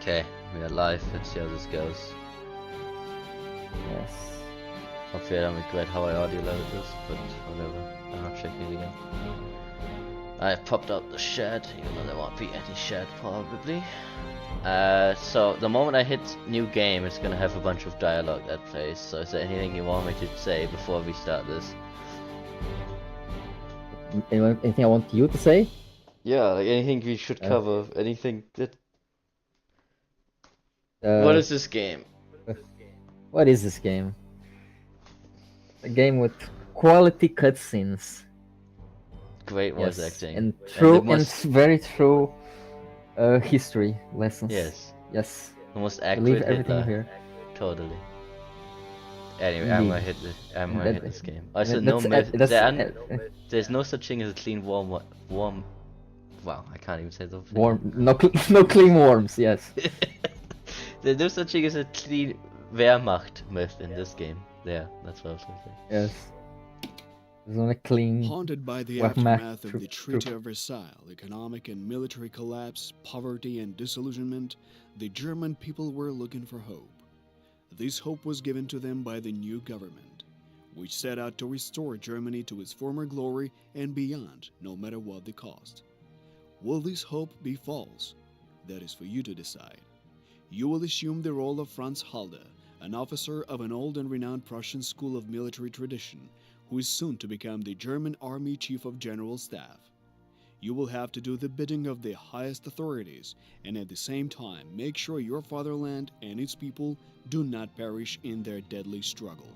Okay, we are live. Let's see how this goes. Yes. Hopefully I don't regret how I audio loaded this, but whatever. I'm not checking it again. I popped out the shed, even though there won't be any shed probably. So the moment I hit new game, it's gonna have a bunch of dialogue that plays. So is there anything you want me to say before we start this? Anything I want you to say? Yeah, like anything we should cover, anything that... Uh, What is this game? What is this game? A game with quality cutscenes. Great voice acting. And very true history lessons. Yes. Yes. The most Believe accurate everything Hitler. here. Totally. Anyway, Indeed. I'm gonna hit this game. Also, there's no such thing as a clean warm. Wow, I can't even say the thing. Warm. No clean worms. Yes. There's no such thing as a clean Wehrmacht myth in this game. There, that's what I was gonna say. Yes. There's only clean. Haunted by the Wehrmacht aftermath of the Treaty of Versailles, economic and military collapse, poverty and disillusionment, the German people were looking for hope. This hope was given to them by the new government, which set out to restore Germany to its former glory and beyond, no matter what the cost. Will this hope be false? That is for you to decide. You will assume the role of Franz Halder, an officer of an old and renowned Prussian school of military tradition, who is soon to become the German Army Chief of General Staff. You will have to do the bidding of the highest authorities, and at the same time make sure your fatherland and its people do not perish in their deadly struggle.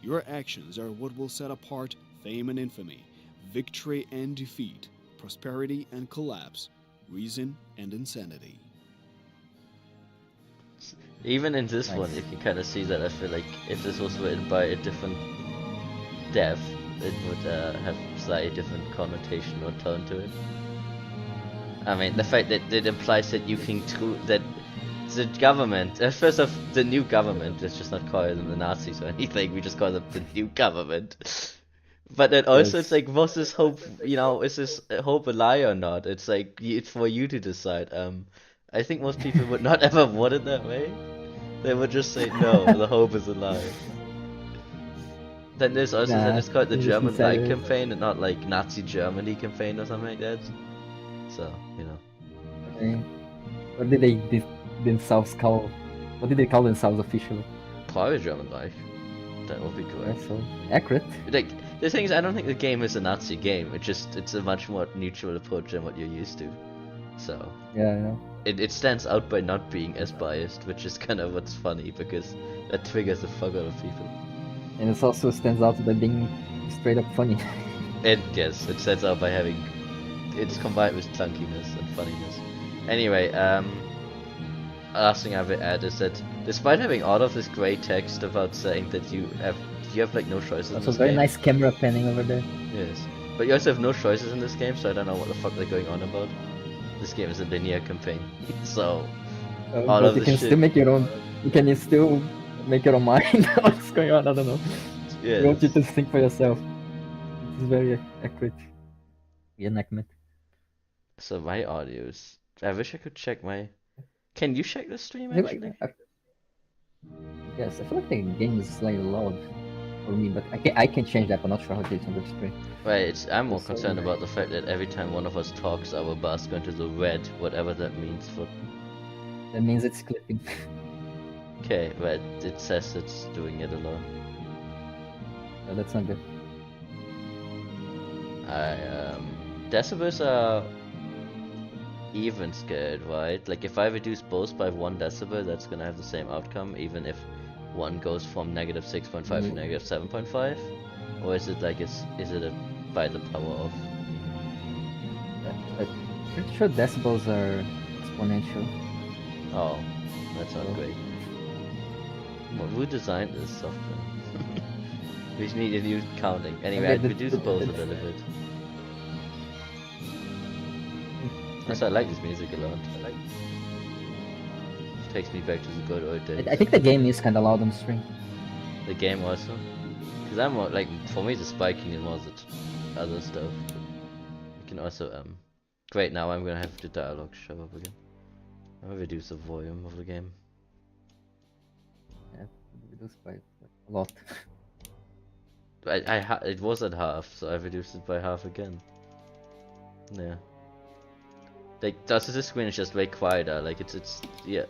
Your actions are what will set apart fame and infamy, victory and defeat, prosperity and collapse, reason and insanity. Even in this one, you can kind of see that. I feel like if this was written by a different dev, it would have slightly different connotation or tone to it. I mean, the fact that it implies that you can that the government, first off, the new government, let's just not call them the Nazis or anything, we just call them the new government. But then also it's like, was this hope, is this hope a lie or not? It's like, it's for you to decide. I think most people would not ever want it that way. They would just say, no, the hope is a lie. Then there's also that it's called the German Reich campaign and not like Nazi Germany campaign or something like that. So, What did they themselves call? What did they call themselves officially? Probably German Reich. That would be correct. That's so accurate. Like, the thing is, I don't think the game is a Nazi game. It's a much more neutral approach than what you're used to. So. Yeah. It stands out by not being as biased, which is kind of what's funny, because that triggers the fuck out of people. And it also stands out by being straight up funny. And yes, it stands out by having... It's combined with clunkiness and funniness. Anyway, last thing I would add is that despite having all of this great text about saying that you have like no choices in this game. very nice camera panning over there. Yes. But you also have no choices in this game, so I don't know what the fuck they're going on about. This game is a linear campaign, so all of you can still make your own. You can still make your own mind. What's going on? I don't know. Yeah. You want you to think for yourself. It's very accurate. Reenactment. So my audios. I wish I could check my. Can you check the stream actually? Yes, I feel like the game is slightly loud for me, but I can change that. I'm not sure how to do it on the stream. Right, I'm more concerned about the fact that every time one of us talks, our bar's going to the red, whatever that means for... That means it's clipping. Okay, right, it says it's doing it alone. No, that's not good. Decibels are even scaled, right? Like if I reduce both by 1 decibel, that's gonna have the same outcome, even if one goes from negative 6.5 to negative 7.5? Or is it like, is it by the power of? I'm pretty sure decibels are exponential. Oh, that's not great. Well, who designed this software? We need a new counting. Anyway, I'd reduce both a little bit. Also, I like this music a lot. It takes me back to the good old days. I think the game is kind of loud on the stream. The game also? Because I'm more, like, for me the spiking and more the other stuff. You can also, great, now I'm gonna have the dialogue show up again. I'll reduce the volume of the game. Yeah, reduced by like, a lot. It was at half, so I reduced it by half again. Yeah. Like, this screen is just way quieter. Like yeah.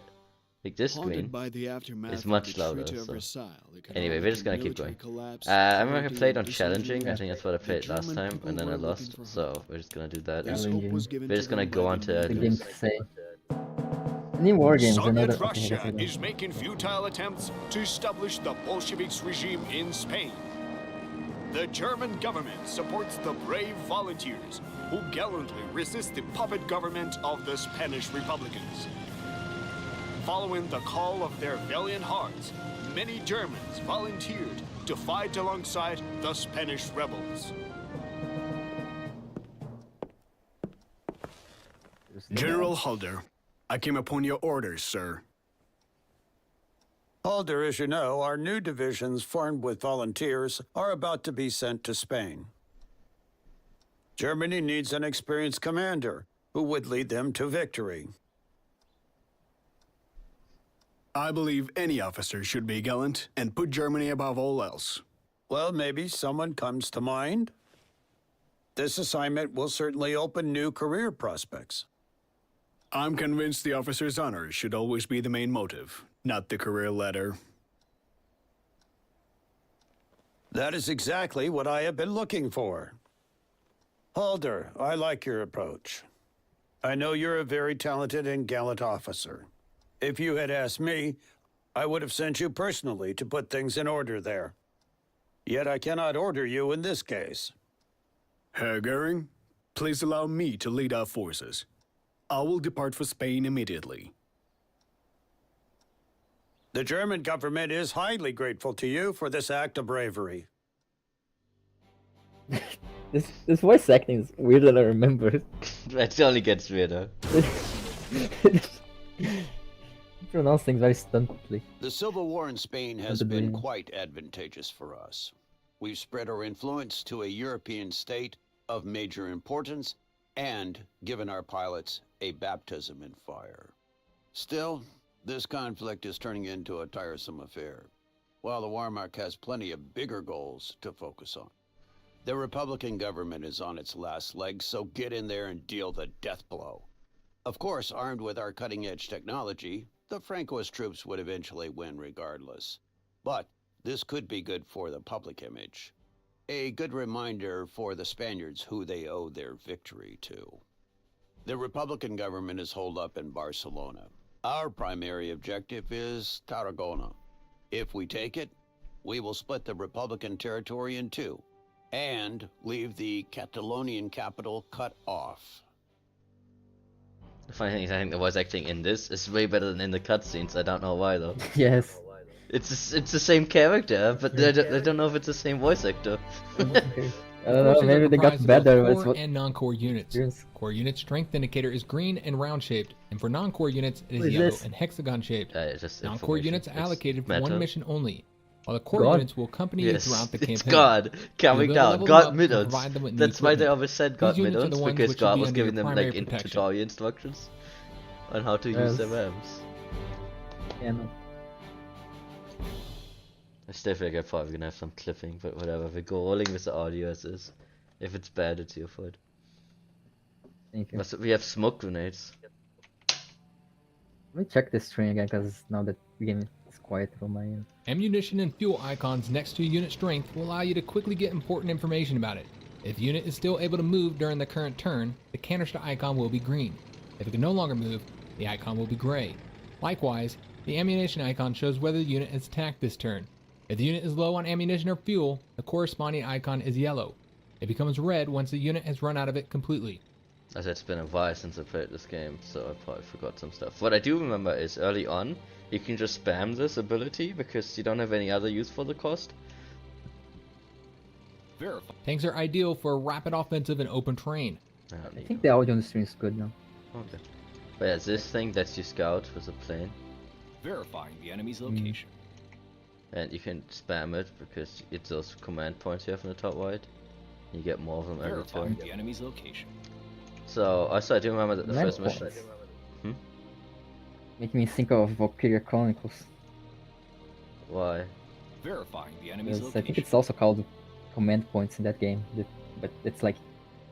Like this Haunted screen by the aftermath is of much the louder. Treaty of So. Versailles, Anyway, economic we're just and gonna keep military going. collapse, I remember I poverty, played and on challenging. I disillusionment, think that's what I the played last German time, people and then I were lost. looking for So hope. we're just gonna do that. This Yeah, hope was given We're just to gonna them go by on the to new The news. game government. say. New war games. Soviet Another. Okay, Russia that's it. is making futile attempts to establish the Bolsheviks regime in Spain. The German government supports the brave volunteers who gallantly resist the puppet government of the Spanish Republicans. Following the call of their valiant hearts, many Germans volunteered to fight alongside the Spanish rebels. General Halder, I came upon your orders, sir. Halder, as you know, our new divisions formed with volunteers are about to be sent to Spain. Germany needs an experienced commander who would lead them to victory. I believe any officer should be gallant and put Germany above all else. Well, maybe someone comes to mind. This assignment will certainly open new career prospects. I'm convinced the officer's honor should always be the main motive, not the career ladder. That is exactly what I have been looking for. Halder, I like your approach. I know you're a very talented and gallant officer. If you had asked me, I would have sent you personally to put things in order there. Yet I cannot order you in this case. Herr Goering, please allow me to lead our forces. I will depart for Spain immediately. The German government is highly grateful to you for this act of bravery. This voice acting is weirder than I remember. It only gets weirder. Pronounce things very stuntedly. The Civil War in Spain has Stuntedly. been quite advantageous for us. We've spread our influence to a European state of major importance and given our pilots a baptism in fire. Still, this conflict is turning into a tiresome affair, while the Wehrmacht has plenty of bigger goals to focus on. The Republican government is on its last legs, so get in there and deal the death blow. Of course, armed with our cutting-edge technology, the Francoist troops would eventually win regardless. But this could be good for the public image. A good reminder for the Spaniards who they owe their victory to. The Republican government is holed up in Barcelona. Our primary objective is Tarragona. If we take it, we will split the Republican territory in two and leave the Catalonian capital cut off. The funny thing is, I think the voice acting in this is way better than in the cutscenes. I don't know why though. Yes. It's the same character, but I don't know if it's the same voice actor. I don't know. Maybe they got better. That's Core what. and non-core units. Yes. Core unit strength indicator is green and round-shaped, and for non-core units, it What is is yellow this? and hexagon-shaped. It's just Non-core information. units are It's allocated for meta. one mission only, while the core God. units will accompany you Yes, throughout the it's campaign. God coming You'll down. level God them up and Middles. provide them with new That's why they equipment. always said God These units are the Middles, ones because which will God be was under giving your them primary like protection. tutorial instructions on how to use Yes. their RAMs. Yeah, no. I still feel like I'm probably gonna have some clipping, but whatever. We go rolling with the audio as is. If it's bad, it's your fault. Thank you. But we have smoke grenades. Let me check this screen again, because now that the game is quiet from my end. Ammunition and fuel icons next to unit strength will allow you to quickly get important information about it. If the unit is still able to move during the current turn, the canister icon will be green. If it can no longer move, the icon will be gray. Likewise, the ammunition icon shows whether the unit is attacked this turn. If the unit is low on ammunition or fuel, the corresponding icon is yellow. It becomes red once the unit has run out of it completely. As it's been a while since I played this game, so I probably forgot some stuff. What I do remember is early on, you can just spam this ability because you don't have any other use for the cost. Tanks are ideal for a rapid offensive in open terrain. I don't I need think the audio on the stream is good now. them. Okay. But yeah, this thing lets you scout with a plane, Verifying the enemy's location. and you can spam it because it's those command points you have in the top right. You get more of them every Verifying turn. the enemy's location. So also I do remember that the Command first mission. points. Making me think of Valkyria Chronicles. Why? Verifying the enemy's Because I location. think it's also called command points in that game. But it's like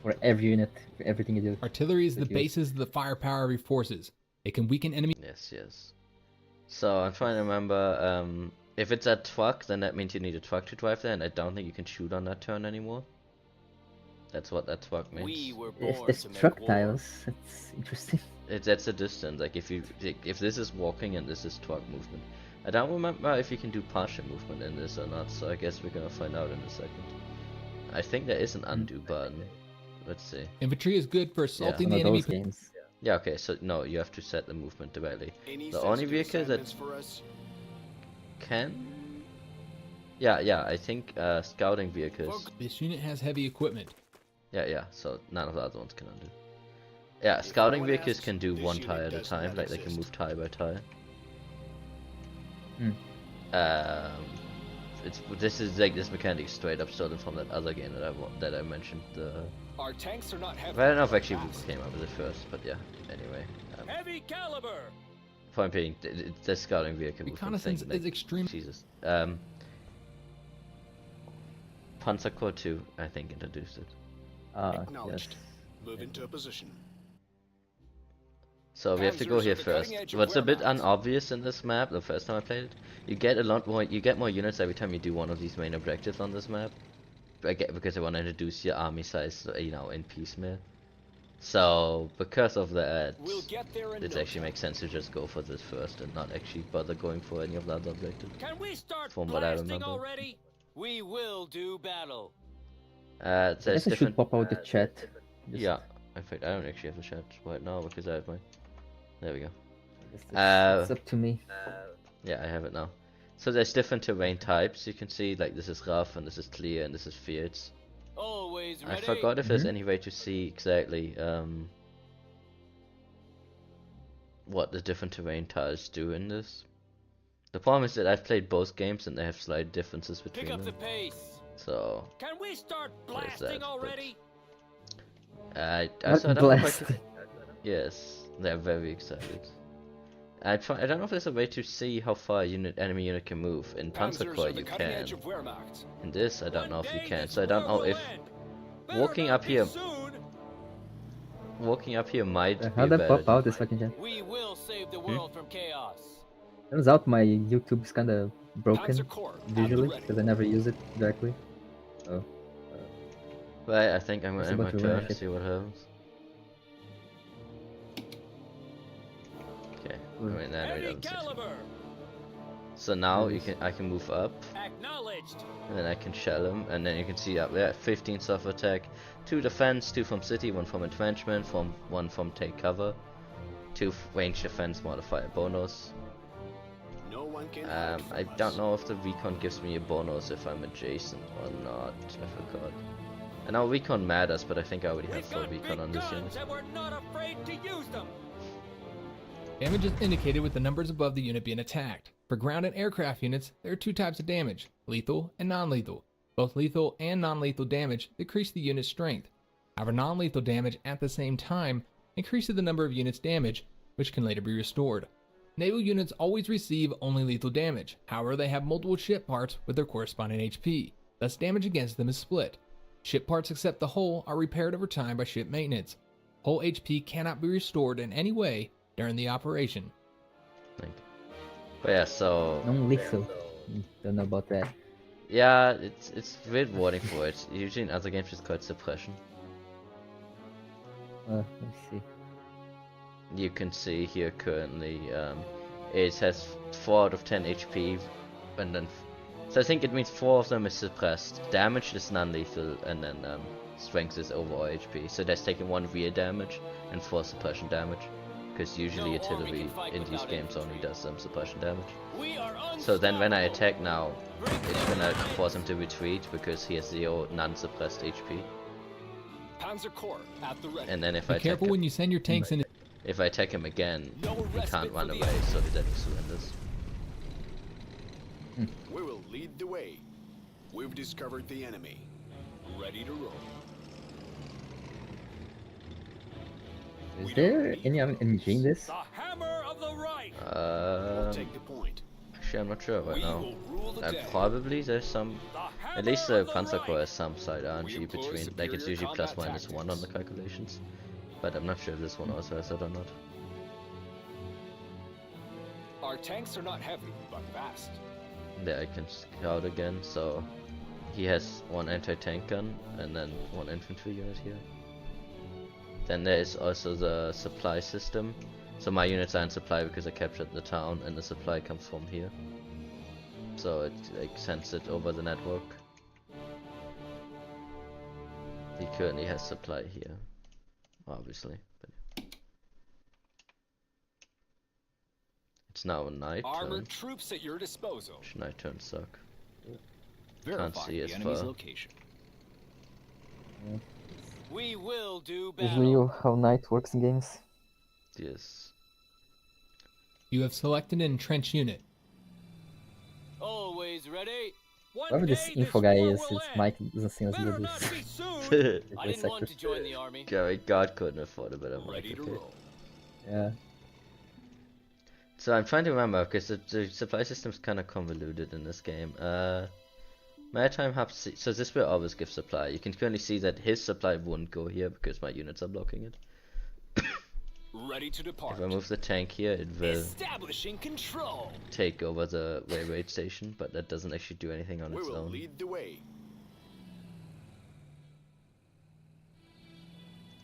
for every unit, for everything you do. Artillery is the That you- basis of the firepower of your forces. It can weaken enemy Yes, yes. So I'm trying to remember, if it's a truck, then that means you need a truck to drive there, and I don't think you can shoot on that turn anymore. That's what that truck means. We were It's, born it's to make truck war. tiles. That's interesting. That's the distance. Like if this is walking and this is truck movement. I don't remember if you can do partial movement in this or not, so I guess we're gonna find out in a second. I think there is an undo button. Let's see. infantry is good for assaulting One the of enemy. those games. Yeah, okay, so no, you have to set the movement directly. Any The only sensitive vehicle that assignments for us? can... Yeah, I think scouting vehicles... This unit has heavy equipment. Yeah, so none of the other ones can undo. Yeah, scouting anyone vehicles asks, can do this one unit tire at a does time, not like they can exist. move tire by tire. This is like this mechanic is straight up stolen from that other game that I mentioned. Our tanks are not I heavy. don't know if but actually fast. we came up with it first, but yeah. Anyway, Heavy caliber. point being, the scouting vehicle movement Reconnaissance thing, is extreme. Jesus. Panzer Corps 2, I think, introduced it. Acknowledged. Yes. Move into a position. So we have to go Panzers here are the cutting first. edge of What's a bit Wehrmacht. unobvious in this map, the first time I played it, you get a lot more. You get more units every time you do one of these main objectives on this map. Because I want to introduce your army size, in piecemeal. So because of that, We'll get there in it no actually time. makes sense to just go for this first and not actually bother going for any of the other objectives. Can we start From what I blasting remember. already? We will do battle. I There's guess I should different. pop out the chat. Just- Yeah, in fact, I don't actually have the chat right now because I have my. There we go. It's up to me. Yeah, I have it now. So there's different terrain types. You can see like this is rough and this is clear and this is fields. Always I ready. forgot if there's Mhm. any way to see exactly what the different terrain tiles do in this. The problem is that I've played both games and they have slight differences Pick between up the them. pace. So Can we start There's blasting that, but- already? I Not also I don't know if I blessed. can... Yes, they're very excited. I don't know if there's a way to see how far enemy unit can move. In Panzer Panzers Corps are the you cutting can. edge of Wehrmacht. In this I don't One know if you day can. this So I don't war know will if end. Better walking not up be here- soon. walking up here might be How'd a I better pop out this fucking chat? We will save the world from chaos. Turns out my YouTube's kinda broken Panzer Corps at the visually ready. because I never use it directly. Oh. Right, I think I'm gonna It's end my about to turn run and it. see what happens. Okay, I mean, then we Heavy don't see. caliber. So now I can move up, Acknowledged. and then I can shell him, and then you can see up there 15 soft attack, 2 defense, 2 from city, 1 from entrenchment, 1 from take cover, 2 range defense modifier bonus. No one can hide I from don't us. know if the recon gives me a bonus if I'm adjacent or not. I forgot. I know recon matters, but I think I already have We've full got recon big on this guns unit. and we're not afraid to use them. Damage is indicated with the numbers above the unit being attacked. For ground and aircraft units, there are 2 types of damage, lethal and non-lethal. Both lethal and non-lethal damage decrease the unit's strength. However, non-lethal damage at the same time increases the number of units damaged, which can later be restored. Naval units always receive only lethal damage, however they have multiple ship parts with their corresponding HP, thus damage against them is split. Ship parts except the hull are repaired over time by ship maintenance. Hull HP cannot be restored in any way during the operation. Think. But yeah, so Non-lethal. Don't know about that. yeah, it's weird wording for it. Usually in other games it's called suppression. Let's see. You can see here currently it has 4 out of 10 HP, and then so I think it means 4 of them is suppressed. Damage is non-lethal, and then strength is overall HP. So that's taking 1 rear damage and 4 suppression damage, because usually No artillery army can fight in these without games infantry. only does some suppression damage. We are So then when I unstoppable. attack now, Bring it's them gonna knights. force him to retreat because he has 0 non-suppressed HP. Panzer Corps at the ready. And then if Be I attack careful him, when you send your tanks in. if I attack him again, No he respite can't for run the away, enemy. so he then surrenders. We will lead the way. We've discovered the enemy. Ready to roll. Is there any MG in this? The hammer of the right. We'll take the point. Actually, I'm not sure right We now. will rule the day. Probably there's some. The At least hammer the of the Panzer Corps right. has some side We RNG employ between, like it's superior usually plus combat minus 1 on the tactics. calculations. But I'm not sure if this one also has it or not. Our tanks are not heavy, but fast. There I can scout again, so he has 1 anti-tank gun and then 1 infantry unit here. Then there is also the supply system. So my units are in supply because I captured the town and the supply comes from here. So it like sends it over the network. He currently has supply here, obviously. But it's now a night turn. Armored troops at your disposal. Which night turns suck. Verify see the as enemy's far. location. We will do Usually battle. how night works in games. Yes. You have selected an entrenched unit. Always ready. One Whoever this day info war guy will is, it's end. Mike doesn't seem as Better good not as be soon. I different didn't want to sectors. join the army. God couldn't afford a better mic. Ready to Okay. roll. Yeah. So I'm trying to remember because the supply system's kind of convoluted in this game. Maritime Hub. So this will always give supply. You can currently see that his supply won't go here because my units are blocking it. Ready to depart. If I move the tank here, it will Establishing control. take over the railway station, but that doesn't actually do anything on We its will own. lead the way.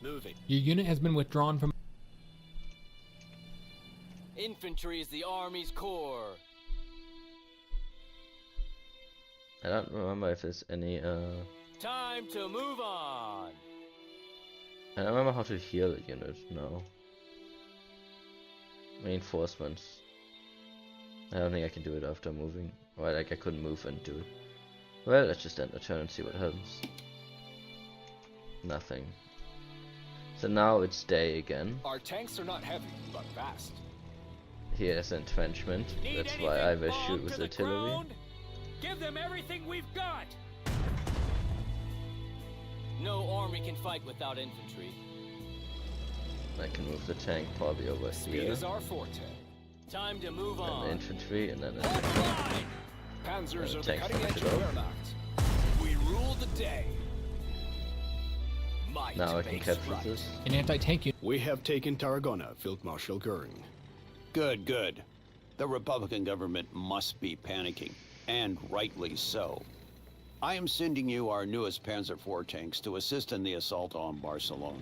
Moving. Your unit has been withdrawn from. Infantry is the army's core. I don't remember if there's any. Time to move on. I don't remember how to heal a unit. No. Reinforcements. I don't think I can do it after moving. Or like I couldn't move and do it. Well, let's just end the turn and see what happens. Nothing. So now it's day again. Our tanks are not heavy, but fast. Here's entrenchment. Need That's why I will anything shoot bomb with to the artillery. ground? Give them everything we've got. No army can fight without infantry. I can move the tank probably over Speed here. is our forte. Time to move And the on. infantry, and then Hold the line. Panzers are the tanks cutting edge push of it up. Wehrmacht. We rule the day. Might now I can makes capture right. this. An anti-tank unit. We have taken Tarragona, Field Marshal Goering. Good, good. The Republican government must be panicking, and rightly so. I am sending you our newest Panzer IV tanks to assist in the assault on Barcelona.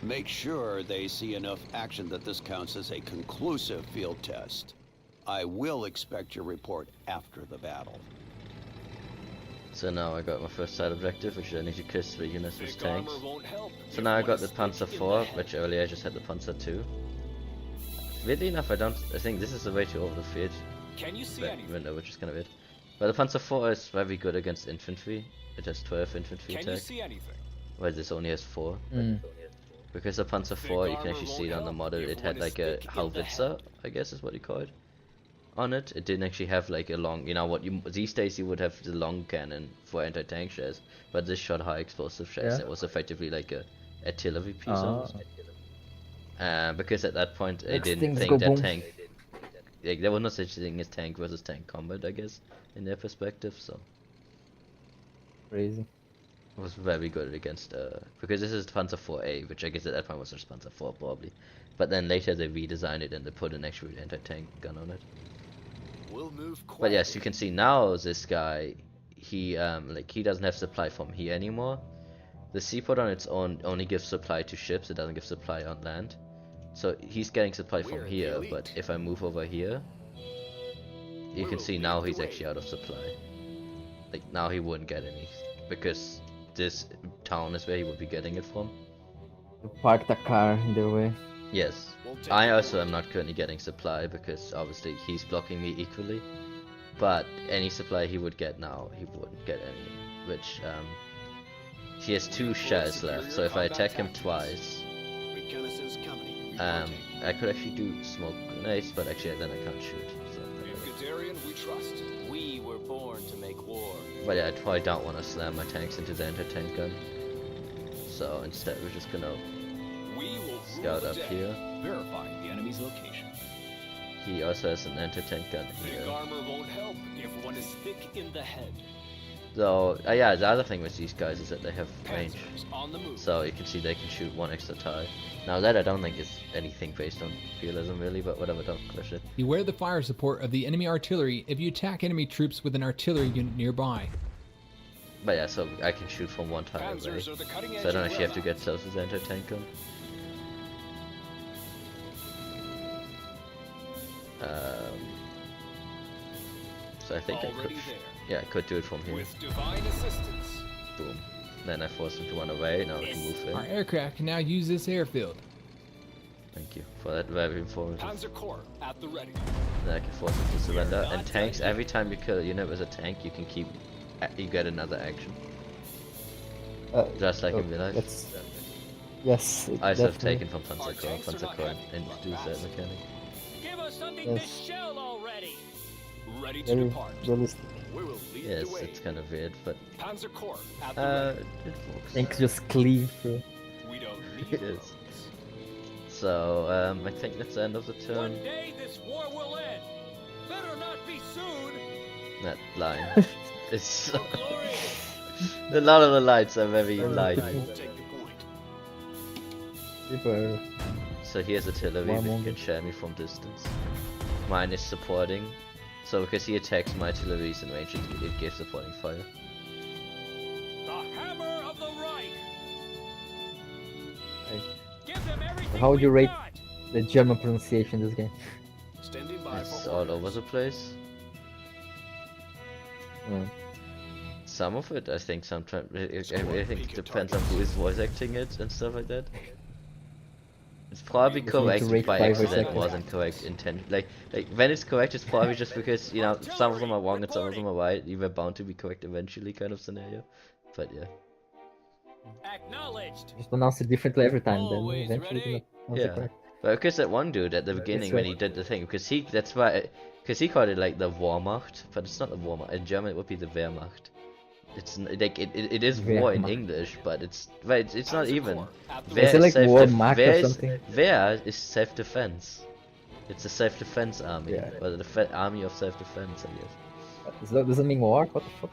Make sure they see enough action that this counts as a conclusive field test. I will expect your report after the battle. So now I got my first side objective, which is I need to kill 3 units with Thick tanks. armor won't help So if now I one got is the stick Panzer in IV, the head. which earlier I just had the Panzer II. Weirdly enough, I think this is the way to over the field Can you see that anything? window, which is kind of weird. But the Panzer IV is very good against infantry. It has 12 infantry Can you attack, see anything? while this only has 4. Mm. Because the Panzer Thick IV, you armor can actually see it won't on the help model, if it had one is like a thick in the howitzer, I guess is what you call it, on it. It didn't actually have like a long, you know what, these days you would have the long cannon for anti-tank shells, but this shot high explosive shells. Yeah. It was effectively like a artillery piece Ah. almost. Because at that point they Makes didn't things think go that boom. tank, like, there was no such thing as tank versus tank combat, I guess, in their perspective, so Crazy. it was very good against, because this is Panzer IV-A, which I guess at that point was just Panzer IV probably. But then later they redesigned it and they put an actual anti-tank gun on it. We'll move But yes, quietly. you can see now this guy, he doesn't have supply from here anymore. The seaport on its own only gives supply to ships, it doesn't give supply on land. So he's getting supply from We're the here, elite. but if I move over here, you We can will see lead now the he's way. actually out of supply. Like now he wouldn't get any, because this town is where he would be getting it from. You parked a car in the way. Yes. We'll take I the also point. am not currently getting supply because obviously he's blocking me equally. But any supply he would get now, he wouldn't get any. Which, he has 2 shells left, so if I attack him twice, Reconnaissance company I reporting. could actually do smoke grenades, but actually then I can't shoot. So. In Guderian, we trust. We were born to make war. But yeah, I probably don't want to slam my tanks into the anti-tank gun. So instead we're just gonna We will scout rule up the day. here. Verify the enemy's location. he also has an anti-tank gun Big here. armor won't help if one is thick in the head. So, yeah, the other thing with these guys is that they have range. Panzers on the move. So you can see they can shoot one extra tile. Now that I don't think is anything based on realism really, but whatever, don't question it. Beware the fire support of the enemy artillery if you attack enemy troops with an artillery unit nearby. But yeah, so I can shoot from one tile away. Panzers are the cutting edge So I don't of actually have to get Wehrmacht. Celsius anti-tank gun. So I think I could, Already there. yeah, I could do it from here. With divine assistance. Boom. Then I force him to run away. Now I can move in. Our aircraft can now use this airfield. Thank you for that very informative. Panzer Corps at the ready. Then I can force him to surrender. not And tanks, done yet. every time you kill a unit with a tank, you can keep, you get another action. Just like in real life. That's yes. I have definitely. taken from Panzer Corps and introduced that mechanic. Give us something Yes. to shell already. Ready to Very depart. realistic. We will lead Yes, the way. it's kind of weird, but Panzer Corps at the ready. it works. Tanks just cleave through. We don't need It is. roads. So, I think that's the end of the turn. One day this war will end. Better not be soon. That line. It's For glory. a lot of the lights are very light. We'll take the point. People So here's artillery, One which can moment. share me from distance. Mine is supporting. So because he attacks my artilleries in range, it gives supporting fire. The hammer of the Reich. Right. Give them everything How would you we've rate got. the German pronunciation in this game? Standing by It's for all over orders. the place. Mm. Some of it, I think, sometimes I think it depends on who is voice acting it and stuff like that. It's probably If you need to correct rate by 5 or accident, 6. wasn't correct intent. Like when it's correct, it's probably just because you know some of them are wrong and some of them are right. You were bound to be correct eventually, kind of scenario. But yeah, Acknowledged. Just pronounce it differently every time, then Always eventually ready. you're not pronounce it yeah. correct. But because that one dude at the beginning when he did the thing, because he he called it like the Wehrmacht, but it's not the Wehrmacht. In German, it would be the Wehrmacht. It's like it is war in Wehrmacht. English, but it's it's not Panzer even. Corps at the Wehr Is it like Wehrmacht or Wehr something? Wehr is self-defense. It's a self-defense army, Yeah. or the army of self-defense, I guess. Does it mean war? What the fuck?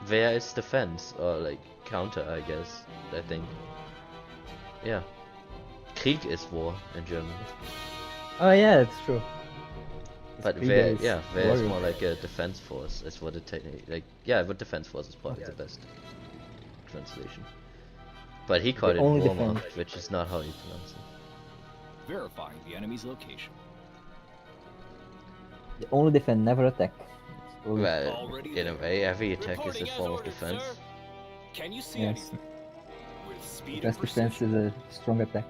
Wehr is defense or like counter, I guess. I think. Yeah. Krieg is war in German, Oh yeah, it's true. but Krieg Wehr, is yeah, Wehr is warrior. more like a defense force. Is what it technically like. Yeah, but defense force is probably the best translation. But he called it only Wehrmacht, defend. which is not how you pronounce it. Verifying the enemy's location. They only defend, never attack. It's always- Well, Already in a there. way, every attack is Reporting a as form of ordered, defense. sir. Can you see Yes. anything? With speed and Best defense precision. is a strong attack.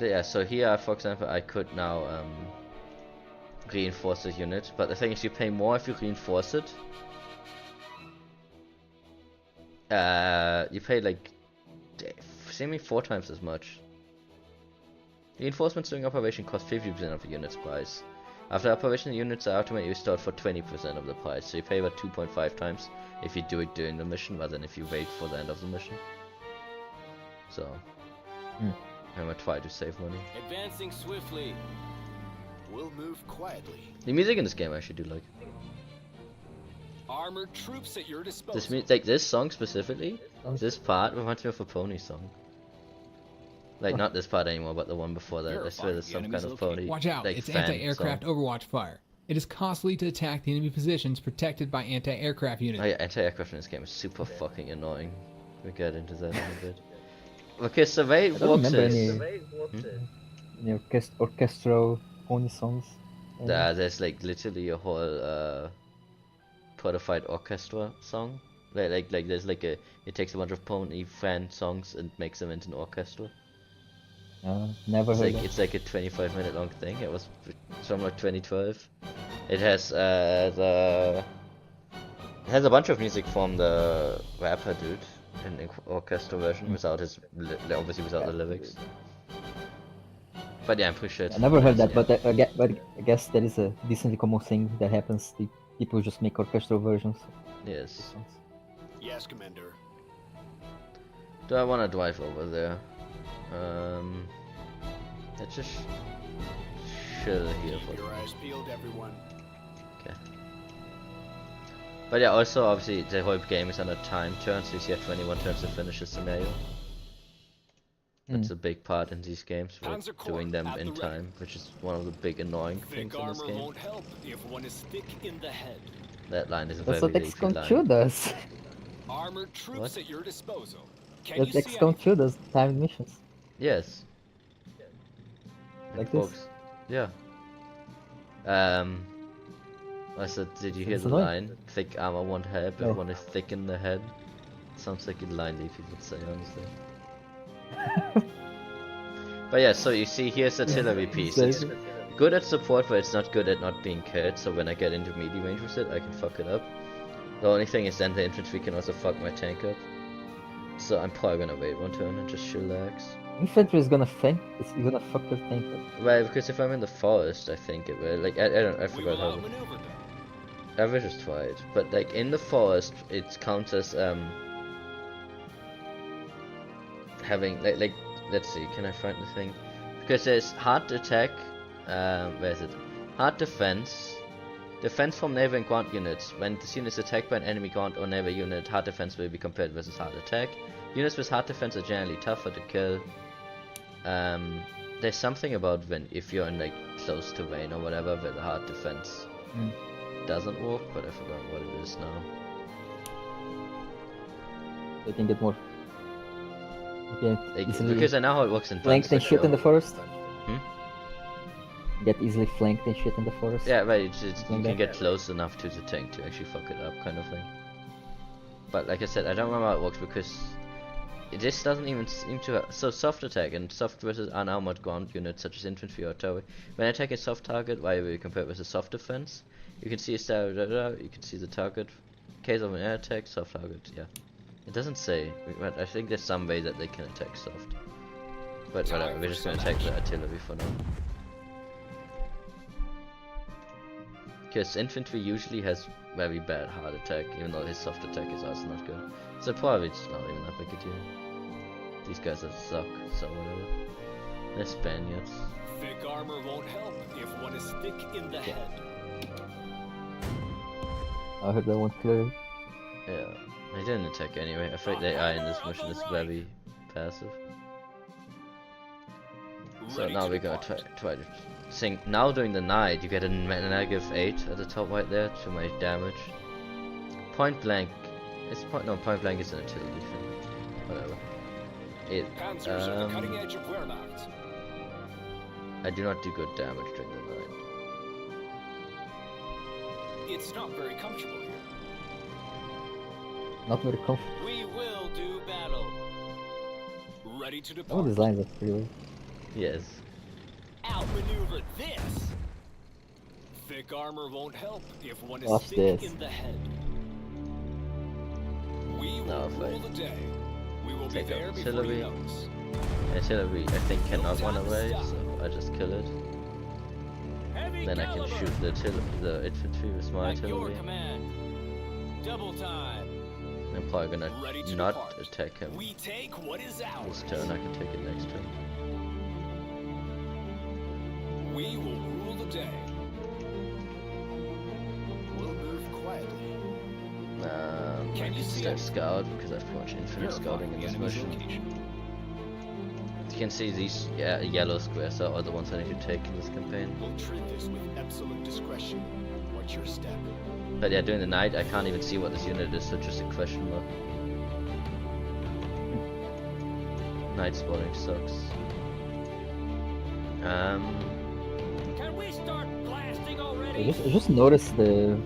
Yeah, so here, for example, I could now reinforce the unit, but the thing is, you pay more if you reinforce it. You pay like, seemingly 4 times as much. Reinforcements during operation cost 50% of the unit's price. After operation, the units are automatically restored for 20% of the price, so you pay about 2.5 times if you do it during the mission rather than if you wait for the end of the mission. So, I'm gonna try to save money. Advancing swiftly. We'll move quietly. The music in this game I actually do like. Armored troops at your disposal. This like this song specifically, Sounds- this part reminds me of a Pony song. Like not this part anymore, but the one before that. I swear there's some kind of pony. Watch out, like, it's fan anti-aircraft song. overwatch fire. It is costly to attack the enemy positions protected by anti-aircraft units. Oh yeah, anti-aircraft in this game is super fucking annoying. We'll get into that in a bit. Okay, so way I it don't works remember is any orchestral pony songs. there's like literally a whole codified orchestra song. Like there's like it takes a bunch of pony fan songs and makes them into an orchestra. Never It's heard like of. it's like a 25-minute long thing. It's from like 2012. It has it has a bunch of music from the rapper dude in orchestra version without his obviously without the lyrics. But yeah, I'm pretty sure. It's I never heard that, yeah. but I guess that is a decently common thing that happens. The people just make orchestral versions. Yes. Yes, Commander. Do I want to drive over there? Let's just chill here for Keep your eyes peeled, everyone. okay. But yeah, also obviously the whole game is on a time turn, so you have 21 turns to finish a scenario. That's a big part in these games for Panzer Corps doing them at in the time, which is one of the big annoying Thick things in this armor game. won't help if one is thick in the head. That line is a That's very what lazy XCOM line. 2 does. Armored troops What? at your disposal. Can That's you see XCOM 2 does timed missions. Yes. Like this. Folks. Yeah. I said, did you hear It's the annoying. line? Thick armor won't help No. if one is thick in the head. Sounds like a line people would say, honestly. But yeah, so you see here's artillery piece. It's good at support, but it's not good at not being killed, so when I get into melee range with it, I can fuck it up. The only thing is then the infantry can also fuck my tank up. So I'm probably gonna wait one turn and just chillax. Infantry is gonna flank. It's gonna fuck your tank up. Well, because if I'm in the forest, I think it will. Like, I don't, I We forgot will how to... outmaneuver them. I will just try it. But like, in the forest, it counts as, having, like, let's see, can I find the thing? Because there's hard attack, where is it? Hard defense, defense from neighboring ground units. When this unit is attacked by an enemy ground or neighbor unit, hard defense will be compared versus hard attack. Units with hard defense are generally tougher to kill. There's something about when, if you're in like close terrain or whatever, where the hard defense doesn't work, but I forgot what it is now. They can get more. Okay, Like, easily because I know how it works in flanked and Bugs, shit in the forest. Hmm? Get easily flanked and shit in the forest. Yeah, right, you Like can that. get close enough to the tank to actually fuck it up, kind of thing. But like I said, I don't remember how it works because this doesn't even seem to so soft attack and soft versus unarmored ground units such as infantry or artillery. When I attack a soft target, why will you compare it with a soft defense? You can see a star, you can see the target. In case of an air attack, soft target, yeah. It doesn't say, but I think there's some way that they can attack soft. But whatever, we're just gonna attack the artillery for now. Because infantry usually has very bad hard attack, even though his soft attack is also not good. So probably it's not even that big a deal. These guys are suck, so whatever. They're Spaniards. Thick armor won't help if one is thick in the head. I heard that one clearly. Yeah, they didn't attack anyway. I think the AI in this mission is very passive. So Ready now to we're gonna depart. try to sink. Now during the night, you get a -8 at the top right there to my damage. Point blank. Point blank is an artillery thing. Whatever. Panzers are the cutting edge of Wehrmacht. I do not do good damage during the night. It's not very comfortable here. Not very comfortable. We will do battle. Ready to Oh, depart. these lines are pretty. Yes. Outmaneuver this. Thick armor won't help if one is Watch thick this. in the head. We No, will if I rule the day. We will be take out there before artillery. he knows. Artillery, I think, cannot run away, so I just kill it. Heavy Then I can caliber. shoot the infantry with my At your artillery. command. Double time. I'm probably Ready gonna to not depart. attack him We take what is this ours. turn. I can take it next turn. We will rule the day. We'll move quietly. I Can you can see start it? scout because I've watched infinite scouting in the this enemy's mission. location. You can see these yellow squares are all the ones I need to take in this campaign. We'll treat this with absolute discretion. Watch your step. But yeah, during the night I can't even see what this unit is, so just a question mark. Night spotting sucks. Can we start blasting already? I just noticed the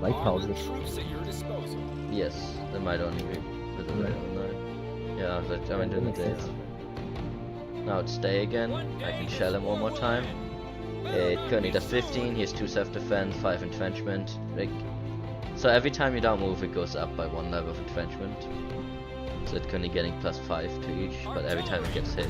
Armored lighthouses. troops at your disposal. Yes, they might only be visible at night. Yeah, I went during the Makes day. sense. Now it's day again. I can shell him one more time. It currently does 15. He has 2 self-defense, 5 entrenchment. Like, so every time you don't move, it goes up by 1 level of entrenchment. So it's currently getting +5 to each, but every time it gets hit,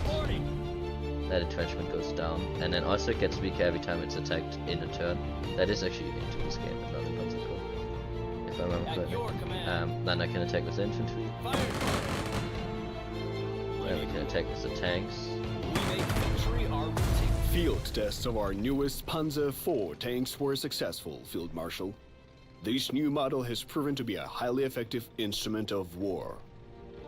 that entrenchment goes down. And then also it gets weaker every time it's attacked in a turn. That is actually into this game, not in Panzer Corps, if I remember At your correctly. command. Then I can attack with infantry. Fire. Then we can attack with the tanks. We make infantry are routine. Field tests of our newest Panzer IV tanks were successful, Field Marshal. This new model has proven to be a highly effective instrument of war.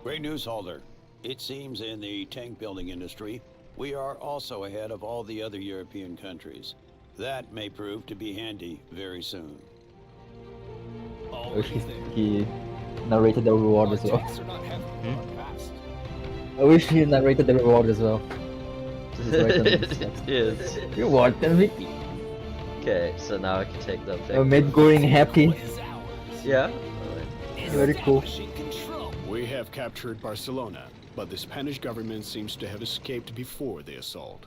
Great news, Halder. It seems in the tank building industry, we are also ahead of all the other European countries. That may prove to be handy very soon. I wish Already there. he narrated the reward Our as well. tanks are not heavy, but fast. I wish he narrated the reward as well. Just write on the text. Yes. Reward MVP. Okay, so now I can take the I objective. made Goring happy. What is ours? Yeah. Very cool. Establishing control. We have captured Barcelona, but the Spanish government seems to have escaped before the assault.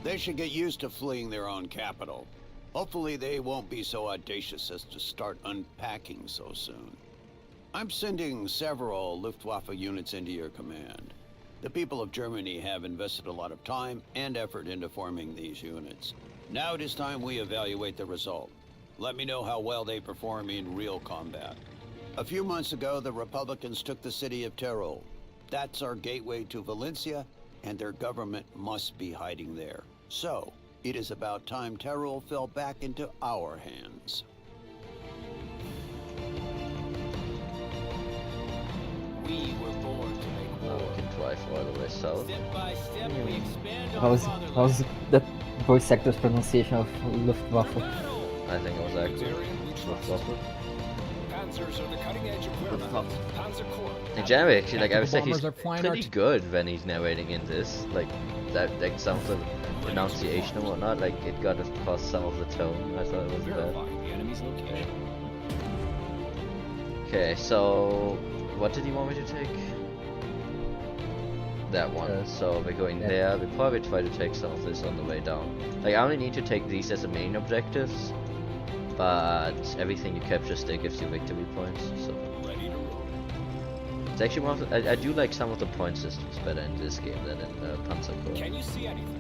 They should get used to fleeing their own capital. Hopefully they won't be so audacious as to start unpacking so soon. I'm sending several Luftwaffe units into your command. The people of Germany have invested a lot of time and effort into forming these units. Now it is time we evaluate the result. Let me know how well they perform in real combat. A few months ago, the Republicans took the city of Teruel. That's our gateway to Valencia, and their government must be hiding there. So, it is about time Teruel fell back into our hands. We were born to make Now war. we can drive all the way south. Step by step, we expand our How's fatherland. the voice actor's pronunciation of Luftwaffe? I think it was actually Luftwaffe. Panzers are the cutting edge equipment. Panzer Corps. In general, actually, like I would say, Bombers he's are flying pretty good when he's narrating in this. Like that, like some of the pronunciation and whatnot. Like it got across some of the tone. I thought it was bad. Verifying the enemy's location. Okay, so what did you want me to take? That one. So we're going yeah. there. We probably try to take some of this on the way down. Like I only need to take these as the main objectives, but everything you capture still gives you victory points. So Ready to roll. it's actually one of the, I do like some of the point systems better in this game than in Panzer Corps. Can you see anything?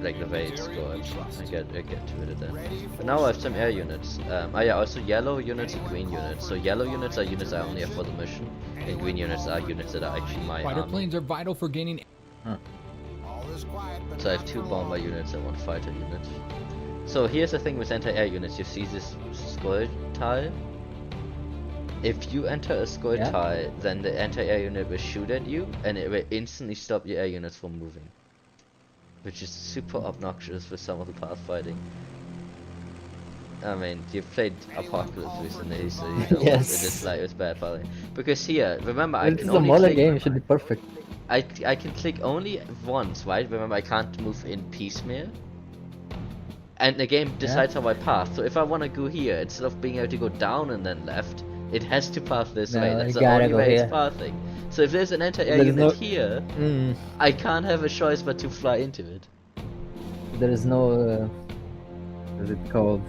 Like the way it's Area scored. we trust. I get to it then. But now I have some air units. Oh yeah, also yellow units and green units. So yellow units are units I only have for the mission, and green units are units that are actually my Fighter army. planes are vital for gaining. So I have 2 bomber units and 1 fighter unit. So here's the thing with anti-air units. You see this skull tile? If you enter a skull Yeah. tile, then the anti-air unit will shoot at you, and it will instantly stop your air units from moving. Which is super obnoxious with some of the pathfighting. I mean, you've played Apocalypse recently, so you know Yes. it is like it's bad fighting. Because here, remember, I This can is a only modern click. game, it should be perfect. I can click only once, right? Remember, I can't move in piecemeal. And the game decides how I path. So if I want to go here, instead of being able to go down and then left, it has to path this No, way. you That's the gotta only go way here. it's pathing. So if there's an anti-air There's unit no- here, Mm, I can't have a choice but to fly into it. there is no, what is it called?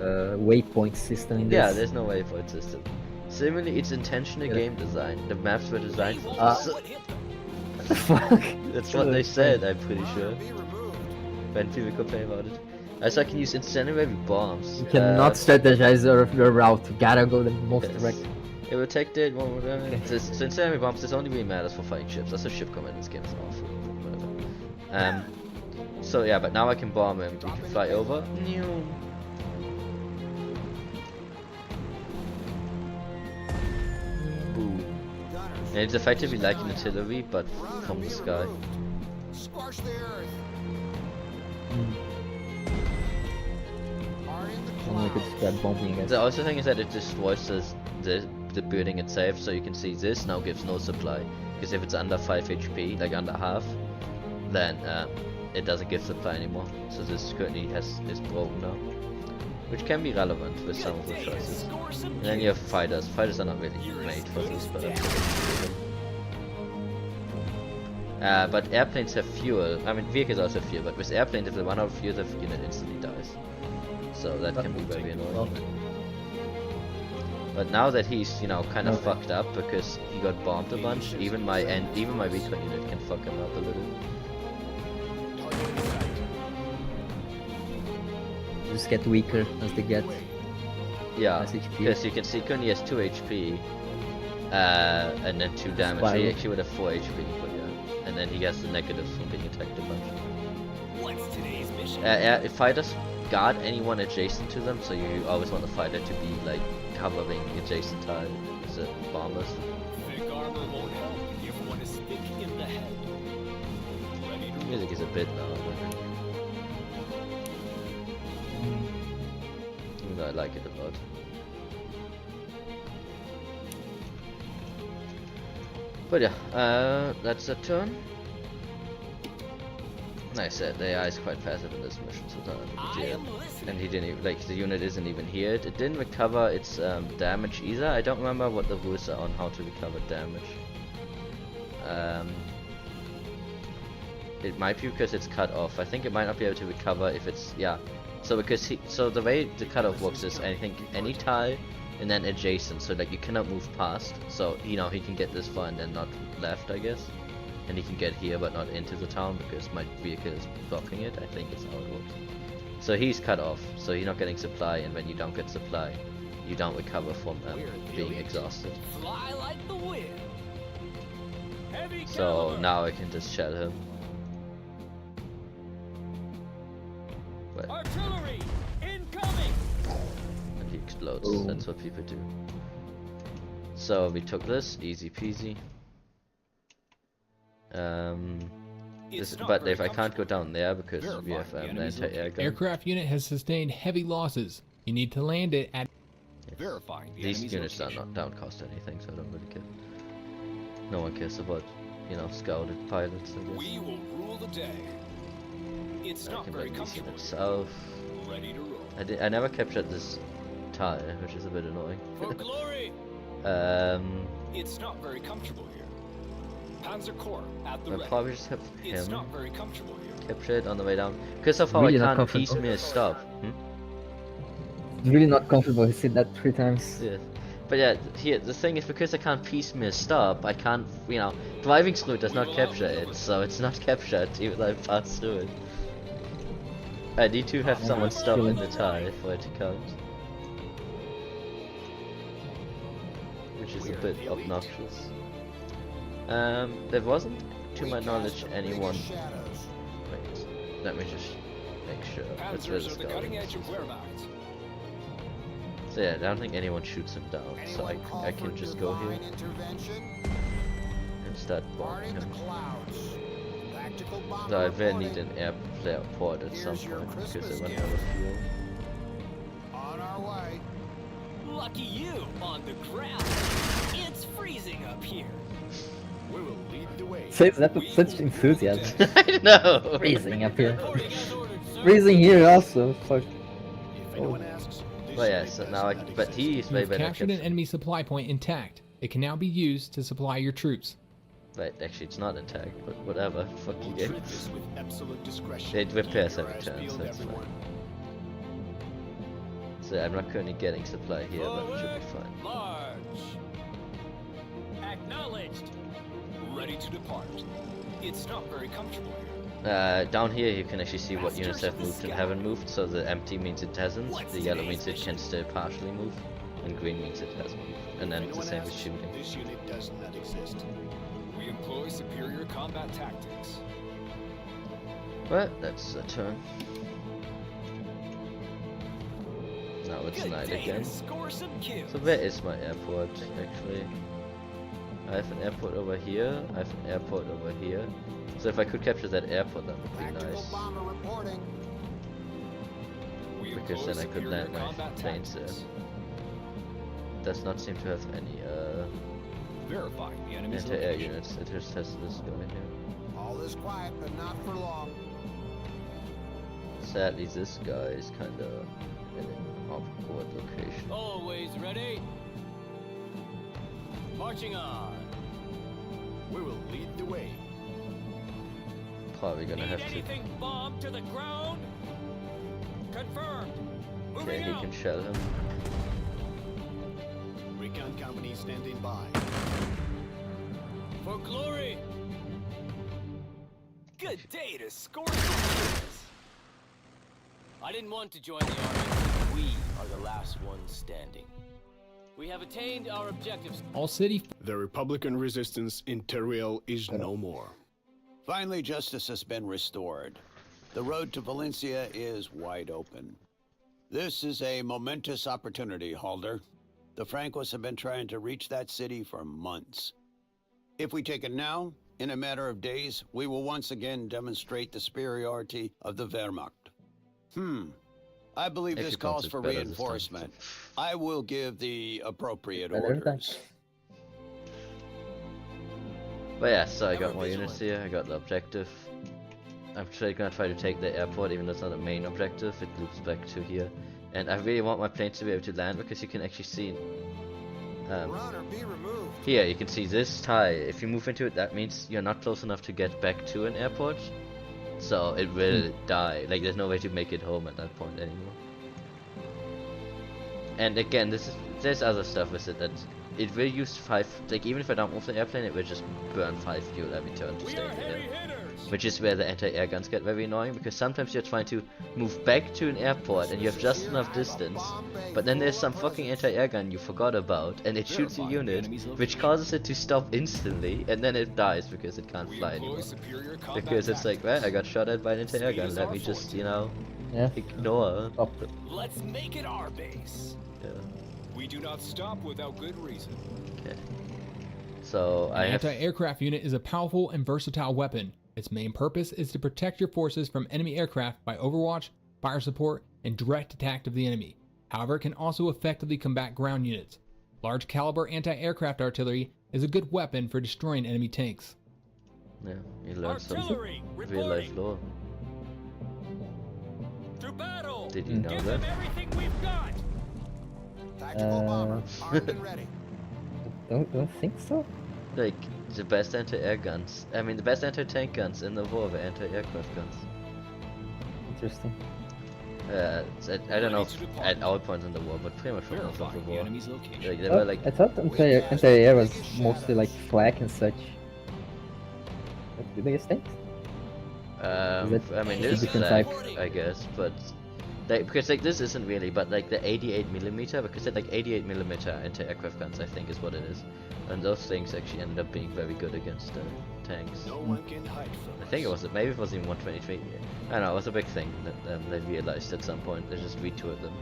Waypoint system in this. Yeah, there's no waypoint system. Similarly, it's intentional Yeah. game design. The maps were designed for What the fuck? That's what they said, I'm pretty sure. When people complain about it. Also, I can use incendiary bombs. You cannot strategize your route, you gotta go the most Yes. direct. It will take the one with so incendiary bombs. This only really matters for fighting ships. That's a ship command in this game. Is awful. Whatever. So yeah, but now I can bomb him. We can fly over. Boom. And it's effectively like an artillery, but from the sky. Squash the earth. And we could spread bombing against. The other thing is that it destroys the building itself, so you can see this now gives no supply. Because if it's under 5 HP, like under half, then it doesn't give supply anymore. So this currently is broken now. Which can be relevant with some of the choices. And then you have fighters. Fighters are not really made for this, but airplanes have fuel. I mean, vehicles also have fuel, but with airplanes, if they run out of fuel, the unit instantly dies. So that can be very annoying. But now that he's, you know, kind of fucked up because he got bombed a bunch, even my recon unit can fuck him up a little. Just get weaker as they get. Yeah, less HP. because you can see currently has 2 HP, and then 2 damage. He Spiral. actually would have 4 HP, but yeah. and then he has the negatives from being attacked a bunch. What's today's mission? If fighters guard anyone adjacent to them, so you always want the fighter to be like covering adjacent tile. Is it bombers? Thick armor won't help. Give one a stick in the head. Ready to Music is a bit loud. Even though I like it a lot. But yeah, that's a turn. Like I said, the AI is quite passive in this mission, so not a big deal. And he didn't even, like, the unit isn't even here. It didn't recover its damage either. I don't remember what the rules are on how to recover damage. It might be because it's cut off. I think it might not be able to recover if it's, yeah. So because so the way the cutoff works is I think any tile and then adjacent, so that you cannot move past. So you know he can get this far and then not left, I guess. And he can get here but not into the town because my vehicle is blocking it. I think it's how it works. So he's cut off, so he's not getting supply, and when you don't get supply, you don't recover from being exhausted. fly like the wind. Heavy So caliber. now I can just shell him. But Artillery incoming. and he explodes. Boom. That's what people do. So we took this, easy peasy. But if I can't go down there because we have an anti-air gun. Aircraft unit has sustained heavy losses. You need to land it at. Verifying the These enemy's units location. don't cost anything, so I don't really care. No one cares about, you know, scouted pilots, I guess. We will rule the day. It's I not can very make these comfortable. units south. Ready to roll. I never captured this tile, which is a bit annoying. For glory. It's not very comfortable here. Panzer Corps at the I'll ready. probably just have It's him not very comfortable here. capture it on the way down. Because of how Really I not can't comfortable. piecemeal stop. It's really not comfortable. He said that 3 times. Yeah. But yeah, here, the thing is because I can't piecemeal stop, I can't, you know, driving through does not capture it, so it's not captured even though I passed through it. I need to have someone stop in the tile for it to count. Which is a bit obnoxious. There wasn't, to my knowledge, anyone... Wait, let me just make sure. That's where Panzers the are the cutting scouting edge of is. whereabouts. So yeah, I don't think anyone shoots him down, so I can just go here and start bombing him. So I will need an airport at some point because I run out of fuel. On our way. Lucky you on the ground. It's freezing up here. We will lead the way. Says that with such enthusiasm. I know! Freezing up here. Reporting as ordered, sir. Freezing here also. Fuck. If anyone asks, this But yeah, unit so does now not but exist. he's way You've better. captured an enemy supply point intact. It can now be used to supply your troops. Right, actually it's not intact, but whatever. Fuck you, We'll game. treat this with absolute discretion. It repairs Keep your every eyes turn, peeled, so it's fine. everyone. So I'm not currently getting supply here, but it should be fine. March. Acknowledged. Ready to depart. It's not very comfortable here. Down here you can actually see what units have moved and haven't moved, so the empty means it hasn't, the yellow means it can still partially move, and green means it has moved. And then If it's the anyone same as asks, shooting. this unit does not exist. We employ superior combat tactics. But that's a turn. Now it's Good night day again. to score some kills. So where is my airport, actually? I have an airport over here, I have an airport over here. So if I could capture that airport, that would be Tactical nice. bomber reporting. We Because employ then I could superior land my combat planes there. tactics. Does not seem to have any Verifying the enemy's anti-air location. units. It just has this guy here. All is quiet, but not for long. Sadly, this guy is kinda in an awkward location. Always ready. Marching on. We will lead the way. Probably gonna Need have to. anything bombed to the ground? Confirmed. Okay, Moving he out. can shell him. Recon company standing by. For glory. Good day to score some kills. I didn't want to join the army. We are the last ones standing. We have attained our objectives. All city The Republican resistance in Teriel is no more. Finally, justice has been restored. The road to Valencia is wide open. This is a momentous opportunity, Halder. The Francos have been trying to reach that city for months. If we take it now, in a matter of days, we will once again demonstrate the superiority of the Wehrmacht. I believe this Actually, calls Pontus for better this time, reinforcement. I will give the appropriate Better every time. orders. But yeah, so I got Ever more units vigilant. here, I got the objective. I'm gonna try to take the airport, even though it's not a main objective, it loops back to here. And I really want my planes to be able to land, because you can actually see... Run or be removed. here, you can see this tile. If you move into it, that means you're not close enough to get back to an airport. So it will die. Like, there's no way to make it home at that point anymore. And again, there's other stuff with it that it will use 5, like even if I don't move the airplane, it will just burn 5 fuel every turn to We stay are in the heavy air. hitters. Which is where the anti-air guns get very annoying, because sometimes you're trying to move back to an airport and you have just enough distance, but then there's some fucking anti-air gun you forgot about, and it shoots a unit, which causes it to stop instantly, and then it dies because it can't fly anymore. Because it's like, well, I got shot at by an anti-air gun, let me just, you know, Yeah. ignore. Stop. Let's make it our base. Yeah. We do not stop without good reason. Okay. So I An have... anti-aircraft unit is a powerful and versatile weapon. Its main purpose is to protect your forces from enemy aircraft by overwatch, fire support, and direct attack of the enemy. However, it can also effectively combat ground units. Large caliber anti-aircraft artillery is a good weapon for destroying enemy tanks. Yeah, you learn some Artillery real life reporting. lore. To battle. Did you know Give that? them everything we've got. Tactical bomber, armed and ready. Don't think so. Like, the best anti-air guns, I mean the best anti-tank guns in the war were anti-aircraft guns. Interesting. I don't know if at all points in the war, but pretty much for most of the Verifying the war. enemy's location. Like, they Oh, were like, I thought anti-air was mostly like flak and such. What do they think? I mean, is this it is different like, type? I guess, but because like this isn't really, but like the 88mm, because they're like 88mm anti-aircraft guns, I think is what it is, and those things actually ended up being very good against tanks. No one can hide from I think it was, maybe it was even 123. I don't know, it was a big thing that they realized at some point. They just retoured them.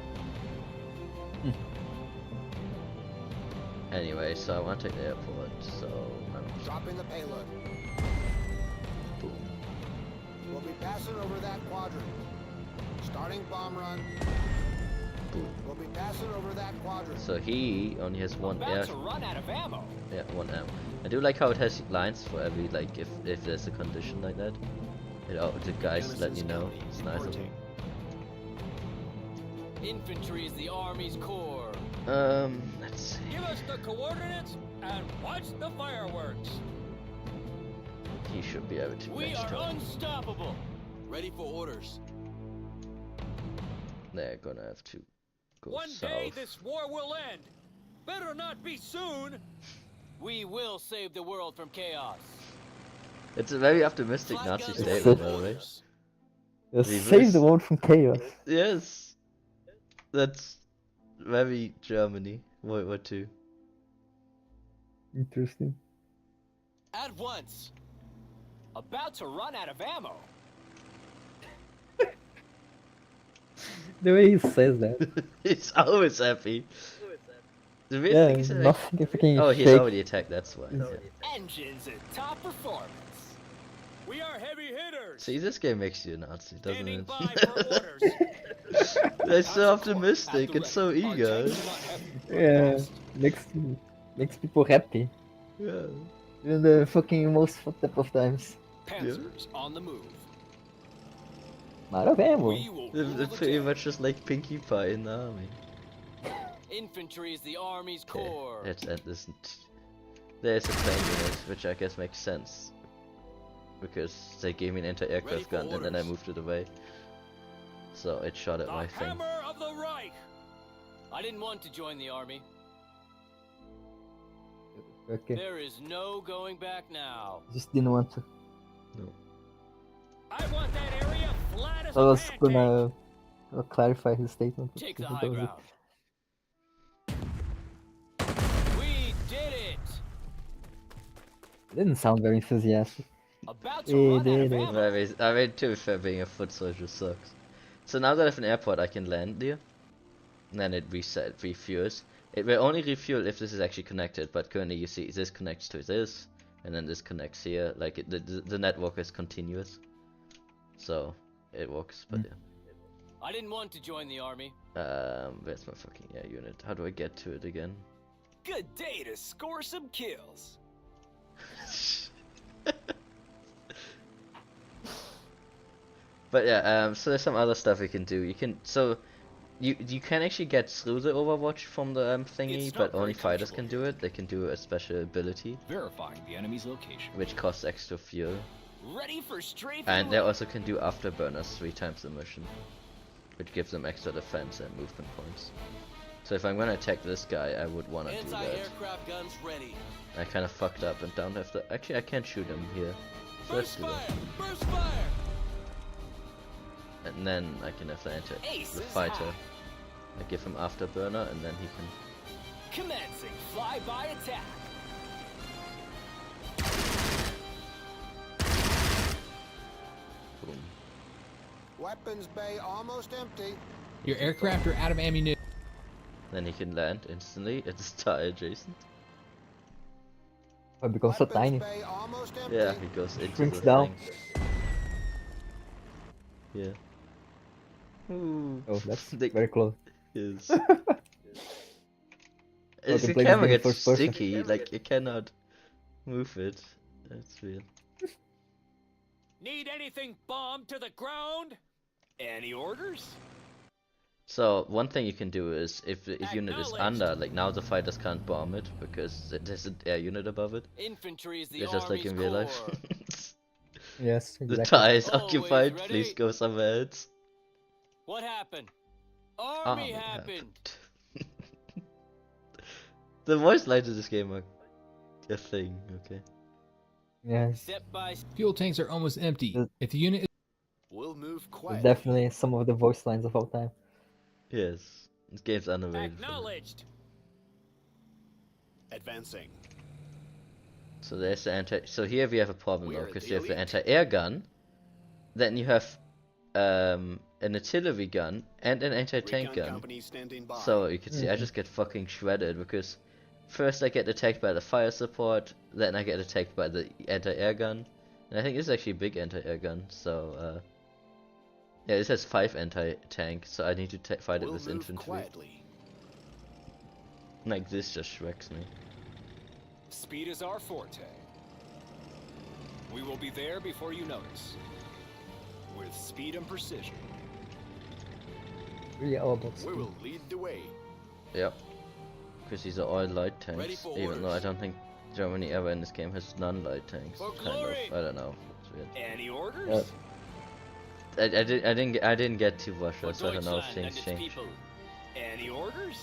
Anyway, so I want to take the airport, so Dropping the payload. boom. We'll be passing over that quadrant. Starting bomb run. Boom. We'll be passing over that quadrant. So he only has one About air, to run out of ammo. yeah, one ammo. I do like how it has lines for every, like, if there's a condition like that. You know, the guys let you know. It's nice of them. Infantry is the Army's core. Let's see. Give us the coordinates and watch the fireworks. He should be able to We next are turn. unstoppable. Ready for orders. They're gonna have to go One south. day this war will end. Better not be soon. We will save the world from chaos. It's a very optimistic Flag Nazi guns statement, so- by the way. orders. Save the world from chaos. Yes, that's very Germany. World War II. Interesting. At once. About to run out of ammo. The way he says that. He's always happy. The weird Yeah, thing is, like, nothing freaking oh, he's fake. already attacked. That's why. Yeah. Engines at top performance. We are heavy hitters. See, this game makes you a Nazi, doesn't Standing it? by for orders. They're so optimistic. It's so Our eager. tanks do not have Yeah, fast. makes people happy. Yeah. In the fucking most fucked up of times. Panzers on the move. Out of ammo. We will They're rule the pretty town. much just like Pinkie Pie in the army. Infantry is the Army's Okay, core. let's end this. There's a plane unit, which I guess makes sense. Because they gave me an Ready anti-aircraft for gun and then I orders. moved it away. So it shot at The my thing. hammer of the Reich. I didn't want to join the Army. Okay, There is no going back now. just didn't want to. I want that area flat as I a was pancake. gonna clarify his statement. but Take the that high was it. ground. We did it! It didn't sound very enthusiastic. About to run out of ammo. I mean, to be fair, being a foot soldier sucks. So now that I have an airport, I can land there. And then it refuels. It will only refuel if this is actually connected, but currently you see this connects to this, and then this connects here. Like, the network is continuous. So, it works, but yeah. I didn't want to join the army. Where's my fucking air unit? How do I get to it again? Good day to score some kills. But yeah, so there's some other stuff you can do. You can actually get through the Overwatch from the thingy, It's not but only very fighters can comfortable do it. They can do a special ability, Verifying the enemy's location. which costs extra fuel. Ready for strafe And they also can do afterburners 3 times the mission, which gives them extra defense and movement points. So if I'm gonna attack this guy, I would wanna do that. Anti-aircraft guns ready. I kinda fucked up and don't have to. Actually, I can't shoot him here. So let's do that. Burst fire! And then I can have the Ace the is fighter. high. I give him afterburner, and then he can. Commencing flyby attack. Boom. Weapons bay almost empty. Your aircraft are out of ammunition. Then he can land instantly. It's star adjacent. It becomes so Weapons tiny. bay almost empty. Yeah, he goes into Shrinks the down. thing. Yeah. Ooh. Oh, that's The- very close. Yes. to The play this camera game gets first person. sticky, like you cannot move it. That's weird. Need anything bombed to the ground? Any orders? So one thing you can do is if the unit is Acknowledged. under, like now the fighters can't bomb it because there's an air unit above it. Infantry is the It's just like army's in real life. core. Yes, The exactly. tie is Always occupied. ready. Please go somewhere else. What happened? Army happened. The voice lines in this game are a thing. Okay. Yes. Step by Fuel tanks are almost empty. If the unit is We'll move It's quietly. definitely some of the voice lines of all time. Yes. This game's unavailable. Acknowledged. Advancing. So there's the anti. So here we have a problem We though, are because the you have the elite. anti-air gun, then you have an artillery gun and an anti-tank Recon gun. company standing by. So you can see I just get fucking shredded because first I get attacked by the fire support, then I get attacked by the anti-air gun, and I think this is actually a big anti-air gun. So yeah, this has 5 anti-tank, so I need to fight it We'll with move infantry. quietly. Like this just shreks me. Speed is our forte. We will be there before you notice. With speed and precision. Really all about We speed. will lead the way. Yep. Because these are all light Ready tanks, for even though I orders. don't think Germany ever in this game has non-light tanks. For Kind glory! of. I don't know. It's weird. any orders? Yeah. I didn't get to Russia, For so I don't know if Deutschland and things its change. people. Any orders?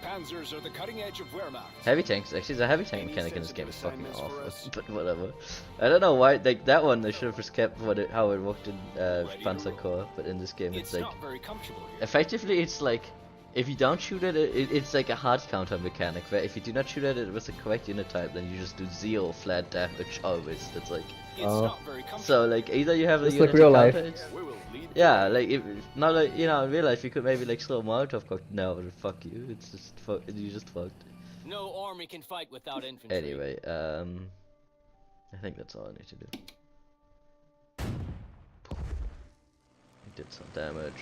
Panzers are the cutting edge of Wehrmacht. Heavy tanks, actually the heavy tank Any mechanic in this game is sensitive fucking assignments for awful. us? But whatever. I don't know why, like that one they should have just kept how it worked in Ready to Panzer roll. Corps, but in this game It's it's like not very comfortable here. effectively it's like if you don't shoot at it, it's like a hard counter mechanic where if you do not shoot at it with the correct unit type, then you just do 0 flat damage always. That's like It's Oh. not very comfortable. so like either you have the It's unit like real to life. counter it. We will lead the Yeah, way. like if not like in real life you could maybe like throw a Molotov cocktail. No, fuck you. It's just you just fucked. No army can fight without infantry. Anyway, I think that's all I need to do. He did some damage.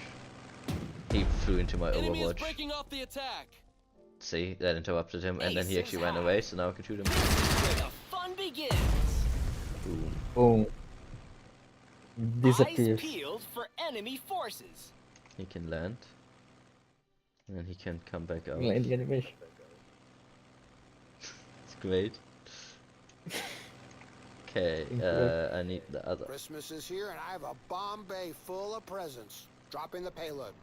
He flew into my Enemy is Overwatch. breaking off the attack. See, that interrupted him, and then he Ace actually is ran high. away. So now I can shoot him. Where the fun begins. Boom. Boom. Eyes Disappears. peeled for enemy forces. He can land, and then he can come back out. Land the animation. It's great. Okay, I need the other. Christmas is here, and I have a bomb bay full of presents. Dropping the payload.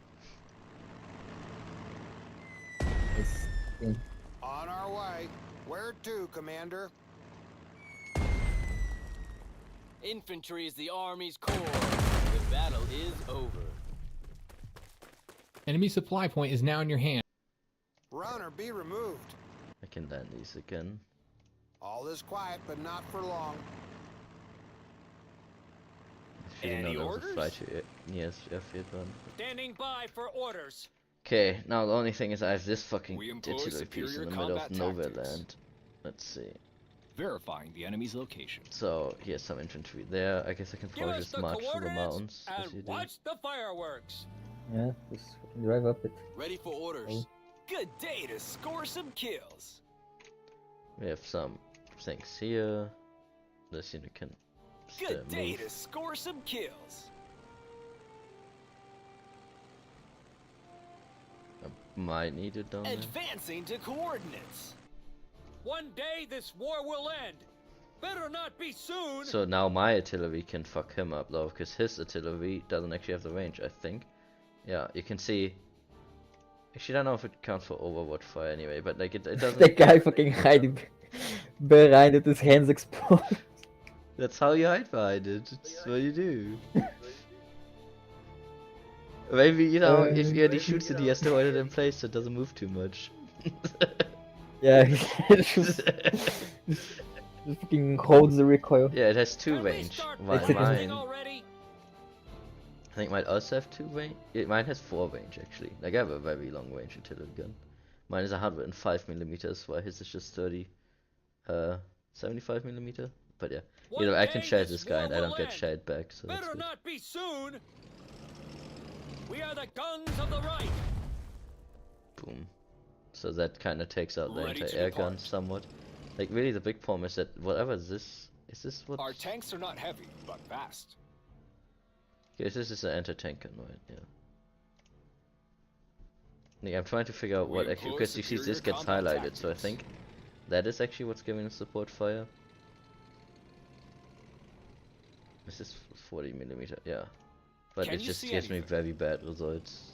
It's in. On our way. Where to, Commander? Infantry is the army's core. The battle is over. enemy supply point is now in your hand. Run or be removed. I can land these again. All is quiet, but not for long. if you Any didn't know, there was a fly orders? to yes, airfield one. Standing by for orders. Okay, now the only thing is I have this fucking We employ artillery piece in superior the middle of combat nowhere tactics. land. Let's see. Verifying the enemy's location. So here's some infantry there. I guess I can Give probably us just the march through the coordinates mountains as you and do. watch the fireworks. Yeah, just fucking drive up it. Ready for orders. Oh. Good day to score some kills. We have some things here. This unit can Good day move. to score some kills. Might need it down there. Advancing to coordinates. One day this war will end. Better not be soon. So now my artillery can fuck him up though, because his artillery doesn't actually have the range, I think. Yeah, you can see. Actually, I don't know if it counts for Overwatch fire anyway, but like it doesn't. The guy fucking hiding behind it, his hands exposed. That's how you hide behind it. It's what you do. Maybe, you know, if he only shoots it, he has to hold it in place so it doesn't move too much. Yeah, he just fucking holds the recoil. Yeah, it has 2 Can we range. start While firing mine, already? I think mine also have 2 range. Yeah, mine has 4 range actually. Like I have a very long range artillery gun. Mine is 105 millimeters, while his is just 75 millimeter. But yeah, you know, I can shade this guy and I don't get shade back, so that's Better good. not be soon. We are the guns of the right. Boom. So that kind of takes out the Ready to anti-air gun depart. somewhat. Like really, the big problem is that whatever this is what? Our tanks are not heavy, but fast. Yes, this is an anti-tank gun, right? Yeah. Like, I'm trying to figure out We what actually, employ because you see this superior gets combat highlighted, so I tactics. think that is actually what's giving us support fire. This is 40 millimeter, yeah. But Can it you just see gives me anything? very bad results.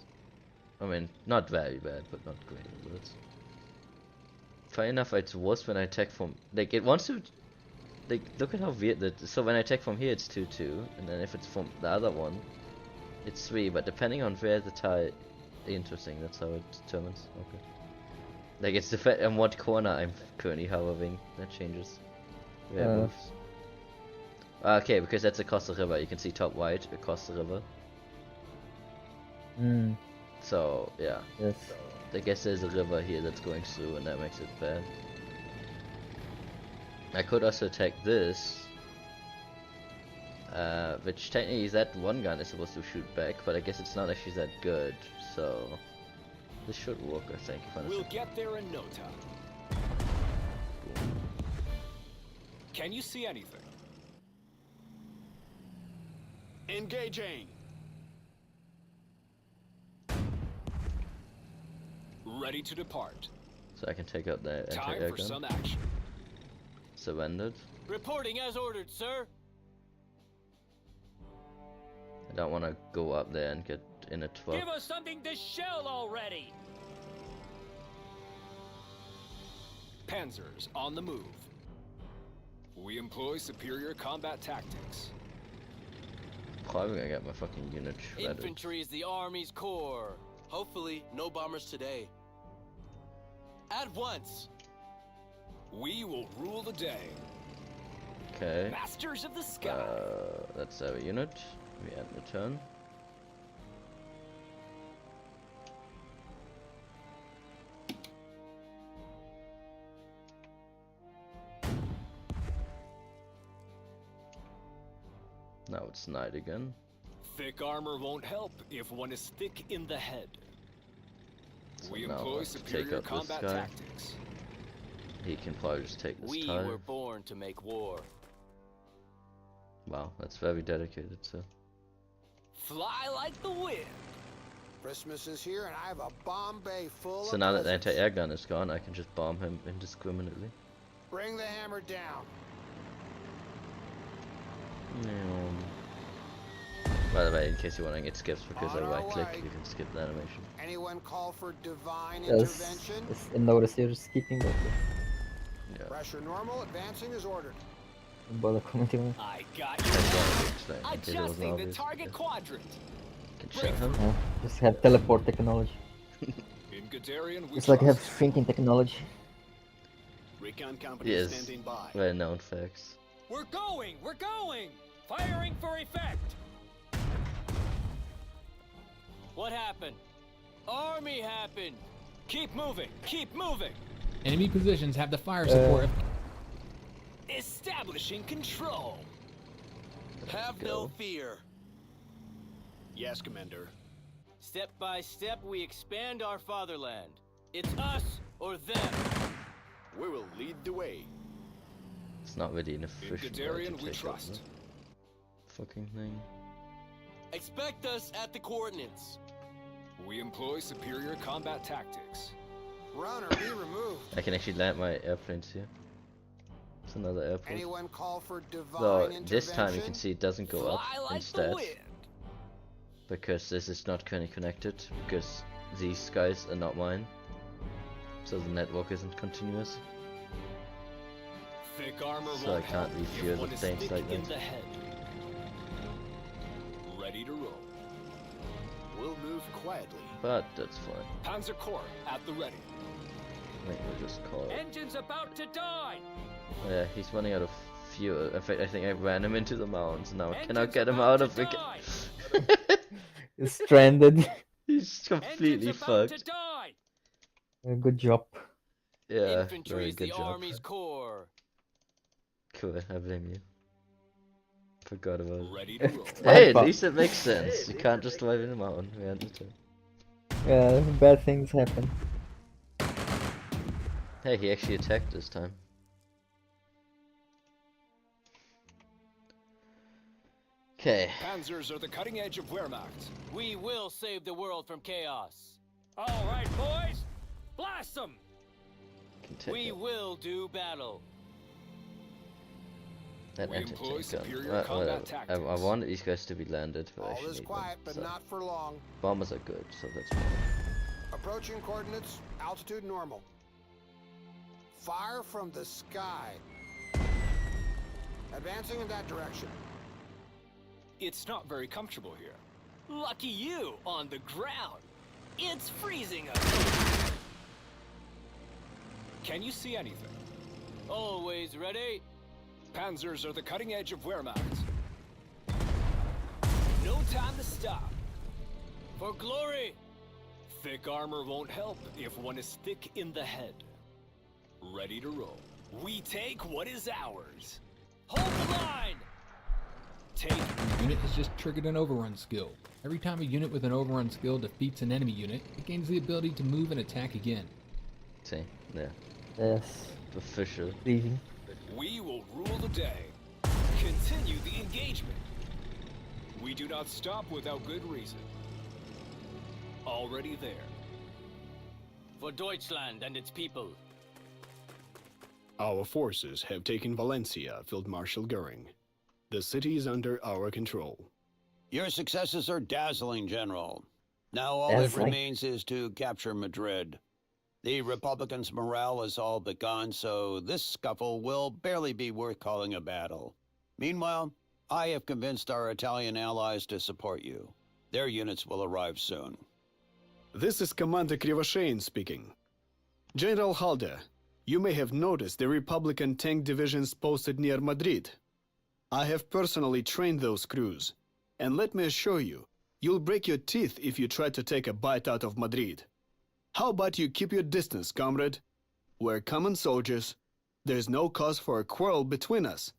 I mean, not very bad, but not great results. Funny enough, it's worse when I attack from, like, it wants to, like, look at how weird that, so when I attack from here it's 2-2, and then if it's from the other one, it's 3, but depending on where the tie, interesting, that's how it determines, okay. Like, it's the on what corner I'm currently hovering, that changes where it moves. Okay, because that's across the river, you can see top right across the river. Hmm, So, yeah. yes. I guess there's a river here that's going through and that makes it bad. I could also attack this. Which technically that one gun is supposed to shoot back, but I guess it's not actually that good, so this should work, I think, if I'm We'll get there in no time. Can you see anything? Engaging. Ready to depart. So I can take out the Time anti-air for gun. some action. Surrendered. Reporting as ordered, sir. I don't want to go up there and get in a 12. Give us something to shell already. Panzers on the move. We employ superior combat tactics. Probably gonna get my fucking unit shredded. Infantry is the Army's core. Hopefully, no bombers today. At once. We will rule the day. Okay. Masters of the sky. That's our unit. We end the turn. Now it's night again. Thick armor won't help if one is thick in the head. So We now employ let's take superior out this combat guy. tactics. He can probably just take this We tile. were born to make war. Wow, that's very dedicated, so. Fly like the wind. Christmas is here, and I have a bomb bay full So of now that the presents. anti-air gun is gone, I can just bomb him indiscriminately. Bring the hammer down. By the way, in case you're wondering, it skips because I On our right click, way. you can skip the animation. Anyone call for divine Yes. intervention? Yes, I noticed you're skipping that. Yeah. Pressure normal, advancing as ordered. Bother commenting. I got That's you. what I was explaining, in case it wasn't Adjusting the obvious. target quadrant. Can shoot him. Yeah, just have teleport technology. In Guderian, we It's like have trust. shrinking technology. Recon company Yes, standing by. well known facts. We're going! We're going! Firing for effect! What happened? Army happened! Keep moving! Keep moving! Enemy positions have the fire support of Establishing control! Have no fear. Yes, Commander. Step by step, we expand our fatherland. It's us or them. We will lead the way. It's not really an efficient way to Guderian, we take trust. over. Fucking thing. Expect us at the coordinates. We employ superior combat tactics. Runner, be removed. I can actually land my airplanes here. It's another airport. Anyone call for divine Though intervention? this time you can see it doesn't go up Fly like instead. the wind. Because this is not currently connected, because these guys are not mine. So the network isn't continuous. Thick armor So won't I can't help refuel if one the is things thick like in that. the head. Ready to roll. We'll move quietly. But that's fine. Panzer Corps at the ready. I think we'll just call it. Engine's about to die. Oh, yeah, he's running out of fuel. In fact, I think I ran him into the mountains. Now I cannot Engine's get him about out to of it. die. It's stranded. He's completely Engine's about to fucked. die. Good job. Yeah, Infantry very is good the job. Army's core. Cool, I blame you. Forgot about it. Ready to roll. Hey, at fault. least it makes sense. You can't just drive in a mountain. We understand. Yeah, bad things happen. Hey, he actually attacked this time. Okay. Panzers are the cutting edge of Wehrmacht. We will save the world from chaos. All right, boys, blast them. Can take We it. will do battle. That We anti-tank employ gun. superior combat I tactics. wanted these guys to be landed, but I All actually is need quiet, them. but So. not for long. Bombers are good, so that's fine. Approaching coordinates, altitude normal. Fire from the sky. Advancing in that direction. It's not very comfortable here. Lucky you on the ground. It's freezing up here. Can you see anything? Always ready. Panzers are the cutting edge of Wehrmacht. No time to stop. For glory. Thick armor won't help if one is thick in the head. Ready to roll. We take what is ours. Hold the line. Take The unit has just triggered an overrun skill. Every time a unit with an overrun skill defeats an enemy unit, it gains the ability to move and attack again. See, yeah, Yes. official. Leaving. We will rule the day. Continue the engagement. We do not stop without good reason. Already there. For Deutschland and its people. Our forces have taken Valencia, Field Marshal Goering. The city is under our control. Your successes are dazzling, General. Now all That's that right. remains is to capture Madrid. The Republicans' morale is all but gone, so this scuffle will barely be worth calling a battle. Meanwhile, I have convinced our Italian allies to support you. Their units will arrive soon. This is Commander Krivoshein speaking. General Halder, you may have noticed the Republican tank divisions posted near Madrid. I have personally trained those crews, and let me assure you, you'll break your teeth if you try to take a bite out of Madrid. How about you keep your distance, comrade? We're common soldiers. There's no cause for a quarrel between us.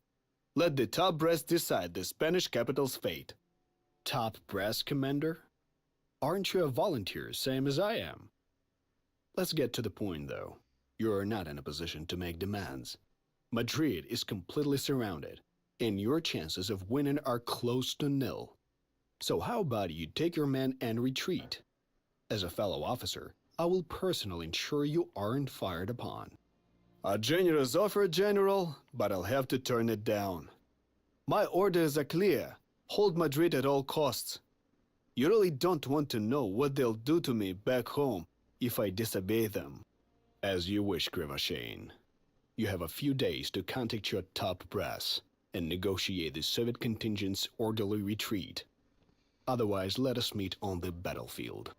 Let the top brass decide the Spanish capital's fate. Top brass, Commander? Aren't you a volunteer, same as I am? Let's get to the point, though. You're not in a position to make demands. Madrid is completely surrounded, and your chances of winning are close to nil. So how about you take your men and retreat? As a fellow officer, I will personally ensure you aren't fired upon. A generous offer, General, but I'll have to turn it down. My orders are clear. Hold Madrid at all costs. You really don't want to know what they'll do to me back home if I disobey them. As you wish, Krivoshein. You have a few days to contact your top brass and negotiate the Soviet contingent's orderly retreat. Otherwise, let us meet on the battlefield.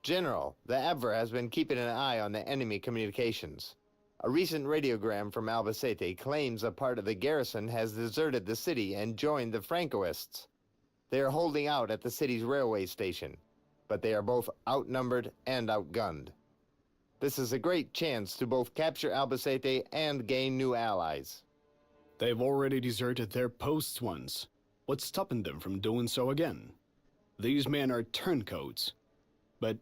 General, the Abwehr has been keeping an eye on the enemy communications. A recent radiogram from Albacete claims a part of the garrison has deserted the city and joined the Francoists. They are holding out at the city's railway station, but they are both outnumbered and outgunned. This is a great chance to both capture Albacete and gain new allies. They've already deserted their posts once. What's stopping them from doing so again? These men are turncoats. But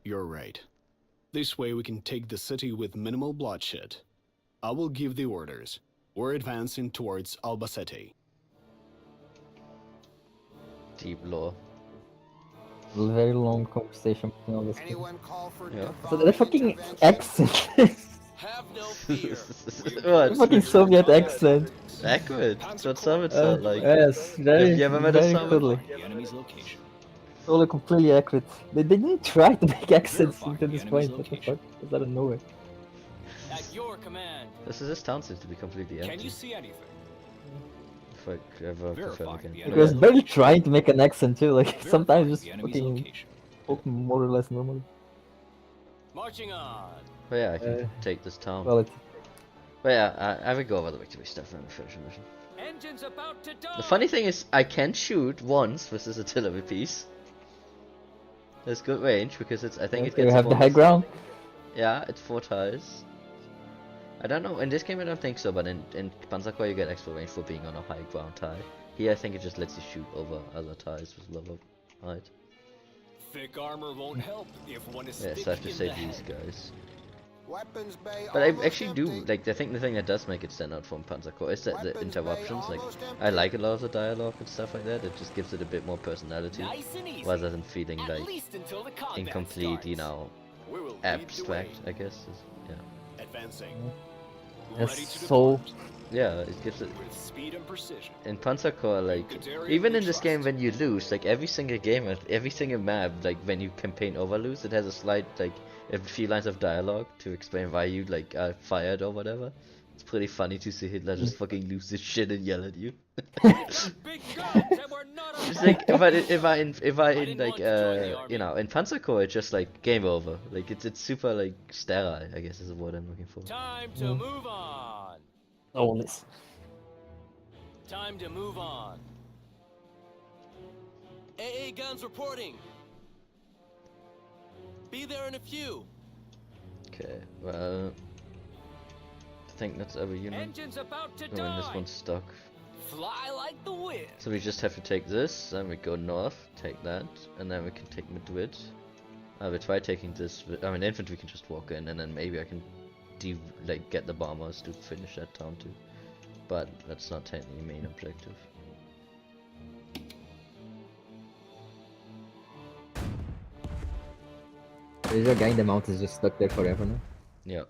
you're right. This way we can take the city with minimal bloodshed. I will give the orders. We're advancing towards Albacete. Deep lore. Very long conversation between all this. Anyone call for Yeah. So the fucking accent. Have no fear. What? Fucking Soviet accent. Accurate. That's what some it sound like. Yes, very, Have you ever met a very Soviet? totally. The enemy's location. Totally completely accurate. They didn't try to make accents Verify into the this enemy's point. What the location. fuck? It's out of nowhere. At your command. This town seems to be completely Can empty. you see anything? If I ever confirm Verify again. the It was enemy's barely location. trying to make an accent too. Like Verify sometimes just the enemy's fucking location. spoke more or less normally. Marching on. But yeah, I can Uh, take this town. Well, it. But yeah, I will go over the victory stuff and finish the mission. Engines about to die. The funny thing is, I can shoot once with this artillery piece. There's good range because it's. I think it Okay, gets. we have the bonus. high ground. Yeah, it's 4 tiles. I don't know. In this game, I don't think so. But in Panzer Corps, you get extra range for being on a high ground tile. Here, I think it just lets you shoot over other tiles with lower height. Thick armor won't help if one is Yes, thick I have to in say the these head. guys. Weapons bay But I almost actually do empty. like. I think the thing that does make it stand out from Panzer Corps is that the Weapons bay interruptions. Like, almost I empty. like a lot of the dialogue and stuff like that. It just gives it a bit more personality, Nice and easy. rather than feeling At like least until the combat incomplete. You starts. know, We will lead the abstract. way. I guess. Yeah. Advancing. Ready Yes, to so depart. Yeah, it gives it. With speed and precision. In Panzer Corps, like, Guderian even we in this trust. game when you lose, like every single game, every single map, like when you campaign over lose, it has a slight, like, a few lines of dialogue to explain why you, like, are fired or whatever. It's pretty funny to see Hitler just fucking lose his shit and yell at you. Big guns and we're not It's like, if I in didn't like, want to join the army. you know, in Panzer Corps, it's just like game over. Like, it's super, like, sterile, I guess is the word I'm looking for. Time to move on. always. Time to move on. AA guns reporting. Be there in a few. Okay, well, I think that's every unit. Engines about to I mean, this die. one's stuck. Fly like the wind. So we just have to take this, then we go north, take that, and then we can take Madrid. We try taking this. I mean, infantry can just walk in, and then maybe I can, get the bombers to finish that town too. But that's not technically the main objective. There's a guy in the mountains just stuck there forever now. Yeah.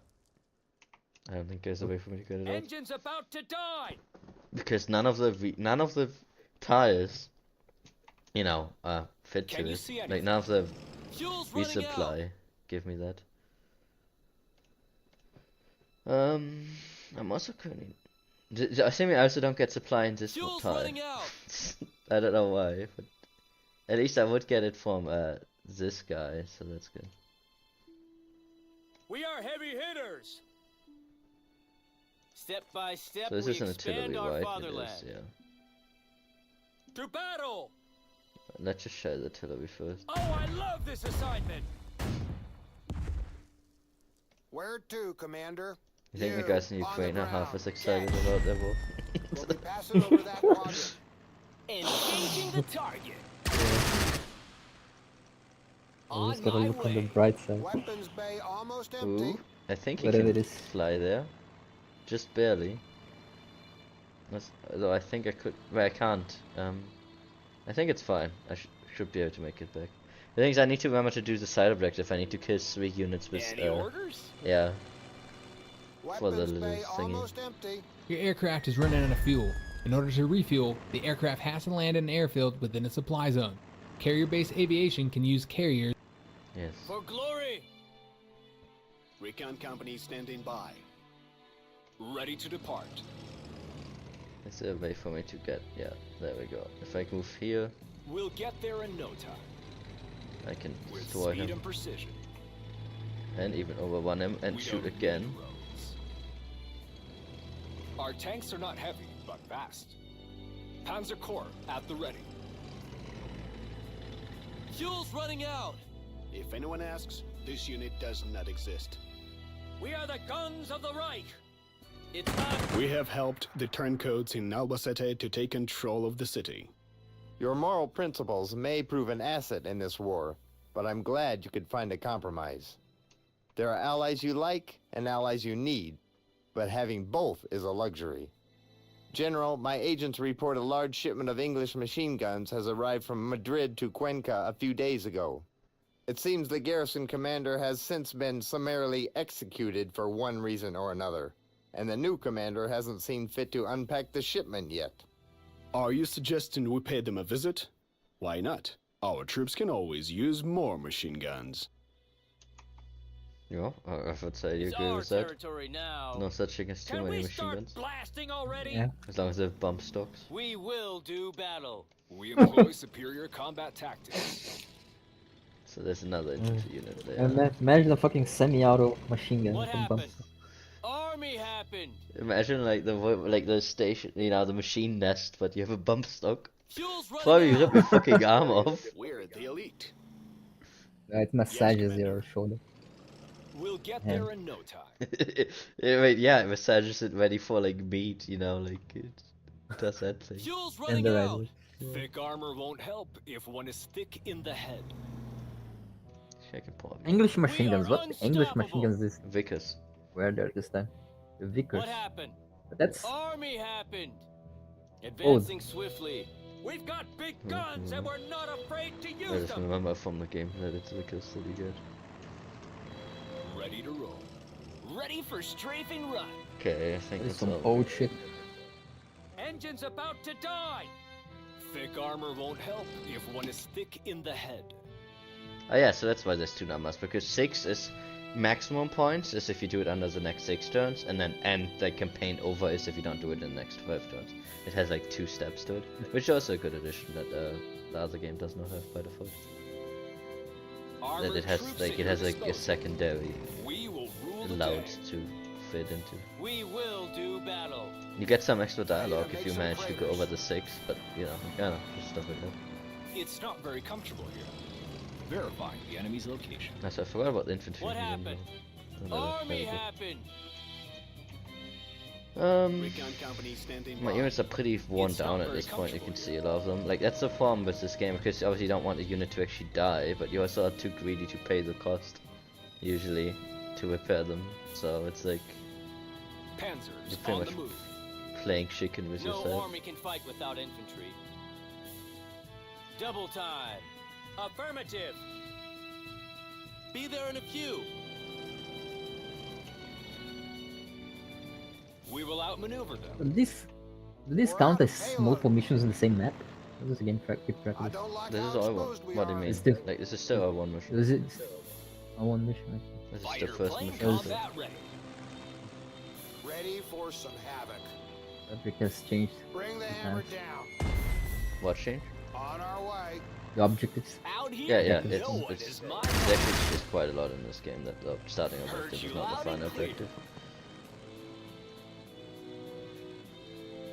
I don't think there's a way for me to get it out Engines about to die. because none of the tiles, you know, fit Can to you it. see Like anything? none of the Fuel's running out. resupply give me that. I'm also currently. I think I also don't get supply in this Fuel's tile. running out. I don't know why, but at least I would get it from this guy, so that's good. We are heavy hitters. Step by step, So this we is an expand artillery, our right? fatherland. It is, yeah. To battle. Let's just show the artillery first. Oh, I love this assignment. Where to, Commander? I think the You, guys in on the Ukraine are half ground. as excited Catch. about their war. We'll be passing over that quadrant. Engaging the target. I On just gotta my look on the way. bright side. Weapons bay almost empty. Ooh, I think he Whatever can it is. fly there. Just barely. Though I think I could. Well, I can't. I think it's fine. I should be able to make it back. The thing is, I need to remember to do the side objective. I need to kill 3 units with. Any orders? Yeah. For the Weapons little bay thingy. almost empty. Your aircraft is running out of fuel. In order to refuel, the aircraft has to land in an airfield within a supply zone. Carrier-based aviation can use carriers. Yes. For glory. Recon company standing by. Ready to depart. Is there a way for me to get? Yeah, there we go. If I move here, We'll get there in no time. I can With destroy speed him and precision. and even overrun him and We shoot don't again. need roads. Our tanks are not heavy, but fast. Panzer Corps at the ready. Fuel's running out. If anyone asks, this unit does not exist. We are the guns of the Reich. It's not. We have helped the turncoats in Albacete to take control of the city. Your moral principles may prove an asset in this war, but I'm glad you could find a compromise. There are allies you like and allies you need, but having both is a luxury. General, my agents report a large shipment of English machine guns has arrived from Madrid to Cuenca a few days ago. It seems the garrison commander has since been summarily executed for one reason or another, and the new commander hasn't seen fit to unpack the shipment yet. Are you suggesting we pay them a visit? Why not? Our troops can always use more machine guns. Yeah, I would say you It's agree our with that. territory now. No such thing as too Can many we machine start guns. blasting already? Yeah. As long as they have bump stocks. We will do battle. We employ superior combat tactics. So there's another infantry unit there. Imagine a fucking semi-auto machine gun. What with some happened? bumps. Army happened. Imagine like the station, you know, the machine nest, but you have a bump stock. Fuel's running Probably out. rip your fucking arm off. We're the elite. It massages Commander. your shoulder. We'll get Yeah. there in no time. I mean, yeah, it massages it ready for like meat, you know, like it does that thing. Fuel's And running the out. right. Thick armor won't help if one is thick in the head. Check it, Paul. English machine We guns. are What English machine unstoppable. guns this Vickers. were there this time? The Vickers. What happened? But that's Army happened. Advancing swiftly. We've got big guns and we're not afraid to I use just them. remember from the game that it's Vickers that you get. Ready to roll. Ready for strafing run. Okay, I think there's that's some all. old shit. Engines about to die. Thick armor won't help if one is thick in the head. Oh yeah, so that's why there's two numbers, because 6 is maximum points, is if you do it under the next 6 turns, and then end the campaign over is if you don't do it in the next 5 turns. It has like 2 steps to it, which is also a good addition that the other game does not have by default. That Armored it has troops like at it your has like a disposal. secondary We will rule the allowed day. to fit into. We will do battle. You get some extra dialogue make if you some manage to go progress. over the 6, but you know, just stuff like that. It's not very comfortable here. Verifying the enemy's location. Also, I forgot about the infantry. What unit. happened? Another Army very good. happened. Recon company standing My by. units are pretty worn It's not down at very this point, you can comfortable see a lot of them. Like, that's the problem with this game, because obviously you don't want the unit to actually die, but you also are too greedy to pay the cost, usually, to repair them. So it's like, Panzers You're pretty on much the move. playing chicken with No yourself. army can fight without infantry. Double time. Affirmative. Be there in a few. We will outmaneuver them. This count as multiple missions in the same map? How does the game keep track I of this? don't like This how is all I exposed want. we What do you are. mean? It's still- Like, this is still our one mission. Is it one mission? Okay. This is the Fighter first plane mission. combat ready. Ready for some havoc. Fabric has changed. Bring the Okay. hammer down. What change? On our way. The objectives. Out Yeah, here. yeah, No one it's is mine. there actually is quite a lot in this game that the starting Heard objective you is not the loud and final clear. objective.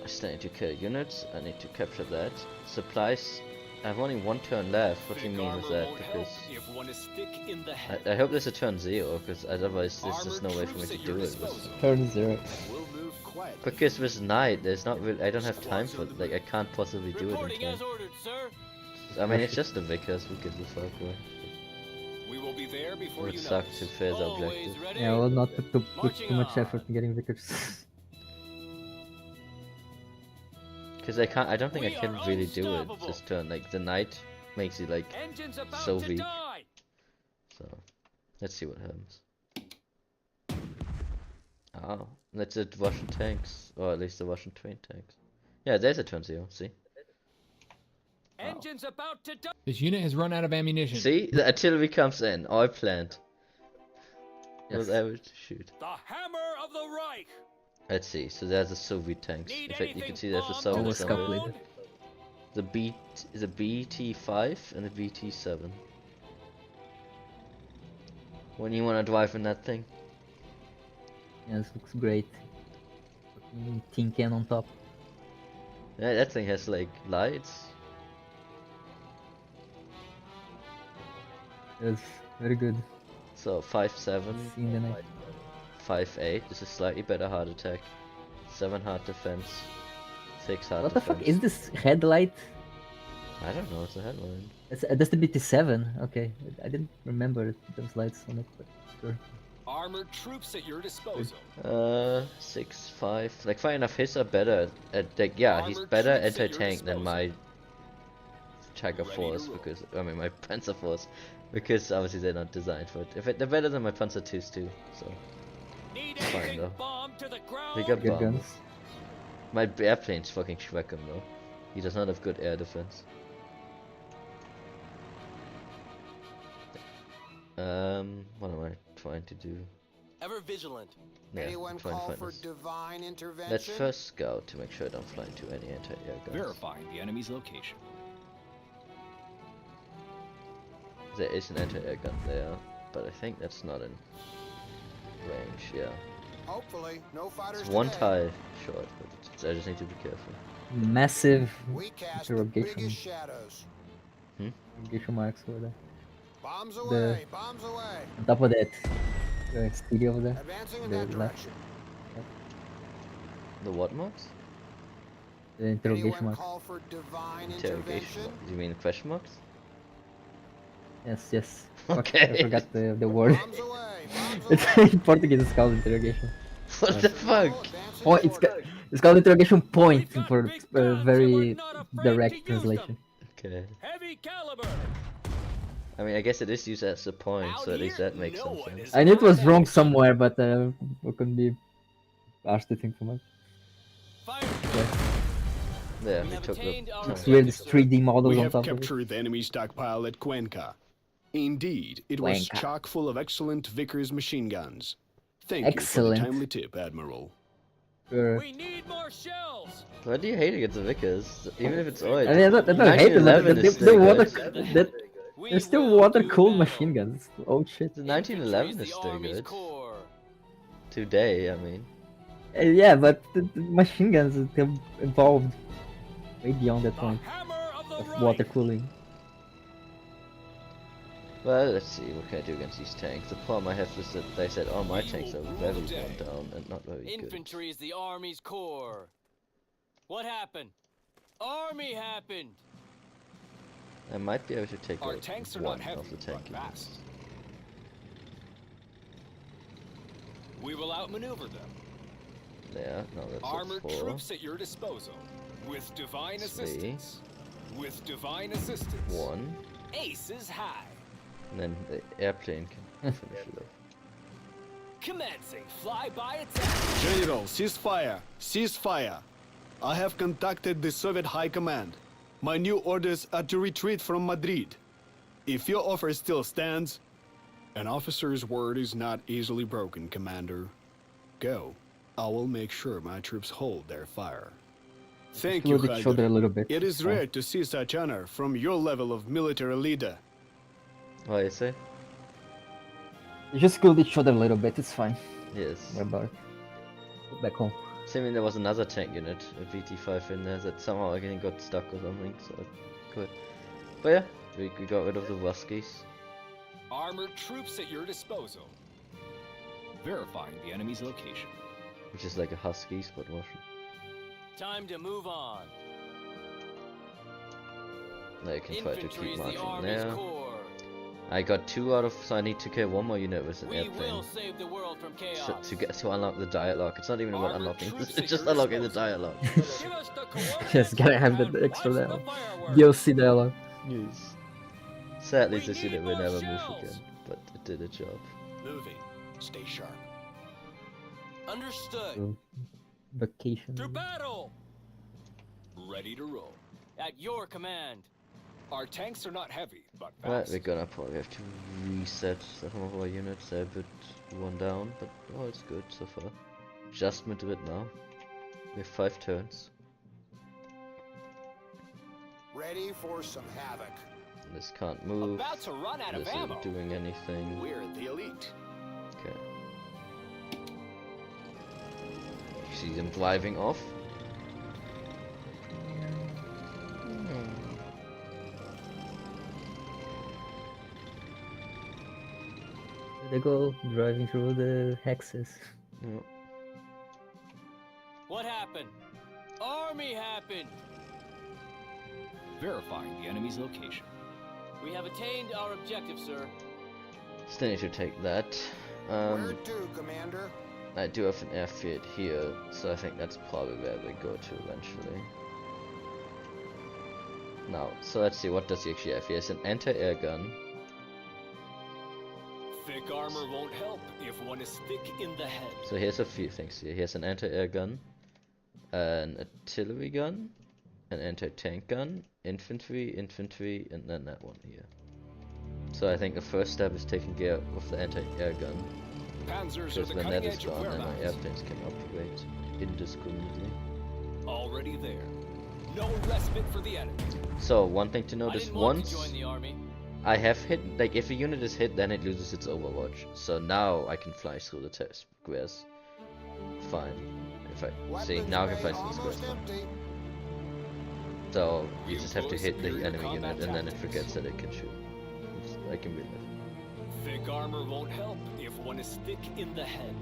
I still need to kill units, I need to capture that. Supplies, I have only 1 turn left, what do you Thick mean armor with that? won't help Because if one is thick in the head. I hope there's a turn 0, because otherwise there's just no Armored way for me troops to at do your it. disposal. Turn 0. We'll move quietly. Because with night, there's not really, I don't have time for, like, I can't possibly do it in Reporting as time. ordered, sir. I mean, it's just the Vickers, who gives a fuck, right? We will be there It before would you know suck it. to fail the Always objective. ready. Yeah, well, not to put Marching too much on. effort in getting Vickers. Because I don't think We I can are really do it unstoppable. this turn. Like, the night makes it, like, Engines about so to weak. die. So, let's see what happens. Oh, that's the Russian tanks, or at least the Russian train tanks. Yeah, there's a turn 0, see? Engines about to die. This unit has run out of ammunition. See? The artillery comes in, all planned. Yes. Was able to shoot. The hammer of the Reich. Let's see, so there's the Soviet tanks. Need In fact, you anything can see there's the bombed Soviet Always somewhere. calculated. The BT5 and the BT7. When you wanna drive in that thing? Yeah, this looks great. Fucking tin can on top. Yeah, that thing has like lights. Yes, very good. So 5-7, Seen the night. 5-8. This is slightly better hard attack. 7 hard defense. 6 hard What the defense. fuck is this headlight? I don't know, it's a headline. That's the BT7. Okay, I didn't remember those lights on it, but sure. Armored troops at your disposal. 6-5. Like, funny enough, his are better at, like, yeah, he's Armored better troops at your anti-tank than my Tiger Ready to Force, roll. because, I mean, my Panzer Force, because obviously they're not designed for it. They're better than my Panzer IIs too, so. Need Fine, anything though. bomb to the ground? They got Good bombed. guns. My airplane's fucking Schweckum though. He does not have good air defense. What am I trying to do? Ever vigilant. Yeah, Anyone I'm trying to call find for this. divine intervention? Let's first scout to make sure I don't fly into any anti-air guns. Verifying the enemy's location. There is an anti-air gun there, but I think that's not in range, yeah. Hopefully, no fighters It's one today. tie short, but I just need to be careful. Massive We cast the interrogation. biggest shadows. Interrogation marks over there. Bombs The- away, bombs away. On top of that, the studio over there. Advancing in The that left. direction. The what marks? The interrogation Anyone marks. call for divine Interrogation intervention? marks? You mean question marks? Yes, yes. Fuck, Okay. I forgot the word. Bombs away, bombs It's away. in Portuguese. It's called interrogation. What the fuck? Advancing Point. in It's called interrogation point We've got for big guns and very we're not afraid to direct use translation. Okay. Heavy caliber. I mean, I guess it is used as a point, Out so at least here, that makes no some one sense. is I knew it was wrong somewhere, but we couldn't be asked to think for much. Fire. Yeah, We we have took the attained our It's weird, this 3D models We on have top of it. captured the enemy stockpile at Cuenca. Indeed, it was Cuenca. chock full of excellent Vickers machine guns. Thank Excellent. you for the timely tip, Admiral. Sure. We need more shells. Why do you hate against the Vickers? Even if it's old. I mean, I don't hate it, but 1911 is the still water, good. that, We they're still will water do cooled battle. machine guns. Oh shit. The 1911 Infantry is the still Army's good. core. Today, I mean. Yeah, but the machine guns have evolved way beyond that The point hammer of the of water Reich. cooling. Well, let's see, what can I do against these tanks? The problem I have is that they said, oh, my We tanks are will rule very the worn day. down and not very good. Infantry is the Army's core. What happened? Army happened. I might be able to take Our out tanks are one not heavy, of the but tank units. fast. We will outmaneuver them. Yeah, no, that's Armored 4. troops at your disposal. With divine Three. assistance. With divine assistance. 1. Aces high. And then the airplane can finish it off. Commencing flyby attack. General, ceasefire! Ceasefire! I have contacted the Soviet High Command. My new orders are to retreat from Madrid. If your offer still stands, an officer's word is not easily broken, Commander. Go. I will make sure my troops hold their fire. Thank you, Explode each other a Haider. little bit. It is Oh. rare to see such honor from your level of military leader. What you say? You just killed each other a little bit, it's fine. Yes. What about it? Go back home. Assuming there was another tank unit, a VT5 in there, that somehow again got stuck or something, so good. But yeah, we got rid of the Ruskies. Armored troops at your disposal. Verifying the enemy's location. Which is like a Huskies, but Russian. Time to move on. Now you can try to Infantry keep is the marching Army's there. core. I got 2 out of, so I need to kill 1 more unit with an We airplane. will save the world from chaos. To unlock the dialogue. It's not even about Armored unlocking, troops it's at just your unlocking the disposal. dialogue. Give us the coordinates Yes, gotta have and the extra watch the dialogue. fireworks. DLC dialogue. Yes. Sadly, We this need unit will more never shells. move again, but it did a job. Moving. Stay sharp. Understood. So, vacation. To battle. Ready to roll. At your command. Our tanks are not heavy, but Right, fast. we're gonna probably have to reset some of our units. They're a bit worn down, but oh, it's good so far. Just Madrid now. We have 5 turns. Ready for some havoc. This can't move. About to run out of This ammo. isn't doing anything. We're the elite. Okay. You see them driving off. they go driving through the hexes. Yeah. What happened? Army happened! Verifying the enemy's location. We have attained our objective, sir. Still need to take that. Where to, Commander? I do have an airfield here, so I think that's probably where we go to eventually. Now, so let's see, what does he actually have? He has an anti-air gun. Thick armor won't help if one is thick in the head. So here's a few things here. He has an anti-air gun, an artillery gun, an anti-tank gun, infantry, and then that one here. So I think the first step is taking care of the anti-air gun. Panzers are Because the when that cutting is edge of gone, then my whereabouts. airplanes can operate indiscriminately. Already there. No respite for the enemy. So one thing to I notice, didn't want to once join the army. I have hit, like if a unit is hit, then it loses its overwatch. So now I can fly through the squares. Fine. If I see, now I can fly through the squares. Almost empty. So you just have to hit the enemy unit and then it forgets that it can shoot. I can read it. Thick armor won't help if one is thick in the head.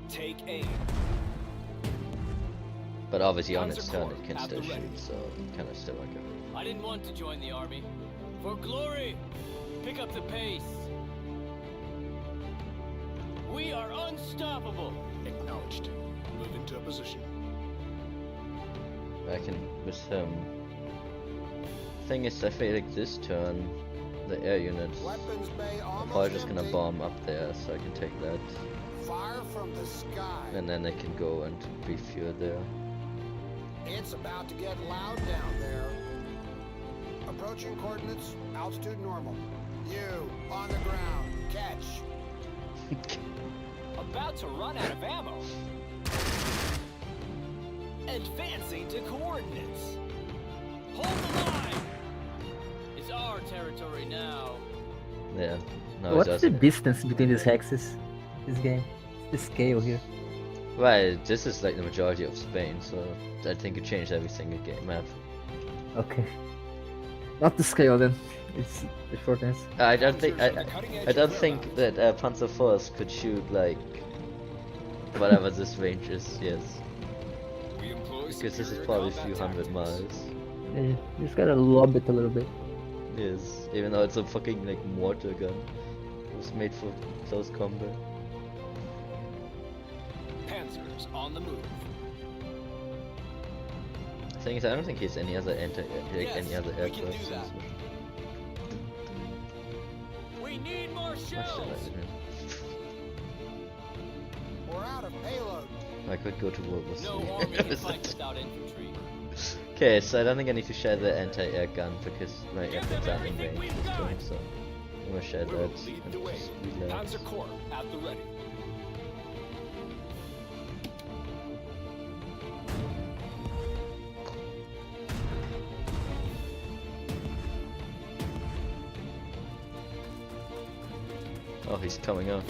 Take aim. But obviously on Panzer its turn Corps it can at still the ready. shoot, so kind of still like it. I didn't want to join the army. For glory! Pick up the pace! We are unstoppable! Acknowledged. Move into a position. I can with him. Thing is, I feel like this turn, the air units Weapons bay are almost probably just gonna empty. bomb up there, so I can take that. Fire from the sky. And then they can go and refuel there. It's about to get loud down there. Approaching coordinates, altitude normal. You, on the ground, catch. About to run out of ammo. Advancing to coordinates. Hold the line! It's our territory now. Yeah. No, What's it's the also... distance between these hexes? This game? The scale here. Right, this is like the majority of Spain, so I think it changed every single game map. Okay. Not the scale then. It's the shortness. I don't think Panzers are the cutting edge I of don't think whereabouts. that Panzer Force could shoot like whatever this range is. Yes, We employ because this is superior probably a combat few hundred tactics. miles. Yeah, you just gotta lob it a little bit. Yes, even though it's a fucking like mortar gun. It was made for close combat. Panzers on the move. The thing is, I don't think he has any other Yes, any other we can aircraft. do that. We need more Much than I shells! did. We're out of payload. I could go to World War No III. army can fight without infantry. Okay, so I don't think I need to share the anti-air gun because my Give airplanes them aren't in everything range we've this got. turn, so I'm gonna share We that will lead and the way. just relax. Panzer Corps at the ready. Oh, he's coming up.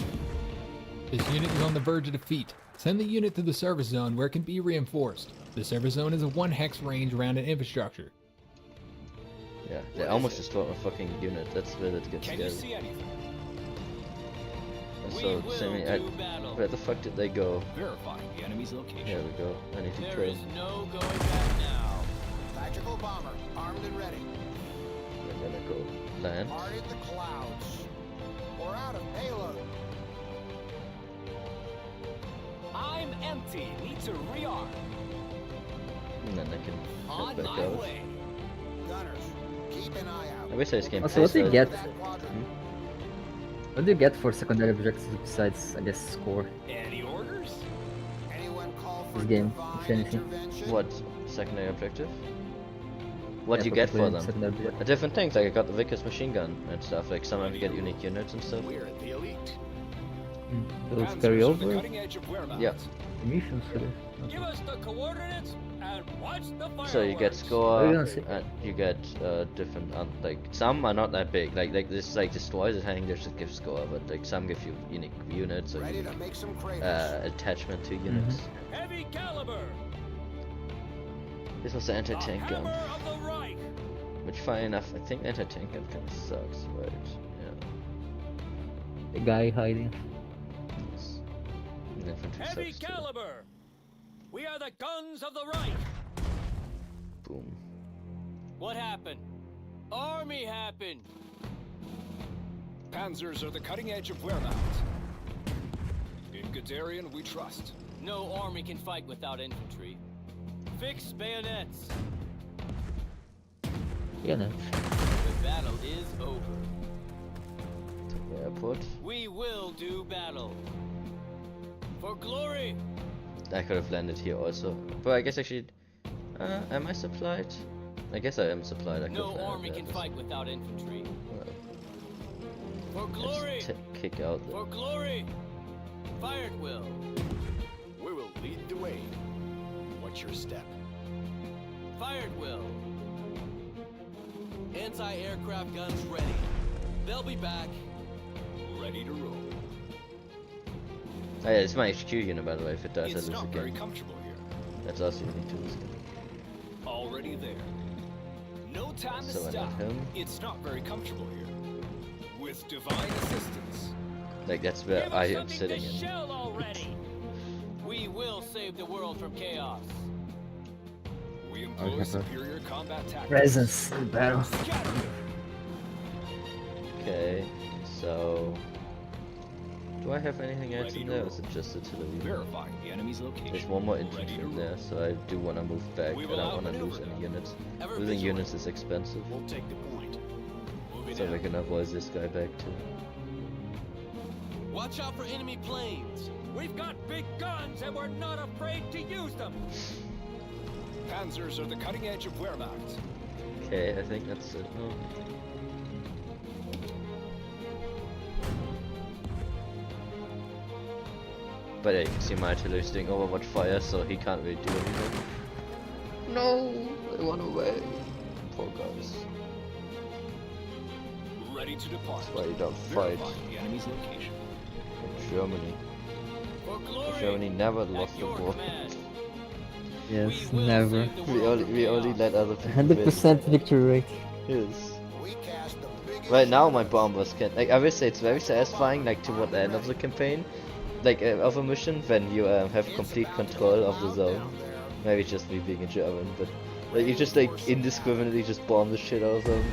This unit is on the verge of defeat. Send the unit to the service zone where it can be reinforced. The service zone is a 1 hex range around an infrastructure. Yeah, they What almost is it? destroyed my fucking unit. That's where that gets Can you scary. see anything? And We so, will Sammy, do battle. where the fuck did they go? Verifying the enemy's location. Here we go. I need to There train. is no going back now. Tactical bomber, armed and ready. I'm gonna go land. Party the clouds. We're out of payload. I'm empty. Need to rearm. And then I can On head back my out. way. Gunners, keep an eye out. I wish this game Also, what do you said- get? That quadrant. What do you get for secondary objectives besides, I guess, score? Any orders? Anyone call for This game, divine if anything. intervention? What secondary objective? What Yeah, do you get for particularly them? secondary objective. Different things, like I got the Vickers machine gun and stuff, like sometimes you get unique units and stuff. We're the elite. Those Panzers carry are the over cutting edge of whereabouts. Yeah. missions for this. Give us the coordinates and watch the fireworks. So you get Are you score, gonna say- and you get different, like some are not that big, like this, like destroyers, I think they just give score, but like some give you unique units or Ready unique, to make some craters. attachment to units. Heavy caliber. This was the anti-tank The gun, hammer of the Reich. which funny enough, I think anti-tank gun kind of sucks, right? Yeah. The guy hiding. Yes. An infantry Heavy sucks too. caliber! We are the guns of the right! Boom. What happened? Army happened! Panzers are the cutting edge of Wehrmacht. In Guderian, we trust. No army can fight without infantry. Fix bayonets! Yeah, no. The battle is over. To the airport. We will do battle. For glory! I could have landed here also. But I guess actually... am I supplied? I guess I am supplied. I could No have army landed can there. fight without infantry. Well, For glory! let's kick out For the... glory! Fired will! We will lead the way. What's your step? Fired will! Anti-aircraft guns ready. They'll be back. Ready to roll. Oh yeah, it's my HQ unit by the way, if it dies I It's lose not very again. comfortable here. That's also unique to this game. Already there. No time to So I stop. let him. It's not very comfortable here. With divine assistance. Like that's where Give I us am something sitting to in. shell already! We will save the world from chaos. We employ have a superior combat tactics. Presence in battle. Scatter. Okay, so... Do I have anything else Ready in to there, or roll. is it just artillery? Verifying the enemy's location. There's one more Ready infantry to in roll. there, so I do want to move back. We I will don't want to lose outmaneuver any them. units. Ever Losing vigilant. units is expensive, We'll take the point. Moving so out. we're gonna voice this guy back too. Watch out for enemy planes. We've got big guns and we're not afraid to use them! Panzers are the cutting edge of Wehrmacht. Okay, I think that's it. No. But yeah, you can see my artillery's doing overwatch fire, so he can't really do anything. No, they run away. Poor guys. Ready to depart. That's why you don't fight Verifying the enemy's location. in Germany. For glory! Germany never At lost the your war. command. Yes, We will never. save the We world only from we only chaos. let other people win. 100% victory rate. Yes. We cast the biggest Right now my bombers can, like, I will say it's very satisfying, like toward the end of the campaign, like of a mission, when you have complete control of the zone. Maybe it's just me being a German, but like you just like indiscriminately just bomb the shit out of them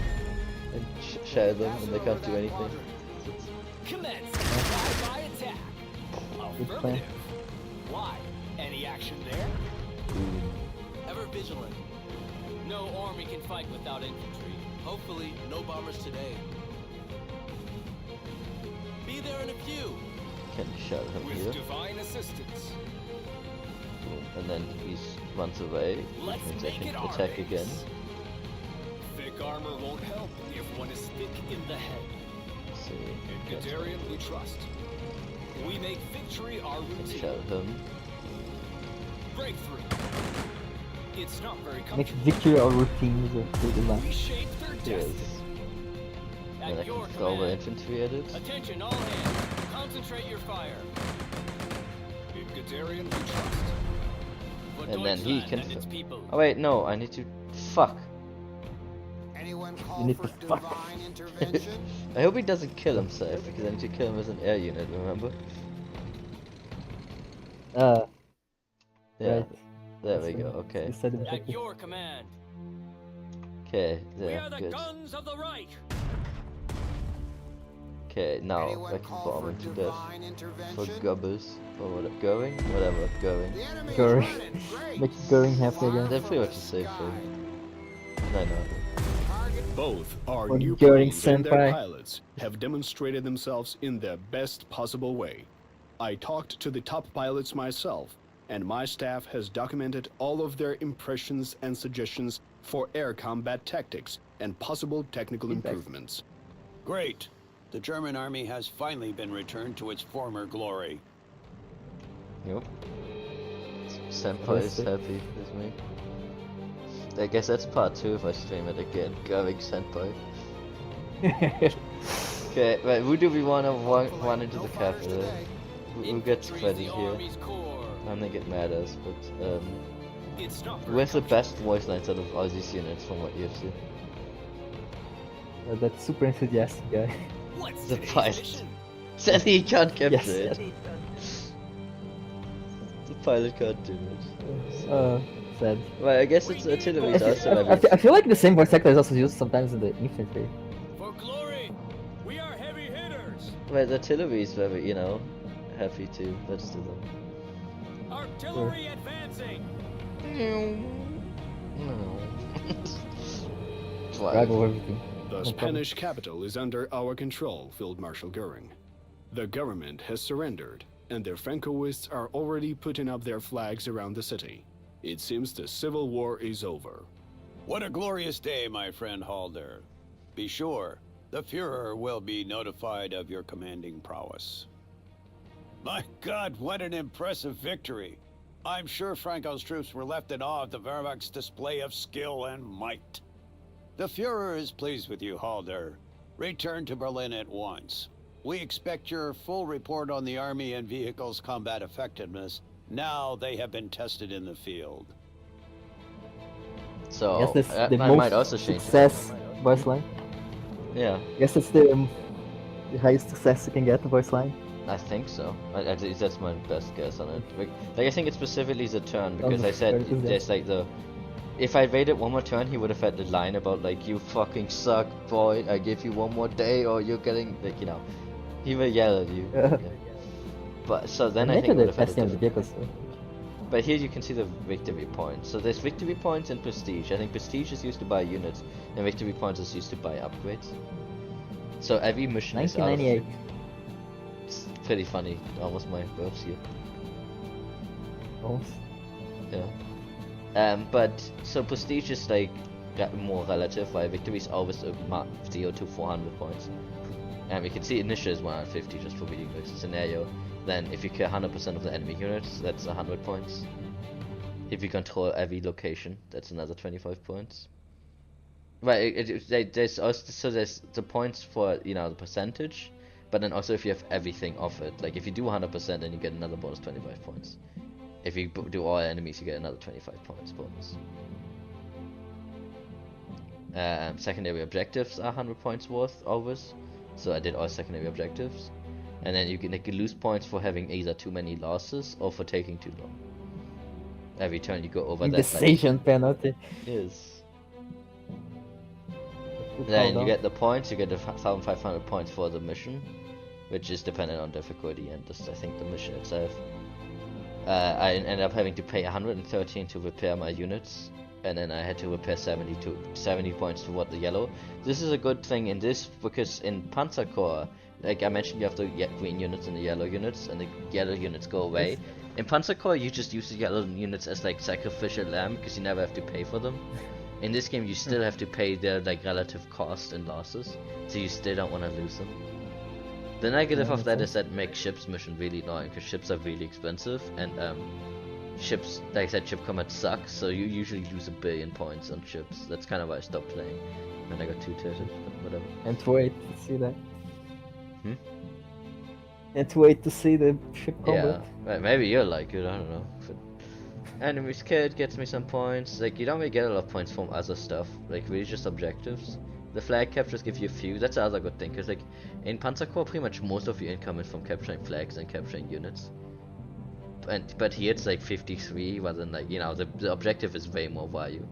and shell them and they can't do anything. Commence fly-by attack. Good plan. Affirmative. Why? Any action there? Boom. Ever vigilant. No army can fight without infantry. Hopefully, no bombers today. Be there in a few. Can shell him With here. divine assistance. Boom. And then he runs away, which Let's means I make can it our attack base. again. Thick armor won't help if one is thick in the head. Let's see. In Okay. Guderian, we trust. We make victory our routine. Shell him. Breakthrough. It's not very Make comfortable. victory our routine with the We line. shape their Yes. destiny. And I At your can throw the command. infantry at it. Attention all hands. Concentrate your fire. In Guderian, we trust. For And then he Deutschland can and its f- people. Oh wait, no, I need to... Fuck. Anyone You call need for to fuck. divine intervention? I hope he doesn't kill himself, because I need to kill him as an air unit, remember? Yeah, Right. there we go, okay. You said At objective. your command. Okay, We there, are the good. guns of the right. Okay, now Anyone I can call bomb for him to death. divine For intervention? Goebbels, or whatever, Goering? Whatever, Goering. The enemy is Goring. running. Great. Make Goering happy Fire again. They're from pretty much the the same sky. thing. I know. Target Both our Or new Goering planes and their senpai. pilots have demonstrated themselves in the best possible way. I talked to the top pilots myself, and my staff has documented all of their impressions and suggestions for air combat tactics and possible technical Feedback. improvements. Great. The German army has finally been returned to its former glory. Yep. Senpai is happy with me. I guess that's part 2 if I stream it again. Goering Senpai. Okay, right, who do we want to run into the capital? Who gets Infantry is credit the here? Army's core. I'm gonna get mad at us, but It's not who very has the comfortable. best voice lines out of all these units from what you've seen? That super enthusiastic guy. What's The today's pilot. mission? Said he can't capture Yes, it. yes. The pilot can't do it. Sad. Well, I guess it's artillery also. I feel like the same voice actor is also used sometimes in the infantry. For glory, we are heavy hitters. Well, the artillery is very, you know, happy too. Let's do them. Artillery advancing. No. Grab over everything. The No Spanish capital is under our control, Field Marshal Goering. The government has surrendered, and the Francoists are already putting up their flags around the city. It seems the civil war is over. What a glorious day, my friend Halder. Be sure, the Fuhrer will be notified of your commanding prowess. My God, what an impressive victory! I'm sure Franco's troops were left in awe of the Wehrmacht's display of skill and might. The Fuhrer is pleased with you, Halder. Return to Berlin at once. We expect your full report on the army and vehicles' combat effectiveness now they have been tested in the field. So, I guess that's the I most might also change success voice line. Yeah, I guess it's the highest success you can get voice line. I think so. At least that's my best guess on it. Like, I think it's specifically the turn, because Sounds I said very good, there's like the... If I waited one more turn, he would have had the line about like, you fucking suck, boy, I give you one more day, or you're getting, like, you know... He will yell at you. Yeah. Yeah. But, so then I Maybe think it the would have had a testing of the different... vehicles. But here you can see the victory points. So there's victory points and prestige. I think prestige is used to buy units, and victory points is used to buy upgrades. So every mission is out of... 1998. It's pretty funny. Almost my birth year. Almost. Yeah. But so prestige is like more relative, while victory is always 0 to 400 points. You can see initial is 150 just for reading this scenario. Then if you kill 100% of the enemy units, that's 100 points. If you control every location, that's another 25 points. Right, there's also, so there's the points for, you know, the percentage, but then also if you have everything off it. Like if you do 100%, then you get another bonus 25 points. If you do all enemies, you get another 25 points bonus. Secondary objectives are 100 points worth always, so I did all secondary objectives. And then you can lose points for having either too many losses or for taking too long. Every turn you go over that. Indecision penalty. Yes. Then you get the points, you get the 1,500 points for the mission, which is dependent on difficulty and just, I think, the mission itself. I ended up having to pay 113 to repair my units, and then I had to repair 70 points toward the yellow. This is a good thing in this, because in Panzer Corps, like I mentioned, you have the green units and the yellow units, and the yellow units go away. Yes. In Panzer Corps, you just use the yellow units as like sacrificial lamb, because you never have to pay for them. In this game, you still have to pay their like relative cost and losses, so you still don't want to lose them. The negative of that is that makes ships mission really annoying, because ships are really expensive, and ships, like I said, ship combat sucks, so you usually lose 1 billion points on ships. That's kind of why I stopped playing, and I got too tilted, but whatever. And wait to see that. And wait to see the ship combat. Yeah, right, maybe you'll like it, I don't know. But enemies killed gets me some points. Like, you don't really get a lot of points from other stuff, like really just objectives. The flag captures give you a few. That's the other good thing, because like in Panzer Corps, pretty much most of your income is from capturing flags and capturing units. But here it's like 53 rather than, like, you know, the objective is way more value.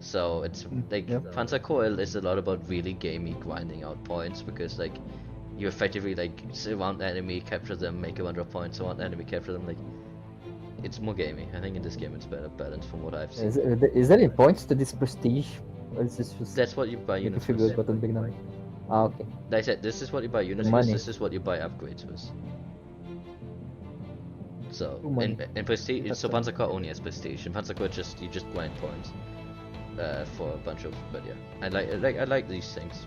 So it's like Panzer Corps is a lot about really gamey grinding out points, because like you effectively like surround the enemy, capture them, make 100 points, surround the enemy, capture them. Like, it's more gamey. I think in this game it's better balanced from what I've seen. Is there any points to this prestige? Or is this just that's what you buy units with. But big number. Ah, okay. Like I said, this is what you buy units with, this is what you buy upgrades with. So in prestige, so Panzer Corps only has prestige. In Panzer Corps you just grind points for a bunch of. But yeah, I like these things.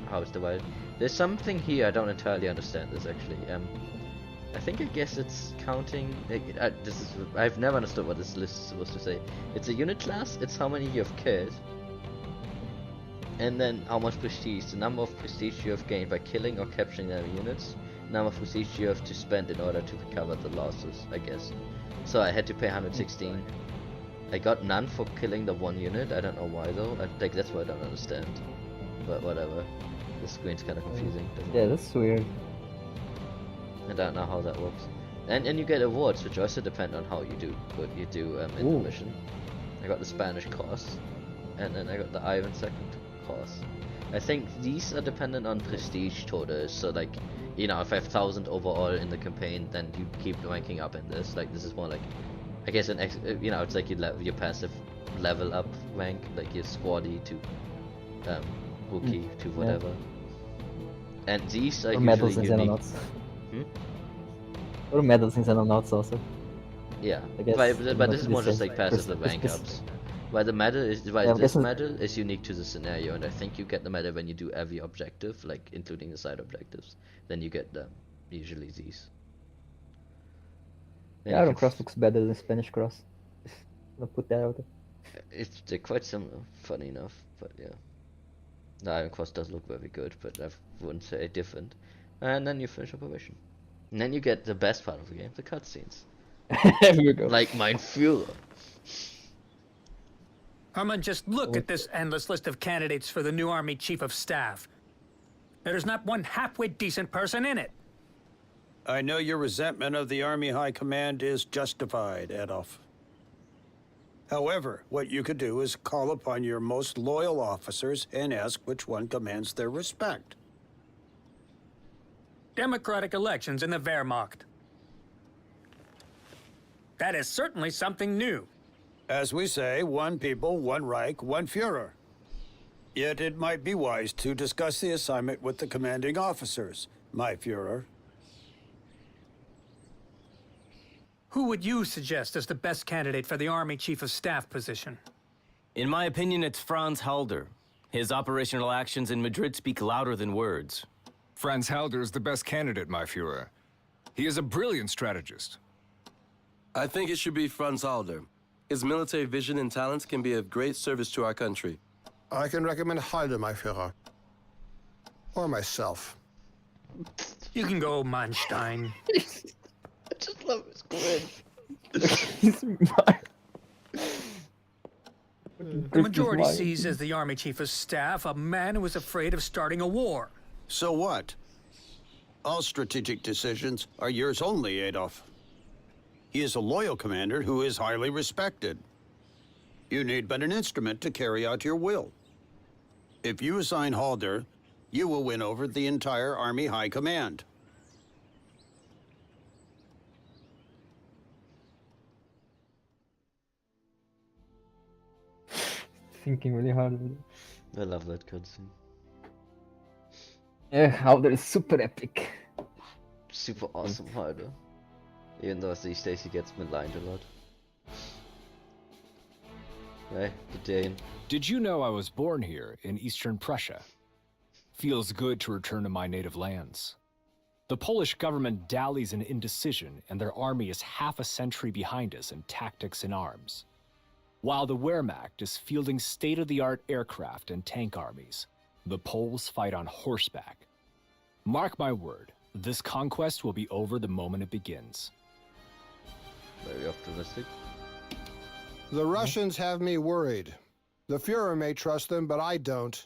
How it's divided. There's something here I don't entirely understand. This actually. I guess it's counting. I've never understood what this list is supposed to say. It's a unit class. It's how many you have killed. And then how much prestige, the number of prestige you have gained by killing or capturing enemy units, number of prestige you have to spend in order to recover the losses, I guess. So I had to pay 116. I got none for killing the one unit, I don't know why though, that's what I don't understand. But whatever, the screen's kind of confusing. Yeah, that's weird. I don't know how that works. And you get awards, which also depend on how you do what you do in the Ooh. mission. I got the Spanish course, and then I got the Iron second course. I think these are dependent on prestige totals. So like, you know, if I have 1,000 overall in the campaign, then you keep ranking up in this. Like this is more like, I guess you know, it's like your passive level up rank, like your squaddy to rookie to whatever. And these are Or usually medals in unique. Xenonauts. Hmm? Or medals in Xenonauts also. Yeah, I guess but this is not more the just same. like passive rank ups. Why the medal is Yeah, why I'm this guessing- medal is unique to the scenario, and I think you get the medal when you do every objective, like including the side objectives. Then you get them usually these. Then Yeah, you Iron can Cross looks better than Spanish Cross. I'll put that out there. they're quite similar, funny enough, but yeah. The Iron Cross does look very good, but I wouldn't say different. And then you finish operation. And then you get the best part of the game, the cutscenes. There we go. Like Mein Führer. Herman, just look at this endless list of candidates for the new Army Chief of Staff. There's not one halfway decent person in it. I know your resentment of the Army High Command is justified, Adolf. However, what you could do is call upon your most loyal officers and ask which one commands their respect. Democratic elections in the Wehrmacht. That is certainly something new. As we say, one people, one Reich, one Führer. Yet it might be wise to discuss the assignment with the commanding officers, my Führer. Who would you suggest as the best candidate for the Army Chief of Staff position? In my opinion, it's Franz Halder. His operational actions in Madrid speak louder than words. Franz Halder is the best candidate, my Führer. He is a brilliant strategist. I think it should be Franz Halder. His military vision and talents can be of great service to our country. I can recommend Halder, my Führer. Or myself. You can go, Manstein. I just love his grin. The majority sees as the Army Chief of Staff a man who is afraid of starting a war. So what? All strategic decisions are yours only, Adolf. He is a loyal commander who is highly respected. You need but an instrument to carry out your will. If you assign Halder, you will win over the entire Army High Command. Thinking really hard. I love that cutscene. Yeah, Halder is super epic. Super awesome Halder. Even though these days he gets maligned a lot. Right, the Dane. Did you know I was born here in Eastern Prussia? Feels good to return to my native lands. The Polish government dallies in indecision, and their army is half a century behind us in tactics and arms. While the Wehrmacht is fielding state-of-the-art aircraft and tank armies, the Poles fight on horseback. Mark my word, this conquest will be over the moment it begins. Very optimistic. The Russians have me worried. The Führer may trust them, but I don't.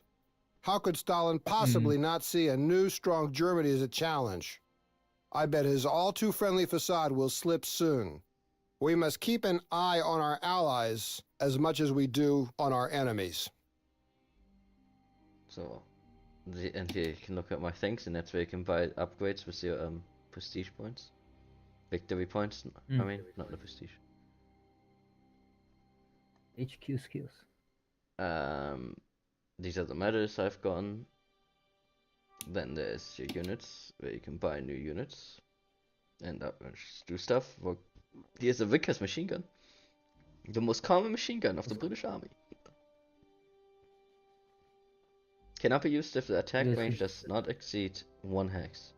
How could Stalin possibly not see a new, strong Germany as a challenge? I bet his all-too-friendly facade will slip soon. We must keep an eye on our allies as much as we do on our enemies. So, and here you can look at my things, and that's where you can buy upgrades with your prestige points. Victory points, I mean, not the prestige. HQ skills. These are the medals I've gotten. Then there's your units, where you can buy new units. And do stuff. Well, here's a Vickers machine gun. The most common machine gun of the British Army. Cannot be used if the attack range does not exceed 1 hex.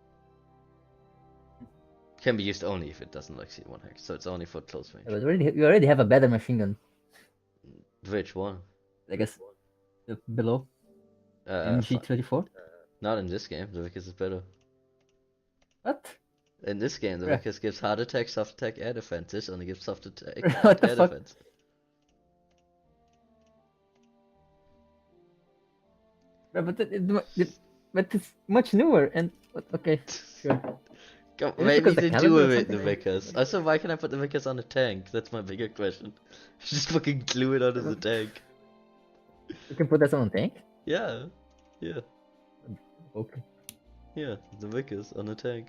Can be used only if it doesn't exceed 1 hex, so it's only for close range. But you already have a better machine gun. Which one? I guess below. MG34? Not in this game, the Vickers is better. What? In this game, the Yeah. Vickers gives hard attack, soft attack, air defense. This only gives soft attack, What the air fuck? defense. But it's much newer and okay, sure. God, Is it maybe because the they do calendar or it with something? the Vickers. Also, why can't I put the Vickers on a tank? That's my bigger question. Just fucking glue it onto the tank. You can put that on a tank? Yeah. Yeah. Okay. Yeah, the Vickers on a tank.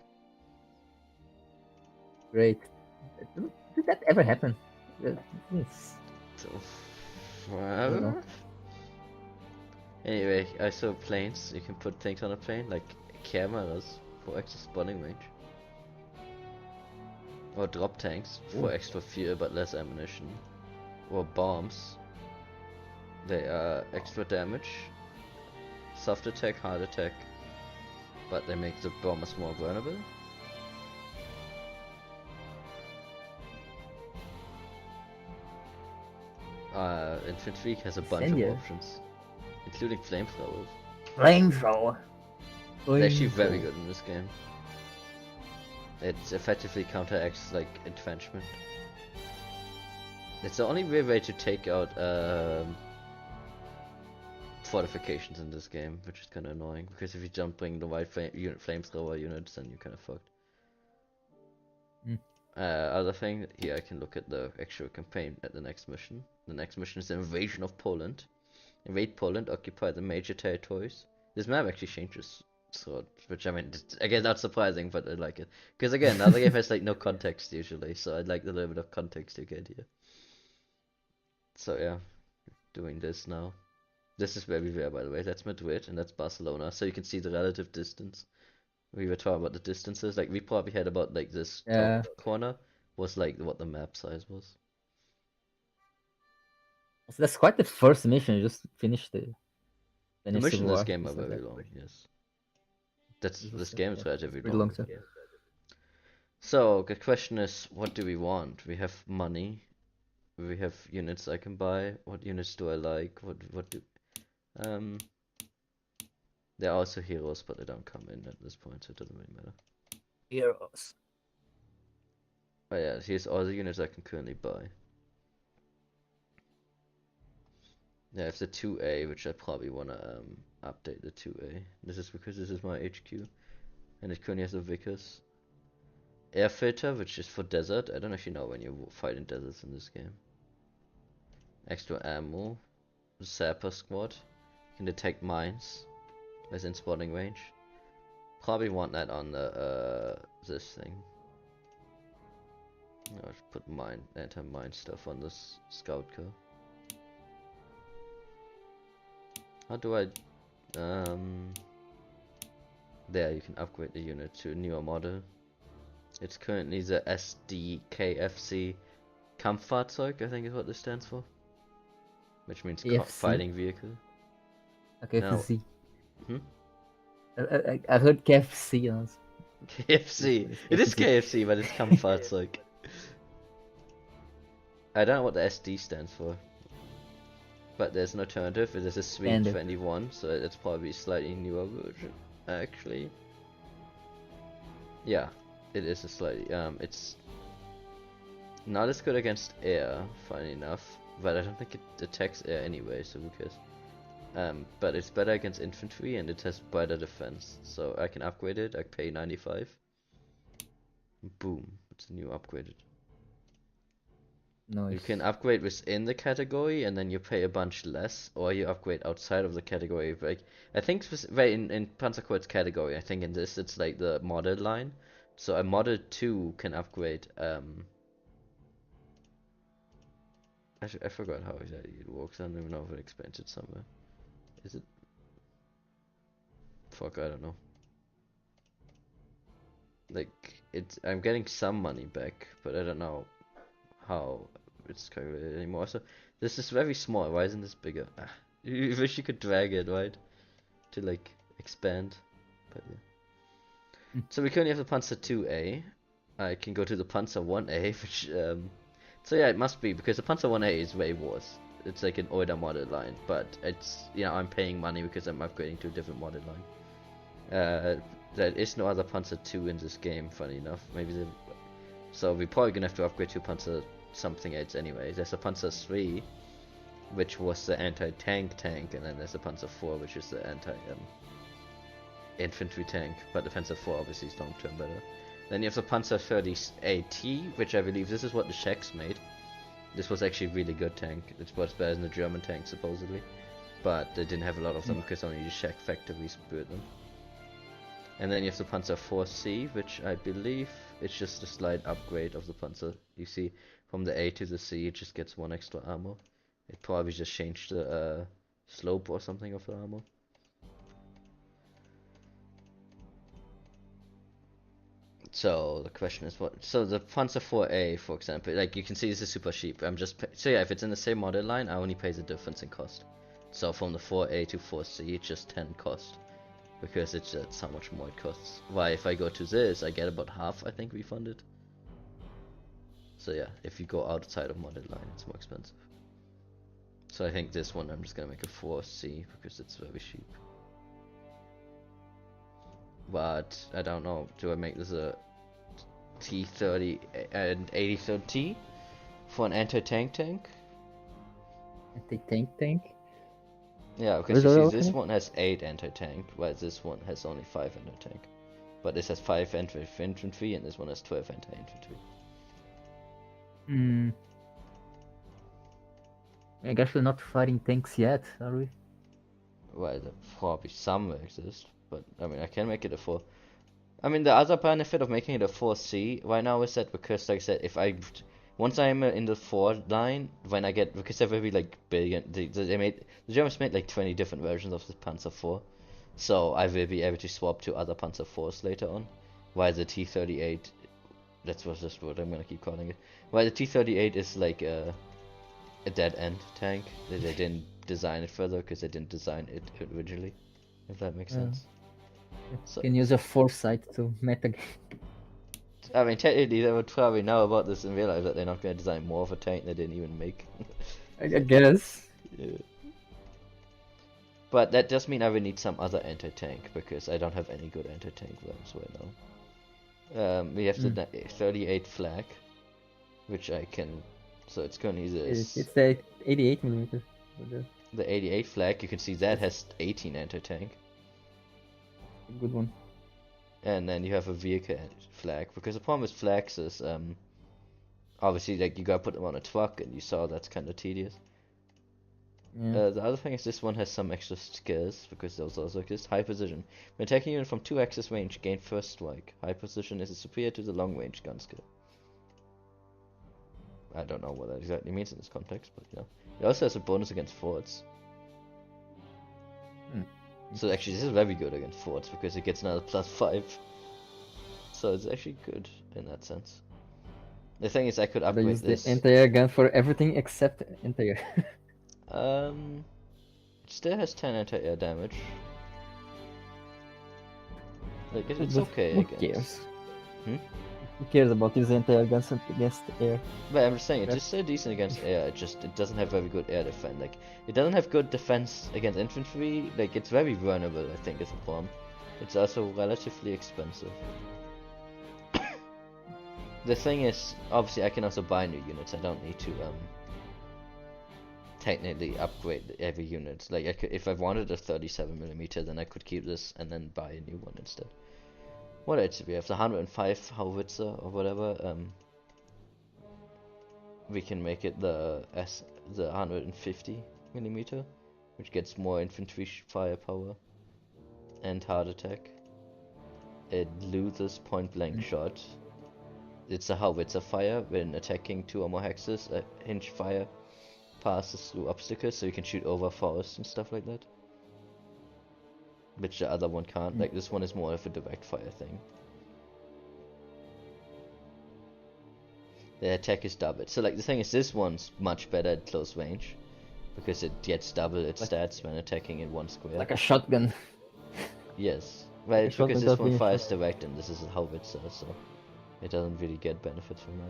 Great. Did that ever happen? It's... So, I don't know. anyway, I saw planes. You can put things on a plane, like cameras for extra spawning range. Or drop tanks for Ooh. extra fuel but less ammunition. Or bombs. They are extra damage. Soft attack, hard attack. But they make the bombers more vulnerable. Infantry has a bunch Incendio. of options. Including flamethrowers. Flamethrower. They're actually very good in this game. It effectively counteracts like entrenchment. It's the only real way to take out fortifications in this game, which is kind of annoying because if you don't bring the right flamethrower units, then you're kind of fucked. Other thing, here I can look at the actual campaign at the next mission. The next mission is the invasion of Poland. Invade Poland, occupy the major territories. This map actually changes throughout, which I mean, again, not surprising, but I like it. Because again, the other game has like no context usually, so I like the little bit of context you get here. So yeah, doing this now. This is where we were, by the way. That's Madrid and that's Barcelona, so you can see the relative distance. We were talking about the distances, like we probably had about like this top corner was like what the map size was. So that's quite the first mission. You just finished the missions in this game are very long, yes. This game is relatively long. So the question is, what do we want? We have money. We have units I can buy. What units do I like? What do there are also heroes, but they don't come in at this point, so it doesn't really matter. Heroes. Oh yeah, here's all the units I can currently buy. Yeah, I have the 2A, which I probably wanna update the 2A. This is because this is my HQ, and it currently has the Vickers. Air filter, which is for desert. I don't actually know when you fight in deserts in this game. Extra ammo. Sapper squad. You can detect mines within spotting range. Probably want that on the this thing. I'll put anti-mine stuff on this scout car. How do I there you can upgrade the unit to a newer model. It's currently the SDKFC Kampffahrzeug, I think is what this stands for. Which means fighting vehicle. Okay, KFC. I heard KFC. KFC. It is KFC, but it's Kampffahrzeug. I don't know what the SD stands for. But there's an alternative. There's a Swede 21, so it's probably a slightly newer version. Actually. Yeah, it is a slightly. It's not as good against air, funny enough. But I don't think it attacks air anyway, so who cares? But it's better against infantry and it has better defense. So I can upgrade it, I pay 95. Boom, it's a new upgraded. Nice. You can upgrade within the category and then you pay a bunch less, or you upgrade outside of the category. Like I think in Panzerkreuz category, I think in this it's like the model line. So a model 2 can upgrade I forgot how exactly it works. I don't even know if it explains it somewhere. Is it? Fuck, I don't know. Like, I'm getting some money back, but I don't know how it's calculated anymore. So, this is very small. Why isn't this bigger? You wish you could drag it, right? To, like, expand. But yeah. So, we currently have the Panzer 2A. I can go to the Panzer 1A, which, so yeah, it must be, because the Panzer 1A is way worse. It's like an older model line, but it's, you know, I'm paying money because I'm upgrading to a different model line. There is no other Panzer 2 in this game, funny enough. So we're probably gonna have to upgrade to Panzer something else anyway. There's a Panzer 3, which was the anti-tank tank, and then there's a Panzer 4, which is the anti-infantry tank. But the Panzer 4 obviously is long-term better. Then you have the Panzer 38T, which I believe this is what the Czechs made. This was actually a really good tank. It was better than the German tank, supposedly. But they didn't have a lot of them because only the Czech factories built them. And then you have the Panzer 4C, which I believe it's just a slight upgrade of the Panzer. You see, from the A to the C, it just gets 1 extra armor. It probably just changed the slope or something of the armor. So the question is what? So the Panzer 4A, for example, like you can see, this is super cheap. So yeah, if it's in the same model line, I only pay the difference in cost. So from the 4A to 4C, it's just 10 cost, because that's how much more it costs. Why, if I go to this, I get about half, I think, refunded. So yeah, if you go outside of model line, it's more expensive. So I think this one I'm just gonna make a 4C because it's very cheap. But I don't know, do I make this a T30 and 83rd T for an anti-tank tank? Anti-tank? Yeah, because you see, this one has 8 anti-tank, while this one has only 5 anti-tank. But this has 5 infantry and this one has 12 anti-infantry. I guess we're not fighting tanks yet, are we? Well, there probably some will exist, but I mean, I can make it a 4. I mean, the other benefit of making it a 4C right now is that, because like I said, once I'm in the 4 line, when I get, because they're very like big, the Germans made like 20 different versions of the Panzer 4, so I will be able to swap to other Panzer 4s later on, while the T38, that's just what I'm gonna keep calling it, while the T38 is like a dead end tank. They didn't design it further because they didn't design it originally, if that makes sense. So, you can use a foresight to meta. I mean, technically they would probably know about this and realize that they're not going to design more of a tank they didn't even make. I guess. Yeah. But that does mean I will need some other anti-tank, because I don't have any good anti-tank rounds right now. We have the 38 Flak, which I can, so it's going to use this. It's the 88mm. The 88 Flak, you can see that has 18 anti-tank. Good one. And then you have a vehicle Flak, because the problem with Flaks is, obviously, like, you gotta put them on a truck, and you saw that's kind of tedious. Yeah. The other thing is this one has some extra skills, because those also exist. High precision. When attacking unit from 2 axis range, gain first strike. High precision is superior to the long range gun skill. I don't know what that exactly means in this context, but yeah. It also has a bonus against forts. So actually, this is very good against forts, because it gets another +5. So it's actually good in that sense. The thing is, I could upgrade use this. the anti-air gun for everything except anti-air. It still has 10 anti-air damage. Like, it's okay Who against. cares? Who cares about using anti-air guns against air? But I'm just saying, it's still decent against air, it doesn't have very good air defense. Like, it doesn't have good defense against infantry, like, it's very vulnerable, I think, is the problem. It's also relatively expensive. The thing is, obviously I can also buy new units, I don't need to, technically upgrade every unit. Like, I could, if I wanted a 37mm, then I could keep this and then buy a new one instead. What else do we have? The 105 howitzer or whatever. We can make it the 150mm, which gets more infantry firepower and hard attack. It loses point blank shot. It's a howitzer fire. When attacking 2 or more hexes, a hinge fire passes through obstacles, so you can shoot over forests and stuff like that. Which the other one can't. Like, this one is more of a direct fire thing. The attack is doubled. So, like, the thing is, this one's much better at close range, because it gets double its stats when attacking in 1 square. Like a shotgun. Yes. Well, it's because this one fires direct and this is a howitzer, so it doesn't really get benefits from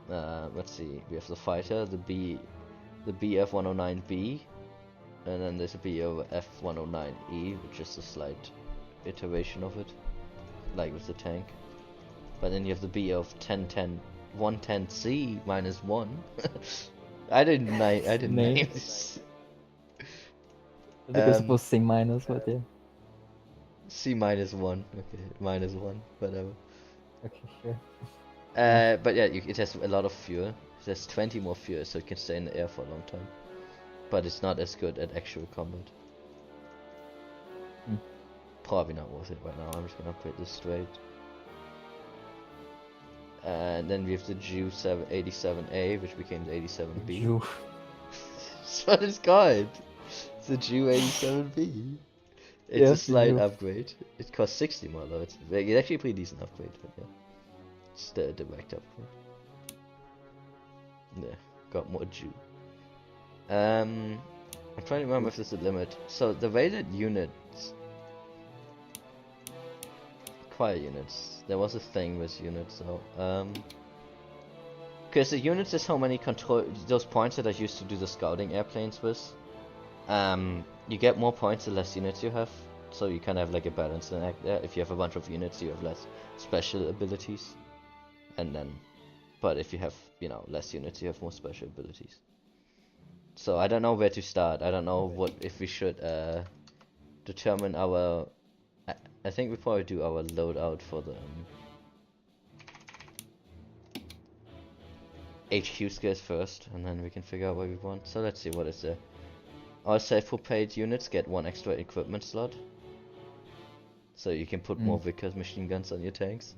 that. Let's see. We have the fighter, the BF-109B. And then there's a BF-109E, which is a slight iteration of it, like with the tank. But then you have the BF-110C -1. I didn't name this. I think I was supposed to say minus, but yeah. C -1. Okay, -1, whatever. Okay, sure. But yeah, it has a lot of fuel. It has 20 more fuel, so it can stay in the air for a long time. But it's not as good at actual combat. Probably not worth it right now. I'm just gonna upgrade this straight. And then we have the Ju 87A, which became the 87B. Ju. That's what it's called. It's the Ju 87B. It's a Yes, slight Ju. upgrade. It costs 60 more though. It's actually a pretty decent upgrade, but yeah. It's the direct upgrade. Yeah, got more Ju. I'm trying to remember if there's a limit. So the way that units acquire units, there was a thing with units, so because the units is how many control those points that I used to do the scouting airplanes with. You get more points the less units you have, so you kind of have like a balance in act there. If you have a bunch of units, you have less special abilities, and then, but if you have, you know, less units, you have more special abilities. So I don't know where to start. I don't know what if we should determine our. I think we probably do our loadout for the HQ skills first, and then we can figure out what we want. So let's see what is there. All self-propelled units get 1 extra equipment slot, so you can put more Vickers machine guns on your tanks.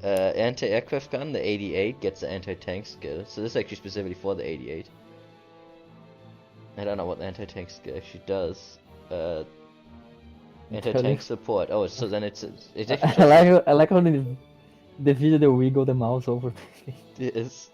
Anti-aircraft gun, the 88 gets the anti-tank skill. So this is actually specifically for the 88. I don't know what the anti-tank skill actually does. Anti-tank support. Oh, so then it's actually. I like how the video they wiggle the mouse over. Yes.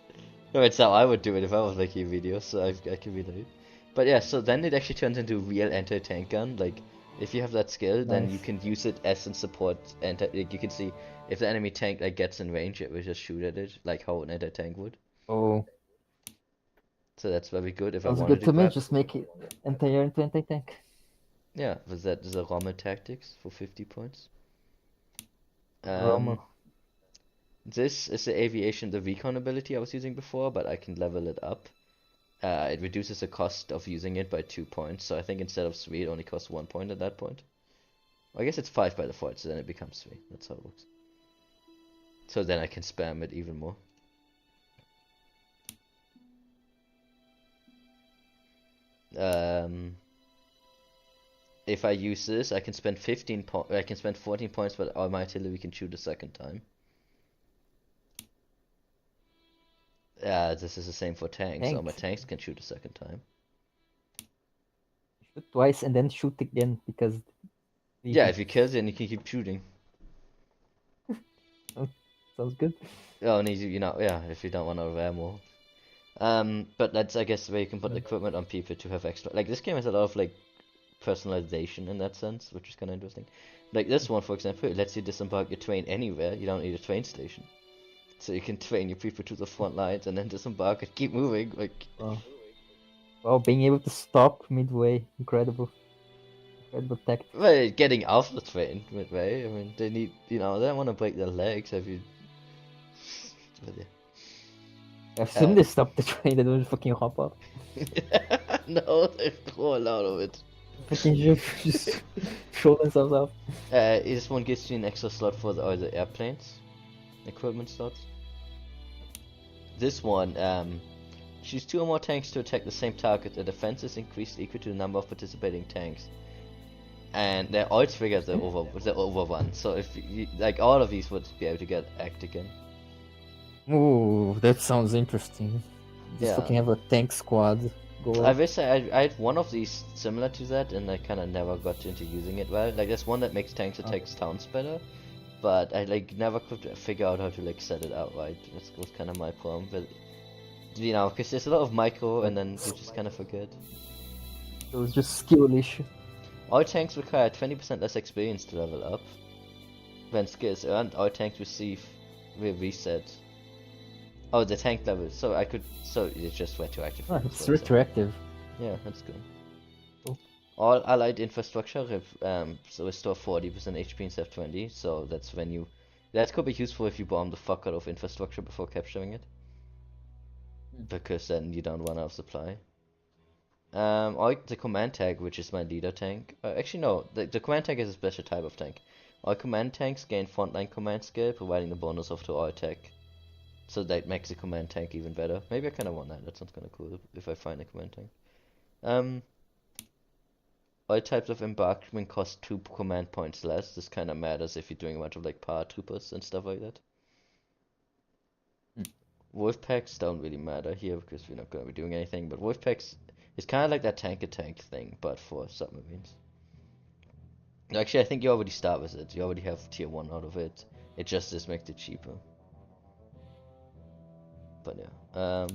No, it's how I would do it if I was making videos, so I can relate. But yeah, so then it actually turns into a real anti-tank gun. Like, if you have that skill, then you can use it as in support. Like, you can see if the enemy tank like gets in range, it will just shoot at it, like how an anti-tank would. Oh. So that's very good. If I Sounds want to good do to me. that. Just make it anti-air into anti-tank. Yeah, was that the Rommel tactics for 50 points? Rommel. This is the aviation, the recon ability I was using before, but I can level it up. It reduces the cost of using it by 2 points, so I think instead of 3 it only costs 1 point at that point. I guess it's 5 by default, so then it becomes 3. That's how it works. So then I can spam it even more. If I use this, I can spend 14 points, but all my artillery can shoot a second time. This is the same for tanks. All my tanks can shoot a second time. Shoot twice and then shoot again because. Yeah, if you kill, then you can keep shooting. Oh, sounds good. Oh, and you know, yeah, if you don't want to have ammo. But that's, I guess, where you can put equipment on people to have extra. Like, this game has a lot of, like, personalization in that sense, which is kind of interesting. Like, this one, for example, it lets you disembark your train anywhere. You don't need a train station. So you can train your people to the front lines and then disembark and keep moving, like... Well, being able to stop midway, incredible. Incredible tactic. Well, getting off the train midway, I mean, they need, you know, they don't want to break their legs, have you... But yeah. I assume they stop the train, they don't fucking hop up. No, they throw a lot of it. Fucking just throw themselves off. This one gives you an extra slot for all the airplanes. Equipment slots. This one, choose 2 or more tanks to attack the same target. The defense is increased equal to the number of participating tanks. And they're all triggered the overrun. So if you, like, all of these would be able to get act again. Ooh, that sounds interesting. Just fucking have a tank squad go I up. wish I had one of these similar to that, and I kind of never got into using it well. Like, there's one that makes tanks attack towns better, but I like never could figure out how to like set it out right. That was kind of my problem. But you know, because there's a lot of micro, and then you just kind of forget. It was just skill issue. All tanks require 20% less experience to level up. When skills earned, all tanks will reset. Oh, the tank level. So it's just retroactive. Oh, it's retroactive. Yeah, that's good. Cool. All allied infrastructure so restore 40% HP instead of 20. So that's when you. That could be useful if you bomb the fuck out of infrastructure before capturing it. Because then you don't run out of supply. Or the command tank, which is my leader tank. Actually, no, the command tank is a special type of tank. All command tanks gain frontline command skill, providing the bonus of to all attack. So that makes the command tank even better. Maybe I kind of want that. That sounds kind of cool if I find a command tank. All types of embarkment cost 2 command points less. This kind of matters if you're doing a bunch of like paratroopers and stuff like that. Wolf packs don't really matter here because we're not going to be doing anything. But wolf packs is kind of like that tank thing, but for submarines. Actually, I think you already start with it. You already have tier 1 out of it. It just makes it cheaper. But yeah.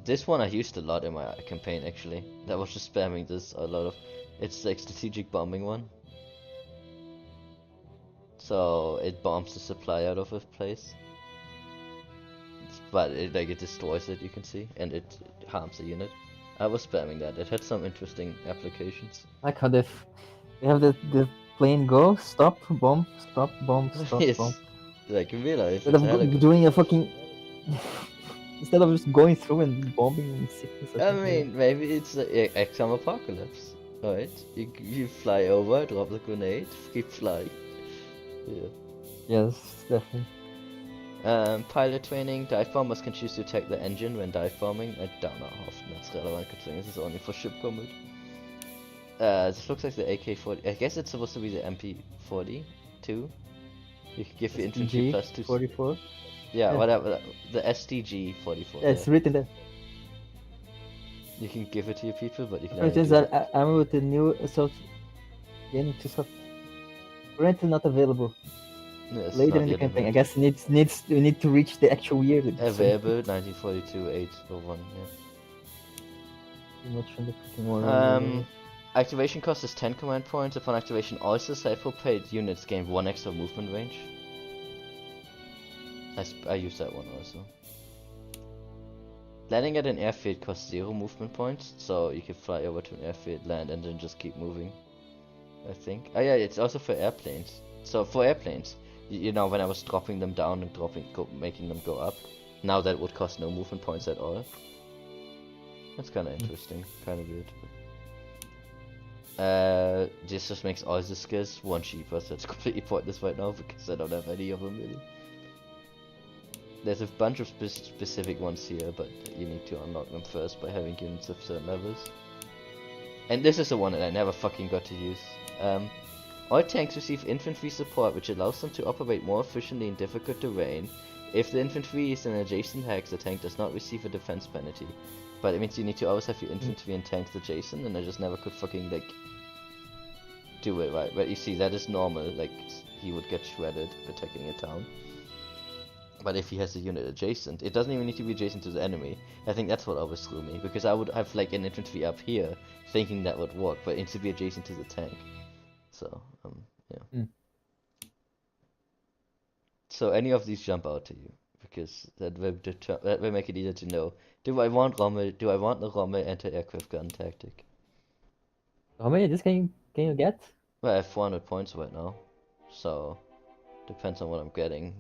This one I used a lot in my campaign actually. That was just spamming this a lot of. It's like strategic bombing one. So it bombs the supply out of a place. But it destroys it, you can see, and it harms the unit. I was spamming that. It had some interesting applications. Like how they have the plane go, stop, bomb, stop, bomb, stop, Yes. bomb. Like in real life. Instead of doing a fucking... Instead of just going through and bombing and sickness. I mean, maybe it's XCOM Apocalypse, right? You fly over, drop the grenade, keep flying. Yeah. Yes, definitely. Pilot training. Dive bombers can choose to attack the engine when dive bombing. I don't know how often that's relevant considering this is only for ship combat. This looks like the AK-40. I guess it's supposed to be the MP-40 too. You can give the infantry plus 2. 44. Yeah, whatever. The SDG-44. Yeah, it's written there. You can give it to your people, but you can. For instance, armor with the new assault getting to sub. Currently not available. Yes, Later not in the yet campaign. I available. guess we need to reach the actual year. Available 1942-801. Yeah. Too much on the freaking war. Activation cost is 10 command points. Upon activation, all self-propelled units gain 1 extra movement range. I use that one also. Landing at an airfield costs 0 movement points, so you can fly over to an airfield, land, and then just keep moving. I think. Oh yeah, it's also for airplanes. So for airplanes, you know, when I was dropping them down and making them go up, now that would cost no movement points at all. That's kind of interesting, kind of weird. This just makes all the skills 1 cheaper, so it's completely pointless right now because I don't have any of them really. There's a bunch of specific ones here, but you need to unlock them first by having units of certain levels. And this is the one that I never fucking got to use. All tanks receive infantry support, which allows them to operate more efficiently in difficult terrain. If the infantry is in an adjacent hex, the tank does not receive a defense penalty. But it means you need to always have your infantry and tanks adjacent, and I just never could fucking, like, do it right. But you see, that is normal, like, he would get shredded protecting a town. But if he has a unit adjacent, it doesn't even need to be adjacent to the enemy. I think that's what always threw me, because I would have like an infantry up here, thinking that would work, but it needs to be adjacent to the tank. So, yeah. So any of these jump out to you, because that will make it easier to know. Do I want Rommel? Do I want the Rommel anti-aircraft gun tactic? How many of this can you get? Well, I have 400 points right now, so depends on what I'm getting.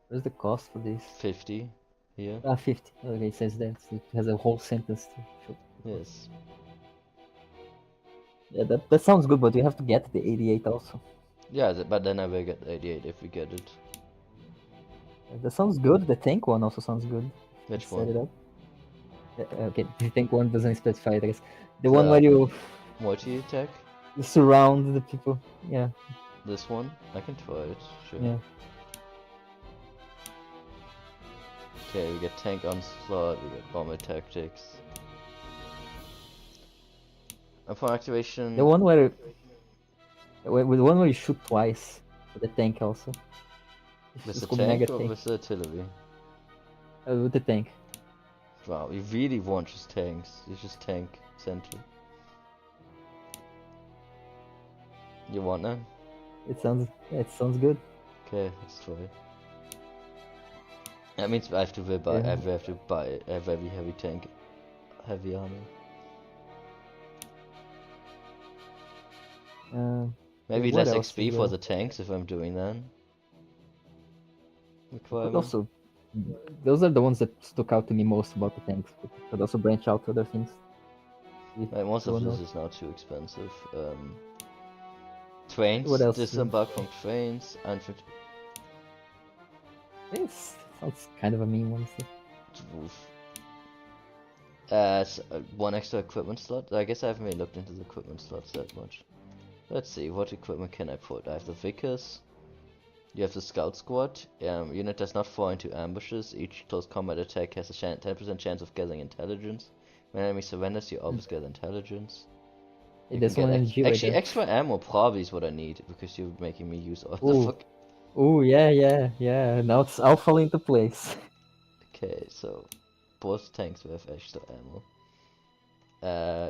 What's the cost for this? 50 here. 50. Okay, it says that. It has a whole sentence to show. Yes. Yeah, that sounds good, but you have to get the 88 also. Yeah, but then I will get 88 if we get it. That sounds good. The tank one also sounds good. Which Set one? it up. Okay, the tank one doesn't specify it, I guess. The one where you multi-attack? You surround the people. Yeah. This one? I can try it, sure. Yeah. Okay, we get tank onslaught, we get bomber tactics. Upon activation... The one where the one where you shoot twice with the tank also. With It's the called tank mega or tank. with the artillery? With the tank. Wow, you really want just tanks. You just tank central. You want that? It sounds good. Okay, let's try. That means I have to buy. Yeah. I have to buy a very heavy tank, heavy armor. Maybe what less else XP is for there? the tanks if I'm doing that. But Requirement. also, Those are the ones that stuck out to me most about the tanks, but could also branch out to other things. Right, most of this is now too expensive. Trains, What else? disembark from trains, This sounds kind of a mean one. one extra equipment slot. I guess I haven't really looked into the equipment slots that much. Let's see, what equipment can I put? I have the Vickers. You have the Scout Squad. Unit does not fall into ambushes. Each close combat attack has a 10% chance of gathering intelligence. When enemy surrenders, you always gather intelligence. Hey, there's one MG right actually, there. extra ammo probably is what I need, because you're making me use all the Ooh. fuck. Ooh, yeah. Now it's all falling into place. Okay, so both tanks will have extra ammo.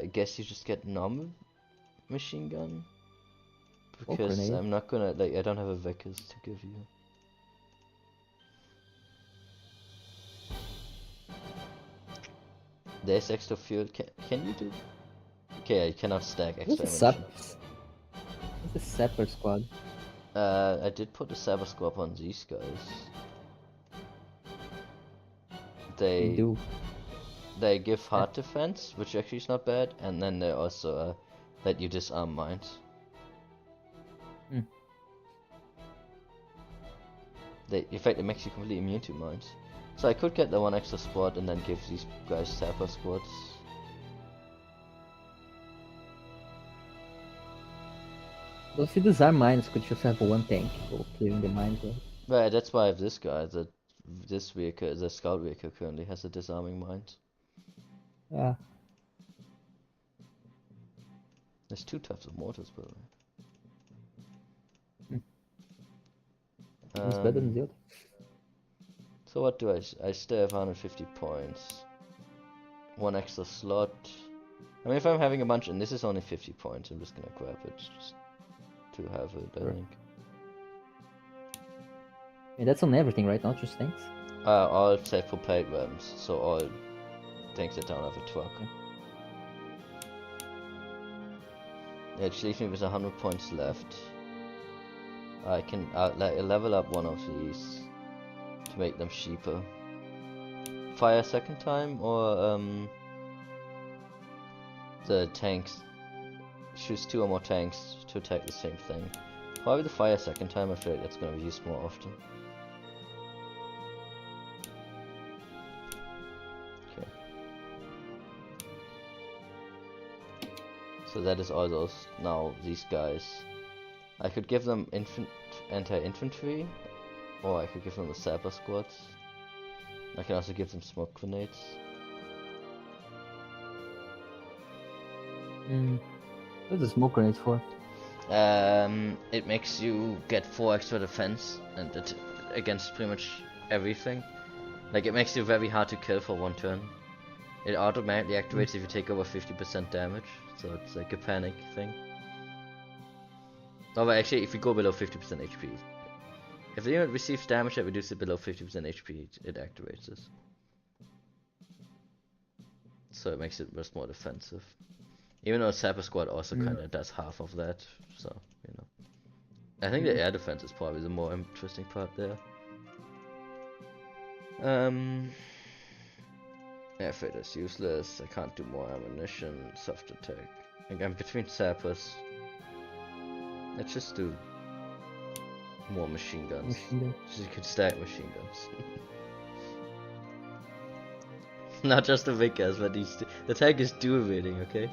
I guess you just get normal machine gun. Because grenade. I'm not gonna, I don't have a Vickers to give you. There's extra fuel. Can you do? Okay, I cannot stack extra ammunition. What's the Sapper Squad? I did put the Sapper Squad on these guys. They give hard defense, which actually is not bad, and then they also let you disarm mines. In fact, it makes you completely immune to mines. So I could get the one extra squad and then give these guys Sapper squads. Well, if you disarm mines, could just have one tank for clearing the mines, right? Right, that's why I have this guy. This vehicle, the scout vehicle, currently has a disarming mines. Yeah. There's 2 types of mortars, by the way. It's better than the other. So what do I still have 150 points. 1 extra slot. I mean, if I'm having a bunch, and this is only 50 points, I'm just gonna grab it just to have it, I think. Yeah, that's on everything, right? Not just tanks? All except for plate weapons, so all tanks that don't have a truck. Yeah, it leaves me with 100 points left. I can level up one of these to make them cheaper. Fire second time, or the tanks. Choose 2 or more tanks to attack the same thing. Probably the fire second time. I feel like that's gonna be used more often. Okay. So that is all those. Now these guys. I could give them anti-infantry, or I could give them the Sapper squads. I can also give them smoke grenades. What's the smoke grenades for? It makes you get 4 extra defense and against pretty much everything. Like, it makes you very hard to kill for 1 turn. It automatically activates if you take over 50% damage, so it's like a panic thing. Oh, but actually, if you go below 50% HP, if the unit receives damage that reduces it below 50% HP, it activates this. So it makes it much more defensive. Even though Sapper Squad also kind of does half of that, so, you know. I think the air defense is probably the more interesting part there. Airfighter is useless, I can't do more ammunition, soft attack. Again, between Sappers. Let's just do more machine guns. So you can stack machine guns. Not just the Vickers, but the tank is dual wielding, okay?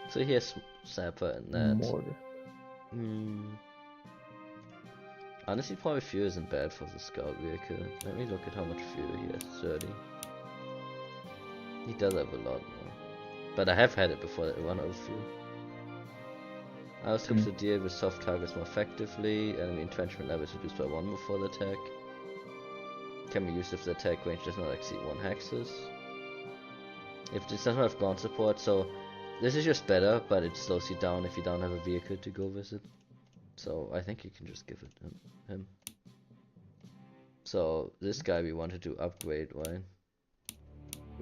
So here's Sapper and that. Honestly, probably fuel isn't bad for the scout vehicle. Let me look at how much fuel he has. 30. He does have a lot more. But I have had it before that I run out of fuel. Ours helps to deal with soft targets more effectively. Enemy entrenchment level is reduced by 1 before the attack. Can be used if the attack range does not exceed 1 hexes. If this does not have ground support, so this is just better, but it slows you down if you don't have a vehicle to go with it. So I think you can just give it him. So this guy we wanted to upgrade, right?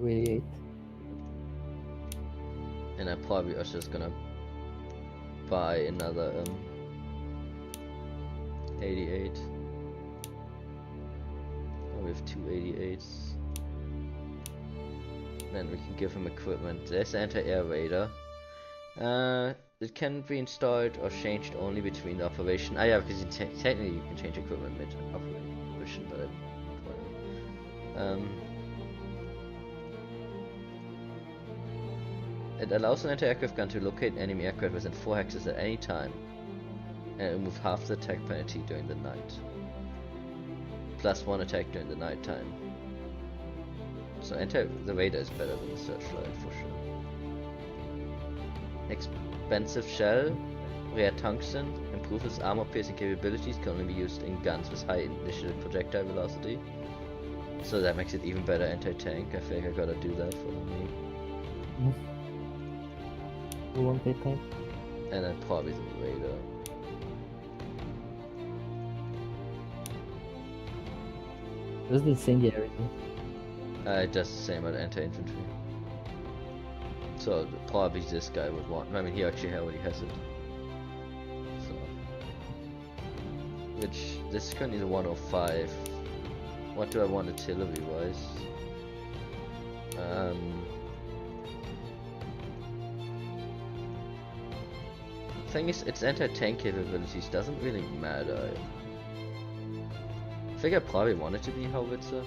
88. And I probably was just gonna buy another 88. Oh, we have 2 88s. Then we can give him equipment. There's anti-air radar. It can be installed or changed only between the operation. Ah, yeah, because technically you can change equipment mid-operation, but it allows an anti-aircraft gun to locate enemy aircraft within 4 hexes at any time, and remove half the attack penalty during the night. +1 attack during the night time. So the radar is better than the searchlight for sure. Expensive shell, rare tungsten, improves its armor piercing capabilities, can only be used in guns with high initial projectile velocity. So that makes it even better anti-tank. I think I gotta do that for me. Full anti-tank. And then probably the radar. What's the incendiary? It does the same at anti-infantry. So probably this guy would want. I mean, he actually already has it. So, which this is currently the 105. What do I want artillery-wise? Thing is, its anti-tank capabilities doesn't really matter. I think I probably want it to be howitzer.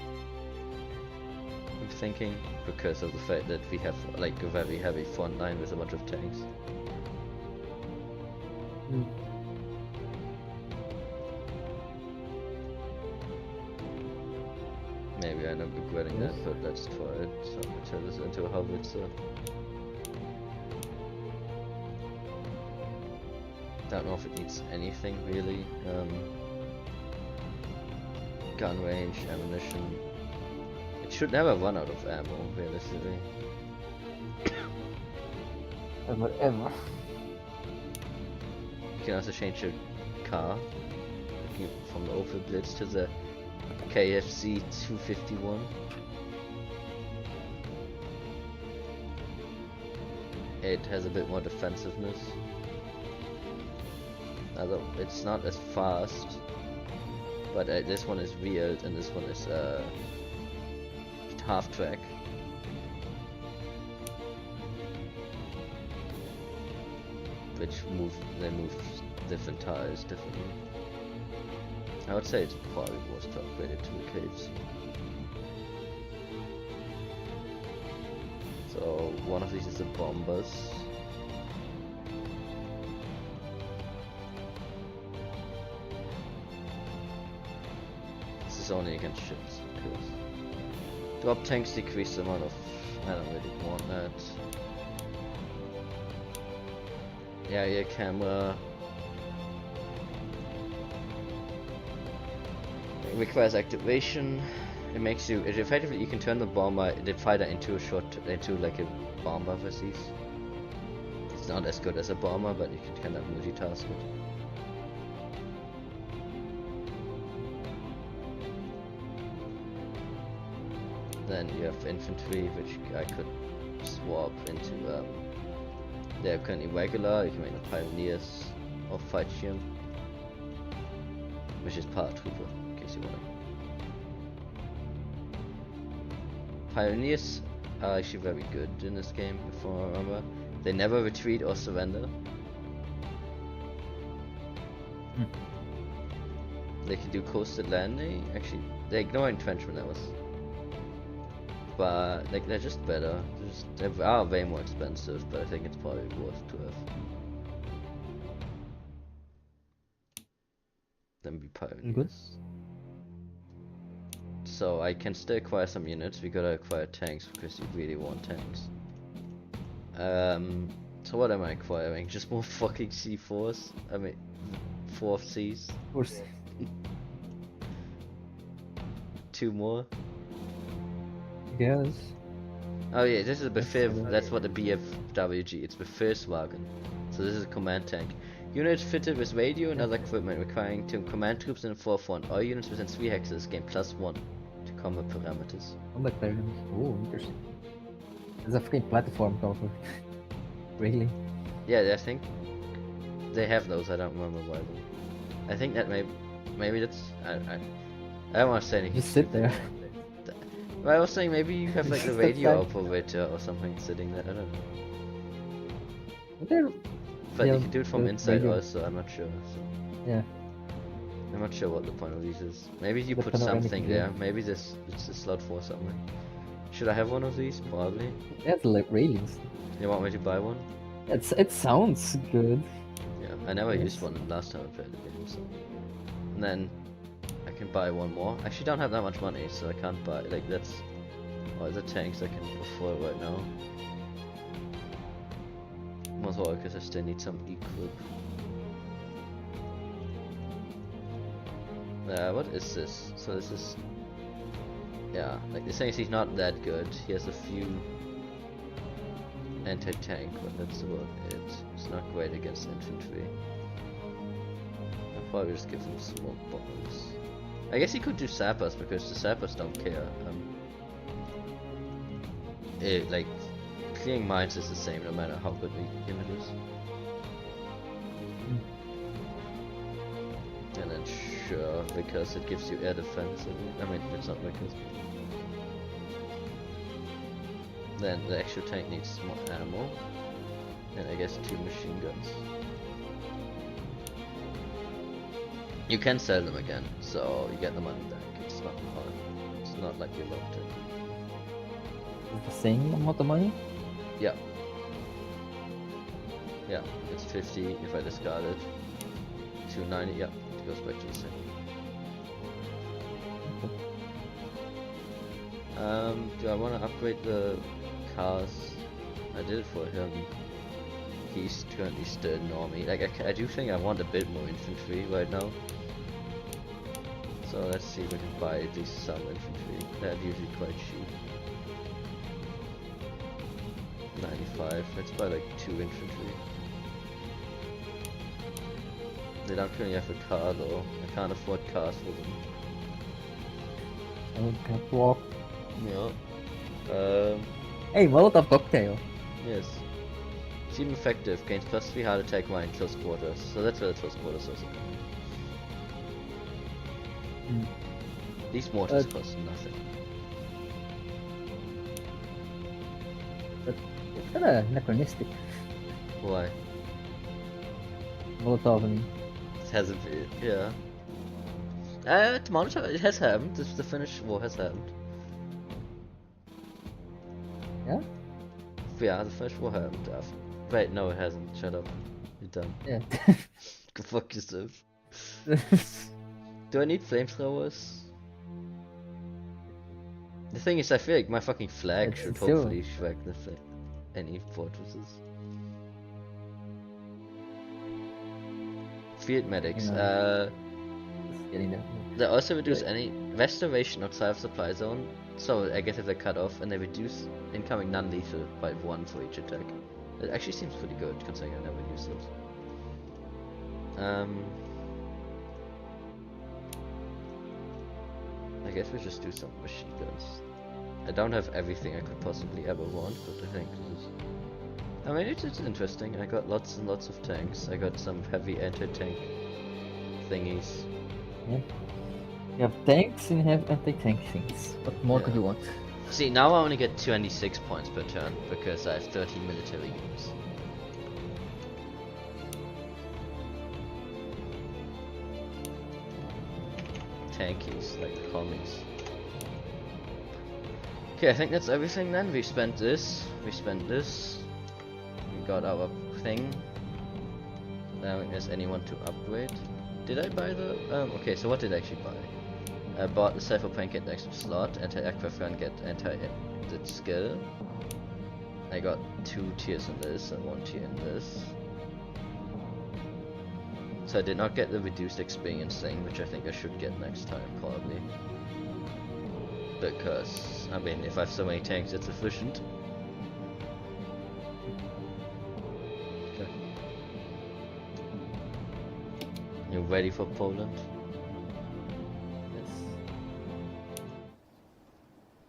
I'm thinking because of the fact that we have like a very heavy front line with a bunch of tanks. Maybe I end up regretting that, but let's try it. So I'm gonna turn this into a howitzer. Don't know if it needs anything really. Gun range, ammunition. It should never run out of ammo, realistically. Ever. You can also change your car from the Opel Blitz to the KFC 251. It has a bit more defensiveness. Although it's not as fast. But this one is wheeled and this one is half track. Which they move different tires differently. I would say it's probably worth to upgrade it to the caves. So one of these is the bombers. This is only against ships, because drop tanks decrease the amount of. I don't really want that. Yeah, camera. It requires activation. It makes you. It effectively you can turn the fighter into like a bomber with these. It's not as good as a bomber, but you can kind of multitask it. Then you have infantry, which I could swap into. They're currently regular. You can make the pioneers or fight him, which is paratrooper, in case you want to. Pioneers are actually very good in this game, if I remember. They never retreat or surrender. They can do coastal landing. Actually, they ignore entrenchment levels. But like, they're just better. They are way more expensive, but I think it's probably worth to have them be pioneers. Good. So I can still acquire some units. We gotta acquire tanks because you really want tanks. So what am I acquiring? Just more fucking C4s? I mean, 4Cs? 4C. 2 more? Yes. Oh yeah, this is a Befehl. That's what the BFWG. It's Befehlswagen. So this is a command tank. Units fitted with radio and other equipment requiring to command troops in the forefront. All units within 3 hexes gain +1 to combat parameters. Combat parameters. Oh, interesting. There's a freaking platform cover. Really? Yeah, I think they have those. I don't remember why though. I think that may maybe that's I don't want to say anything. Just sit there. But I was saying maybe you have like the Just radio outside. operator or something sitting there. I don't know. They're- But yeah, you can do it from the inside radio. also. I'm not sure. So. Yeah. I'm not sure what the point of these is. Maybe you The put panoramic something view. there. Maybe it's a slot for something. Should I have one of these? Probably. That's like railings. You want me to buy one? It sounds good. Yeah, I never Yes. used one last time I played the game. So. And then I can buy one more. I actually don't have that much money, so I can't buy. Like that's all the tanks I can afford right now. Most of all, because I still need some equip. What is this? So this is... Yeah, like the thing is he's not that good. He has a few anti-tank, but that's about it. It's not great against infantry. I'll probably just give him smoke bombs. I guess he could do sappers, because the sappers don't care. Like, clearing mines is the same no matter how good the unit is. And then sure, because it gives you air defense. I mean, it's not because. Then the actual tank needs more ammo, and I guess 2 machine guns. You can sell them again, so you get the money back. It's not hard. It's not like you locked it. The same amount of money? Yeah. Yeah, it's 50 if I discard it. 290, yeah, it goes back to the same. Do I want to upgrade the cars? I did it for him. He's currently still normie. Like, I do think I want a bit more infantry right now. So let's see if we can buy at least some infantry. They're usually quite cheap. 95, let's buy like 2 infantry. They don't currently have a car though. I can't afford cars for them. I can't walk. Yeah. Hey, Molotov cocktail. Yes. Seem effective, gains +3 heart attack while in close quarters. So that's where the close quarters is. These mortars cost nothing. But it's kind of anachronistic. Why? Molotov, I mean. It hasn't been, yeah. Molotov, it has happened. The Finnish war has happened. Yeah? Yeah, the Finnish war happened. Wait, no, it hasn't. Shut up. You're done. Yeah. Go fuck yourself. Do I need flamethrowers? The thing is, I feel like my fucking flag It's should still- hopefully shrek any fortresses. Field medics. Just getting there. They also reduce any restoration outside of supply zone. So I guess if they're cut off, and they reduce incoming non-lethal by 1 for each attack. It actually seems pretty good considering I never use those. I guess we just do some machine guns. I don't have everything I could possibly ever want, but I think this is... I mean, it's interesting. I got lots and lots of tanks. I got some heavy anti-tank thingies. Yeah. You have tanks and you have anti-tank things. What more could you want? See, now I only get 26 points per turn because I have 13 military units. Tankies, like the commies. Okay, I think that's everything then. We spent this, we got our thing. Now is anyone to upgrade? Did I buy the... okay, so what did I actually buy? I bought the Cypherpunk get extra slot, anti-aircraft gun get anti-edit skill. I got 2 tiers in this and 1 tier in this. So I did not get the reduced experience thing, which I think I should get next time, probably. Because, I mean, if I have so many tanks, it's efficient. Okay. You ready for Poland?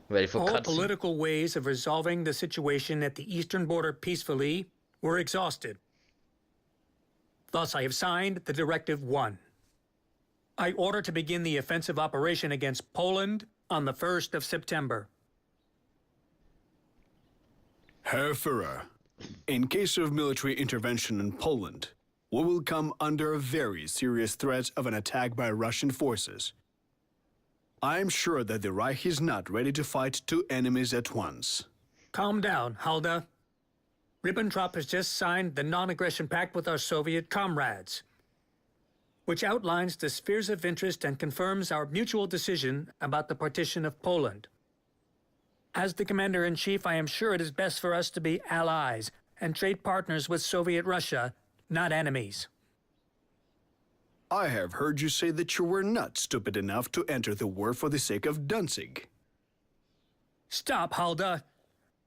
Ready for All cutscene? political ways of resolving the situation at the eastern border peacefully were exhausted. Thus, I have signed the Directive 1. I order to begin the offensive operation against Poland on the 1st of September. Herr Führer, in case of military intervention in Poland, we will come under a very serious threat of an attack by Russian forces. I am sure that the Reich is not ready to fight two enemies at once. Calm down, Halder. Ribbentrop has just signed the non-aggression pact with our Soviet comrades, which outlines the spheres of interest and confirms our mutual decision about the partition of Poland. As the Commander-in-Chief, I am sure it is best for us to be allies and trade partners with Soviet Russia, not enemies. I have heard you say that you were not stupid enough to enter the war for the sake of Danzig. Stop, Halder.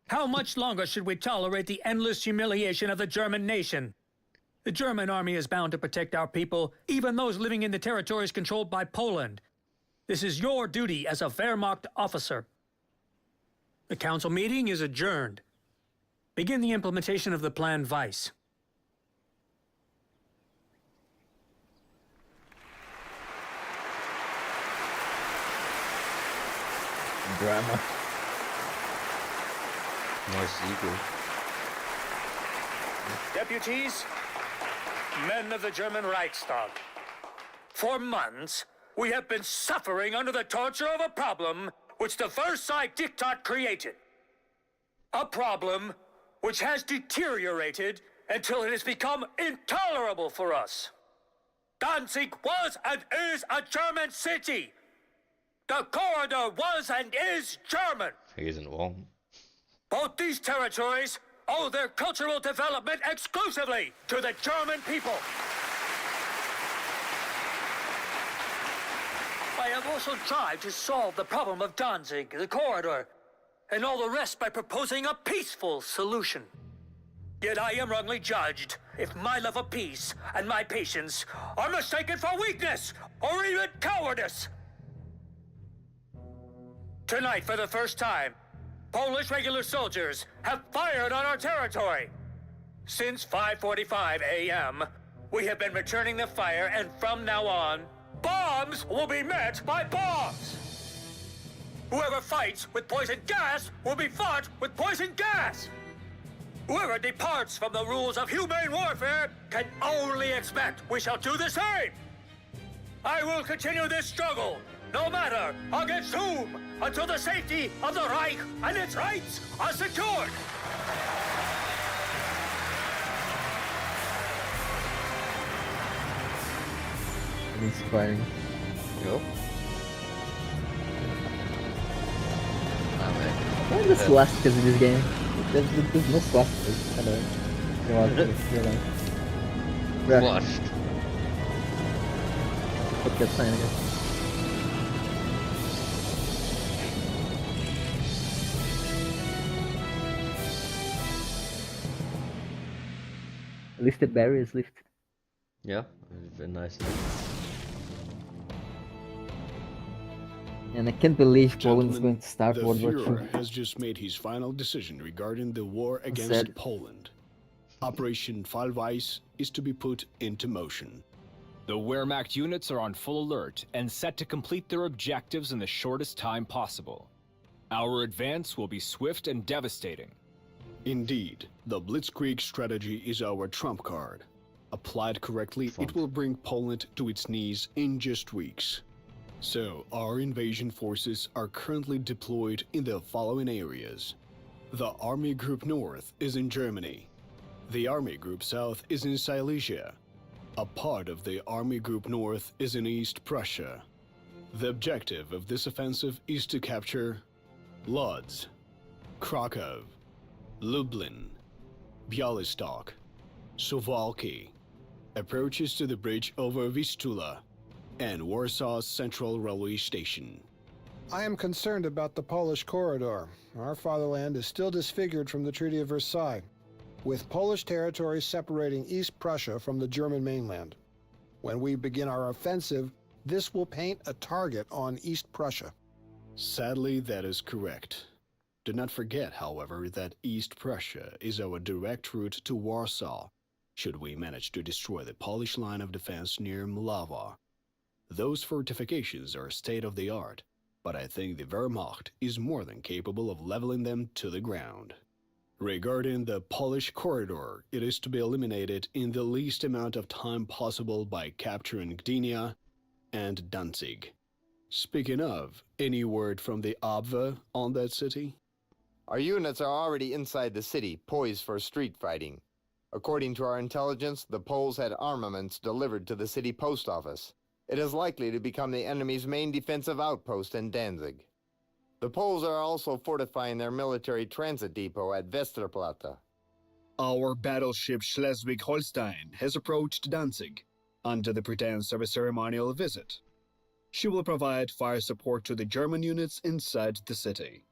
How much longer should we tolerate the endless humiliation of the German nation? The German army is bound to protect our people, even those living in the territories controlled by Poland. This is your duty as a Wehrmacht officer. The council meeting is adjourned. Begin the implementation of the Plan Weiss. Drama. More sequel. Deputies, men of the German Reichstag. For months, we have been suffering under the torture of a problem which the Versailles Diktat created. A problem which has deteriorated until it has become intolerable for us. Danzig was and is a German city. The corridor was and is German. He isn't wrong. Both these territories owe their cultural development exclusively to the German people. I have also tried to solve the problem of Danzig, the corridor, and all the rest by proposing a peaceful solution. Yet I am wrongly judged if my love of peace and my patience are mistaken for weakness or even cowardice. Tonight, for the first time, Polish regular soldiers have fired on our territory. Since 5:45 a.m., we have been returning the fire, and from now on, bombs will be met by bombs. Whoever fights with poison gas will be fought with poison gas. Whoever departs from the rules of humane warfare can only expect we shall do the same. I will continue this struggle, no matter against whom, until the safety of the Reich and its rights are secured. Inspiring. Yep. Why is this swastikas in this game? There's no swastikas. I don't know. You want to you're Washed. Put that sign again. Lifted barriers lifted. Yeah, very nice. And I can't believe Poland is going to start The World War II. Führer has just made his final decision regarding the war against Sad. Poland. Operation Fall Weiss is to be put into motion. The Wehrmacht units are on full alert and set to complete their objectives in the shortest time possible. Our advance will be swift and devastating. Indeed, the Blitzkrieg strategy is our trump card. Applied correctly, it will bring Poland to its knees in just weeks. So, our invasion forces are currently deployed in the following areas. The Army Group North is in Germany. The Army Group South is in Silesia. A part of the Army Group North is in East Prussia. The objective of this offensive is to capture Lodz, Krakow, Lublin, Bialystok, Suwałki, approaches to the bridge over Vistula, and Warsaw's Central Railway Station. I am concerned about the Polish corridor. Our fatherland is still disfigured from the Treaty of Versailles, with Polish territory separating East Prussia from the German mainland. When we begin our offensive, this will paint a target on East Prussia. Sadly, that is correct. Do not forget, however, that East Prussia is our direct route to Warsaw, should we manage to destroy the Polish line of defense near Mlawa. Those fortifications are state-of-the-art, but I think the Wehrmacht is more than capable of leveling them to the ground. Regarding the Polish corridor, it is to be eliminated in the least amount of time possible by capturing Gdynia and Danzig. Speaking of, any word from the Abwehr on that city? Our units are already inside the city, poised for street fighting. According to our intelligence, the Poles had armaments delivered to the city post office. It is likely to become the enemy's main defensive outpost in Danzig. The Poles are also fortifying their military transit depot at Westerplatte. Our battleship Schleswig-Holstein has approached Danzig under the pretense of a ceremonial visit. She will provide fire support to the German units inside the city.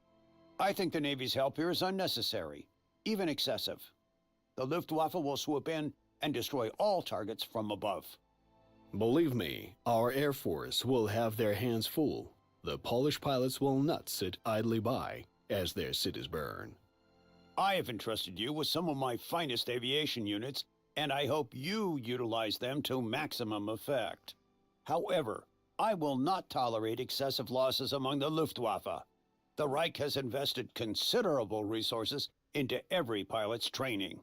I think the Navy's help here is unnecessary, even excessive. The Luftwaffe will swoop in and destroy all targets from above. Believe me, our Air Force will have their hands full. The Polish pilots will not sit idly by as their cities burn. I have entrusted you with some of my finest aviation units, and I hope you utilize them to maximum effect. However, I will not tolerate excessive losses among the Luftwaffe. The Reich has invested considerable resources into every pilot's training.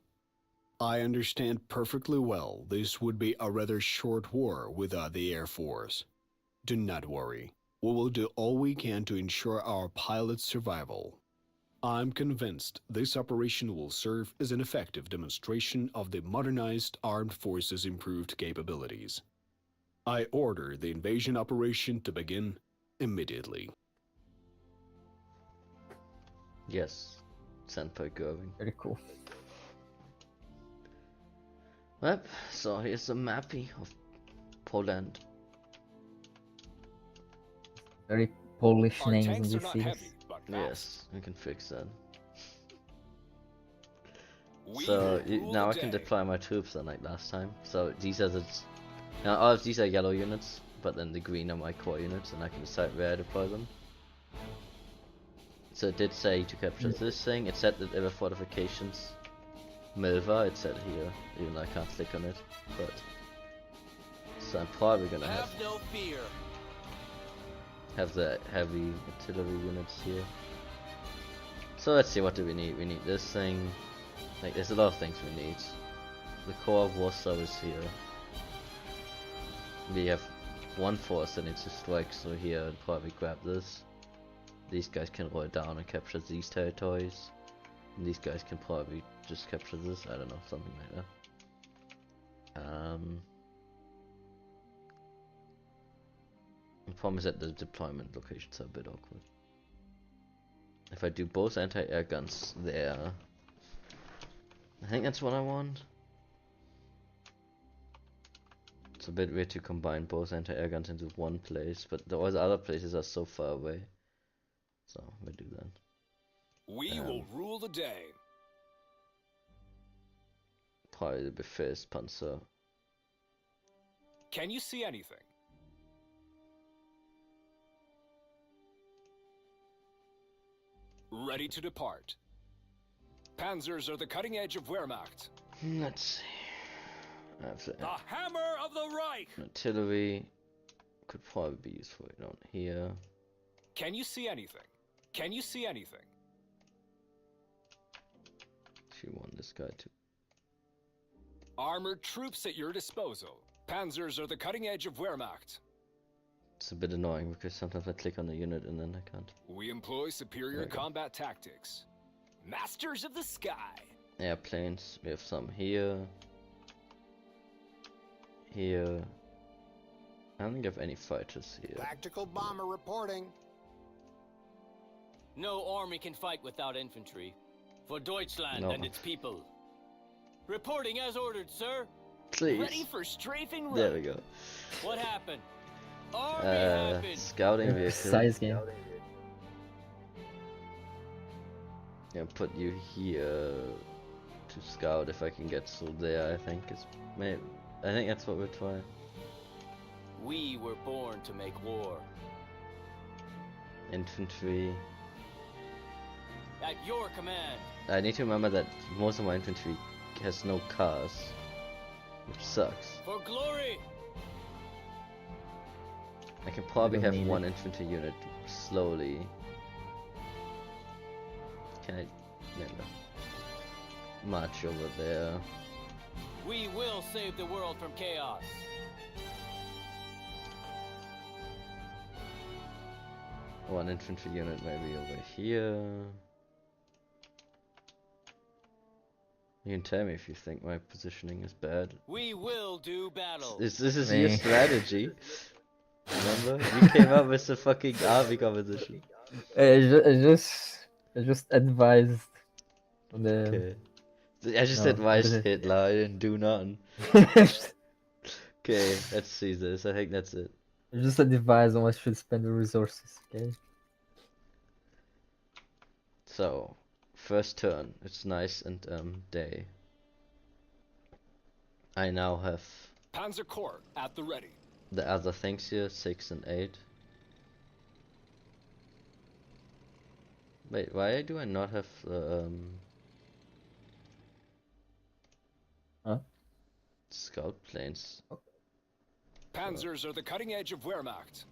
I understand perfectly well this would be a rather short war without the Air Force. Do not worry. We will do all we can to ensure our pilots' survival. I'm convinced this operation will serve as an effective demonstration of the modernized armed forces' improved capabilities. I order the invasion operation to begin immediately. Yes, Senpai Gerwin. Very cool. Yep, so here's a mappy of Poland. Very Polish Our names tanks in are these not cities. heavy, but fast. Yes, we can fix that. We So will rule now I the can day. deploy my troops unlike last time. So these are the now all of these are yellow units, but then the green are my core units, and I can decide where I deploy them. So it did say to capture this thing. It said that there were fortifications. Milva, it said here, even though I can't click on it. But so I'm probably gonna Have no fear. have the heavy artillery units here. So let's see, what do we need? We need this thing. Like, there's a lot of things we need. The core of Warsaw is here. We have one force that needs to strike through here and probably grab this. These guys can roll down and capture these territories. And these guys can probably just capture this, I don't know, something like that. The problem is that the deployment locations are a bit awkward. If I do both anti-air guns there, I think that's what I want. It's a bit weird to combine both anti-air guns into one place, but all the other places are so far away. So we'll do that. We will rule the day. Probably the first Panzer. Can you see anything? Ready to depart. Panzers are the cutting edge of Wehrmacht. Let's see. The hammer of the Reich! Artillery could probably be useful down here. Can you see anything? Can you see anything? If you want this guy to. Armored troops at your disposal. Panzers are the cutting edge of Wehrmacht. It's a bit annoying because sometimes I click on the unit and then I can't. We employ superior combat tactics. Masters of the sky. Airplanes, we have some here. Here. I don't think I have any fighters here. Tactical bomber reporting. No army can fight without infantry. For Deutschland No. and its people. Reporting as ordered, sir. Please. Ready for strafing There right. we go. What happened? Army happened. Scouting vehicle. Size game. Yeah, put you here to scout if I can get through there. I think it's maybe. I think that's what we'll try. We were born to make war. Infantry. At your command. I need to remember that most of my infantry has no cars, which sucks. For glory. I can probably don't have need one it. infantry unit slowly. Can I never march over there? We will save the world from chaos. One infantry unit maybe over here. You can tell me if you think my positioning is bad. We will do battle. This is Me. your strategy. Remember? You came up with the fucking army composition. I just advised on the. Okay. I just No, advised didn't. Hitler, I didn't do nothing. Okay, let's see this. I think that's it. Just advise on what should spend the resources. Okay. So, first turn. It's nice and day. I now have Panzer Corps at the ready. the other things here, 6 and 8. Wait, why do I not have the Huh? scout planes? Panzers are the cutting edge of Wehrmacht.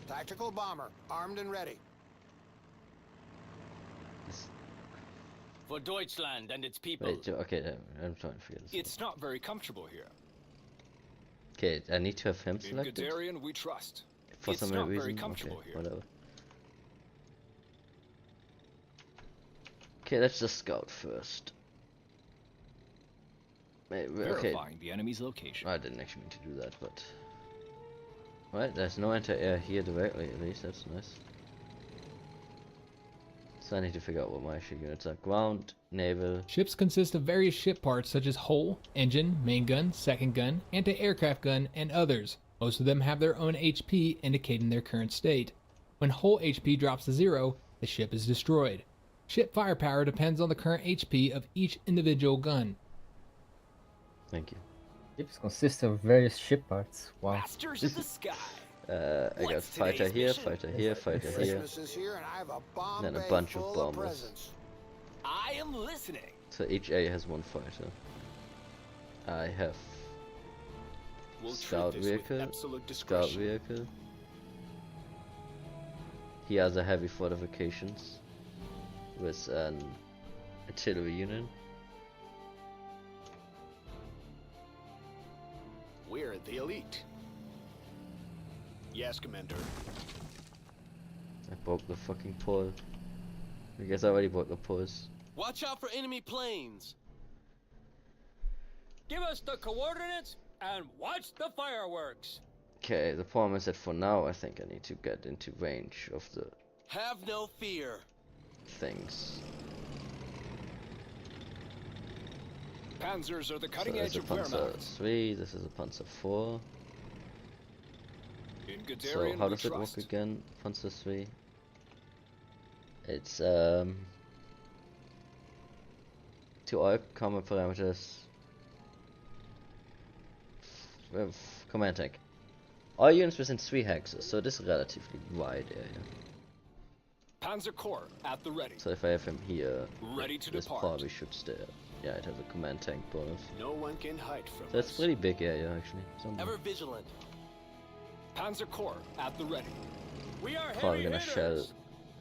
Tactical bomber, armed and ready. For Deutschland and its people. Wait, okay, I'm trying to figure this out. It's not very comfortable here. Okay, I need to have him In selected? Guderian, we trust. For It's some not reason? very comfortable Okay, here. whatever. Okay, let's just scout first. Wait, okay. Verifying the enemy's location. I didn't actually mean to do that, but... Right, there's no anti-air here directly, at least, that's nice. So I need to figure out what my ship units are. Ground, naval... Ships consist of various ship parts such as hull, engine, main gun, second gun, anti-aircraft gun, and others. Most of them have their own HP indicating their current state. When hull HP drops to 0, the ship is destroyed. Ship firepower depends on the current HP of each individual gun. Thank you. Ships consist of various ship parts. Wow. Masters of the sky. I got What's fighter today's here, mission? fighter here, fighter here. Christmas is here, and I have a bomb Then a bay bunch of full bombers. presents. I am listening. So each A has one fighter. I have We'll treat scout this with vehicle, absolute scout discretion. vehicle. He has a heavy fortifications with an artillery unit. We're the elite. Yes, Commander. I broke the fucking pole. I guess I already broke the poles. Watch out for enemy planes. Give us the coordinates and watch the fireworks. Okay, the problem is that for now I think I need to get into range of the Have no fear. things. Panzers are the So cutting there's edge a of Panzer Wehrmacht. 3, this is a Panzer 4. In So Guderian, how we does it work trust. again? Panzer 3. It's to all common parameters. Command tank. All units within 3 hexes, so this is a relatively wide area. Panzer Corps at the ready. So if I have him here, Ready to this depart. probably should stay. Yeah, it has a command tank bonus. No one can hide from So that's us. pretty big area actually. Ever vigilant. Panzer Corps at the ready. We are Probably heavy gonna shell. hitters.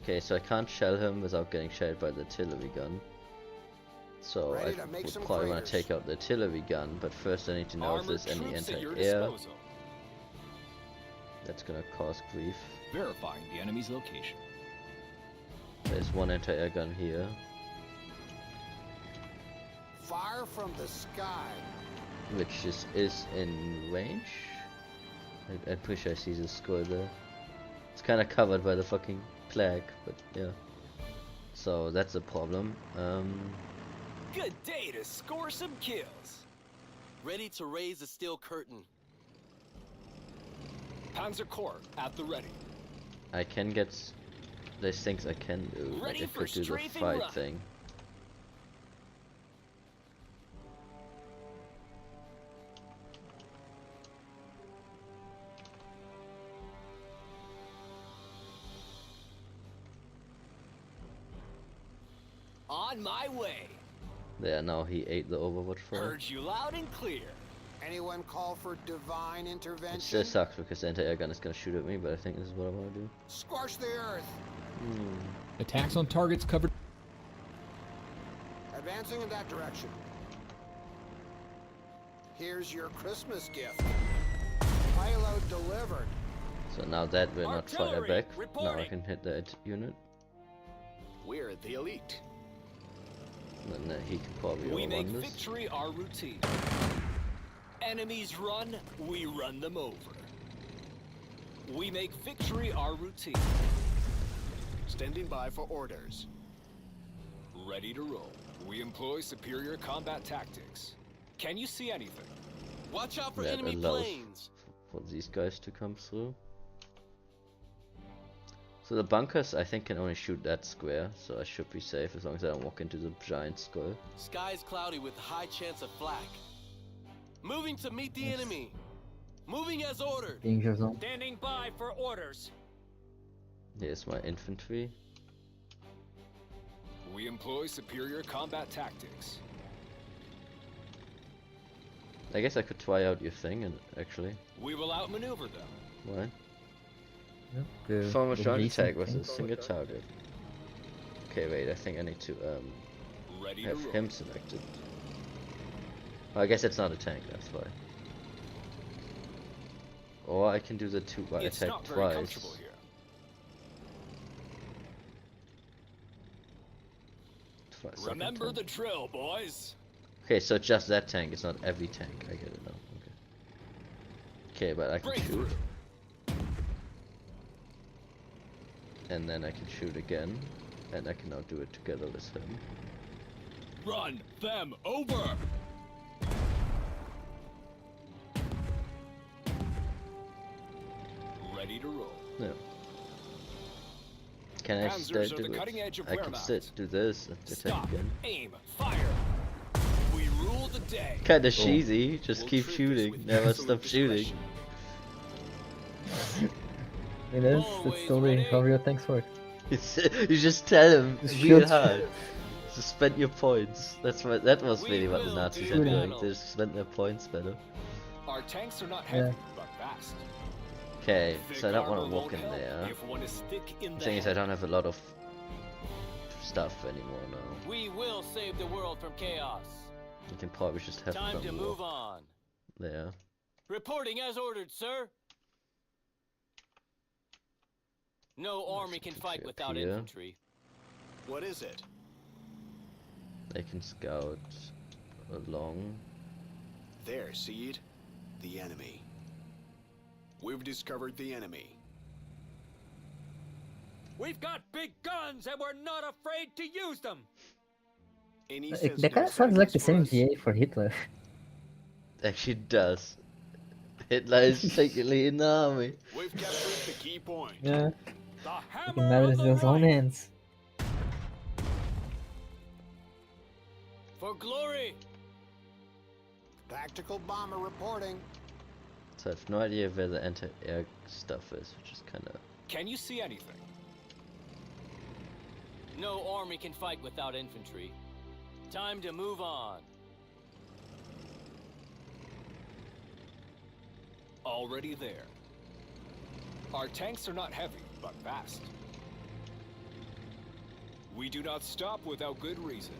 Okay, so I can't shell him without getting shelled by the artillery gun. So Ready I to make would some probably want to craters. take out the artillery gun, but first I need to know if Armored there's any troops at your anti-air. disposal. That's gonna cause grief. Verifying the enemy's location. There's one anti-air gun here. Fire from the sky. Which is in range. I'm pretty sure I see the skull there. It's kind of covered by the fucking flag, but yeah. So that's a problem. Good day to score some kills. Ready to raise the steel curtain. Panzer Corps at the ready. I can get there's things I can do. Like Ready I for could do the strafing fight run. thing. On my way. There, now he ate the Overwatch for it. Heard you loud and clear. Anyone call for divine intervention? It still sucks because the anti-air gun is gonna shoot at me, but I think this is what I want to do. Scorch the earth. Attacks on targets covered. Advancing in that direction. Here's your Christmas gift. Payload delivered. So now that will not fire Artillery, back, now I reporting. can hit that unit. We're the elite. And then he can probably We make overrun this. victory our routine. Enemies run, we run them over. We make victory our routine. Standing by for orders. Ready to roll. We employ superior combat tactics. Can you see anything? Watch out for That enemy allows planes. for these guys to come through. So the bunkers I think can only shoot that square, so I should be safe as long as I don't walk into the giant skull. Sky's cloudy with high chance of flak. Moving to meet the enemy. Moving as ordered. Danger zone. Standing by for orders. Here's my infantry. We employ superior combat tactics. I guess I could try out your thing and actually. We will outmaneuver them. Why? The Form a joint recent attack with thing. a single target. Okay, wait, I think I need to Ready to have roll. him selected. Oh, I guess it's not a tank, that's why. Or I can do the two It's attack not very twice. comfortable here. Second Remember tank. the drill, boys. Okay, so just that tank, it's not every tank. I get it now. Okay. Okay, but I can Breakthrough. shoot. And then I can shoot again. And I can now do it together with him. Run them over. Ready to roll. Yeah. Can I Panzers still are do the it? cutting edge of I can still Wehrmacht. do this and attack Stop. again. Aim. Fire. We rule the day. Kinda cheesy, just We'll keep treat this shooting, with never absolute stop shooting. discretion. It is. Always It's totally ready. how your tanks work. You just tell him Just real shoot. hard. Just spend your points. That was We really what the will Nazis do are doing. battle. They just spent their points better. Our tanks are not heavy, Yeah. but fast. Okay, Thick so I don't armor want to walk won't in help there. If one is thick in The the thing is, I head. don't have a lot of stuff anymore now. We will save the world from chaos. You can probably just have Time them to move walk on. there. Reporting as ordered, sir. No army can fight up without here. infantry. What is it? They can scout along. There, see it? The enemy. We've discovered the enemy. We've got big guns and we're not afraid to use them. Any That sensitive kind of sounds like the signals same for us? GA for Hitler. Actually does. Hitler is technically in the army. We've captured the key point. Yeah. The He hammer can manage of in the his own right. hands. For glory. Tactical bomber reporting. So I have no idea where the anti-air stuff is, which is kind of... Can you see anything? No army can fight without infantry. Time to move on. Already there. Our tanks are not heavy, but fast. We do not stop without good reason.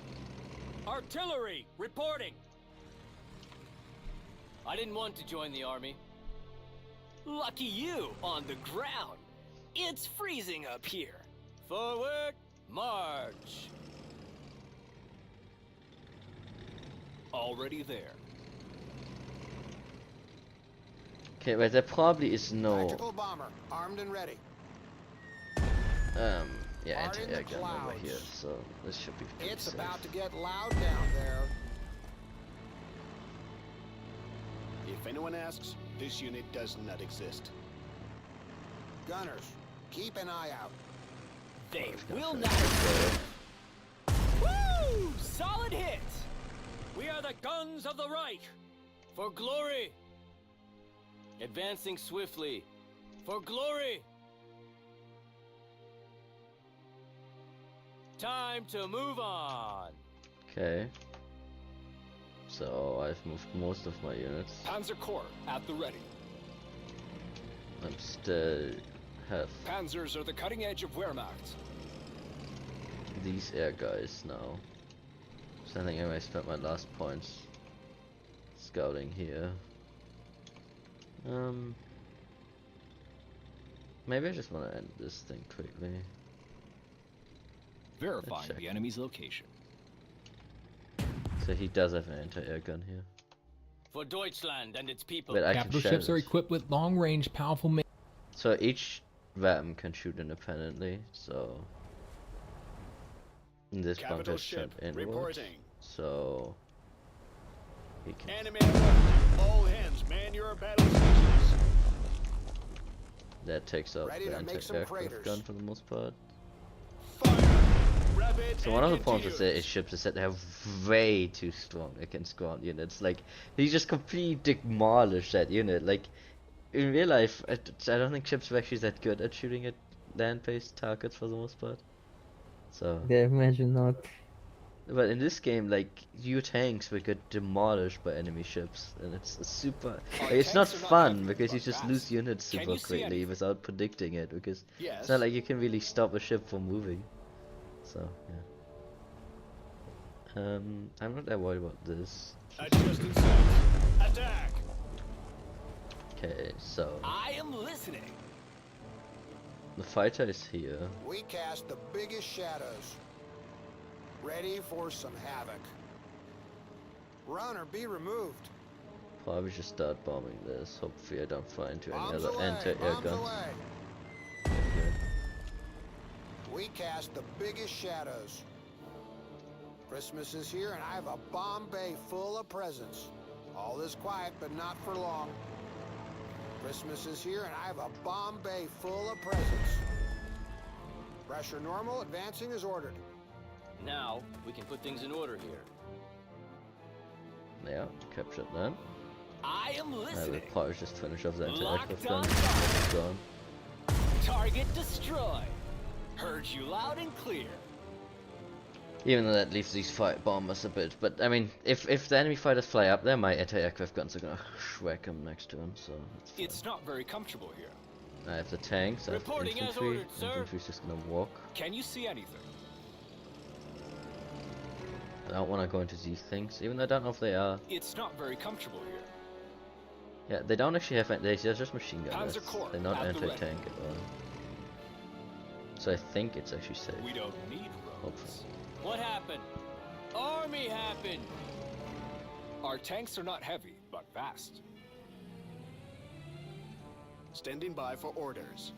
Artillery reporting. I didn't want to join the army. Lucky you, on the ground. It's freezing up here. Forward, march. Already there. Okay, but there probably is no... Tactical bomber, armed and ready. Yeah, Are in anti-air the gun over clouds. here, so this should be pretty It's safe. about to get loud down there. If anyone asks, this unit does not exist. Gunners, keep an eye out. They It's gonna will finish not. it. Woo! Solid hit. We are the guns of the Reich. For glory. Advancing swiftly. For glory. Time to move on. Okay. So I've moved most of my units. Panzer Corps at the ready. I'm still have Panzers are the cutting edge of Wehrmacht. these air guys now. So I think I may spend my last points scouting here. Maybe I just want to end this thing quickly. Verifying the enemy's location. So he does have an anti-air gun here. For Deutschland and its people. But I can Capital shell ships are it. equipped with long-range, powerful. So each Vatem can shoot independently. So this bunker Capital is shut ship inwards. reporting. So he can. Enemy alert. All hands, man your battle stations. That takes out Ready the to make some anti-aircraft craters. gun for the most part. Rapid So one of the problems with the ships is that they're way too strong against ground units. Like, he just completely demolished that unit. Like, in real life, I don't think ships are actually that good at shooting at land-based targets for the most part. So, Yeah, imagine not. but in this game, like, your tanks will get demolished by enemy ships, and it's super. Like, it's not fun because you just lose units super quickly without predicting it. Because it's not like you can really stop a ship from moving. So yeah. I'm not that worried about this. Adjusting sights. Attack. Okay, so I am listening. the fighter is here. We cast the biggest shadows. Ready for some havoc. Run or be removed. Probably just start bombing this. Hopefully I don't fly into any Bombs other away, anti-air bombs guns. away. Okay. We cast the biggest shadows. Christmas is here and I have a bomb bay full of presents. All is quiet, but not for long. Christmas is here and I have a bomb bay full of presents. Pressure normal, advancing as ordered. Now, we can put things in order here. Yeah, captured that. I am I will listening. probably just finish off the anti-aircraft Locked on guns. Gone. Target destroyed. Heard you loud and clear. Even though that leaves these fight bombers a bit, but I mean, if the enemy fighters fly up there, my anti-aircraft guns are gonna whack them next to them. So It's not very comfortable here. I have the tanks. I have the Reporting as infantry. ordered, sir. Infantry's just gonna walk. Can you see anything? I don't want to go into these things, even though I don't know if they are. It's not very comfortable here. Yeah, they don't actually have. They're just machine gunners. Panzer Corps They're not at the anti-tank at all. So I think it's actually safe. We don't need roads. Hopefully. What happened? Army happened! Our tanks are not heavy, but fast. Standing by for orders.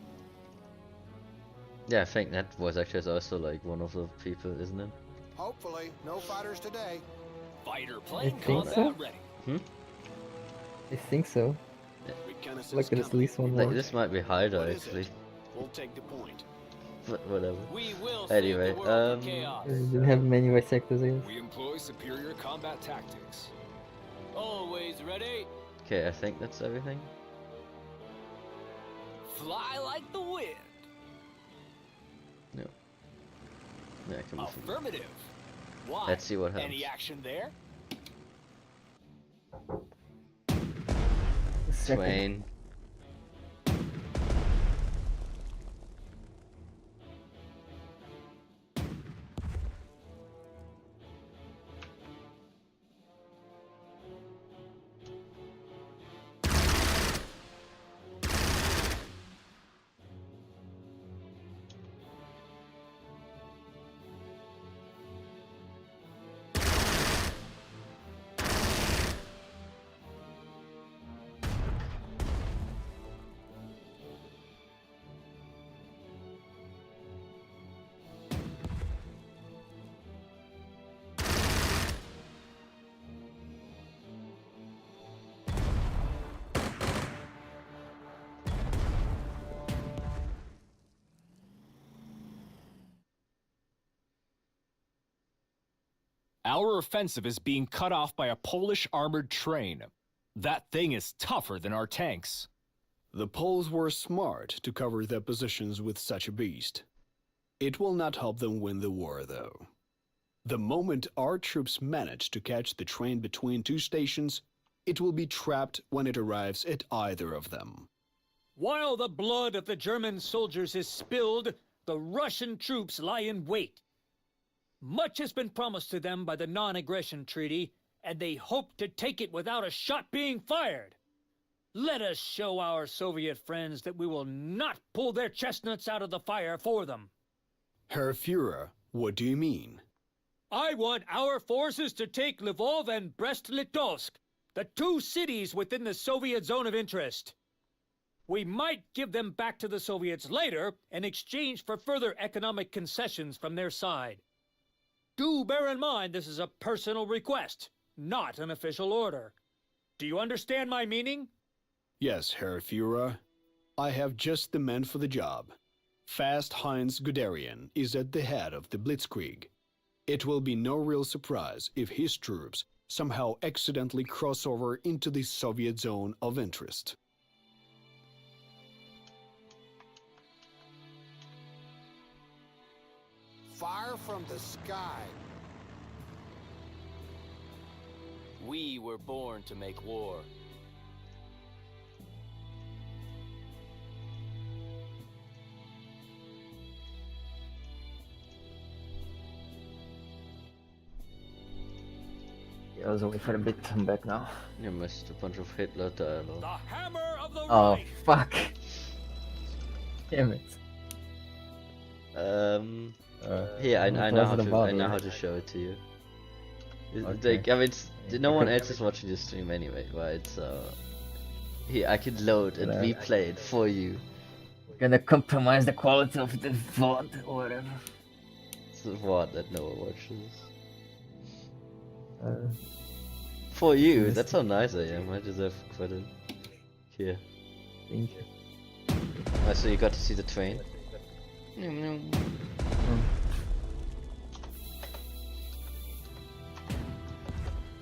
Yeah, I think that was actually also like one of the people, isn't it? Hopefully, no fighters today. Fighter plane think combat so. ready. I think so. Reconnaissance Look at this coming. least one Like, more. this might be Hyder What is actually, it? We'll take the point. but whatever. We will Anyway, save the world from chaos. They didn't have many white sectors, I guess. We employ superior combat tactics. Always ready. Okay, I think that's everything. Fly like the wind. No. Yeah, I can move. Affirmative. Why? Let's see what happens. Any action there? Second. Twain. Our offensive is being cut off by a Polish armored train. That thing is tougher than our tanks. The Poles were smart to cover their positions with such a beast. It will not help them win the war, though. The moment our troops manage to catch the train between two stations, it will be trapped when it arrives at either of them. While the blood of the German soldiers is spilled, the Russian troops lie in wait. Much has been promised to them by the non-aggression treaty, and they hope to take it without a shot being fired. Let us show our Soviet friends that we will not pull their chestnuts out of the fire for them. Herr Führer, what do you mean? I want our forces to take Lvov and Brest-Litovsk, the two cities within the Soviet zone of interest. We might give them back to the Soviets later in exchange for further economic concessions from their side. Do bear in mind this is a personal request, not an official order. Do you understand my meaning? Yes, Herr Führer. I have just the men for the job. Fast Heinz Guderian is at the head of the Blitzkrieg. It will be no real surprise if his troops somehow accidentally cross over into the Soviet zone of interest. Fire from the sky. We were born to make war. I was away for a bit. I'm back now. You missed a bunch of Hitler dialogue. The hammer of the Oh, Reich. fuck. Damn it. Here, I it know wasn't about I know me. how to show it to you. Okay. Like, I mean, no one else is watching this stream anyway, right? So here, I can load and replay it for you. Gonna compromise the quality of the VOD or whatever. It's the VOD that no one watches. Uh, For you, that's how nice I am. I deserve credit. Here. Thank you. Oh, so you got to see the train?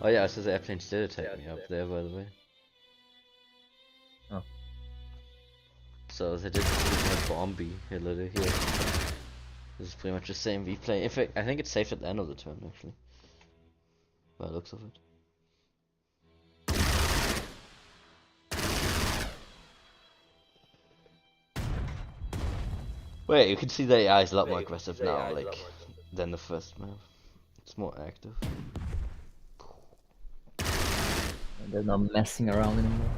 Oh yeah, so the airplane still attacked me up there, by the way. Oh. So they did the Bombi here, literally here. This is pretty much the same replay. In fact, I think it's safe at the end of the turn, actually. By the looks of it. Wait, you can see the AI is a lot more aggressive now, like, than the first map. It's more active. They're not messing around anymore.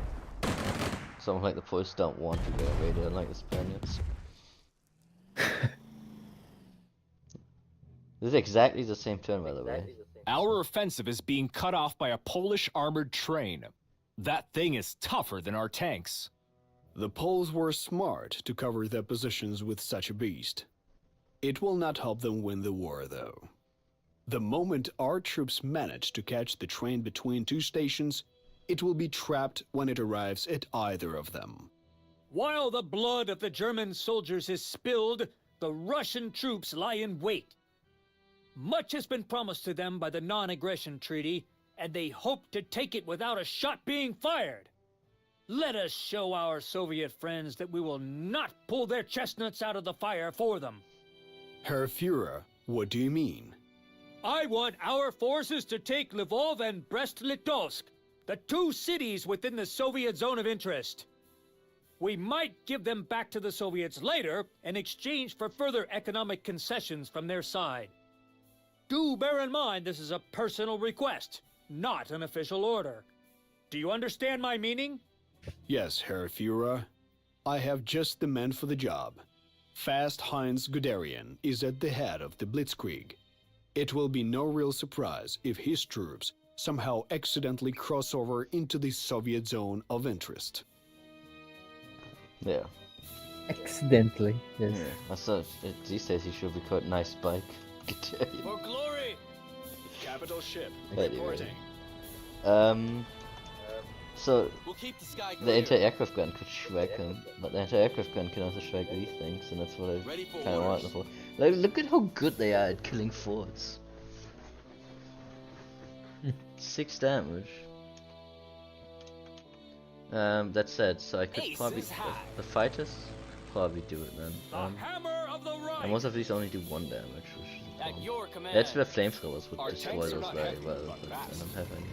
Sounds like the Poles don't want to go away, they're like the Spaniards. This is exactly the same turn, by the way. Our offensive is being cut off by a Polish armored train. That thing is tougher than our tanks. The Poles were smart to cover their positions with such a beast. It will not help them win the war, though. The moment our troops manage to catch the train between two stations, it will be trapped when it arrives at either of them. While the blood of the German soldiers is spilled, the Russian troops lie in wait. Much has been promised to them by the non-aggression treaty, and they hope to take it without a shot being fired. Let us show our Soviet friends that we will not pull their chestnuts out of the fire for them. Herr Führer, what do you mean? I want our forces to take Lvov and Brest-Litovsk, the two cities within the Soviet zone of interest. We might give them back to the Soviets later in exchange for further economic concessions from their side. Do bear in mind this is a personal request, not an official order. Do you understand my meaning? Yes, Herr Führer. I have just the men for the job. Fast Heinz Guderian is at the head of the Blitzkrieg. It will be no real surprise if his troops somehow accidentally cross over into the Soviet zone of interest. Yeah. Accidentally, yes. I thought these days he should be called Nice Bike. For glory! Capital ship Anyway. reporting. So, We'll keep the sky the clear. anti-aircraft gun could strike him, but the anti-aircraft gun can also strike these things, and that's what I Ready for kind of want orders. them for. Like, look at how good they are at killing forts. 6 damage. That said, so I could Ace probably is high. the fighters probably do it then. The hammer of the And Reich. most of these only do 1 damage, which is At your command. That's where flamethrowers would Our destroy tanks are those not very heavy, well, but but I fast. don't have any.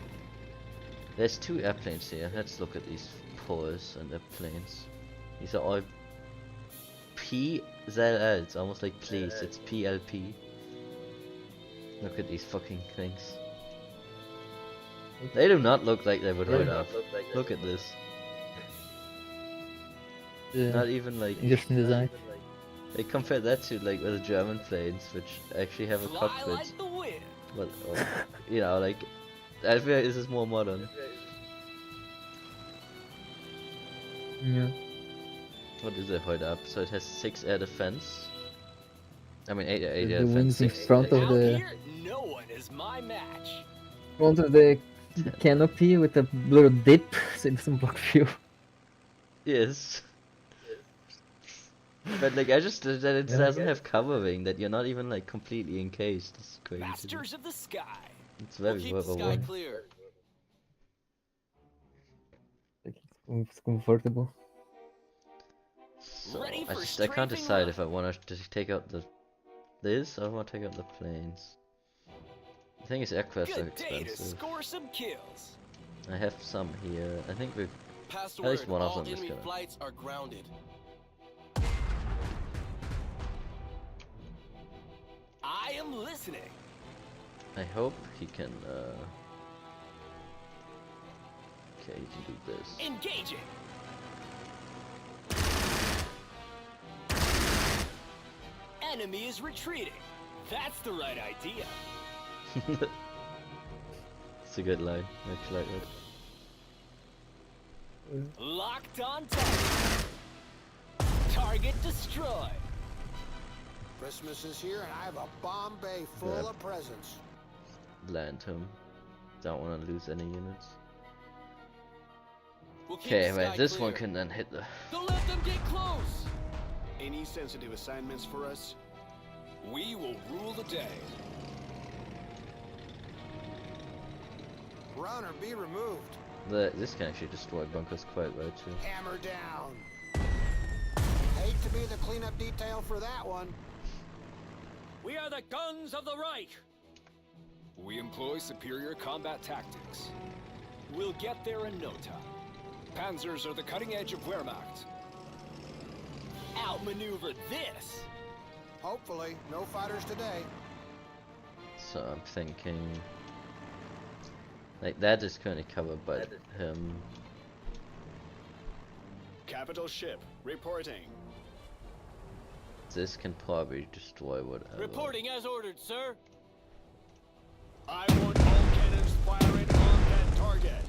There's 2 airplanes here. Let's look at these poles and airplanes. These are all PZL. It's almost like please. It's PLP. Look at these fucking things. They do not look like they would hold up. Look at this. Not even like. Interesting design. They compare that to like the German planes, which actually have a Fly cockpit. like the wind. But you know, like I feel like this is more modern. Yeah. What is it hold up? So it has 6 air defense. I mean 8 air The defense. wings in 6 front of Out the here, no one is my match. front of the canopy with a little dip, so it doesn't block view. Yes. But like I just that it doesn't have covering, that you're not even like completely encased. It's crazy. Masters of the sky. It's very Keep the sky overwhelming. clear. It's comfortable. So Ready for I can't strafing decide run. if I want to take out this or I want to take out the planes. The thing is, aircrafts are Good day to expensive. score some kills. I have some here. I think we Past at least word, one of all them is enemy gonna. flights are grounded. I am listening. I hope he can. Okay, he can do this. Engaging. Enemy is retreating. That's the right idea. It's a good line. I actually like that. Locked on target. Target destroyed. Christmas is here, and I have a bomb bay full Yep. of presents. Land him. Don't want to lose any units. We'll keep Okay, the right. sky This clear. one can then hit the. Don't let them get close. Any sensitive assignments for us? We will rule the day. Run or be removed. This can actually destroy bunkers quite well too. Hammer down. Hate to be the cleanup detail for that one. We are the guns of the Reich. We employ superior combat tactics. We'll get there in no time. Panzers are the cutting edge of Wehrmacht. Outmaneuver this. Hopefully, no fighters today. So I'm thinking. Like that is currently covered by him. Capital ship reporting. This can probably destroy whatever. Reporting as ordered, sir. I want all cannons firing on that target.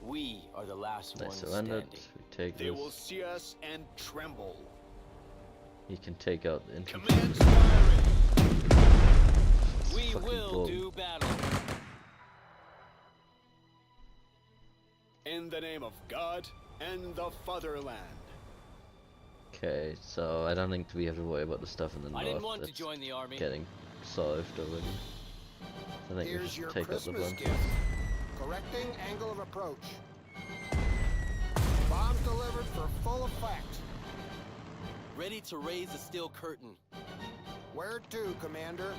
We are the last They ones surrendered. standing. We take They this. will see us and tremble. He can take out the infantry. Commands firing. We Fucking will blow. do battle. In the name of God and the fatherland. Okay, so I don't think we have to worry about the stuff in the I north. didn't want to That's join the army. getting solved already. I think we Here's should your take out the Christmas bunkers. gift. Correcting angle of approach. Bombs delivered for full effect. Ready to raise the steel curtain. Where to, Commander?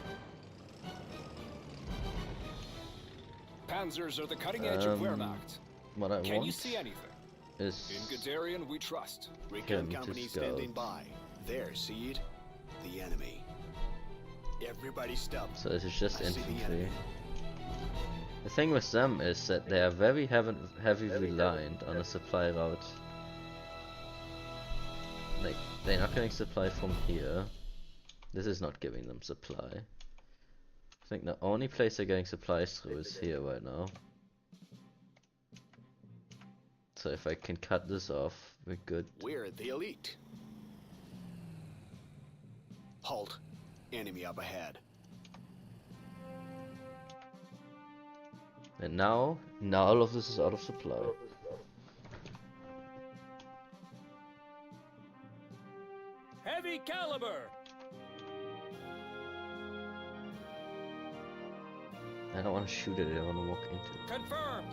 Panzers are the cutting edge of Wehrmacht. What I Can want you see anything? is In Guderian, we trust. Recon him to company scout. standing by. There, see it? The enemy. Everybody stop. So this is just I see the infantry. enemy. The thing with them is that they are very heavy reliant on a supply route. Like, they're not getting supply from here. This is not giving them supply. I think the only place they're getting supplies through is here right now. So if I can cut this off, we're good. We're the elite. Halt. Enemy up ahead. And now all of this is out of supply. Heavy caliber. I don't want to shoot it, I want to walk into it. Confirmed.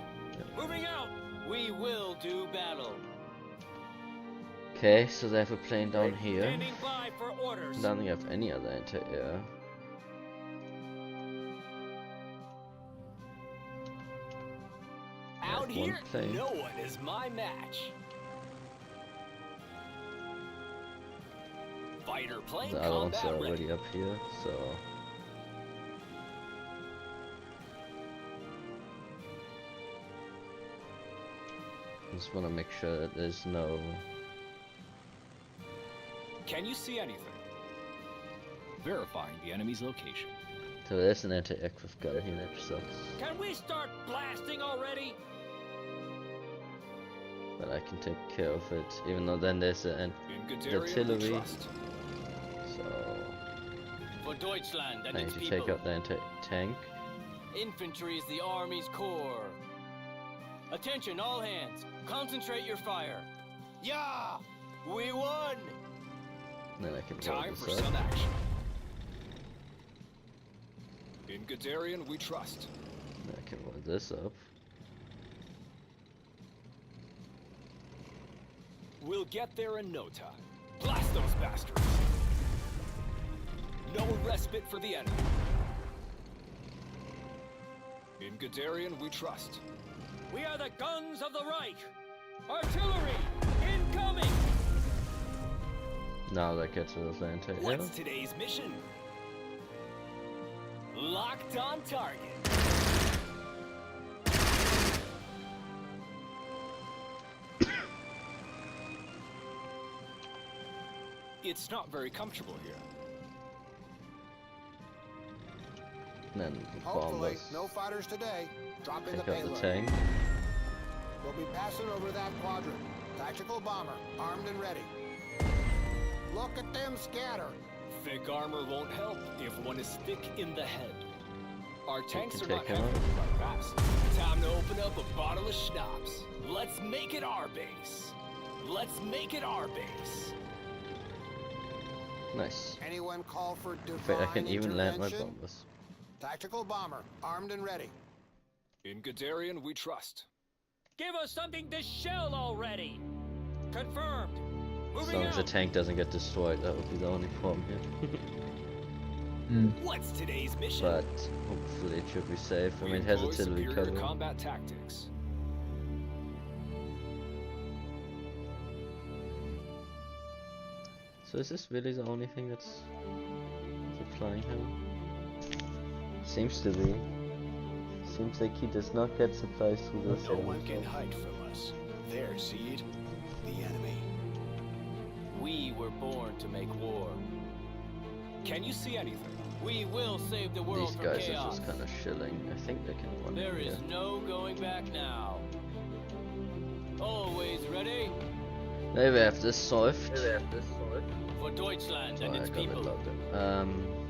Moving out. We will do battle. Okay, so they have a plane down here. Standing by for orders. I don't think I have any other anti-air. Out one here, plane. no one is my match. Fighter plane The other ones combat are ready. already up here, so just want to make sure that there's no. Can you see anything? Verifying the enemy's location. So there's an anti-aircraft guy here, that sucks. Can we start blasting already? But I can take care of it, even though then there's an In Guderian we artillery. trust. So For Deutschland and I need its to people. take out the anti-tank. Infantry is the Army's core. Attention, all hands. Concentrate your fire. Yeah! We won! Then I can blow Time for this up. some action. In Guderian we trust. Then I can blow this up. We'll get there in no time. Blast those bastards! No respite for the enemy. In Guderian we trust. We are the guns of the Reich! Artillery! Incoming! Now that gets rid of the anti-air. What's today's mission? Locked on target. It's not very comfortable here. Then the Hopefully, bombers no fighters today. Drop in the take out payload. the tank. We'll be passing over that quadrant. Tactical bomber, armed and ready. Look at them scatter. Thick armor won't help if one is thick in the head. Our tanks can are not take him heavy, but fast. Time to open up a bottle of schnapps. Let's make it our base. Let's make it our base. Nice. Anyone call for In divine fact, I can even land my intervention? bombers. Tactical bomber, armed and ready. In Guderian we trust. Give us something to shell already! Confirmed! As Moving long as the out! tank doesn't get destroyed, that would be the only problem here. What's today's mission? But hopefully it should be safe. I We mean, it has employ artillery superior cover. combat tactics. So is this really the only thing that's supplying him? Seems to be. Seems like he does not get supplies through this. No one can hide from us. There, see it? The enemy. We were born to make war. Can you see anything? We will save the world These from guys are chaos. just kind of shilling. I think they can run There here. is no going back now. Always ready Maybe I have this solved. for Deutschland So and I its got it people. logged in.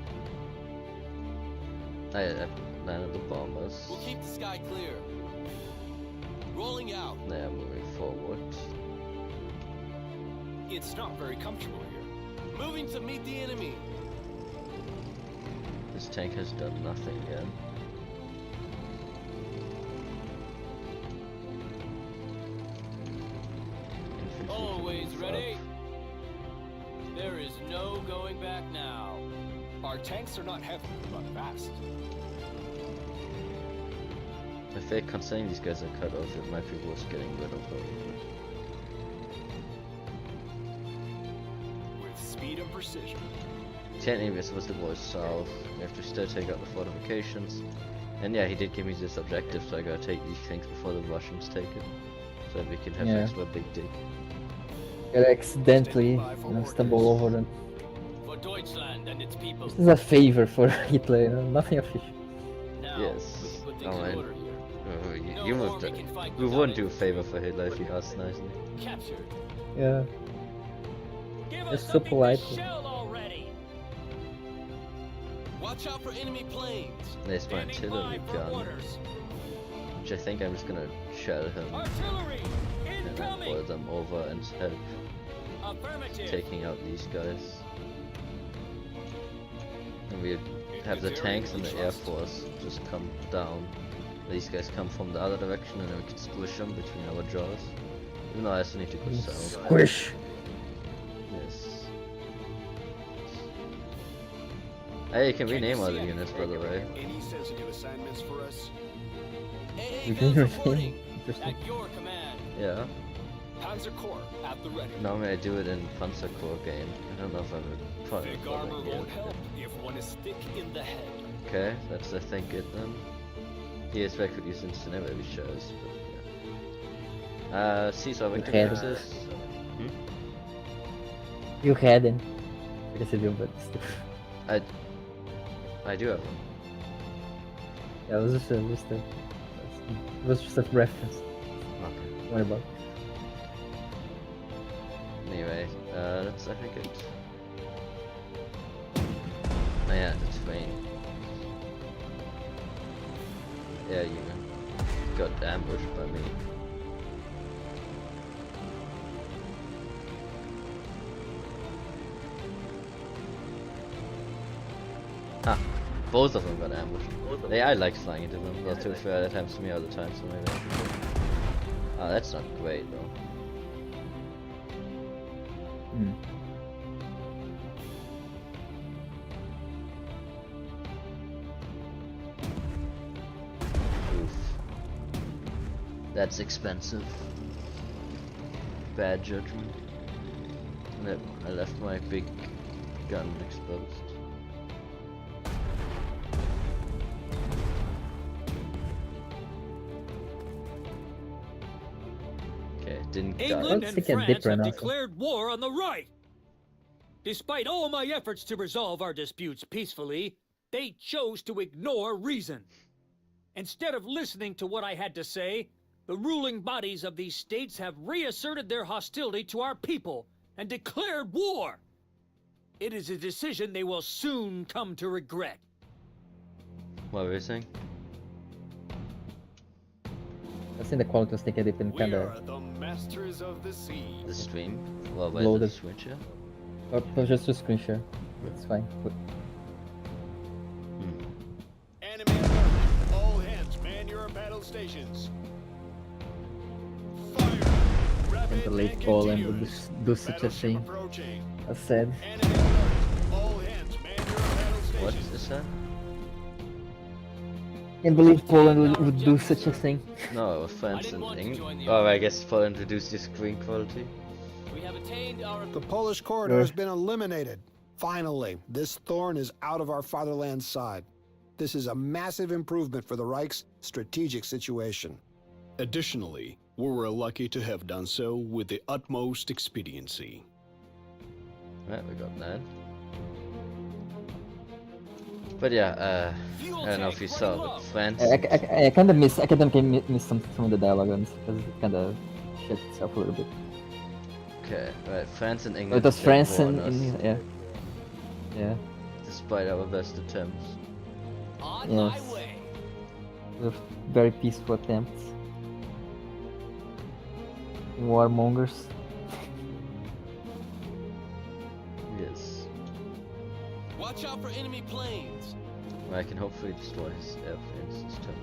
I landed the bombers. We'll keep the sky clear. Rolling out. They are moving forward. It's not very comfortable here. Moving to meet the enemy. This tank has done nothing yet. Infantry Always can move ready. up. There is no going back now. Our tanks are not heavy, but fast. If they're considering these guys are cut off, it might be worth getting rid of them. With speed and precision. Technically, we're supposed to go south. We have to still take out the fortifications. And yeah, he did give me this objective, so I gotta take these things before the Russians take it. So that we can have Yeah. extra big dig. Gotta accidentally, stumble over them. For Deutschland and its people. This is a favor for Hitler, nothing official. Now, Yes. we can put things Oh, in and order here. No you more would. we can fight We without wouldn't it. do a favor for Hitler if you asked nicely. Captured. Yeah. Give It's us so something polite. to shell already! Watch out for enemy planes. There's my Standing artillery by for gun, orders. which I think I'm just gonna shell him Artillery! and then Incoming! boil them over and help Affirmative! taking out these guys. And we have the tanks and the air force just come down. These guys come from the other direction and then we can squish them between our jaws. Even though I also need to go south. Squish! Yes. Hey, you can rename all the units, by the way. Any sensitive assignments for us? AA You guns can reporting. Interesting. At your command. Yeah. Panzer Corps at the ready. Normally I do it in Panzer Corps game. I don't know if I would probably. Thick armor won't help if one is thick in the head. Okay, that's I think it then. PS5 could use instant maybe shows, but yeah. Caesar Victor Okay. Crisis. You had him. Because of you, but still. I do have one. Yeah, it was just a reference. Okay. What about? Anyway, that's I think it. Oh yeah, that's Wayne. Yeah, you got ambushed by me. Ah, both of them got ambushed. I like flying into them. Well, to be fair, that happens to me all the time, so maybe I should. Ah, that's not great though. Hmm. Oof. That's expensive. Bad judgment. I left my big gun exposed. Okay, didn't die. England and France have declared war on the Reich. Despite all my efforts to resolve our disputes peacefully, they chose to ignore reason. Instead of listening to what I had to say, the ruling bodies of these states have reasserted their hostility to our people and declared war. It is a decision they will soon come to regret. What were you saying? I think the quality was taken a bit kind We're of the masters of the sea. The stream? Well, why loaded. the switcher? Or just a screen share. It's fine. But Enemy alert! All hands, man your battle stations. Fire! I Rapid think the late and Poland would continuous. do such a Battleship thing. approaching. As said. Enemy alert! All hands, man your battle stations. What is that? Can't believe Poland would do such a thing. No, France and England. Oh, I guess Poland reduced your screen quality. We have attained our... The Polish corridor has been eliminated. Finally, this thorn is out of our fatherland's side. This is a massive improvement for the Reich's strategic situation. Additionally, we were lucky to have done so with the utmost expediency. Right, we got that. But yeah, I don't know if you saw, but France. I kind of miss some of the dialogue on this because it kind of shit itself a little bit. Okay, right, France and England. It was France declared and war on us, yeah. Despite our best attempts. Yes. With very peaceful attempts. Warmongers. Yes. Watch out for enemy planes. I can hopefully destroy his airplanes this time.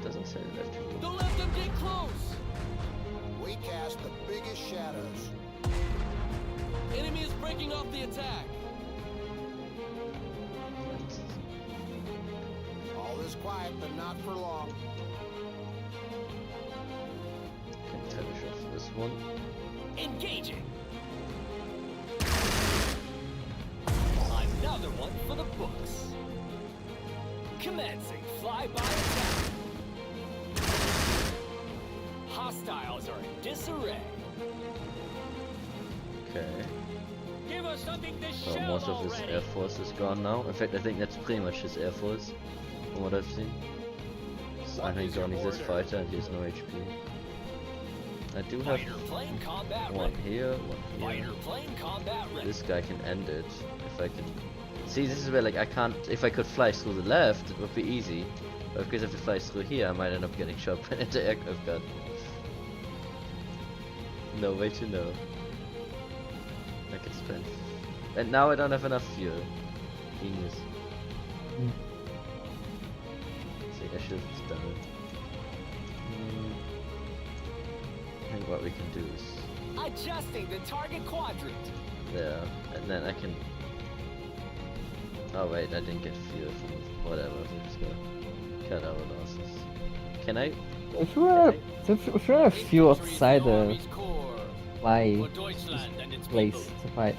Doesn't say that. Don't let them get close. We cast the biggest shadows. Enemy is breaking off the attack. All is quiet, but not for long. Can finish off this one. Engaging. Another one for the books. Commencing flyby attack. Hostiles are in disarray. Okay. Give us something to So shell most of his already. air force is gone now. In fact, I think that's pretty much his air force, from what I've seen. So I think only this fighter and he has no HP. I do have Fighter plane combat one ready. here, one here. Fighter plane combat ready. This guy can end it if I can. See, this is where like I can't. If I could fly through the left, it would be easy. But because I have to fly through here, I might end up getting shot by an anti-aircraft gun. No way to know. I can spend. And now I don't have enough fuel. Genius. See, I should have done it. I think what we can do is Adjusting the target quadrant. there, and then I can Oh wait, I didn't get fuel from whatever. We're just gonna cut our losses. Can I? If you run a few outside the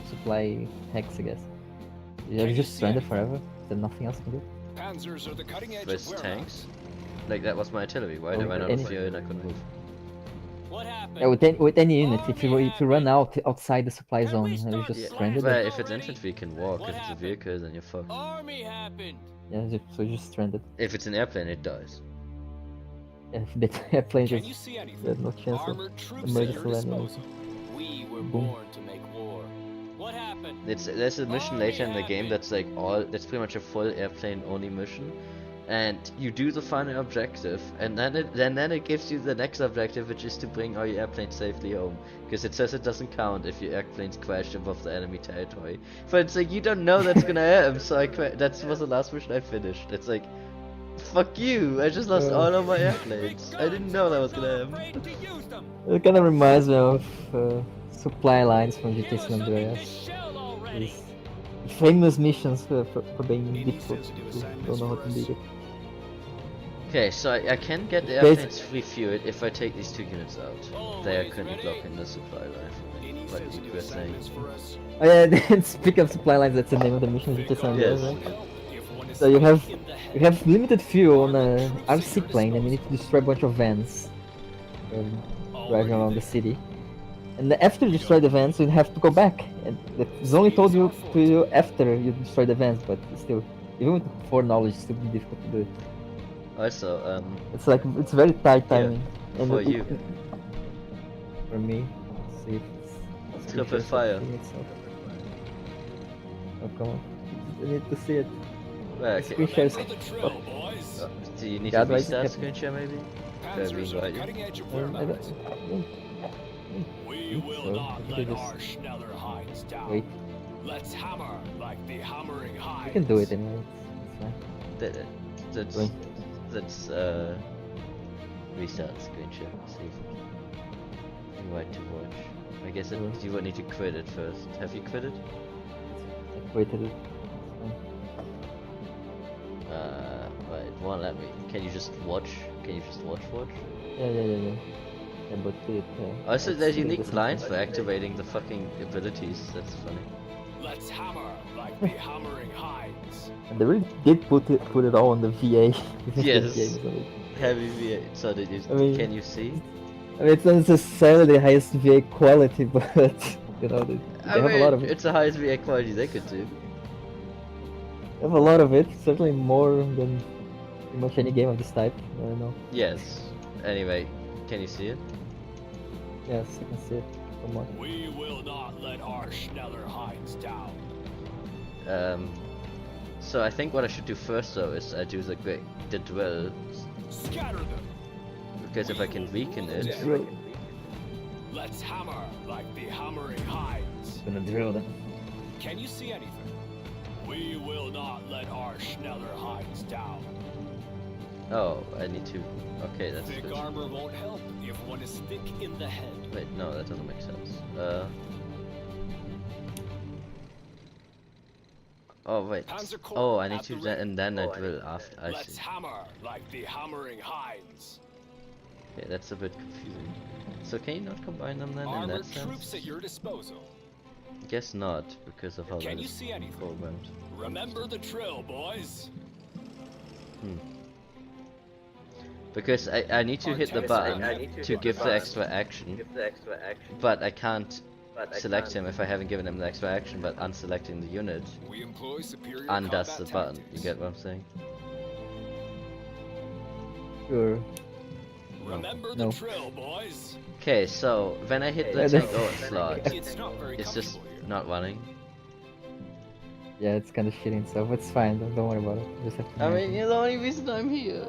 supply hex, I guess. You're just stranded forever. There's nothing else to do. Panzers are the cutting edge With of tanks? Like that was my artillery. Why did I not have fuel and I couldn't move? What happened? Yeah, with any unit, if you run outside the supply zone, you're just stranded. But if it's infantry, you can walk. If it's a vehicle, then you're fucked. Army happened. Yeah, so you're just stranded. If it's an airplane, it dies. Yeah, if the airplane Can just you see anything? there's no chance of Armored troops at emergency your landing. disposal. We were Boom. born to make war. What happened? There's a mission later in the game that's like that's pretty much a full airplane only mission, and you do the final objective, and then it gives you the next objective, which is to bring all your airplanes safely home, because it says it doesn't count if your airplanes crash above the enemy territory. But it's like you don't know that's gonna happen, so that was the last mission I finished. It's like, fuck you! I just lost all of my airplanes. I didn't know that was gonna happen. It kind of reminds me of supply lines from GTA San Andreas. These famous missions for being difficult. Don't know how to beat it. Okay, so I can get the airplanes refueled if I take these 2 units out. They are currently blocking the supply line for me, like you were saying. Oh yeah, speaking of supply lines, that's the name of the mission, GTA San Andreas, right? So you have limited fuel on a RC plane, and you need to destroy a bunch of vans driving around the city. And after you destroy the vans, you have to go back. And it's only told you to after you destroy the vans, but still, even with foreknowledge, it's still be difficult to do it. Also, it's like it's very tight timing. Yeah, and for you. For me, let's see if it's Triple fire. Oh come on! I need to see it. Well, The screen shares. Do you need Yeah, to otherwise restart you screen share maybe? Panzers are the cutting edge of I don't Wehrmacht. We think will so. not I think let I just- our Schneller Hinds down. Wait. Let's hammer like the hammering Hinds. You can do it anyway. It's fine. That's Wait. Restart screen share. See if invite to watch. I guess you would need to quit it first. Have you quit it? I quitted it. Right, it won't let me. Can you just watch? Can you just watch? Yeah. Yeah, but it. Also, it's there's still unique doesn't lines work. for activating the fucking abilities. That's funny. Let's hammer like the hammering Hinds. And they really did put it all on the VA. Yes. The VA, Heavy VA. So did you? I mean- Can you see? I mean, it's not necessarily the highest VA quality, but you know, they I have mean, a lot of it. it's the highest VA quality they could do. They have a lot of it. Certainly more than pretty much any game of this type. I don't know. Yes. Anyway, can you see it? Yes, I can see it. Come on. We will not let our Schneller Hinds down. So I think what I should do first though is I do the drill, Scatter them. because if I can weaken it, Drill. Let's hammer like the hammering Hinds. Gonna drill them. Can you see anything? We will not let our Schneller Hinds down. oh, I need to. Okay, that's Thick good. armor won't help if one is thick in the head. Wait, no, that doesn't make sense. Oh wait. Panzer Corps Oh, I need at to the then, ready. and then I drill after. I Let's see. hammer like the hammering Hinds. Okay, that's a bit confusing. So can you not combine them then in Armored that troops sense? at your disposal. Guess not, because of how Can that you is see anything? programmed. Remember the drill, boys. Because I need to hit the button to give the extra action, but I can't select him if I haven't given him the extra action, but unselecting the unit We employ superior undoes combat the button. tactics. You get what I'm saying? Sure. Remember No. the drill, boys. Okay, so when I hit the Yeah, tank that's- slot, It's not very it's just comfortable here. not running. Yeah, it's kind of shitty and stuff. It's fine. Don't worry about it. You just have to I manage mean, it. you're the only reason I'm here.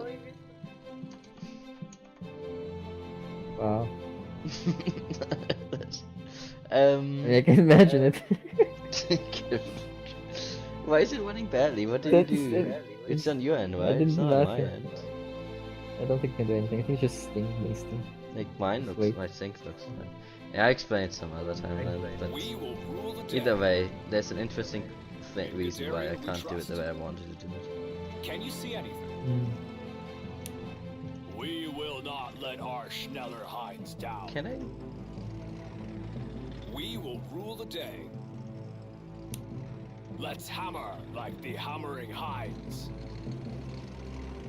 Wow. I I mean, I can imagine it. Why is it running badly? What did you do? It's on your end, I right? It's didn't not on laugh my yet. end. I don't think I can do anything. I think it's just Sting, basically. Like mine looks, Wait. my sync looks fine. Yeah, I explained some other time, but We will rule the either day. way, there's an interesting reason why I can't do it the way I wanted to do it. Can you see anything? We will not let our Schneller Hinds down. Can I? We will rule the day. Let's hammer like the hammering hinds.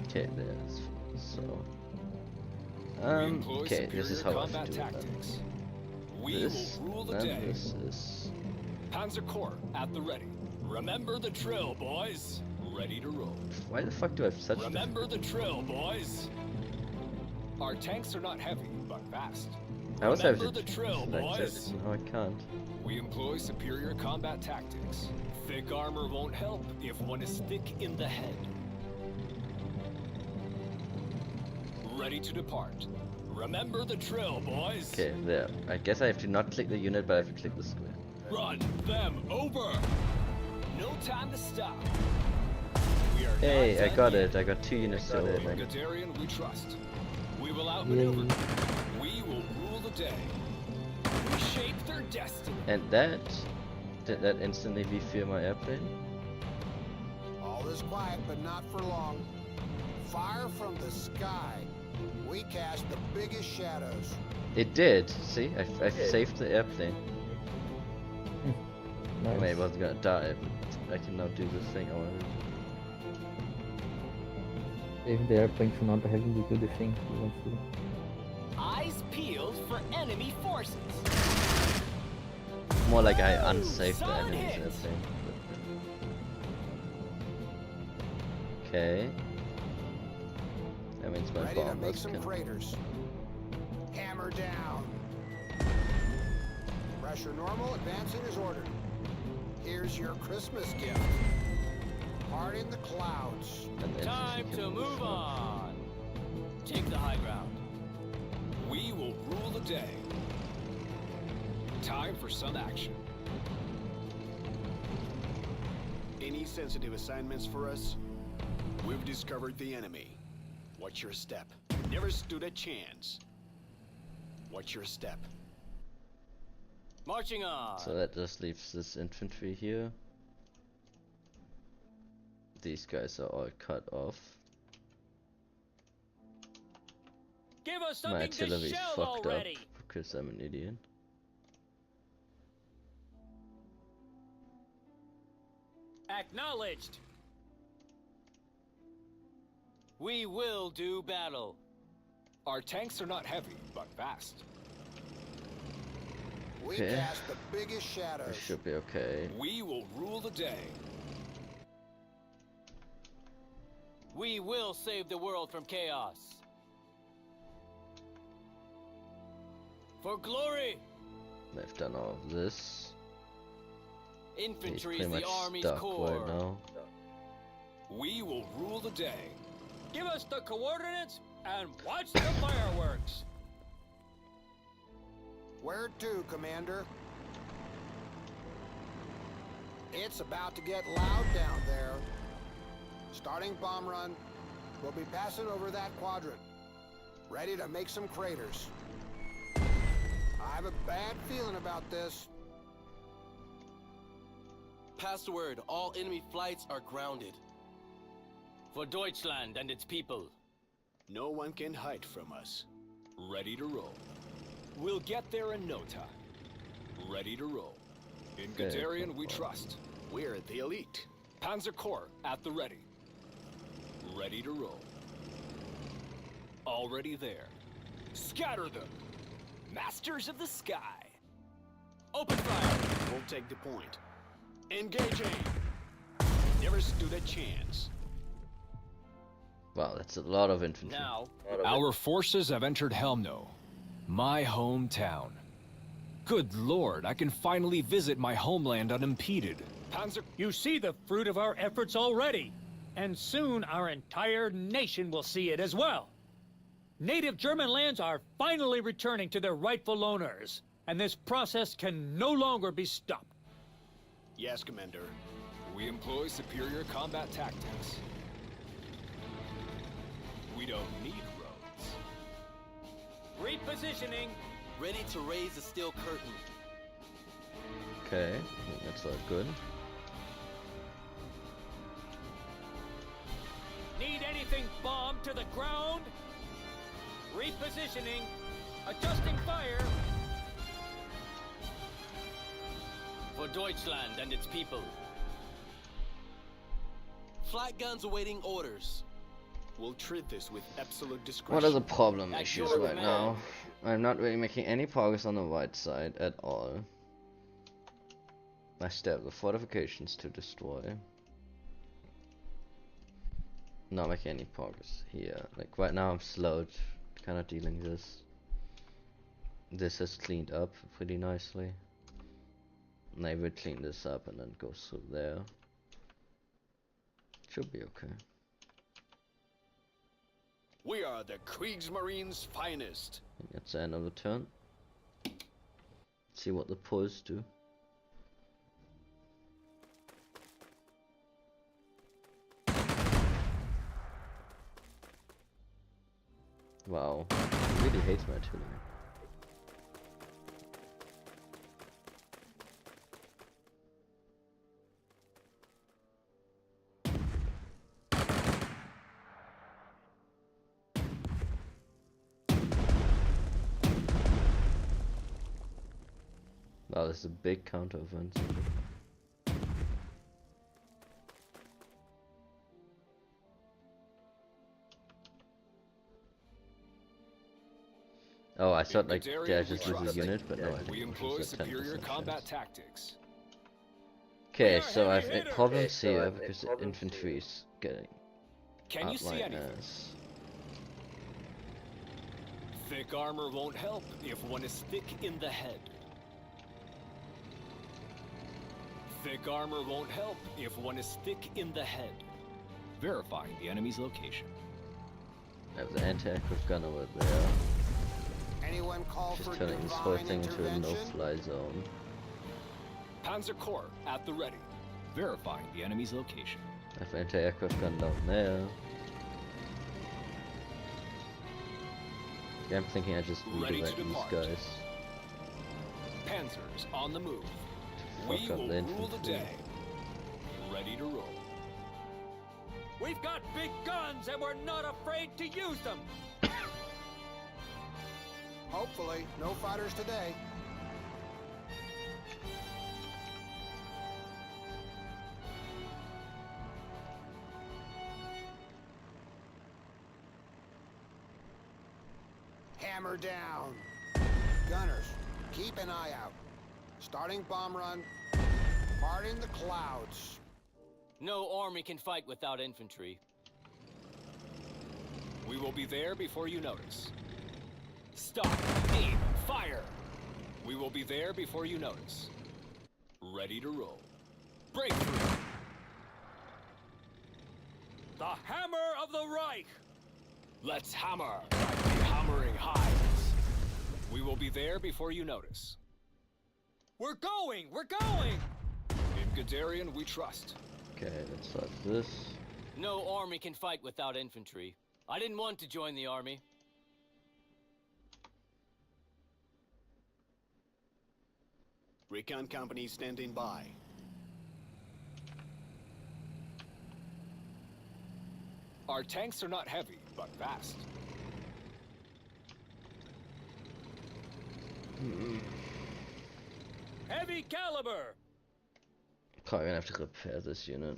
Okay, there's so. Okay, this is how I should do it. We This, will rule the then day. this is. Panzer Corps at the ready. Remember the drill, boys. Ready to roll. Why the fuck do I have such? Remember the drill, boys. Our tanks are not heavy, but fast. I also have Remember to the drill, select boys. everything. No, I can't. We employ superior combat tactics. Thick armor won't help if one is thick in the head. Ready to depart. Remember the drill, boys. Okay, there. I guess I have to not click the unit, but I have to click the square. Run them over. No time to stop. We are Hey, not I done got yet. it. I got 2 units to it. In man. Guderian, we trust. We will outmaneuver them. We will rule the day. We shape their destiny. And that did that instantly refuel my airplane? All is quiet, but not for long. Fire from the sky. We cast the biggest shadows. It did. See, I saved the airplane. Nice. I mean, it wasn't gonna die, but I can now do the thing I wanted to do. Save the airplane from not having to do the thing he wants to do. Eyes peeled for enemy forces. More like I unsaved the enemy's airplane. Okay. That means my Ready to make bombers some can. craters. Hammer down. Pressure normal, advancing as ordered. Here's your Christmas gift. Part in the clouds. And then Time to move on. Take the high ground. We will rule the day. Time for some action. Any sensitive assignments for us? We've discovered the enemy. Watch your step. Never stood a chance. Watch your step. Marching on. So that just leaves this infantry here. These guys are all cut off. Give us My something to artillery's shell fucked already. up because I'm an idiot. Acknowledged. We will do battle. Our tanks are not heavy, but fast. We Okay. cast the biggest I shadows. should be okay. We will rule the day. We will save the world from chaos. For glory. I've done all of this. He's Infantry pretty is much the Army's stuck core. right now. We will rule the day. Give us the coordinates and watch the fireworks. Where to, Commander? It's about to get loud down there. Starting bomb run. We'll be passing over that quadrant. Ready to make some craters. I have a bad feeling about this. Pass the word, all enemy flights are grounded. For Deutschland and its people. No one can hide from us. Ready to roll. We'll get there in no time. Ready to roll. In Okay, Guderian, we come on. trust. We're the elite. Panzer Corps at the ready. Ready to roll. Already there. Scatter them. Masters of the sky. Open fire. We'll take the point. Engaging. Never stood a chance. Wow, that's a lot of infantry. Now, Our forces have entered Helmno, my hometown. Good lord, I can finally visit my homeland unimpeded. Panzer. You see the fruit of our efforts already, and soon our entire nation will see it as well. Native German lands are finally returning to their rightful owners, and this process can no longer be stopped. Yes, Commander. We employ superior combat tactics. We don't need roads. repositioning. Ready to raise the steel curtain. Okay, that's all good. Anything bombed to the ground? Repositioning. Adjusting fire. For Deutschland and its people. Flat guns awaiting orders. We'll treat this with absolute discretion. What are the problem At issues your right command. now? I'm not really making any progress on the right side at all. I still have the fortifications to destroy. Not making any progress here. Like right now I'm slowed kind of dealing this. This has cleaned up pretty nicely. And I will clean this up and then go through there. Should be okay. We are the Kriegsmarine's finest. I think that's the end of the turn. See what the pulls do. Wow, he really hates my artillery. Wow, this is a big counter offensive. Oh, I thought like yeah, just lose a unit, but no, I think We it was employ just a 10% superior combat chance. tactics. Okay, so I've problems here because the infantry is getting Can you see outlined anything? as Thick armor won't help if one is thick in the head. Thick armor won't help if one is thick in the head. Verifying the enemy's location. I have the anti-aircraft gun over there. Anyone call Just for turning this whole divine thing into a intervention? no-fly zone. Panzer Corps at the ready. Verifying the enemy's location. I have anti-aircraft gun down there. Yeah, I'm thinking I just Ready to redirect these depart. guys. Panzers on the move. Fuck We up will the rule the infantry. day. Ready to roll. We've got big guns and we're not afraid to use them. Hopefully, no fighters today. Hammer down. Gunners, keep an eye out. Starting bomb run. Parting the clouds. No army can fight without infantry. We will be there before you notice. Stop. Aim. Fire. We will be there before you notice. Ready to roll. Breakthrough. The hammer of the Reich. Let's hammer. Like the hammering hides. We will be there before you notice. We're going. We're going. In Guderian, we trust. Okay, let's start this. No army can fight without infantry. I didn't want to join the army. Recon company standing by. Our tanks are not heavy, but fast. Heavy caliber. Probably gonna have to repair this unit.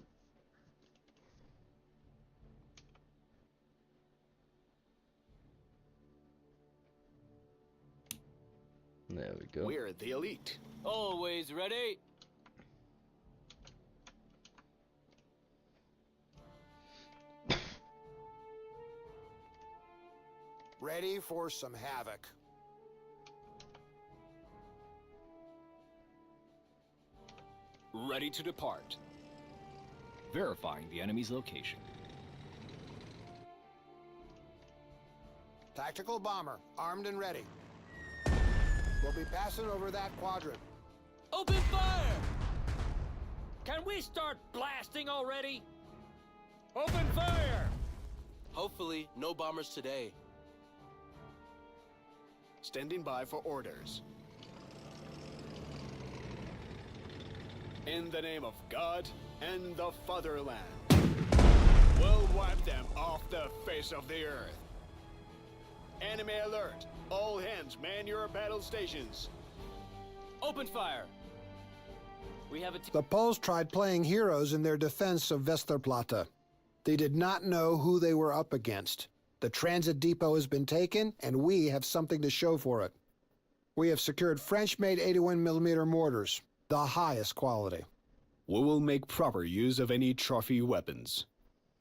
There we go. We're the elite. Always ready. Ready for some havoc. Ready to depart. Verifying the enemy's location. Tactical bomber, armed and ready. We'll be passing over that quadrant. Open fire! Can we start blasting already? Open fire! Hopefully, no bombers today. Standing by for orders. In the name of God and the fatherland. We'll wipe them off the face of the earth. Enemy alert! All hands, man your battle stations. Open fire. We have a The Poles tried playing heroes in their defense of Westerplatte. They did not know who they were up against. The transit depot has been taken, and we have something to show for it. We have secured French-made 81mm mortars, the highest quality. We will make proper use of any trophy weapons.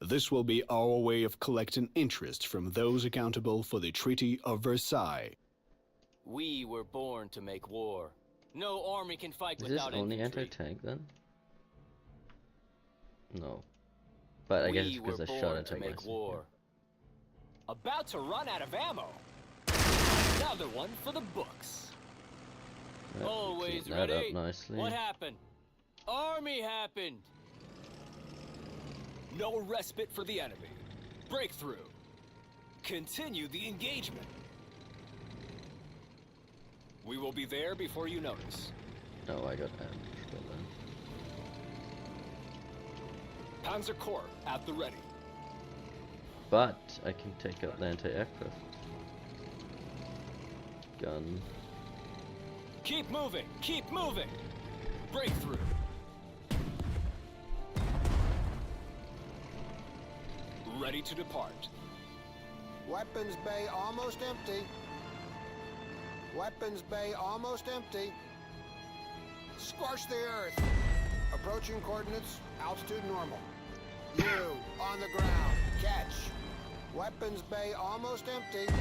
This will be our way of collecting interest from those accountable for the Treaty of Versailles. We were born to make war. No army can fight Is this without only infantry. anti-tank then? No. But I guess it's because I shot to at make war. About to run out of ammo. Another one for the books. Always clean that ready. up nicely. What happened? Army happened. No respite for the enemy. Breakthrough. Continue the engagement. We will be there before you notice. No, I got ambushed by then. Panzer Corps at the ready. But I can take out the anti-aircraft gun. Keep moving. Keep moving. Breakthrough. Ready to depart. Weapons bay almost empty. Weapons bay almost empty. Scorch the earth. Approaching coordinates, altitude normal. You, on the ground, catch. Weapons bay almost empty.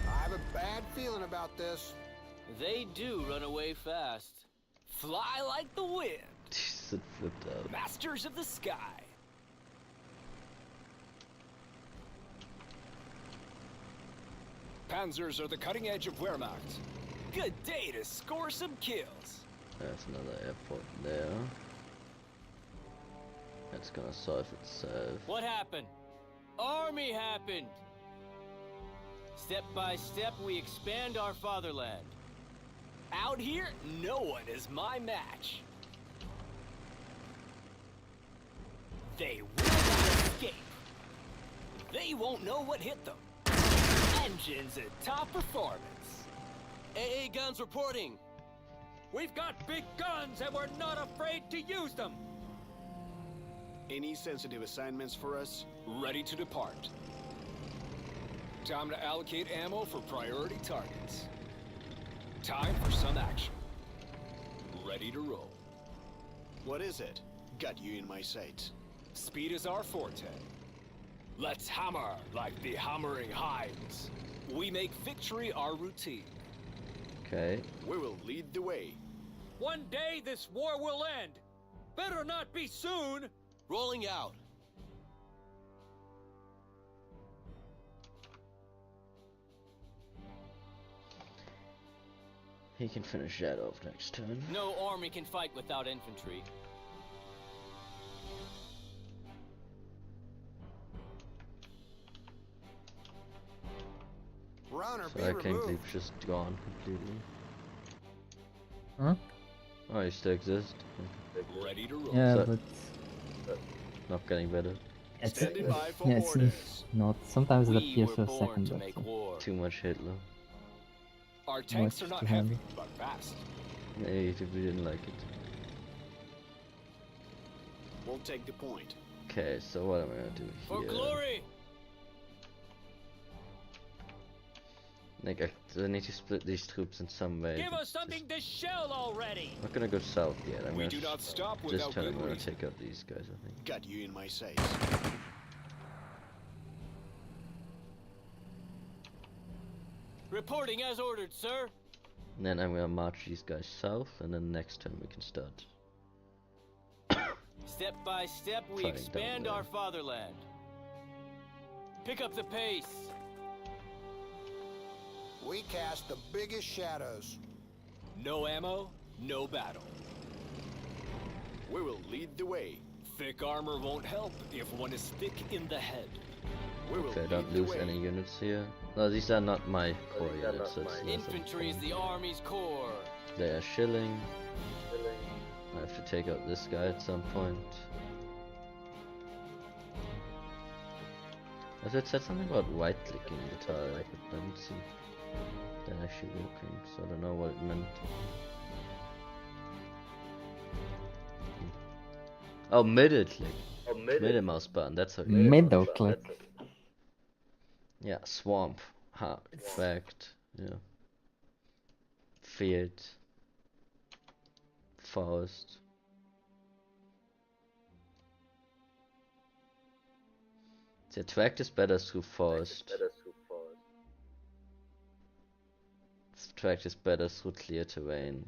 I have a bad feeling about this. They do run away fast. Fly like the wind. It flipped out. Masters of the sky. Panzers are the cutting edge of Wehrmacht. Good day to score some kills. There's another airport there. That's gonna solve itself. What happened? Army happened. Step by step, we expand our fatherland. Out here, no one is my match. They will not escape. They won't know what hit them. Engines at top performance. AA guns reporting. We've got big guns and we're not afraid to use them. Any sensitive assignments for us? Ready to depart. Time to allocate ammo for priority targets. Time for some action. Ready to roll. What is it? Got you in my sights. Speed is our forte. Let's hammer like the hammering hinds. We make victory our routine. Okay. We will lead the way. One day this war will end. Better not be soon. Rolling out. He can finish that off next turn. No army can fight without infantry. Runner, So I can't believe it's just gone completely. Huh? Oh, you still exist? Ready to roll. Yeah, So- but Not getting better. it's, Standing by for yeah, it's orders. not. Sometimes it We appears were for a born second, to but make war. Too much Hitler. Our tanks Much are not too heavy, heavy. but fast. Hey, we didn't like it. We'll take the point. Okay, so what am I gonna do For here? glory! Like, I need to split these troops in some way. Give us something to shell already. I'm not gonna go south yet. I'm We gonna do not stop this without turn I'm good gonna reason. take out these guys, I think. Got you in my sights. Reporting as ordered, sir. And then I'm gonna march these guys south, and then next turn we can start. Step by step, we Fighting down expand there. our fatherland. Pick up the pace. We cast the biggest shadows. No ammo, no battle. We will lead the way. Thick armor won't help if one is thick in the head. We will Okay, lead don't the lose way. any units here. No, these are not my core units. So it's less of a Infantry is problem. the army's core. They are shilling. I have to take out this guy at some point. Also it said something about right clicking the tile, but I didn't see that actually working, so I don't know what it meant. Oh, middle click. Middle mouse button, that's how Middle click. Yeah, swamp. Ha, fact. Yeah. Field. Forest. The tract is better through forest. The tract is better through clear terrain.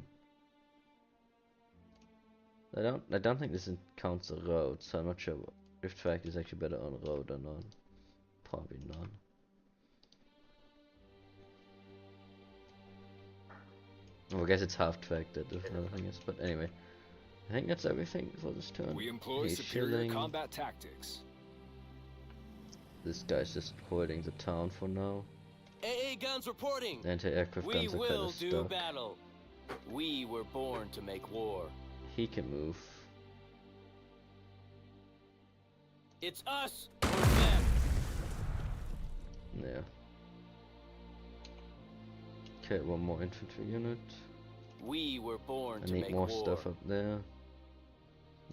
I don't think this counts a road, so I'm not sure if tract is actually better on road or not. Probably not. Well, I guess it's half tracked that if nothing is, but anyway. I think that's everything for this turn. We employ He's superior chilling. combat tactics. This guy's just holding the town for now. AA guns reporting. Anti-aircraft We guns are kind will of do stuck. battle. We were born to make war. He can move. It's us or them. Yeah. Okay, one more infantry unit. We were born I to need make more war. stuff up there.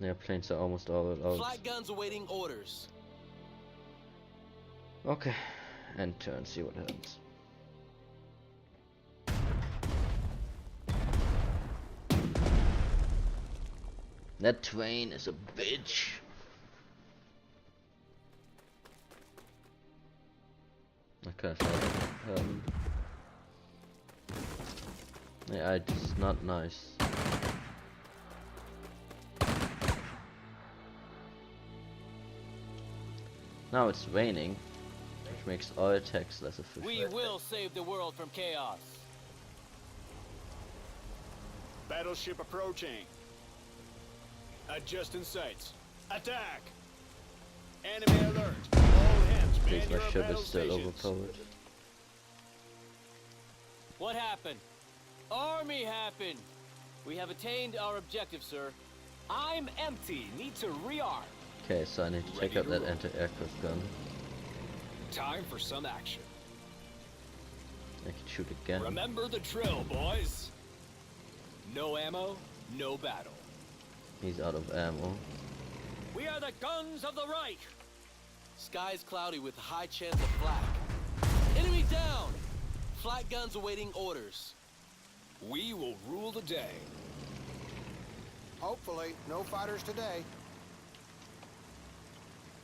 Yeah, planes are almost all out. Flight guns awaiting orders. Okay, and turn, see what happens. That train is a bitch. Okay, so, yeah, it's not nice. Now it's raining, which makes all attacks less efficient. We will save the world from chaos. Battleship approaching. Adjusting sights. Attack! Enemy alert! All hands Please, man my your ship battle is still stations. overpowered. What happened? Army happened. We have attained our objective, sir. I'm empty. Need to rearm. Okay, so I need to take out that anti-aircraft gun. Time for some action. I can shoot again. Remember the drill, boys. No ammo, no battle. He's out of ammo. We are the guns of the Reich. Skies cloudy with high chance of flak. Enemy down. Flight guns awaiting orders. We will rule the day. Hopefully, no fighters today.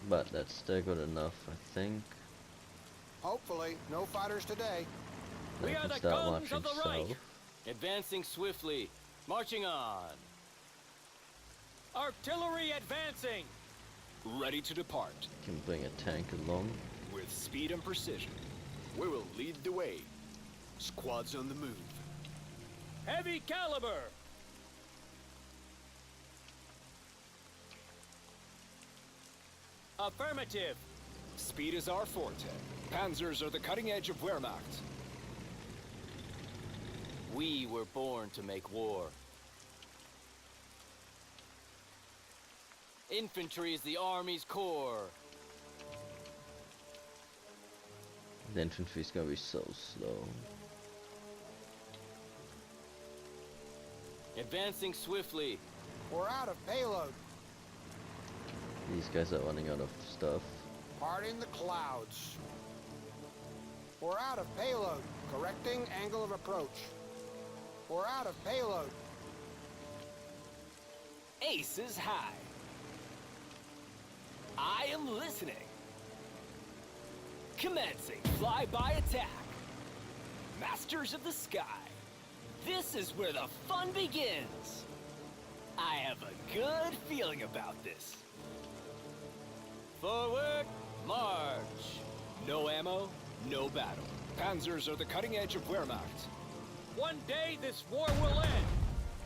But that's still good enough, I think. Hopefully, no fighters today. I We are can the start guns marching of the Reich. south. Advancing swiftly. Marching on. Artillery advancing. Ready to depart. Can bring a tank along. With speed and precision. We will lead the way. Squads on the move. Heavy caliber. Affirmative. Speed is our forte. Panzers are the cutting edge of Wehrmacht. We were born to make war. Infantry is the Army's core. The infantry's gonna be so slow. Advancing swiftly. We're out of payload. These guys are running out of stuff. Parting the clouds. We're out of payload. Correcting angle of approach. We're out of payload. Ace is high. I am listening. Commencing flyby attack. Masters of the sky. This is where the fun begins. I have a good feeling about this. Forward, march. No ammo, no battle. Panzers are the cutting edge of Wehrmacht. One day this war will end.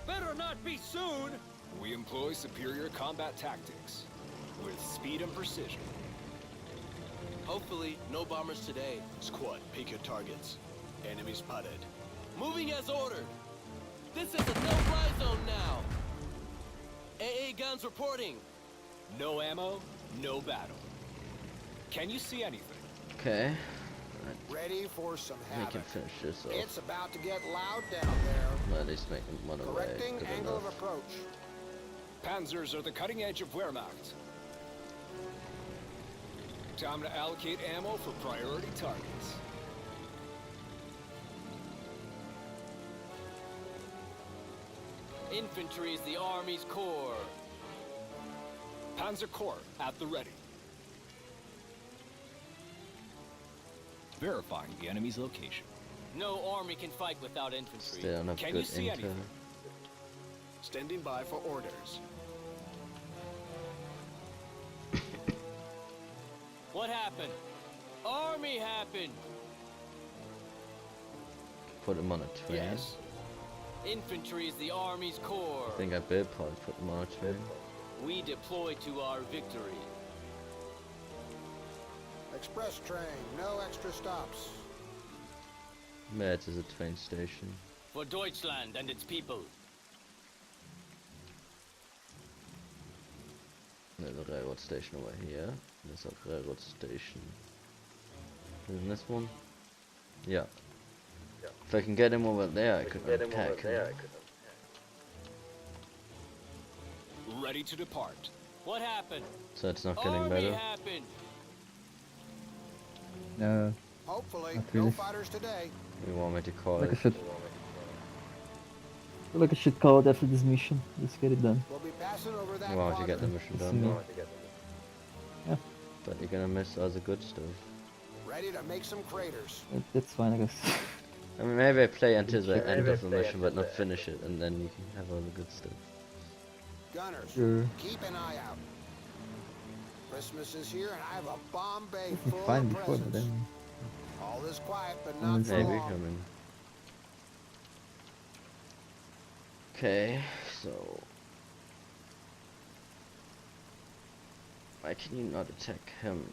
Better not be soon. We employ superior combat tactics. With speed and precision. Hopefully, no bombers today. Squad, pick your targets. Enemy spotted. Moving as ordered. This is a no-fly zone now. AA guns reporting. No ammo, no battle. Can you see anything? Okay. Ready for some Make him havoc. finish this off. It's about to get loud down there. Well, at least make him run away. Correcting Good angle of enough. approach. Panzers are the cutting edge of Wehrmacht. Time to allocate ammo for priority targets. Infantry is the Army's core. Panzer Corps at the ready. Verifying the enemy's location. No army can fight without infantry. Still not Can good you see intel. anything? Standing by for orders. What happened? Army happened! Put him on a train. Yes. Infantry is the Army's core. I think I did probably put him on a train. We deploy to our victory. Express train, no extra stops. Metz is a train station. For Deutschland and its people. There's a railroad station over here. There's a railroad station. Isn't this one? Yeah. If I can get him over there, I could attack him. Ready to depart. What happened? So it's not getting Army better. happened! No. Hopefully, Not no really. fighters today. You want me to call Like I it? should. I feel like I should call it after this mission. Let's get it done. We'll be passing over that You want to get the quadrant. mission It's done? me. Yeah. But you're gonna miss all the good stuff. Ready to make some craters. That's fine, I guess. I mean, maybe I play until the end of the mission, but not finish it, and then you can have all the good stuff. Gunners, Sure. keep an eye out. Christmas is here, and I have a bomb bay It was full fine of before, but presents. then. All is quiet, but not for Maybe, long. I mean. Okay, so. Why can you not attack him?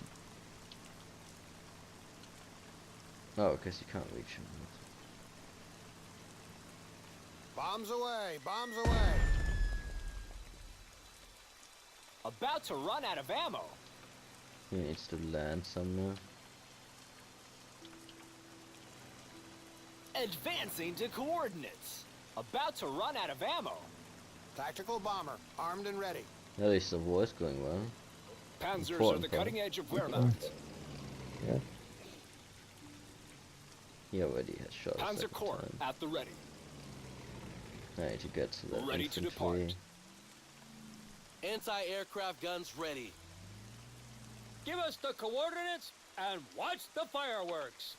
Oh, I guess you can't reach him. Bombs away, bombs away. About to run out of ammo. He needs to land somewhere. Advancing to coordinates. About to run out of ammo. Tactical bomber, armed and ready. At least the war is going well. Panzers are Important the part. cutting edge of Wehrmacht. Yeah. He already has shot a Panzer second Corps time. at the ready. I need to get to that Ready to infantry. depart. Anti-aircraft guns ready. Give us the coordinates and watch the fireworks.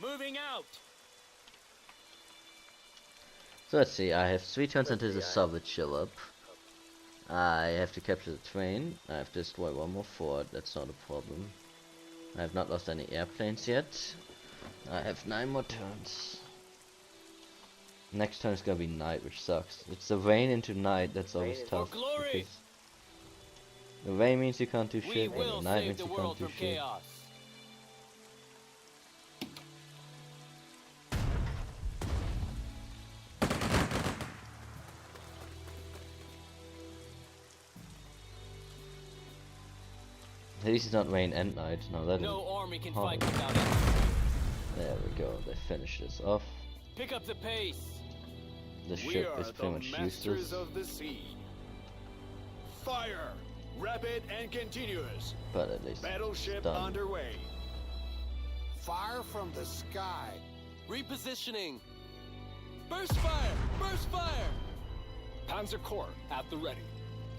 Moving out. So let's see, I have 3 turns until the Soviets show up. I have to capture the train. I have to destroy one more fort, that's not a problem. I have not lost any airplanes yet. I have 9 more turns. Next turn is gonna be night, which sucks. It's the rain into night that's always tough. glory! because the rain means you can't do We shit, and will the night save means the you can't world do from shit. chaos. At least it's not rain and night. No, that No is army can hard. fight without infantry. There we go. They finished this off. Pick up the pace. The We ship are is the pretty much masters useless. of the sea. Fire! Rapid and continuous. But at least Battleship it's done. underway. Fire from the sky. Repositioning. Burst fire! Burst fire! Panzer Corps at the ready.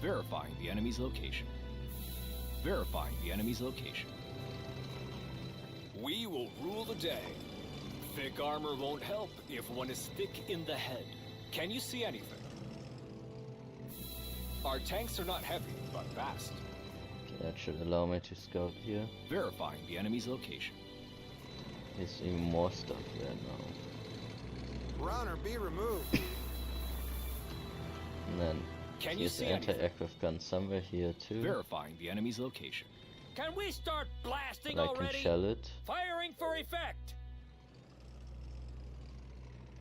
Verifying the enemy's location. Verifying the enemy's location. We will rule the day. Thick armor won't help if one is thick in the head. Can you see anything? Our tanks are not heavy, but fast. That should allow me to scout here. Verifying the enemy's location. There's even more stuff there now. Run or be removed. And then Can you here's see the anything? anti-aircraft gun somewhere here too. Verifying the enemy's location. Can we start blasting But I can already? shell it. Firing for effect.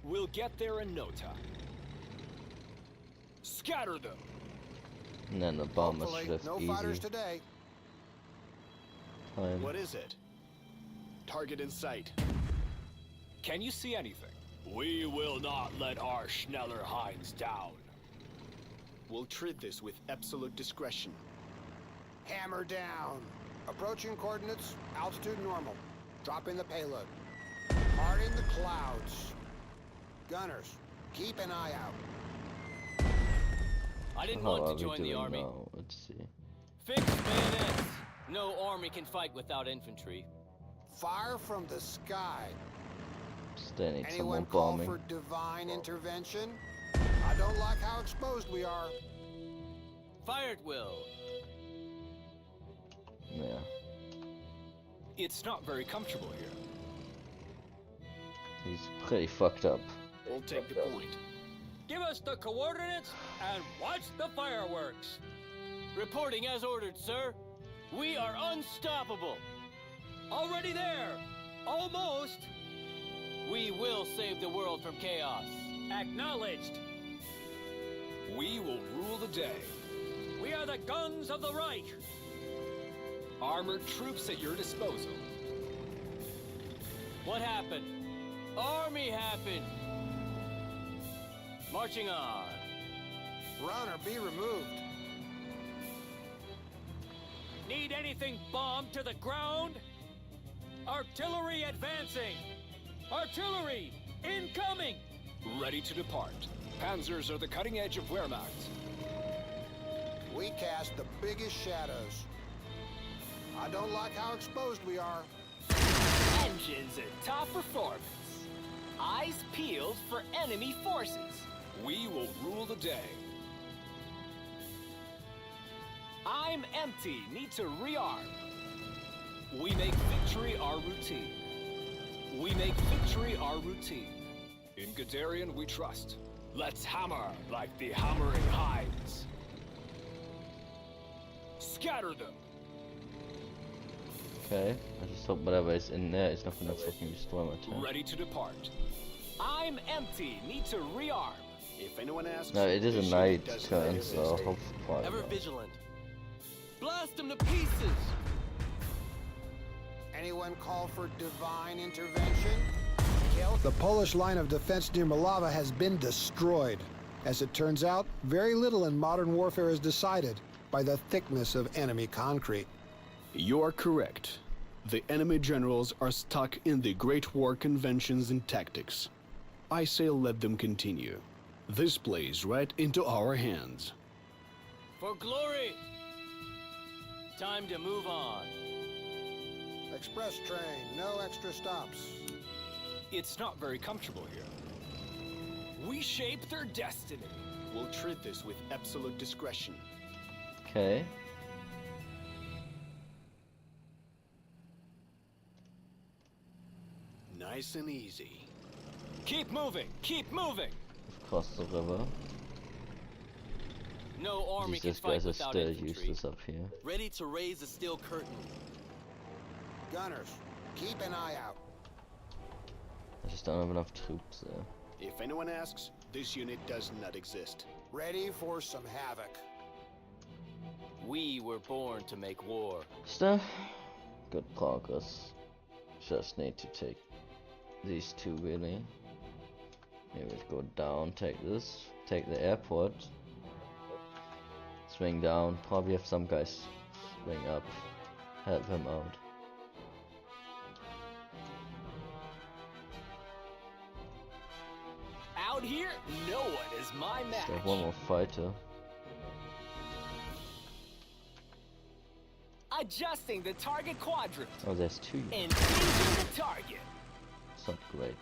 We'll get there in no time. Scatter them. And then the bomb must Hopefully, lift no easy. fighters today. time. What is it? Target in sight. Can you see anything? We will not let our Schneller Heinz down. We'll treat this with absolute discretion. Hammer down. Approaching coordinates, altitude normal. Dropping the payload. Parting the clouds. Gunners, keep an eye out. I didn't How want are to we join the doing army. now? Let's see. Fix bayonets. No army can fight without infantry. Fire from the sky. Still need some more Anyone call bombing. for divine intervention? I don't like how exposed we are. Fire at will. Yeah. It's not very comfortable here. He's pretty fucked up. We'll take the point. Give us the coordinates and watch the fireworks. Reporting as ordered, sir. We are unstoppable. Already there. Almost. We will save the world from chaos. Acknowledged. We will rule the day. We are the guns of the Reich. Armored troops at your disposal. What happened? Army happened. Marching on. Run or be removed. Need anything bombed to the ground? Artillery advancing. Artillery incoming. Ready to depart. Panzers are the cutting edge of Wehrmacht. We cast the biggest shadows. I don't like how exposed we are. Engines at top performance. Eyes peeled for enemy forces. We will rule the day. I'm empty. Need to rearm. We make victory our routine. We make victory our routine. In Guderian we trust. Let's hammer like the hammering hinds. Scatter them. Okay, I just hope whatever is in there is not gonna fucking destroy my tank. Ready to depart. I'm empty. Need to rearm. If anyone asks, No, it is this a unit night does not turn, exist. so hopefully probably Ever not. vigilant. Blast them to pieces. Anyone call for divine intervention? Kill. The Polish line of defense near Malava has been destroyed. As it turns out, very little in modern warfare is decided by the thickness of enemy concrete. You are correct. The enemy generals are stuck in the Great War conventions and tactics. I say let them continue. This plays right into our hands. For glory. Time to move on. Express train, no extra stops. It's not very comfortable here. We shape their destiny. We'll treat this with absolute discretion. Okay. Nice and easy. Keep moving. Keep moving. Across the river. No army These can fight guys are without still infantry. useless up here. Ready to raise the steel curtain. Gunners, keep an eye out. I just don't have enough troops there. If anyone asks, this unit does not exist. Ready for some havoc. We were born to make war. Still, good progress. Just need to take these two really. Maybe go down, take this, take the airport. Swing down, probably have some guys swing up, help him out. Out here, no one is my match. Still have one more fighter. Adjusting the target quadrant. Oh, there's two. Engaging the target. It's not great.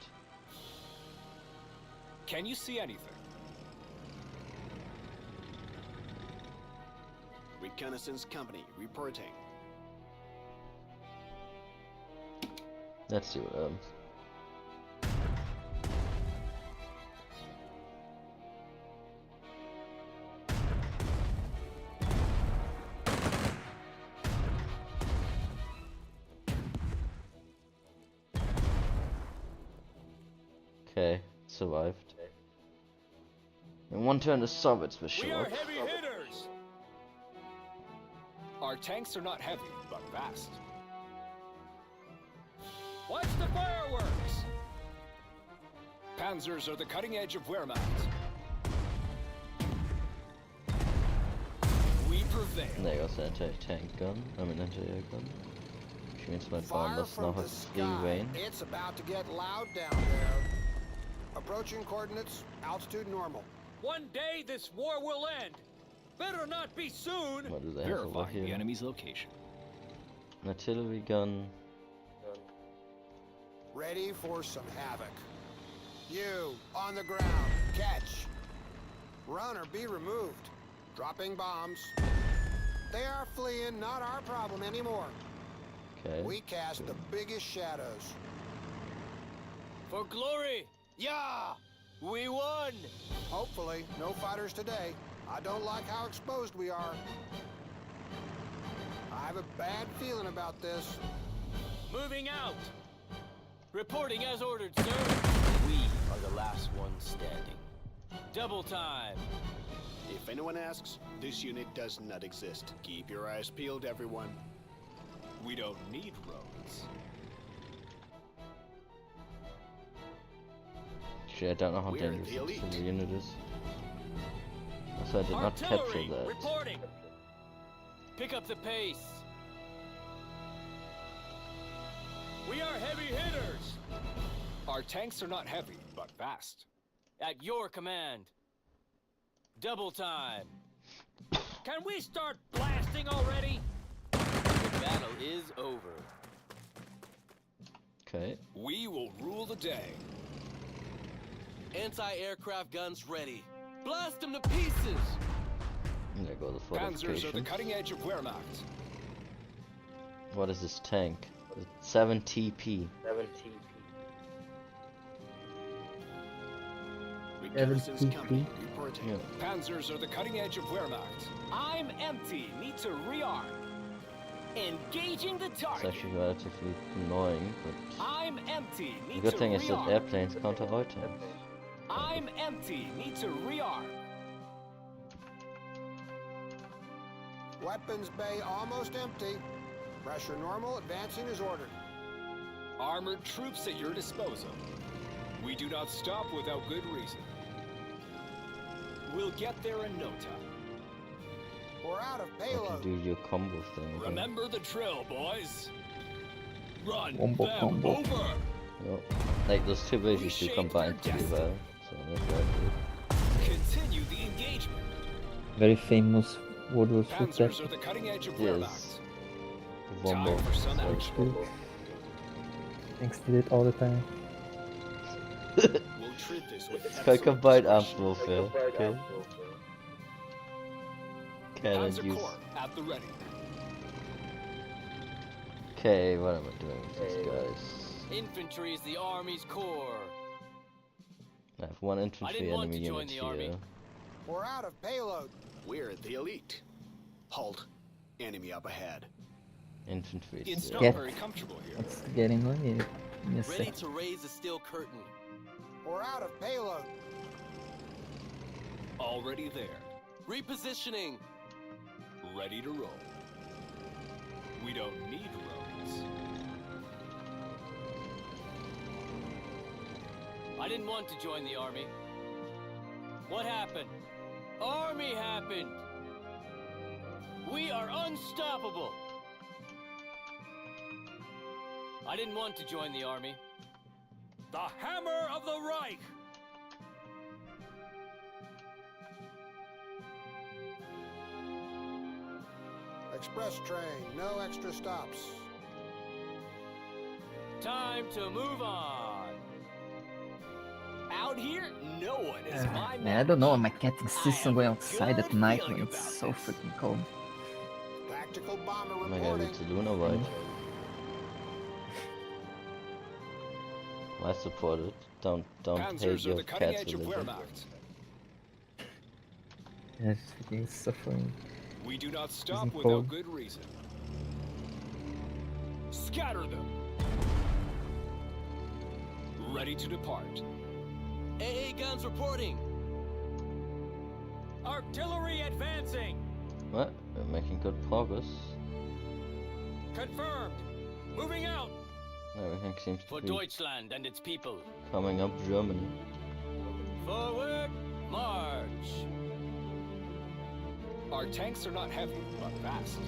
Can you see anything? Reconnaissance company reporting. Let's see what Okay, survived. In one turn, the Soviets were We are short. heavy hitters. Our tanks are not heavy, but fast. Watch the fireworks! Panzers are the cutting edge of Wehrmacht. We prevail. There goes the anti-tank gun. I mean anti-air gun. Which means my bomb does now have free reign. It's about to get loud down there. Approaching coordinates, altitude normal. One day this war will end. Better not be soon. What do they have over Verifying here? the enemy's location. An artillery gun. Ready for some havoc. You, on the ground, catch. Run or be removed. Dropping bombs. They are fleeing, not our problem anymore. Okay. We cast the biggest shadows. For glory! Yeah! We won! Hopefully, no fighters today. I don't like how exposed we are. I have a bad feeling about this. Moving out. Reporting as ordered, sir. We are the last one standing. Double time. If anyone asks, this unit does not exist. Keep your eyes peeled, everyone. We don't need roads. Actually, I don't know how We're dangerous the this elite. artillery unit is. Also, I did not capture Artillery that. reporting. Pick up the pace. We are heavy hitters. Our tanks are not heavy, but fast. At your command. Double time. Can we start blasting already? The battle is over. Okay. We will rule the day. Anti-aircraft guns ready. Blast them to pieces! And there go the Panzers are the fortifications. cutting edge of Wehrmacht. What is this tank? 7 TP. 7 Reconnaissance TP. company reporting. Yeah. Panzers are the cutting edge of Wehrmacht. I'm empty. Need to rearm. Engaging the It's target. actually relatively annoying, but I'm empty. the Need good to thing is that rearm. airplanes counter avoid tanks. I'm empty. Need to rearm. Weapons bay almost empty. Pressure normal, advancing as ordered. Armored troops at your disposal. We do not stop without good reason. We'll get there in no time. We're out of You can payload. do your combo thing. Okay. Remember the drill, boys. Run Combo, them combo. over. Yep. Like those two abilities do Reshape combine their pretty well, so that's very good. Continue the engagement. Very famous World War II Panzers tactic. are the cutting edge of Yes. Wehrmacht. One more. Time for some So- action. Thanks to it all the time. We'll treat this with It's called excellent combined arms discretion. warfare. Okay. Cannon Panzer use. Corps at the ready. Okay, what am I doing with these guys? Infantry is the Army's core. I have one I infantry didn't want enemy to join unit the here. army. We're out of payload. We're the elite. Halt. Enemy up ahead. Infantry is It's there. not Get- very comfortable here. Let's get in on it. Yes, Ready sir. to raise the steel curtain. We're out of payload. Already there. Repositioning. Ready to roll. We don't need roads. I didn't want to join the army. What happened? Army happened! We are unstoppable! I didn't want to join the army. The hammer of the Reich. Express train, no extra stops. Time to move on. Out here, no one is my Man, I don't know. My cat insists on going outside at night when it's so freaking cold. Tactical bomber Oh my god, reporting. it's a Luna White. I support it. Don't hate Panzers are your the cutting cat's edge of religion. Wehrmacht. Yes, he's suffering. We do not stop Isn't without cold. good reason. Scatter them. Ready to depart. AA guns reporting. Artillery advancing. What? We're making good progress. Confirmed. Moving out. Everything seems For to be Deutschland and its people. coming up Germany. Forward, march. Our tanks are not heavy, but fast.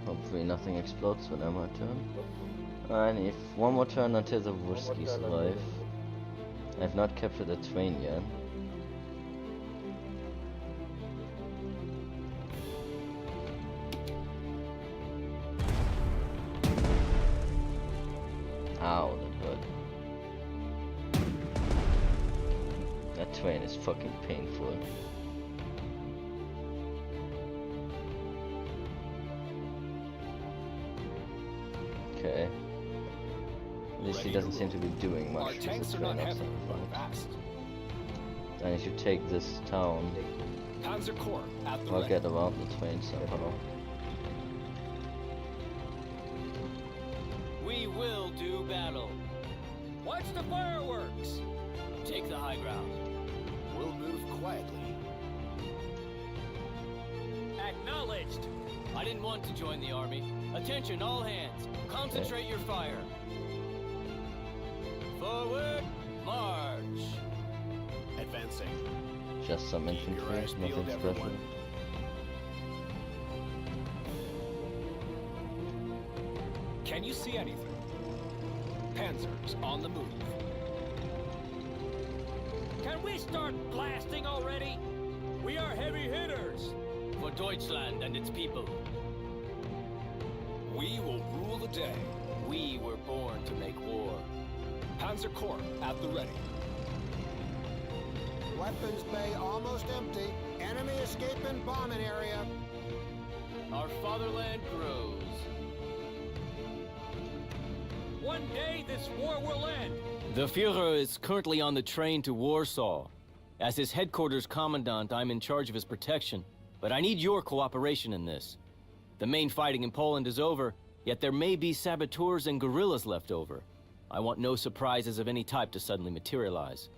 Hopefully nothing explodes when I my turn. I need one more turn until the Ruskies arrive. I've not captured a train yet. Ow, that hurt. That train is fucking painful. Okay. At least he doesn't seem to be doing much. Our tanks are not heavy, but fast. I should take this town. Panzer Corps at the Or ready. get around the train somehow. We will do battle. Watch the fireworks! Take the high ground. We'll move quietly. Acknowledged! I didn't want to join the army. Attention, all hands. Concentrate your fire. Forward, march. Advancing. Just some Keep your infantry, eyes nothing peeled, special. everyone. Can you see anything? Panzers on the move. Can we start blasting already? We are heavy hitters! For Deutschland and its people. We will rule the day. We were born to make war. Panzer Corps at the ready. Weapons bay almost empty. Enemy escaping bombing area. Our fatherland grows. One day this war will end! The Führer is currently on the train to Warsaw. As his headquarters commandant, I'm in charge of his protection. But I need your cooperation in this. The main fighting in Poland is over, yet there may be saboteurs and guerrillas left over. I want no surprises of any type to suddenly materialize.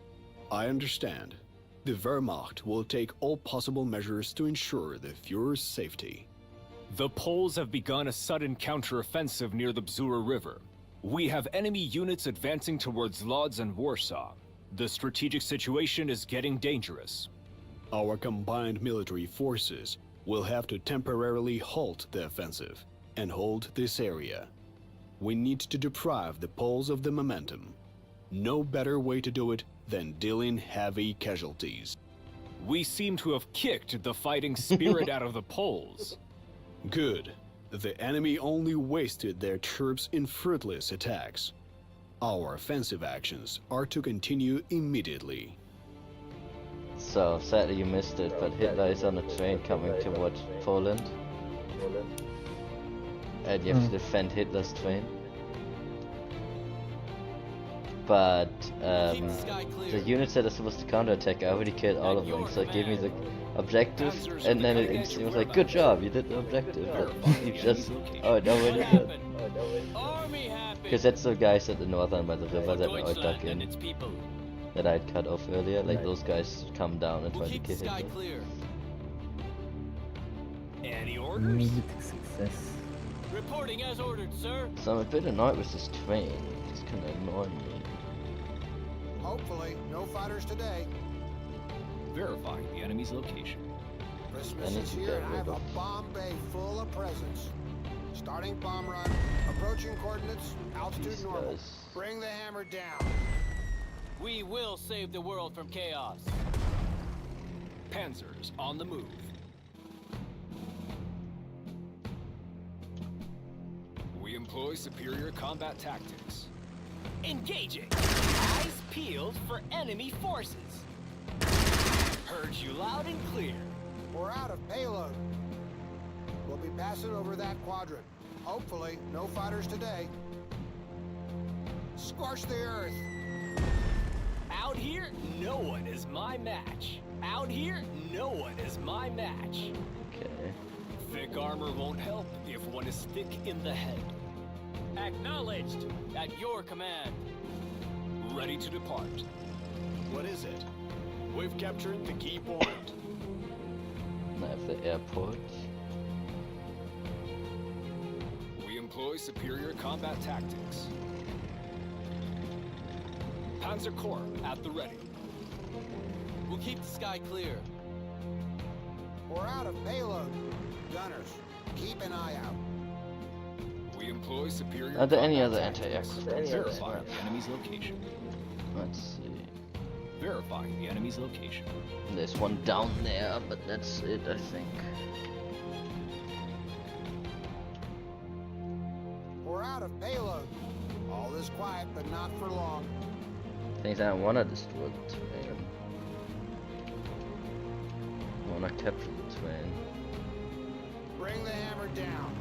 I understand. The Wehrmacht will take all possible measures to ensure the Führer's safety. The Poles have begun a sudden counteroffensive near the Bzura River. We have enemy units advancing towards Lodz and Warsaw. The strategic situation is getting dangerous. Our combined military forces will have to temporarily halt the offensive and hold this area. We need to deprive the Poles of the momentum. No better way to do it than dealing heavy casualties. We seem to have kicked the fighting spirit out of the Poles. Good. The enemy only wasted their troops in fruitless attacks. Our offensive actions are to continue immediately. So, sadly you missed it, but Hitler is on a train coming towards Poland. And you have to defend Hitler's train. But, the units that are supposed to counterattack, I already killed all of them, so it gave me the objective, and then it was like, good job, you did the objective, but you just, oh, no, wait a minute. Because that's the guys at the northern by the river that I dug in, that I'd cut off earlier, like those guys come down and try to kill Hitler. Any orders? Immediate success. Reporting as ordered, sir. So I'm a bit annoyed with this train, it's kinda annoying me. Hopefully, no fighters today. Verifying the enemy's location. Christmas is here and I have a bomb bay full of presents. Starting bomb run, approaching coordinates, altitude normal. Bring the hammer down. We will save the world from chaos. Panzers on the move. We employ superior combat tactics. Engaging. Eyes peeled for enemy forces. Heard you loud and clear. We're out of payload. We'll be passing over that quadrant. Hopefully, no fighters today. Scorch the earth. Out here, no one is my match. Out here, no one is my match. Okay. Thick armor won't help if one is thick in the head. Acknowledged. At your command. Ready to depart. What is it? We've captured the key point. I have the airport. employ superior combat tactics. Panzer Corps at the ready. We'll keep the sky clear. We're out of payload. Gunners, keep an eye out. We employ superior Are there any combat other tactics. anti-aircraft? Verify the enemy's location. Let's see. Verifying the enemy's location. There's one down there, but that's it, I think. We're out of payload. All is quiet, but not for long. Things I don't wanna destroy the train. I wanna capture the train. Bring the hammer down.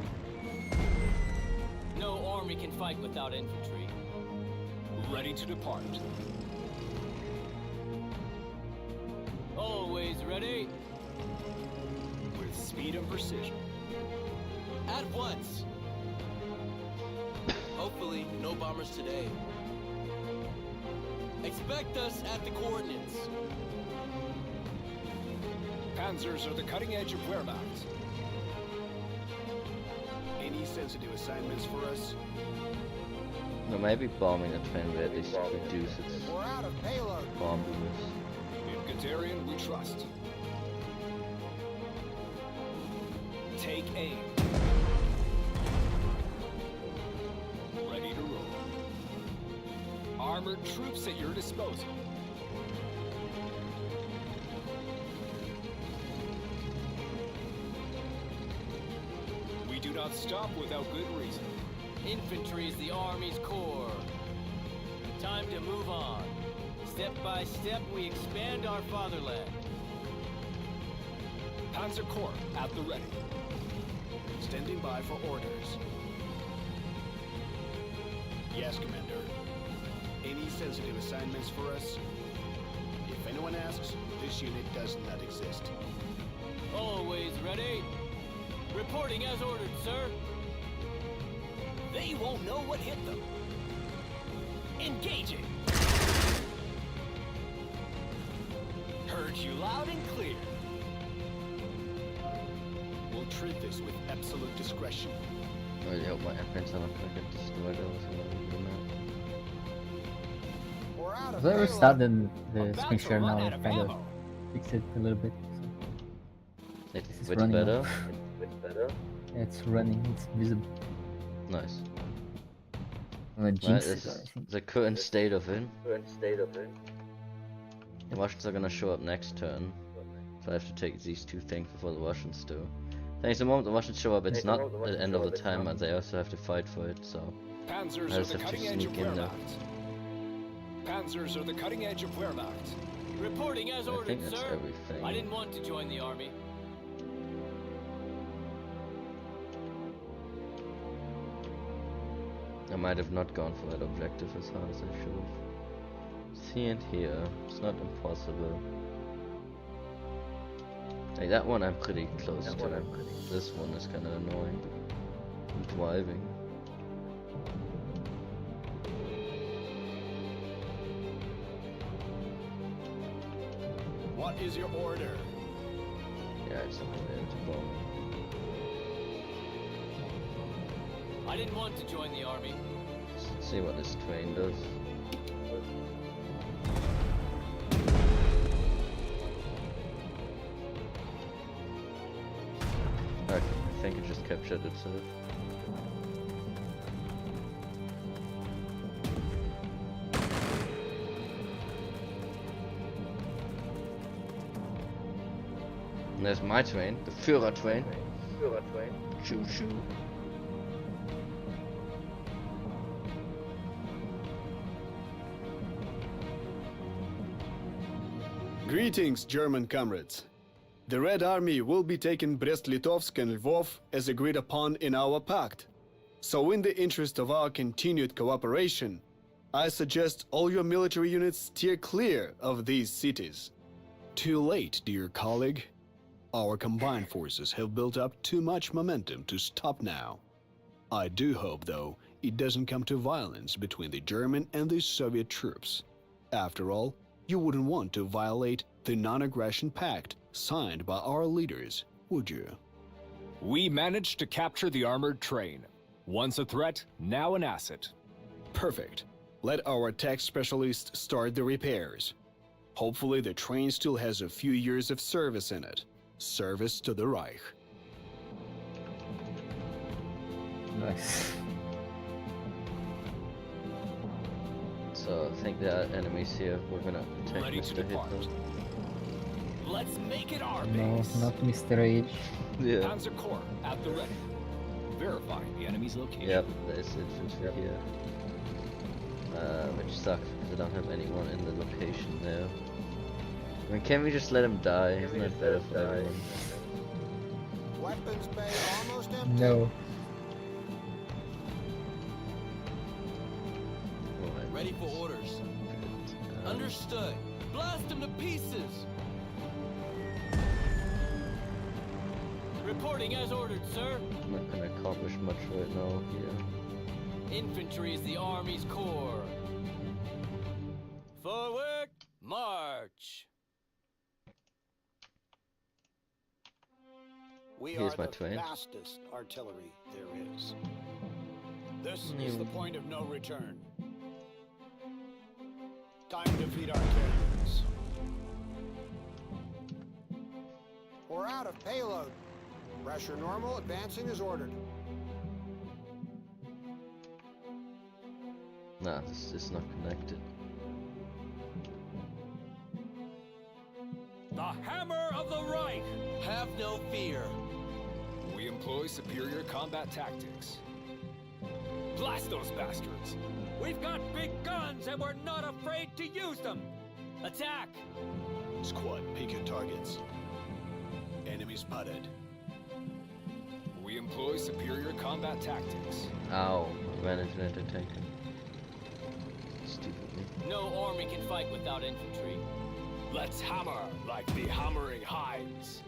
No army can fight without infantry. Ready to depart. Always ready. With speed and precision. At once. Hopefully, no bombers today. Expect us at the coordinates. Panzers are the cutting edge of Wehrmacht. Any sensitive assignments for us? No, maybe bombing the train will at least reduce its We're out of payload. bomb boost. In Guderian, we trust. Take aim. Ready to roll. Armored troops at your disposal. We do not stop without good reason. Infantry is the Army's core. Time to move on. Step by step, we expand our fatherland. Panzer Corps at the ready. Standing by for orders. Yes, Commander. Any sensitive assignments for us? If anyone asks, this unit does not exist. Always ready. Reporting as ordered, sir. They won't know what hit them. Engaging. Heard you loud and clear. We'll treat this with absolute discretion. I really hope my airplanes are not gonna get destroyed or something. We're out of So I payload. restarted the About screen to share run now out and of kind of ammo. fix it a little bit. It's It's which running better? now. It's running, it's visible. Nice. I'm gonna That jinx is it, I think. the current state of it. The Russians are gonna show up next turn. So I have to take these two things before the Russians do. Thanks, the moment the Russians show up, it's not the end of the time, but they also have to fight for it, so... Panzers I are just the have to cutting edge of sneak in there. Wehrmacht. Panzers are the cutting edge of Wehrmacht. Reporting as I ordered, think that's sir. everything. I didn't want to join the Army. I might have not gone for that objective as hard as I should have. See and here. It's not impossible. Like that one I'm pretty close to. This one is kinda annoying. I'm driving. What is your order? Yeah, it's something there to bomb. I didn't want to join the Army. Let's see what this train does. Okay, I think it just captured itself. And there's my train, the Führer train. Choo choo. Greetings, German comrades. The Red Army will be taking Brest-Litovsk and Lvov as agreed upon in our pact. So in the interest of our continued cooperation, I suggest all your military units steer clear of these cities. Too late, dear colleague. Our combined forces have built up too much momentum to stop now. I do hope, though, it doesn't come to violence between the German and the Soviet troops. After all, you wouldn't want to violate the non-aggression pact signed by our leaders, would you? We managed to capture the armored train. Once a threat, now an asset. Perfect. Let our tech specialists start the repairs. Hopefully the train still has a few years of service in it. Service to the Reich. Nice. So I think there are enemies here. We're gonna attack Ready to Mr. depart. Hitler. Let's make it our No, base. not Mr. H. Yeah. Panzer Corps at the ready. Verifying the enemy's location. Yep, there's infantry here. Which sucks because I don't have anyone in the location now. I mean, can we just let him die? Isn't that better for everyone? Weapons bay almost empty. No. Ready for orders. Understood. Blast them to pieces. Reporting as ordered, sir. I'm not gonna accomplish much right now here. Infantry is the Army's core. Forward, march. We Here's are my the twin. fastest artillery there is. This is the point of no return. Time to feed our carriers. We're out of payload. Pressure normal, advancing as ordered. Nah, this is not connected. The hammer of the Reich. Have no fear. We employ superior combat tactics. Blast those bastards! We've got big guns and we're not afraid to use them. Attack! Squad, pick your targets. Enemy spotted. We employ superior combat tactics. Ow, I ran into an tank. Stupidly. No army can fight without infantry. Let's hammer like the hammering hinds.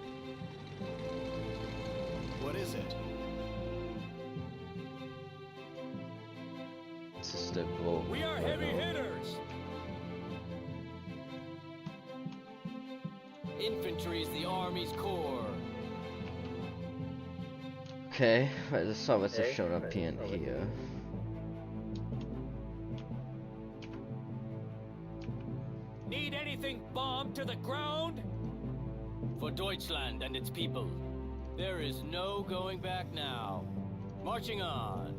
What is it? This is the goal. We are right heavy now. hitters. Infantry is the Army's core. Okay, right, the Soviets have shown up here and here. Need anything bombed to the ground? For Deutschland and its people. There is no going back now. Marching on.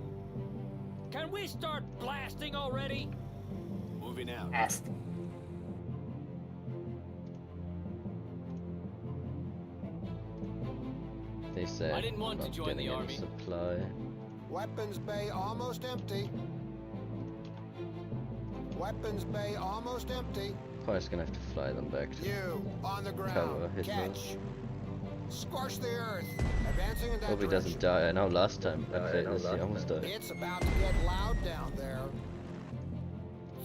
Can we start blasting already? Moving out. They said I didn't want to not join getting the any army. supply. Weapons bay almost empty. Weapons bay almost empty. Probably gonna have to fly them back to You, on the cover ground. Hitler. Catch. Scorch the earth. Advancing in that Hope he doesn't die. I know last time I played this, he almost died. It's about to get loud down there.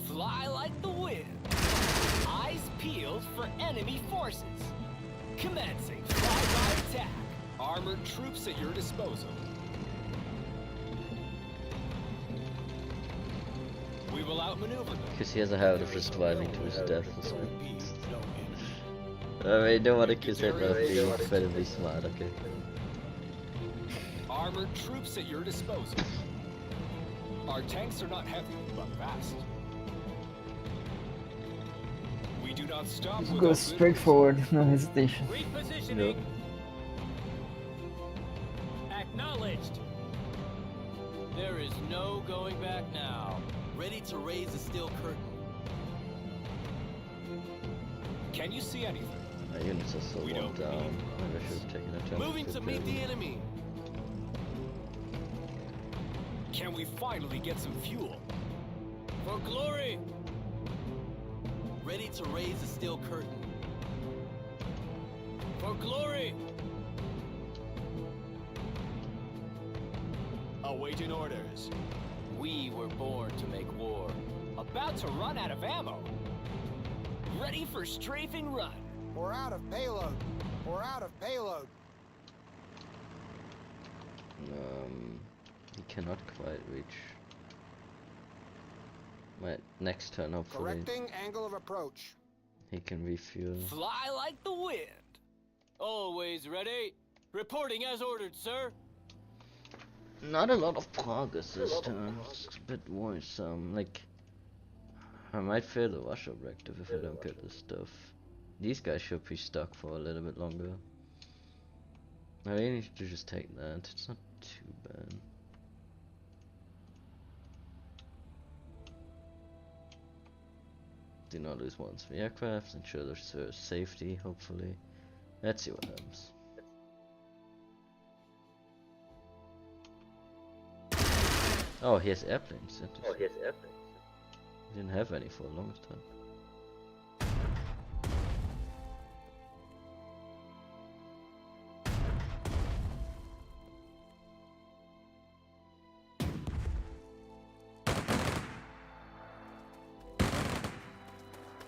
Fly like the wind. Eyes peeled for enemy forces. Commencing flyby attack. Armored troops at your disposal. We will outmaneuver them. Because he has a habit of just driving to his death or something. I mean, don't want to kiss him for being incredibly smart, okay? Armored troops at your disposal. Our tanks are not heavy, but fast. We do not stop. Just go straight forward, no hesitation. Repositioning. Acknowledged. There is no going back now. Ready to raise the steel curtain. Can you see anything? My units are so We low don't down. need Maybe I should have taken a turn. Moving to meet the enemy. Can we finally get some fuel? For glory! Ready to raise the steel curtain. For glory! Awaiting orders. We were born to make war. About to run out of ammo. Ready for strafing run. We're out of payload. We're out of payload. He cannot quite reach. My next turn, hopefully, Correcting angle of approach. he can refuel. Fly like the wind. Always ready. Reporting as ordered, sir. Not a lot of progress this time. It's a bit worrisome. Like, I might fail the rush objective if I don't get this stuff. These guys should be stuck for a little bit longer. I really need to just take that. It's not too bad. Do not lose one's aircraft. Ensure there's safety, hopefully. Let's see what happens. Oh, he has airplanes. He didn't have any for the longest time.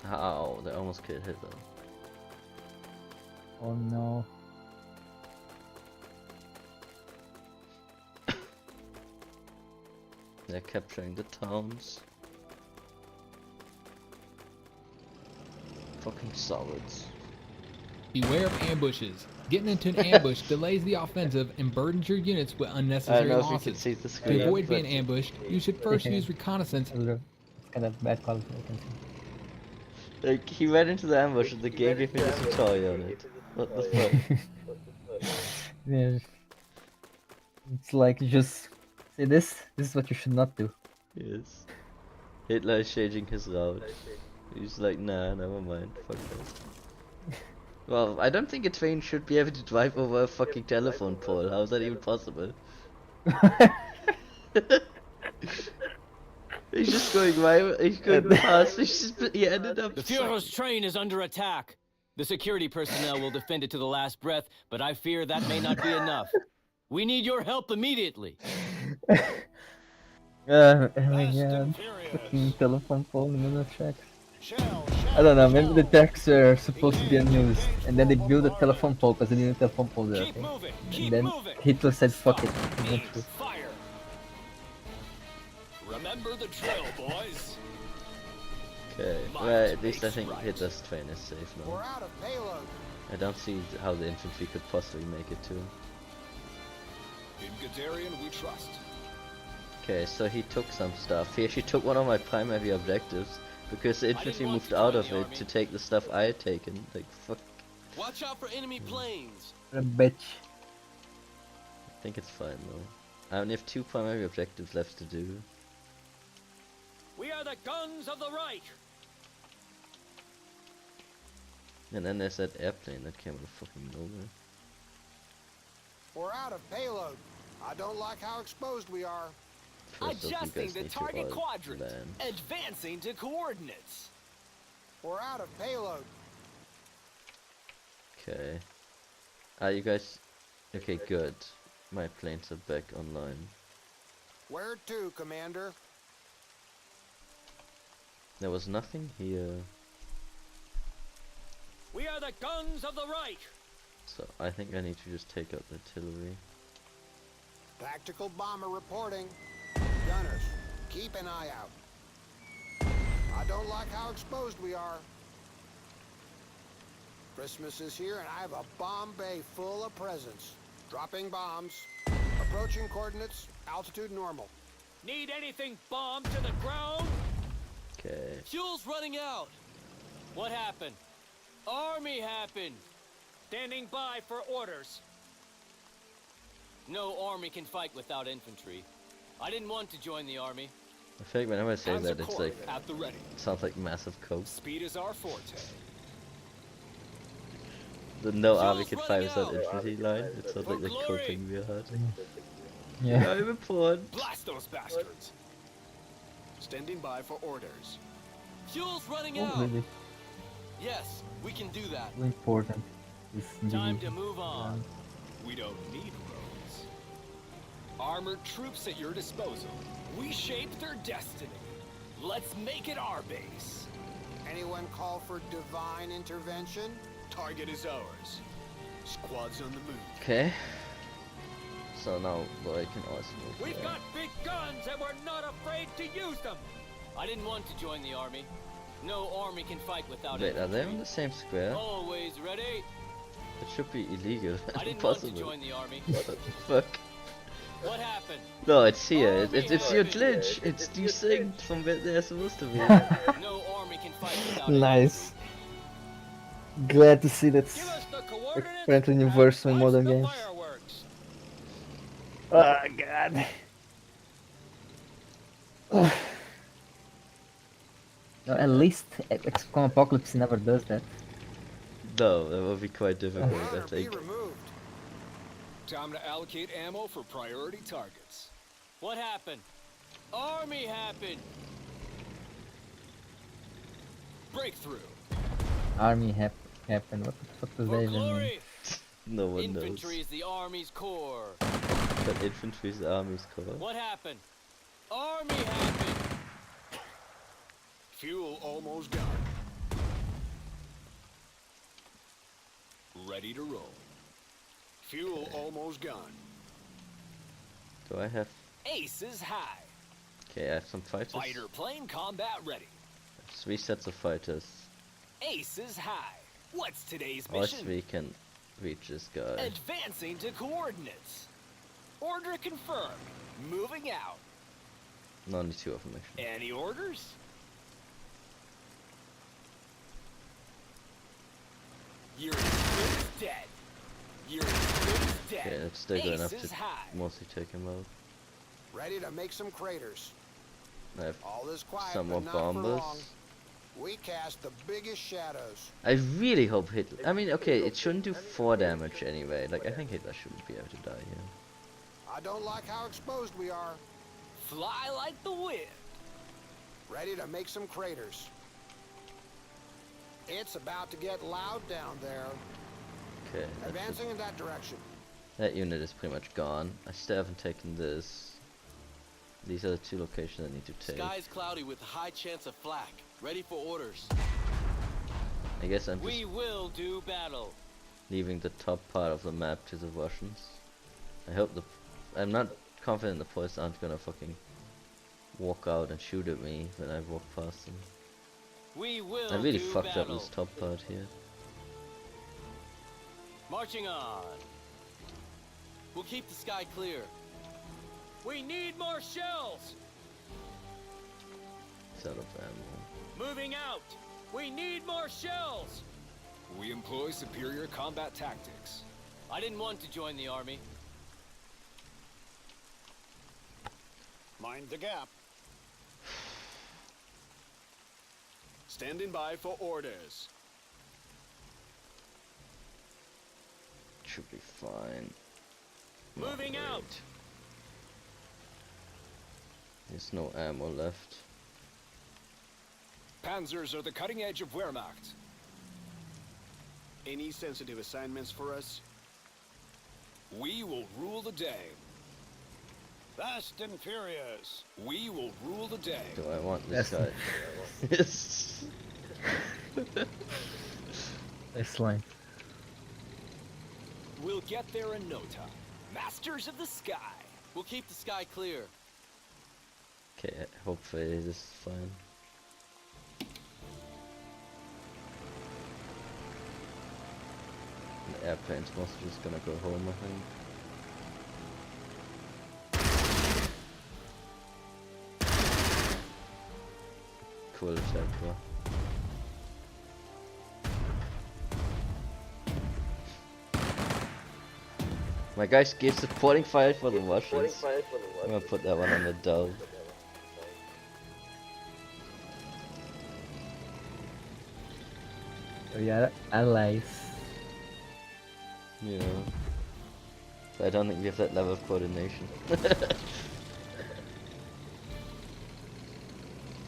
Ow, they almost killed Hitler. Oh no. They're capturing the towns. Fucking solids. Beware of ambushes. Getting into an ambush delays the offensive and burdens your units with unnecessary I don't know if you losses. can see the screen, To avoid but- being ambushed, you should first use reconnaissance. It's kind of bad quality, I can see. Like, he ran into the ambush and the game gave me the tutorial on it. What the fuck? Yeah. It's like you just say this is what you should not do. Yes. Hitler is changing his route. He's like, nah, never mind, fuck that. Well, I don't think a train should be able to drive over a fucking telephone pole. How is that even possible? He's just going right, he's going past, he ended up... The Führer's train is under attack. The security personnel will defend it to the last breath, but I fear that may not be enough. We need your help immediately. Oh my god. Fucking telephone pole in the tracks. I don't know, maybe the tracks are supposed to be unused, and then they built a telephone pole because they needed a telephone pole there, okay? And then Hitler said fuck it. Fire. Remember the drill, boys. Okay, well, at least I think Hitler's train is safe now. We're out of payload. I don't see how the infantry could possibly make it to him. In Guderian we trust. Okay, so he took some stuff. He actually took one of my primary objectives because the infantry moved out of it to take the stuff I had taken. Like, fuck. Watch out for enemy planes. What a bitch. I think it's fine though. I only have 2 primary objectives left to do. We are the guns of the Reich. And then there's that airplane that came out of fucking nowhere. We're out of payload. I don't like how exposed we are. First off, you Adjusting guys the need to target all quadrant. land. Advancing to coordinates. We're out of payload. Okay. You guys... Okay, good. My planes are back online. Where to, Commander? There was nothing here, We are the guns of the Reich. so I think I need to just take out the artillery. Tactical bomber reporting. Gunners, keep an eye out. I don't like how exposed we are. Christmas is here and I have a bomb bay full of presents. Dropping bombs. Approaching coordinates. Altitude normal. Need anything bombed to the ground? Okay. Fuel's running out. What happened? Army happened. Standing by for orders. No army can fight without infantry. I didn't want to join the army. I feel like whenever I say that, it's like... At the ready. It sounds like massive coke. Speed is our forte. The no army can fight without infantry line. It sounds like the coping real hard. Yeah. I report. Blast those bastards. Standing by for orders. Fuel's running Oh, out. really? Yes, we can do that. So important. This Time division. to move on. We don't need roads. Armored troops at your disposal. We shape their destiny. Let's make it our base. Anyone call for divine intervention? Target is ours. Squads on the move. Okay. So now Lloyd can also move. We've there. got big guns and we're not afraid to use them. I didn't want to join the army. No army can fight without Wait, are infantry. they on the same square? Always ready. It should be illegal. I didn't want to Impossible. join the army. What the fuck? What happened? No, it's here. It's your glitch. It's desynced from where they're supposed to be. No army can fight without Nice. Glad to see that's apparently universal in modern games. Oh god. No, at least XCOM Apocalypse never does that. No, that would be quite difficult, I think. Time to allocate ammo for priority targets. What happened? Army happened. Breakthrough. Army happened. What the fuck does that even mean? No one knows. Infantry is the army's core. But infantry is the army's core. What happened? Army happened. Fuel almost gone. Ready to roll. Fuel almost gone. Do I have... Aces high. Okay, I have some fighters. Fighter plane combat ready. 3 sets of fighters. Aces high. What's today's Or mission? we can reach this guy. Advancing to coordinates. Order confirmed. Moving out. Only 2 of them actually. Any orders? You're as good as dead. You're as good as dead. Okay, that's still good enough Aces to high. mostly take him out. Ready to make some craters. I have All this quiet, some more but not for bombers. long. We cast the biggest shadows. I really hope Hitler... I mean, okay, it shouldn't do 4 damage anyway. Like, I think Hitler shouldn't be able to die here. I don't like how exposed we are. Fly like the wind. Ready to make some craters. It's about to get loud down there. Okay, Advancing in that direction. that unit is pretty much gone. I still haven't taken this. These are the 2 locations I need to take. Skies cloudy with high chance of flak. Ready for orders. I guess I'm just We will do battle. leaving the top part of the map to the Russians. I hope the... I'm not confident the Poles aren't gonna fucking walk out and shoot at me when I walk past them. We will I really do fucked battle. up this top part here. Marching on. We'll keep the sky clear. We need more shells. It's out of ammo. Moving out. We need more shells. We employ superior combat tactics. I didn't want to join the army. Mind the gap. Standing by for orders. Should be fine. Moving Not out. great. There's no ammo left. Panzers are the cutting edge of Wehrmacht. Any sensitive assignments for us? We will rule the day. Fast and furious. We will rule the day. Do I want this Yes. guy? Yes. Excellent. We'll get there in no time. Masters of the sky. We'll keep the sky clear. Okay, hopefully this is fine. The airplane's mostly just gonna go home, I think. Cool attack, bro. My guys gave supporting fire for the Russians. I'm gonna put that one on the dove. We are allies. Yeah. But I don't think we have that level of coordination.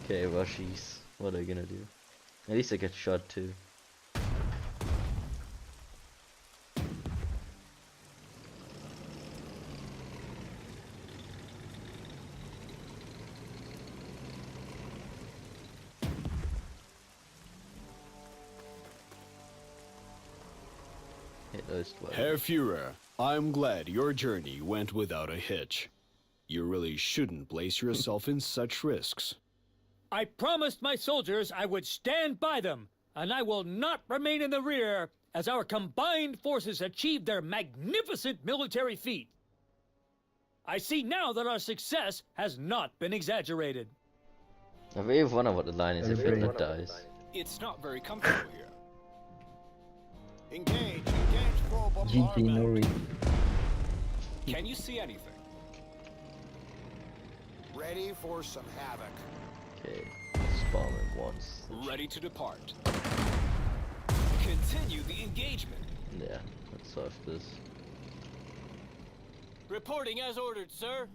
Okay, Russies. What are you gonna do? At least I get shot too. Hit those twice. Herr Führer, I'm glad your journey went without a hitch. You really shouldn't place yourself in such risks. I promised my soldiers I would stand by them, and I will not remain in the rear as our combined forces achieve their magnificent military feat. I see now that our success has not been exaggerated. I really wonder what the line is if Hitler dies. It's not very comfortable here. Engage for GG Nori. Can you see anything? Ready for some havoc. Okay, spawn it once. Ready to depart. Continue the engagement. Yeah, let's solve this. Reporting as ordered, sir.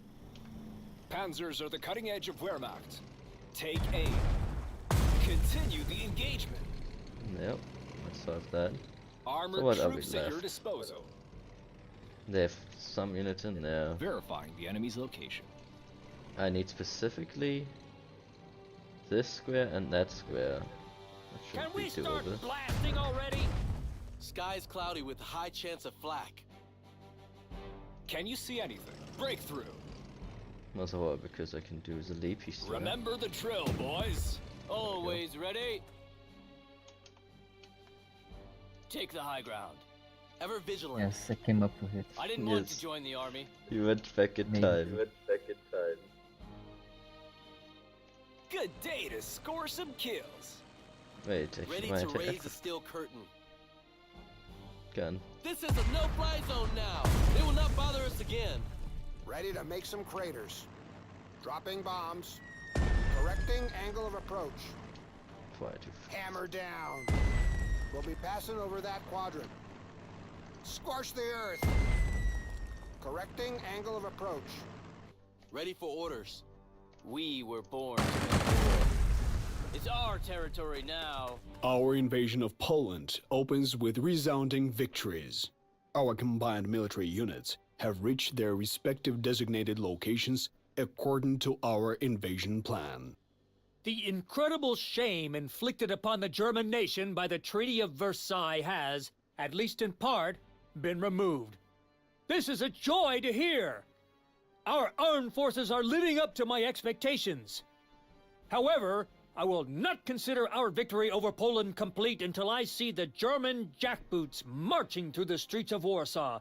Panzers are the cutting edge of Wehrmacht. Take aim. Continue the engagement. Yep, let's solve that. Armored So what are we troops at your left? disposal. They have some units in there. Verifying the enemy's location. I need specifically this square and that square. That Can shouldn't we be too start over. blasting already? Sky's cloudy with a high chance of flak. Can you see anything? Breakthrough. Most of all because I can do the leapy stuff. Remember the drill, boys. Always ready. Take the high ground. Ever vigilant. Yes, I came up with it. I didn't want to Yes. join the army. You went back in Me. time. Good day to score some kills. Wait, actually, Ready my to attack raise the steel curtain. gun. This is a no-fly zone now. They will not bother us again. Ready to make some craters. Dropping bombs. Correcting angle of approach. Try to Hammer down. We'll be passing over that quadrant. Squash the earth. Correcting angle of approach. Ready for orders. We were born to make war. It's our territory now. Our invasion of Poland opens with resounding victories. Our combined military units have reached their respective designated locations according to our invasion plan. The incredible shame inflicted upon the German nation by the Treaty of Versailles has, at least in part, been removed. This is a joy to hear. Our armed forces are living up to my expectations. However, I will not consider our victory over Poland complete until I see the German jackboots marching through the streets of Warsaw.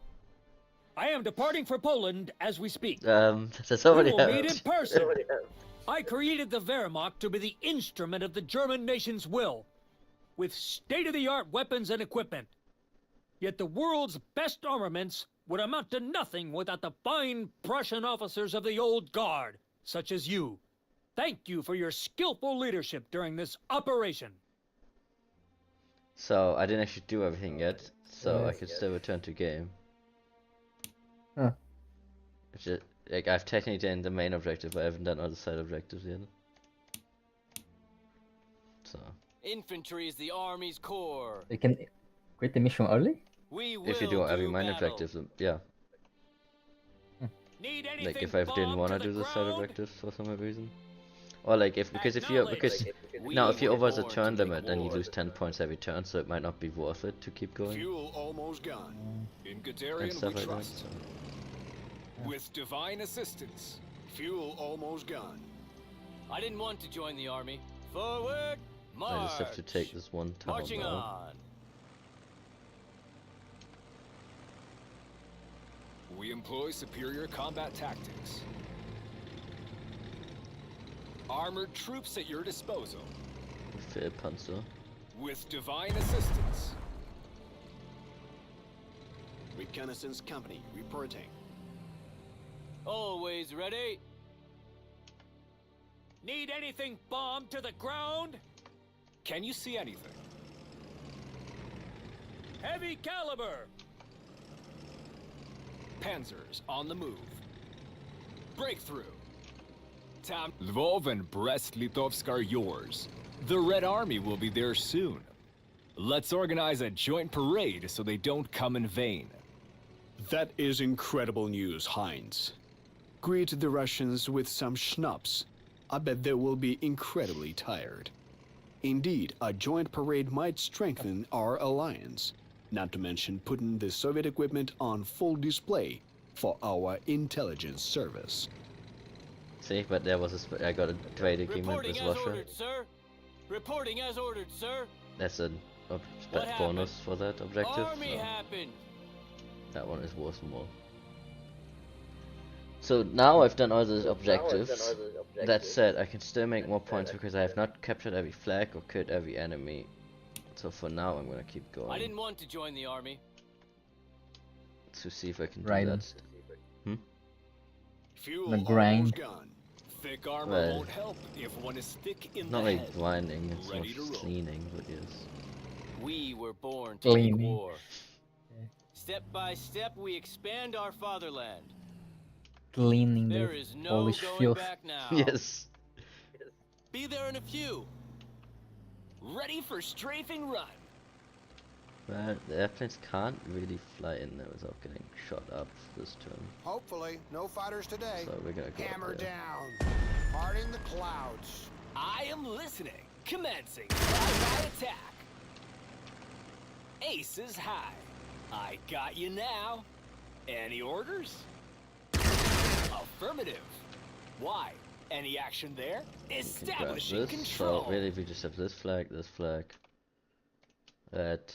I am departing for Poland as we speak. That's already We will happened. meet in person. I created the Wehrmacht to be the instrument of the German nation's will, with state-of-the-art weapons and equipment. Yet the world's best armaments would amount to nothing without the fine Prussian officers of the old guard, such as you. Thank you for your skillful leadership during this operation. So I didn't actually do everything yet, so I Yes. could still return to game. Huh. It's just, like I've technically done the main objective, but I haven't done all the side objectives yet. So Infantry is the army's core. You can quit the mission early? We will if you do every main battle. objective, then yeah. Need anything Like if I didn't bombed want to to do the side ground? objectives for some reason. Or like if because if you because We now if you were over the born turn to make limit, then you war. lose 10 points every turn, so it might not be worth it to keep going Fuel almost gone. In and Guderian stuff we like that. trust. So. With divine assistance. Fuel almost gone. I didn't want to join the army. Forward, march. I just have to take this one town Marching now. on. We employ superior combat tactics. Armored troops at your disposal. Fair Panzer. With divine assistance. Reconnaissance company reporting. Always ready. Need anything bombed to the ground? Can you see anything? Heavy caliber. Panzers on the move. Breakthrough. Lvov and Brest-Litovsk are yours. The Red Army will be there soon. Let's organize a joint parade so they don't come in vain. That is incredible news, Heinz. Greet the Russians with some schnapps. I bet they will be incredibly tired. Indeed, a joint parade might strengthen our alliance, not to mention putting the Soviet equipment on full display for our intelligence service. See, but there was I got a trade agreement Reporting with as Russia. ordered, sir. Reporting as ordered, sir. That's a What bonus happened? for that objective. Army So happened. that one is worth more. So now I've done all those objectives. That said, I can still make more points because I have not captured every flag or killed every enemy. So for now, I'm gonna keep going. I didn't want to join the army. To see if I can Right. do that. Fuel The grind. almost gone. Thick armor Well, won't help if one is thick in Not the like head. grinding, it's more Ready to just roll. cleaning, but yes. We were born to make Cleaning. war. Step by step, we expand our fatherland. Cleaning There the is no Polish going filth. back now. Yes. Be there in a few. Ready for strafing run. But the airplanes can't really fly in there without getting shot up this turn. Hopefully, no fighters today. So we're gonna go up Hammer there. down. Parting the clouds. I am listening. Commencing. Fly-by attack. Aces high. I got you now. Any orders? Affirmative. Why? Any action there? We can grab Establishing this. control. So really we just have this flag, that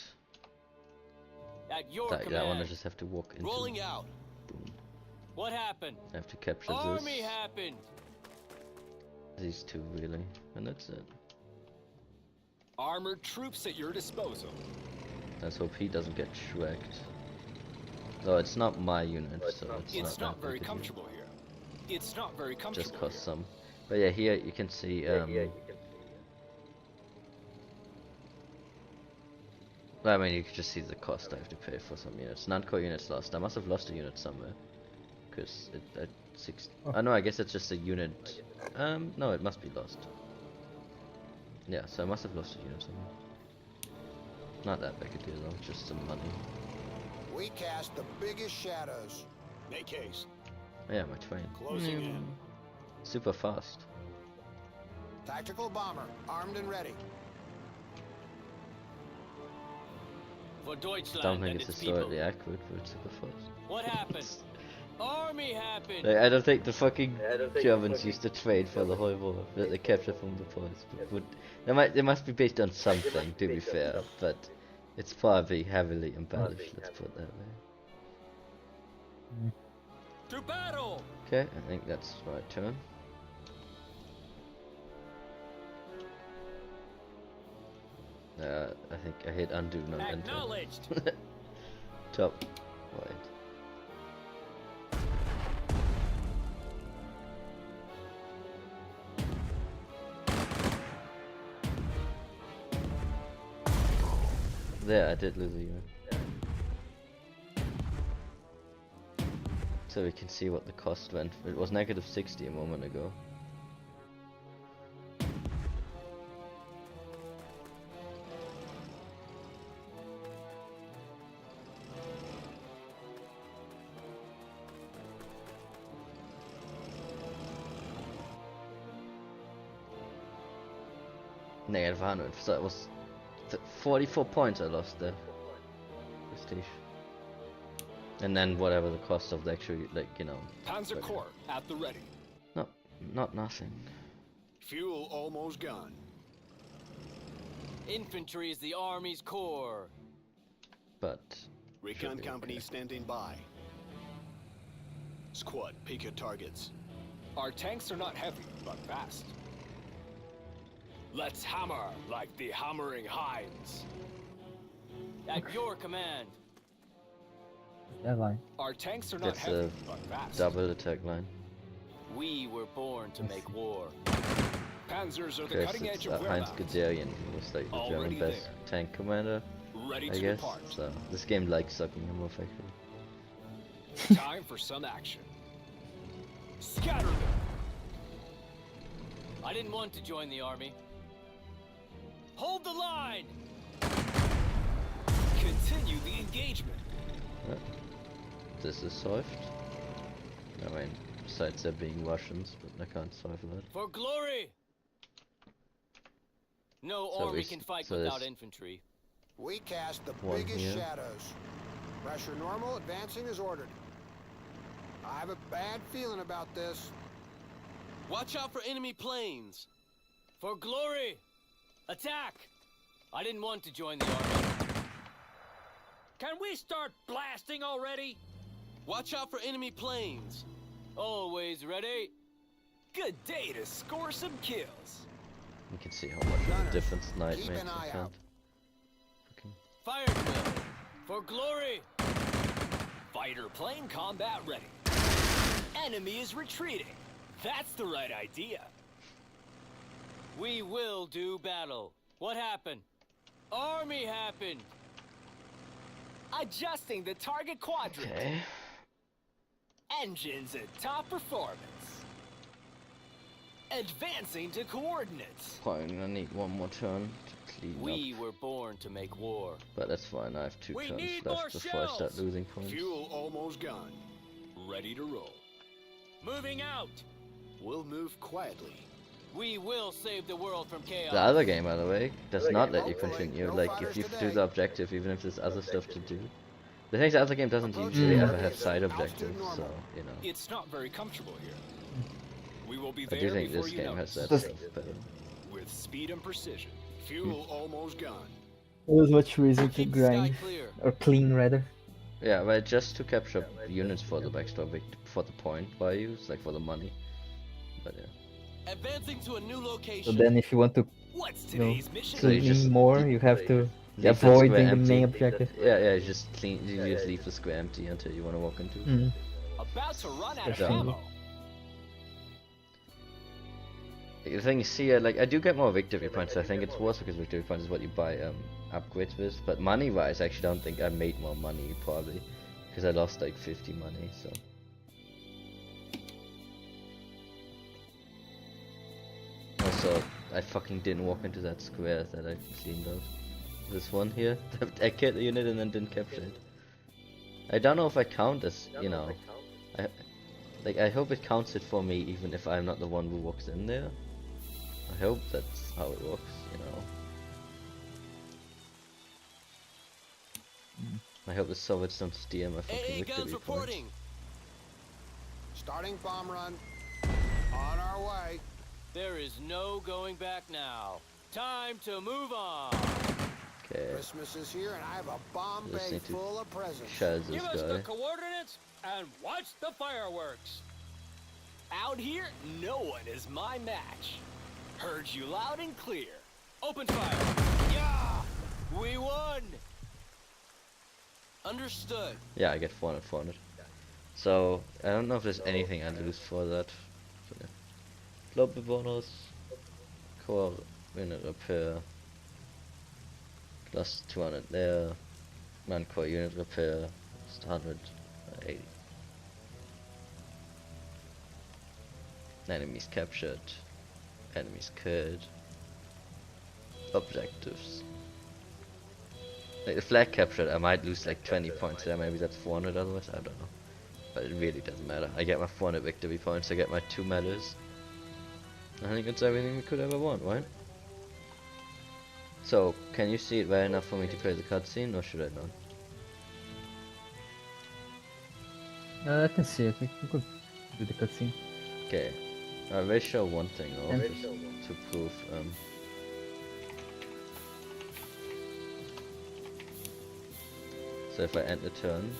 At your that command. one I just have to walk into. Rolling out. Boom. What happened? I have to capture Army this. happened. These two really. And that's it. Armored troops at your disposal. Let's hope he doesn't get shreked. Though it's not my unit, so It's not that very big a deal. comfortable here. It's not very comfortable Just cost here. some. But yeah, here you can see I mean, you can just see the cost I have to pay for some units. Non-core units lost. I must have lost a unit somewhere. Because it at 6. Oh no, I guess it's just a unit. No, it must be lost. Yeah, so I must have lost a unit somewhere. Not that big a deal though, just some money. We cast the biggest shadows. Make haste. Oh, yeah, my train. Closing in. Super fast. Tactical bomber, armed and ready. For Deutschland Don't think and it's its people. historically accurate, but it's super fast. What happened? Army happened. Like, I don't think the fucking Germans used to trade for the whole war that they captured from the Poles. But they must be based on something, to be fair, but it's probably heavily embellished, let's put it that way. To battle. Okay, I think that's my turn. I think I hit undo, not enter. Acknowledged. Top right. There, I did lose a unit. So we can see what the cost went. It was negative 60 a moment ago. Negative 100, so it was 44 points I lost there. Prestige. And then whatever the cost of the actual, like, you know. Panzer Corps at the ready. No, not nothing. Fuel almost gone. Infantry is the Army's core. But Recon company standing by. Squad, pick your targets. Our tanks are not heavy, but fast. Let's hammer like the hammering hinds. At your command. That line. Our tanks are not that's heavy, a but fast. double attack line. We were born to make war. Panzers are the Because cutting it's edge of Heinz Wehrmacht. Guderian, who was like the Already German best there. tank commander, Ready I to guess. depart. So this game likes sucking him off actually. Time for some action. Scatter them. I didn't want to join the army. Hold the line! Continue the engagement. This is solved. I mean, besides there being Russians, but I can't solve that. For glory! No So army we- can fight so without there's- infantry. We cast the One biggest here. shadows. Pressure normal, advancing as ordered. I have a bad feeling about this. Watch out for enemy planes. For glory! Attack! I didn't want to join the army. Can we start blasting already? Watch out for enemy planes. Always ready. Good day to score some kills. You can see how much of a difference Knight makes. I can't. Fire drill. For glory. Fighter plane combat ready. Enemy is retreating. That's the right idea. We will do battle. What happened? Army happened. Adjusting the target quadrant. Okay. Engines at top performance. Advancing to coordinates. Probably gonna need one more turn to clean We up. were born to make war. But that's fine, I have 2 We turns need more left before I start shells. losing points. Fuel almost gone. Ready to roll. Moving out. We'll move quietly. We will save the world from chaos. The other game, by the way, does not let you continue. Like, if you do the objective, even if there's other stuff to do. The thing is, the other game doesn't usually ever have side objectives, so, you know. It's not very comfortable here. We will be I there do think before this you game know has it. that stuff better. With speed and precision. Fuel almost gone. There's much reason to Keep the sky grind. clear. Or clean, rather. Yeah, but just to capture units for the backstop, for the point value, it's like for the money. But yeah. Advancing to a new So location. then if you want to, What's you know, today's mission? So you clean just more, you have to leave that avoid square the empty. main objective. Yeah, just clean. You just leave the square empty until you want to walk into it. Mm. About to run out of Yeah. ammo. The thing is, see, like, I do get more victory points. I think it's worse because victory points is what you buy upgrades with. But money-wise, I actually don't think I made more money, probably. Because I lost like 50 money, so. Also, I fucking didn't walk into that square that I cleaned out. This one here, I killed the unit and then didn't capture it. I don't know if I count as, you know, I hope it counts it for me even if I'm not the one who walks in there. I hope that's how it works, you know. I hope the Soviets don't steal my fucking victory points. Starting bomb run. On our way. There is no going back now. Time to move on. Okay. Christmas is here and I have a bomb Just bay need to full of presents. Shaz this Give us the guy. coordinates and watch the fireworks. Out here, no one is my match. Heard you loud and clear. Open fire. Yeah! We won! Understood. Yeah, I get 400. So, I don't know if there's anything I lose for that. Global bonus, core unit repair, plus 200 there, non-core unit repair, just 180. Enemies captured, enemies killed, objectives. Like the flag captured, I might lose like 20 points there, maybe that's 400 otherwise, I don't know. But it really doesn't matter. I get my 400 victory points, I get my 2 medals. I think it's everything we could ever want, right? So, can you see it well enough for me to play the cutscene, or should I not? I can see it. We could do the cutscene. Okay. I will show one thing off, just to prove, so if I end the turn...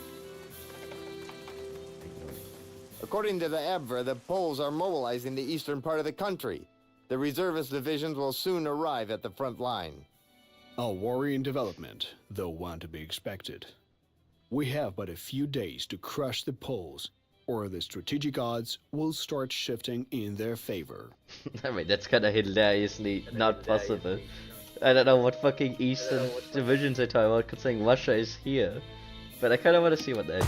According to the Abwehr, the Poles are mobilizing the eastern part of the country. The reservist divisions will soon arrive at the front line. A worrying development, though one to be expected. We have but a few days to crush the Poles, or the strategic odds will start shifting in their favor. I mean, that's kinda hilariously not possible. I don't know what fucking eastern divisions I talk about, considering Russia is here. But I kinda wanna see what the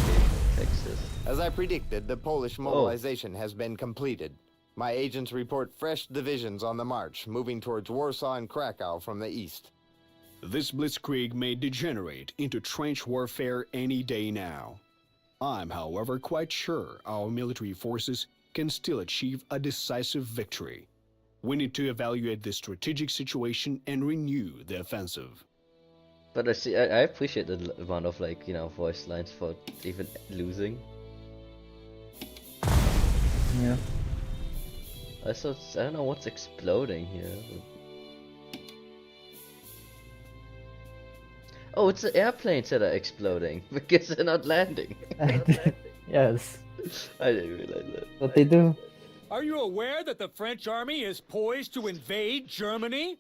text is. As I predicted, the Polish mobilization has been completed. My agents report fresh divisions on the march, moving towards Warsaw and Krakow from the east. This blitzkrieg may degenerate into trench warfare any day now. I'm, however, quite sure our military forces can still achieve a decisive victory. We need to evaluate the strategic situation and renew the offensive. But I see, I appreciate the amount of, like, you know, voice lines for even losing. Yeah. Also, I don't know what's exploding here. Oh, it's the airplanes that are exploding because they're not landing. Yes. I didn't realize that. What they do? Are you aware that the French army is poised to invade Germany?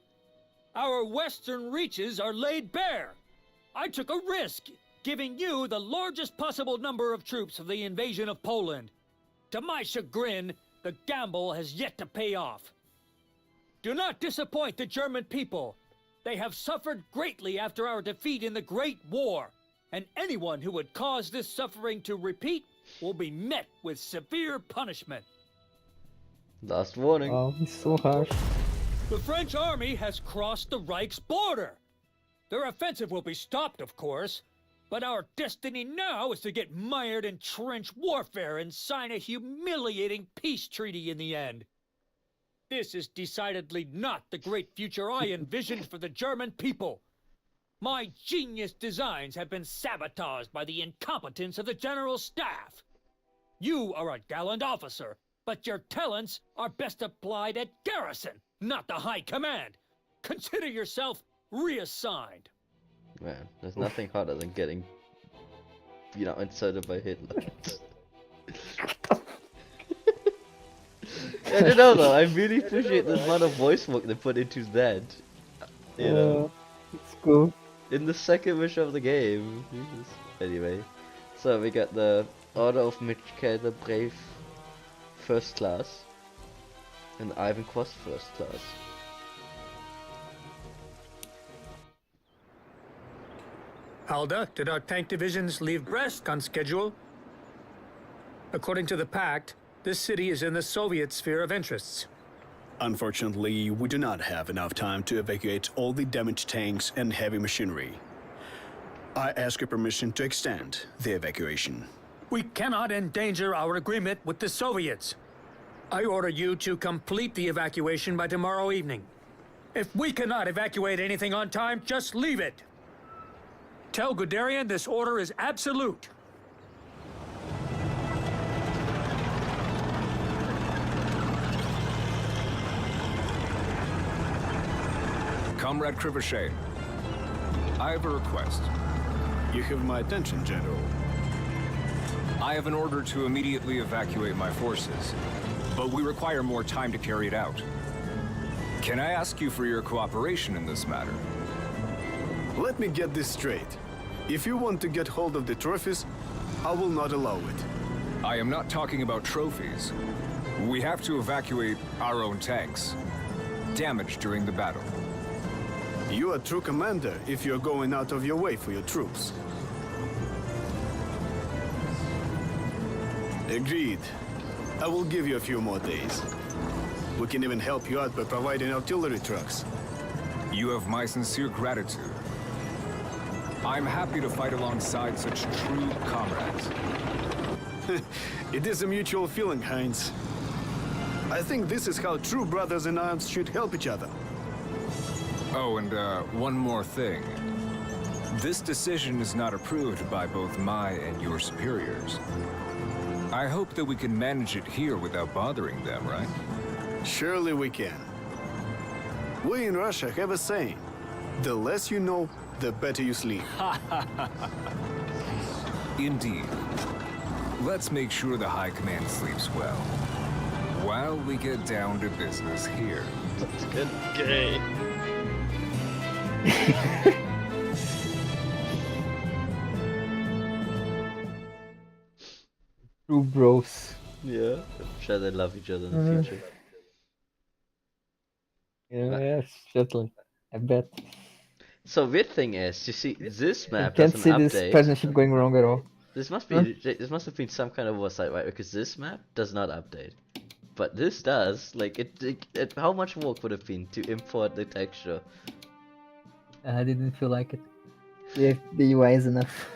Our western reaches are laid bare. I took a risk, giving you the largest possible number of troops for the invasion of Poland. To my chagrin, the gamble has yet to pay off. Do not disappoint the German people. They have suffered greatly after our defeat in the Great War, and anyone who would cause this suffering to repeat will be met with severe punishment. Last warning. Oh, he's so harsh. The French army has crossed the Reich's border. Their offensive will be stopped, of course, but our destiny now is to get mired in trench warfare and sign a humiliating peace treaty in the end. This is decidedly not the great future I envisioned for the German people. My genius designs have been sabotaged by the incompetence of the General Staff. You are a gallant officer, but your talents are best applied at garrison, not the High Command. Consider yourself reassigned. Man, there's nothing harder than getting, insulted by Hitler. I don't know though, I really appreciate the amount of voice work they put into that. You know? It's cool. In the second mission of the game. Jesus. Anyway, so we got the Order of Michael the Brave First Class and Ivan Quast First Class. Alda, did our tank divisions leave Brest on schedule? According to the pact, this city is in the Soviet sphere of interests. Unfortunately, we do not have enough time to evacuate all the damaged tanks and heavy machinery. I ask your permission to extend the evacuation. We cannot endanger our agreement with the Soviets. I order you to complete the evacuation by tomorrow evening. If we cannot evacuate anything on time, just leave it. Tell Guderian this order is absolute. Comrade Crivochet, I have a request. You have my attention, General. I have an order to immediately evacuate my forces, but we require more time to carry it out. Can I ask you for your cooperation in this matter? Let me get this straight. If you want to get hold of the trophies, I will not allow it. I am not talking about trophies. We have to evacuate our own tanks, damaged during the battle. You are a true commander if you're going out of your way for your troops. Agreed. I will give you a few more days. We can even help you out by providing artillery trucks. You have my sincere gratitude. I'm happy to fight alongside such true comrades. It is a mutual feeling, Heinz. I think this is how true brothers in arms should help each other. Oh, and one more thing. This decision is not approved by both my and your superiors. I hope that we can manage it here without bothering them, right? Surely we can. We in Russia have a saying, the less you know, the better you sleep. Indeed. Let's make sure the High Command sleeps well, while we get down to business here. That's good. Great. True bros. Yeah, I'm sure they love each other in the future. Yes, certainly. I bet. So weird thing is, you see, this I map can't doesn't see update. this partnership going wrong at all. This must be. This must have been some kind of oversight, right? Because this map does not update, but this does. Like it how much work would have been to import the texture? I didn't feel like it. The UI is enough.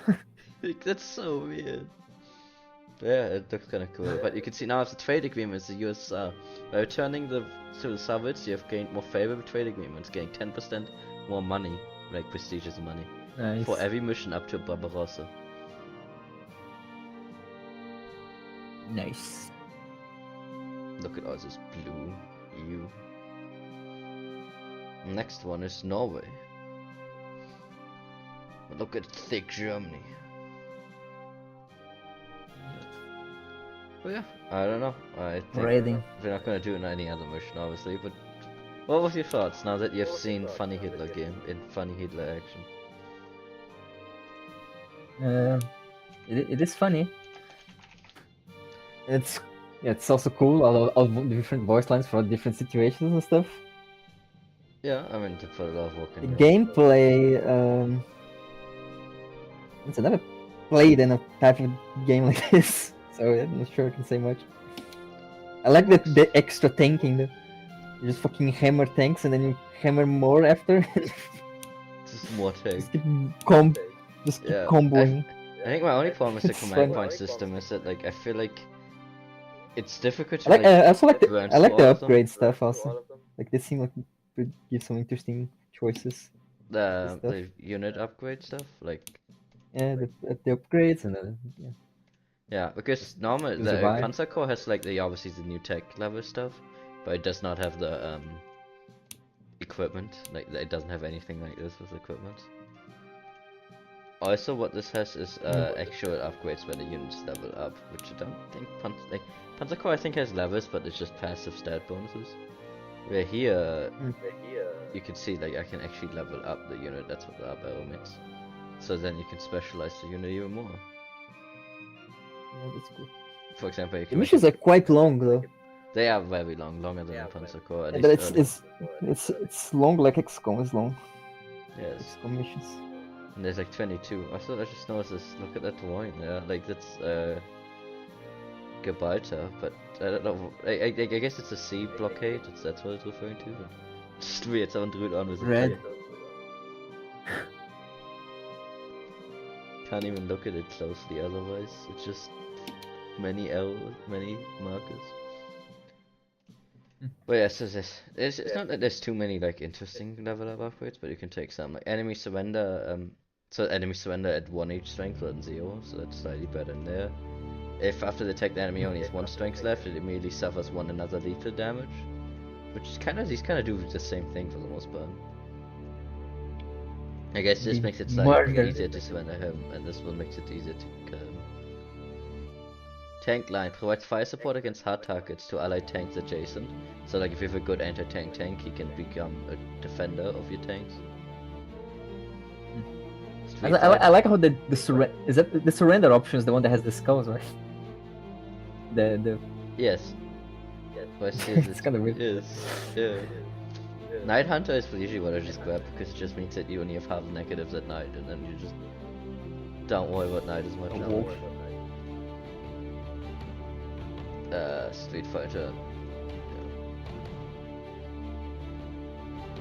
Like, that's so weird. Yeah, it looks kind of cool. But you can see now it's a trade agreement with the USSR. By returning to the Soviets, you have gained more favorable trade agreements, getting 10% more money, like prestigious money, Nice. for every mission up to Barbarossa. Nice. Look at all this blue EU. Next one is Norway. Look at thick Germany. But yeah, I don't know. I think Raiding. we're not gonna do any other mission, obviously. But what was your thoughts now that you've seen Funny Hitler game in Funny Hitler action? It is funny. It's also cool. All the different voice lines for different situations and stuff. Yeah, I mean, to put a lot of work The in. gameplay, I never played in a type of game like this, so I'm not sure I can say much. I like the extra tanking though. You just fucking hammer tanks and then you hammer more after. Just more tanks. Just keep comboing. I think my only problem with the It's command fun. point system is that, like, I feel like it's difficult to I also like the transfer all of them. upgrade stuff also. Like they seem like would give some interesting choices. The unit upgrade stuff, like. Yeah, the upgrades and yeah. Yeah, because normally To the survive. Panzer Corps has like obviously the new tech level stuff, but it does not have the equipment. Like it doesn't have anything like this with equipment. Also, what this has is actual upgrades where the units level up, which I don't think Panzer Corps I think has levels, but it's just passive stat bonuses. Where here, you can see like I can actually level up the unit. That's what the up arrow means. So then you can specialize the unit even more. Yeah, that's cool. For example, you The can missions are quite long though. They are very long, longer than Panzer Corps. At But least it's long like XCOM is long. Yes. XCOM missions. And there's like 22. I thought I just noticed this. Look at that drawing there. Like that's Gibraltar, but I don't know. I guess it's a sea blockade. That's what it's referring to. But just weird. Someone drew it on with a Red. pen. Can't even look at it closely otherwise. It's just many arrows, many markers. But yeah, so it's not that there's too many like interesting level up upgrades, but you can take some like enemy surrender. So enemy surrender at 1 strength rather than 0, so that's slightly better in there. If after the attack the enemy only has 1 strength left, it immediately suffers 1 another lethal damage, which is these kind of do the same thing for the most part. I guess this makes it slightly easier to surrender him, and this one makes it easier to kill him. Tank line provides fire support against hard targets to allied tanks adjacent. So like if you have a good anti-tank tank, he can become a defender of your tanks. I like how the surrender option is the one that has the skulls, right? Yes. It's kind of weird. Yes. Yeah. Night Hunter is usually what I just grab because it just means that you only have half negatives at night, and then you just don't worry about night as much. Street Fighter.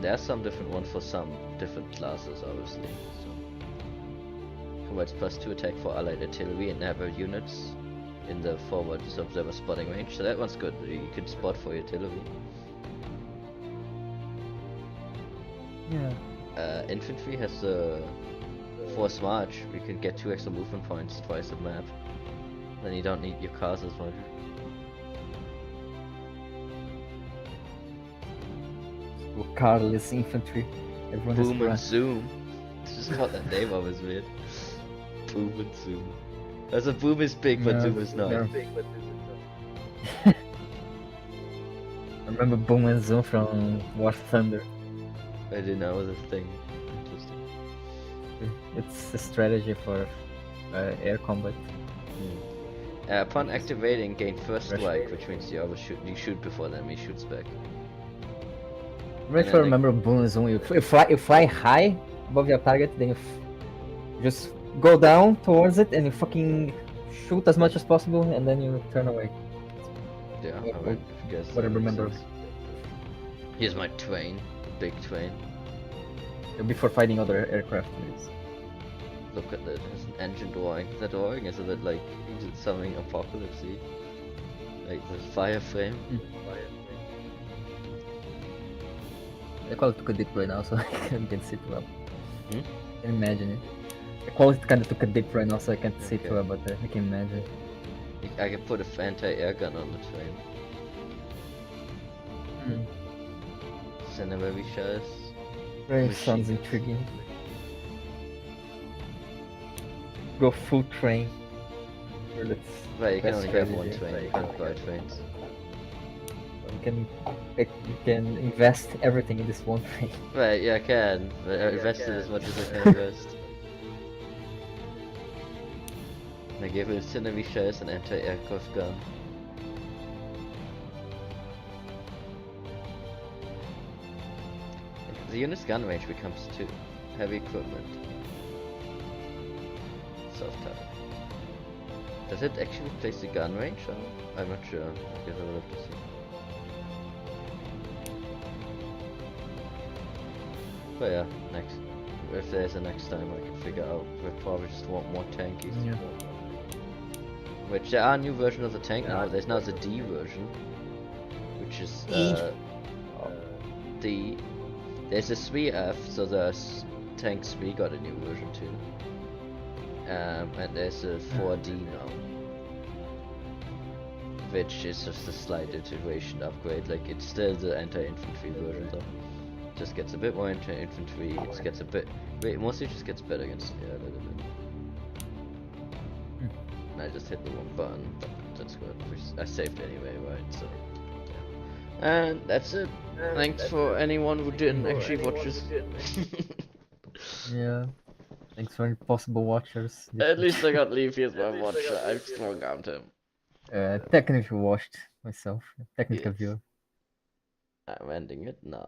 There are some different ones for some different classes, obviously. So. Provides +2 attack for allied artillery and naval units in the forward observer spotting range. So that one's good. You can spot for your artillery. Yeah. Infantry has the force march. You can get 2 extra movement points twice a map. Then you don't need your cars as much. Carless infantry. Everyone Boom and has zoom. It's just got that name of is weird. Boom and zoom. As a boom is big, but zoom is not. I remember Boom and Zoom from War Thunder. I didn't know it was a thing. Interesting. It's a strategy for air combat. Upon activating, gain first strike, which means you shoot before the enemy shoots back. I'm not sure I remember Boom and Zoom. You fly high above your target, then you just go down towards it and you fucking shoot as much as possible, and then you turn away. Yeah, I would guess. What I remember. Here's my train, big train. Before fighting other aircraft. Look at that, there's an engine drawing. The drawing is a bit like something apocalypse-y. Like the fire frame. The quality took a dip right now, so I can't see too well. I can imagine it. The quality kind of took a dip right now, so I can't see too well, but I can imagine. I can put a anti-air gun on the train. Send them every shots. Very sounds intriguing. Go full train. Right, you can That's only have strategy. one train, you can't buy trains. You can invest everything in this one train. Right, yeah, I can, but I invested as much as I can invest. I gave artillery shells and anti-aircraft gun. The unit's gun range becomes 2. Heavy equipment. Soft type. Does it actually replace the gun range? Or? I'm not sure. I guess I will have to see. But yeah, next. If there's a next time I can figure out, we'll probably just want more tankies. Yeah. Which there are new versions of the tank now. There's now the D version, which is D. There's a 3F, so the tank 3 got a new version too. And there's a 4D now, which is just a slight iteration upgrade. Like it's still the anti-infantry version though. Just gets a bit more anti-infantry. It gets a bit. Mostly just gets better against the air a little bit. I just hit the wrong button, but that's good. I saved anyway, right? So, yeah. And that's it. Thanks for anyone who didn't actually watch this. Yeah. Thanks for any possible watchers. At least I got Leafy as my watcher. I've strong armed him. Technically watched myself. Technical viewer. I'm ending it now.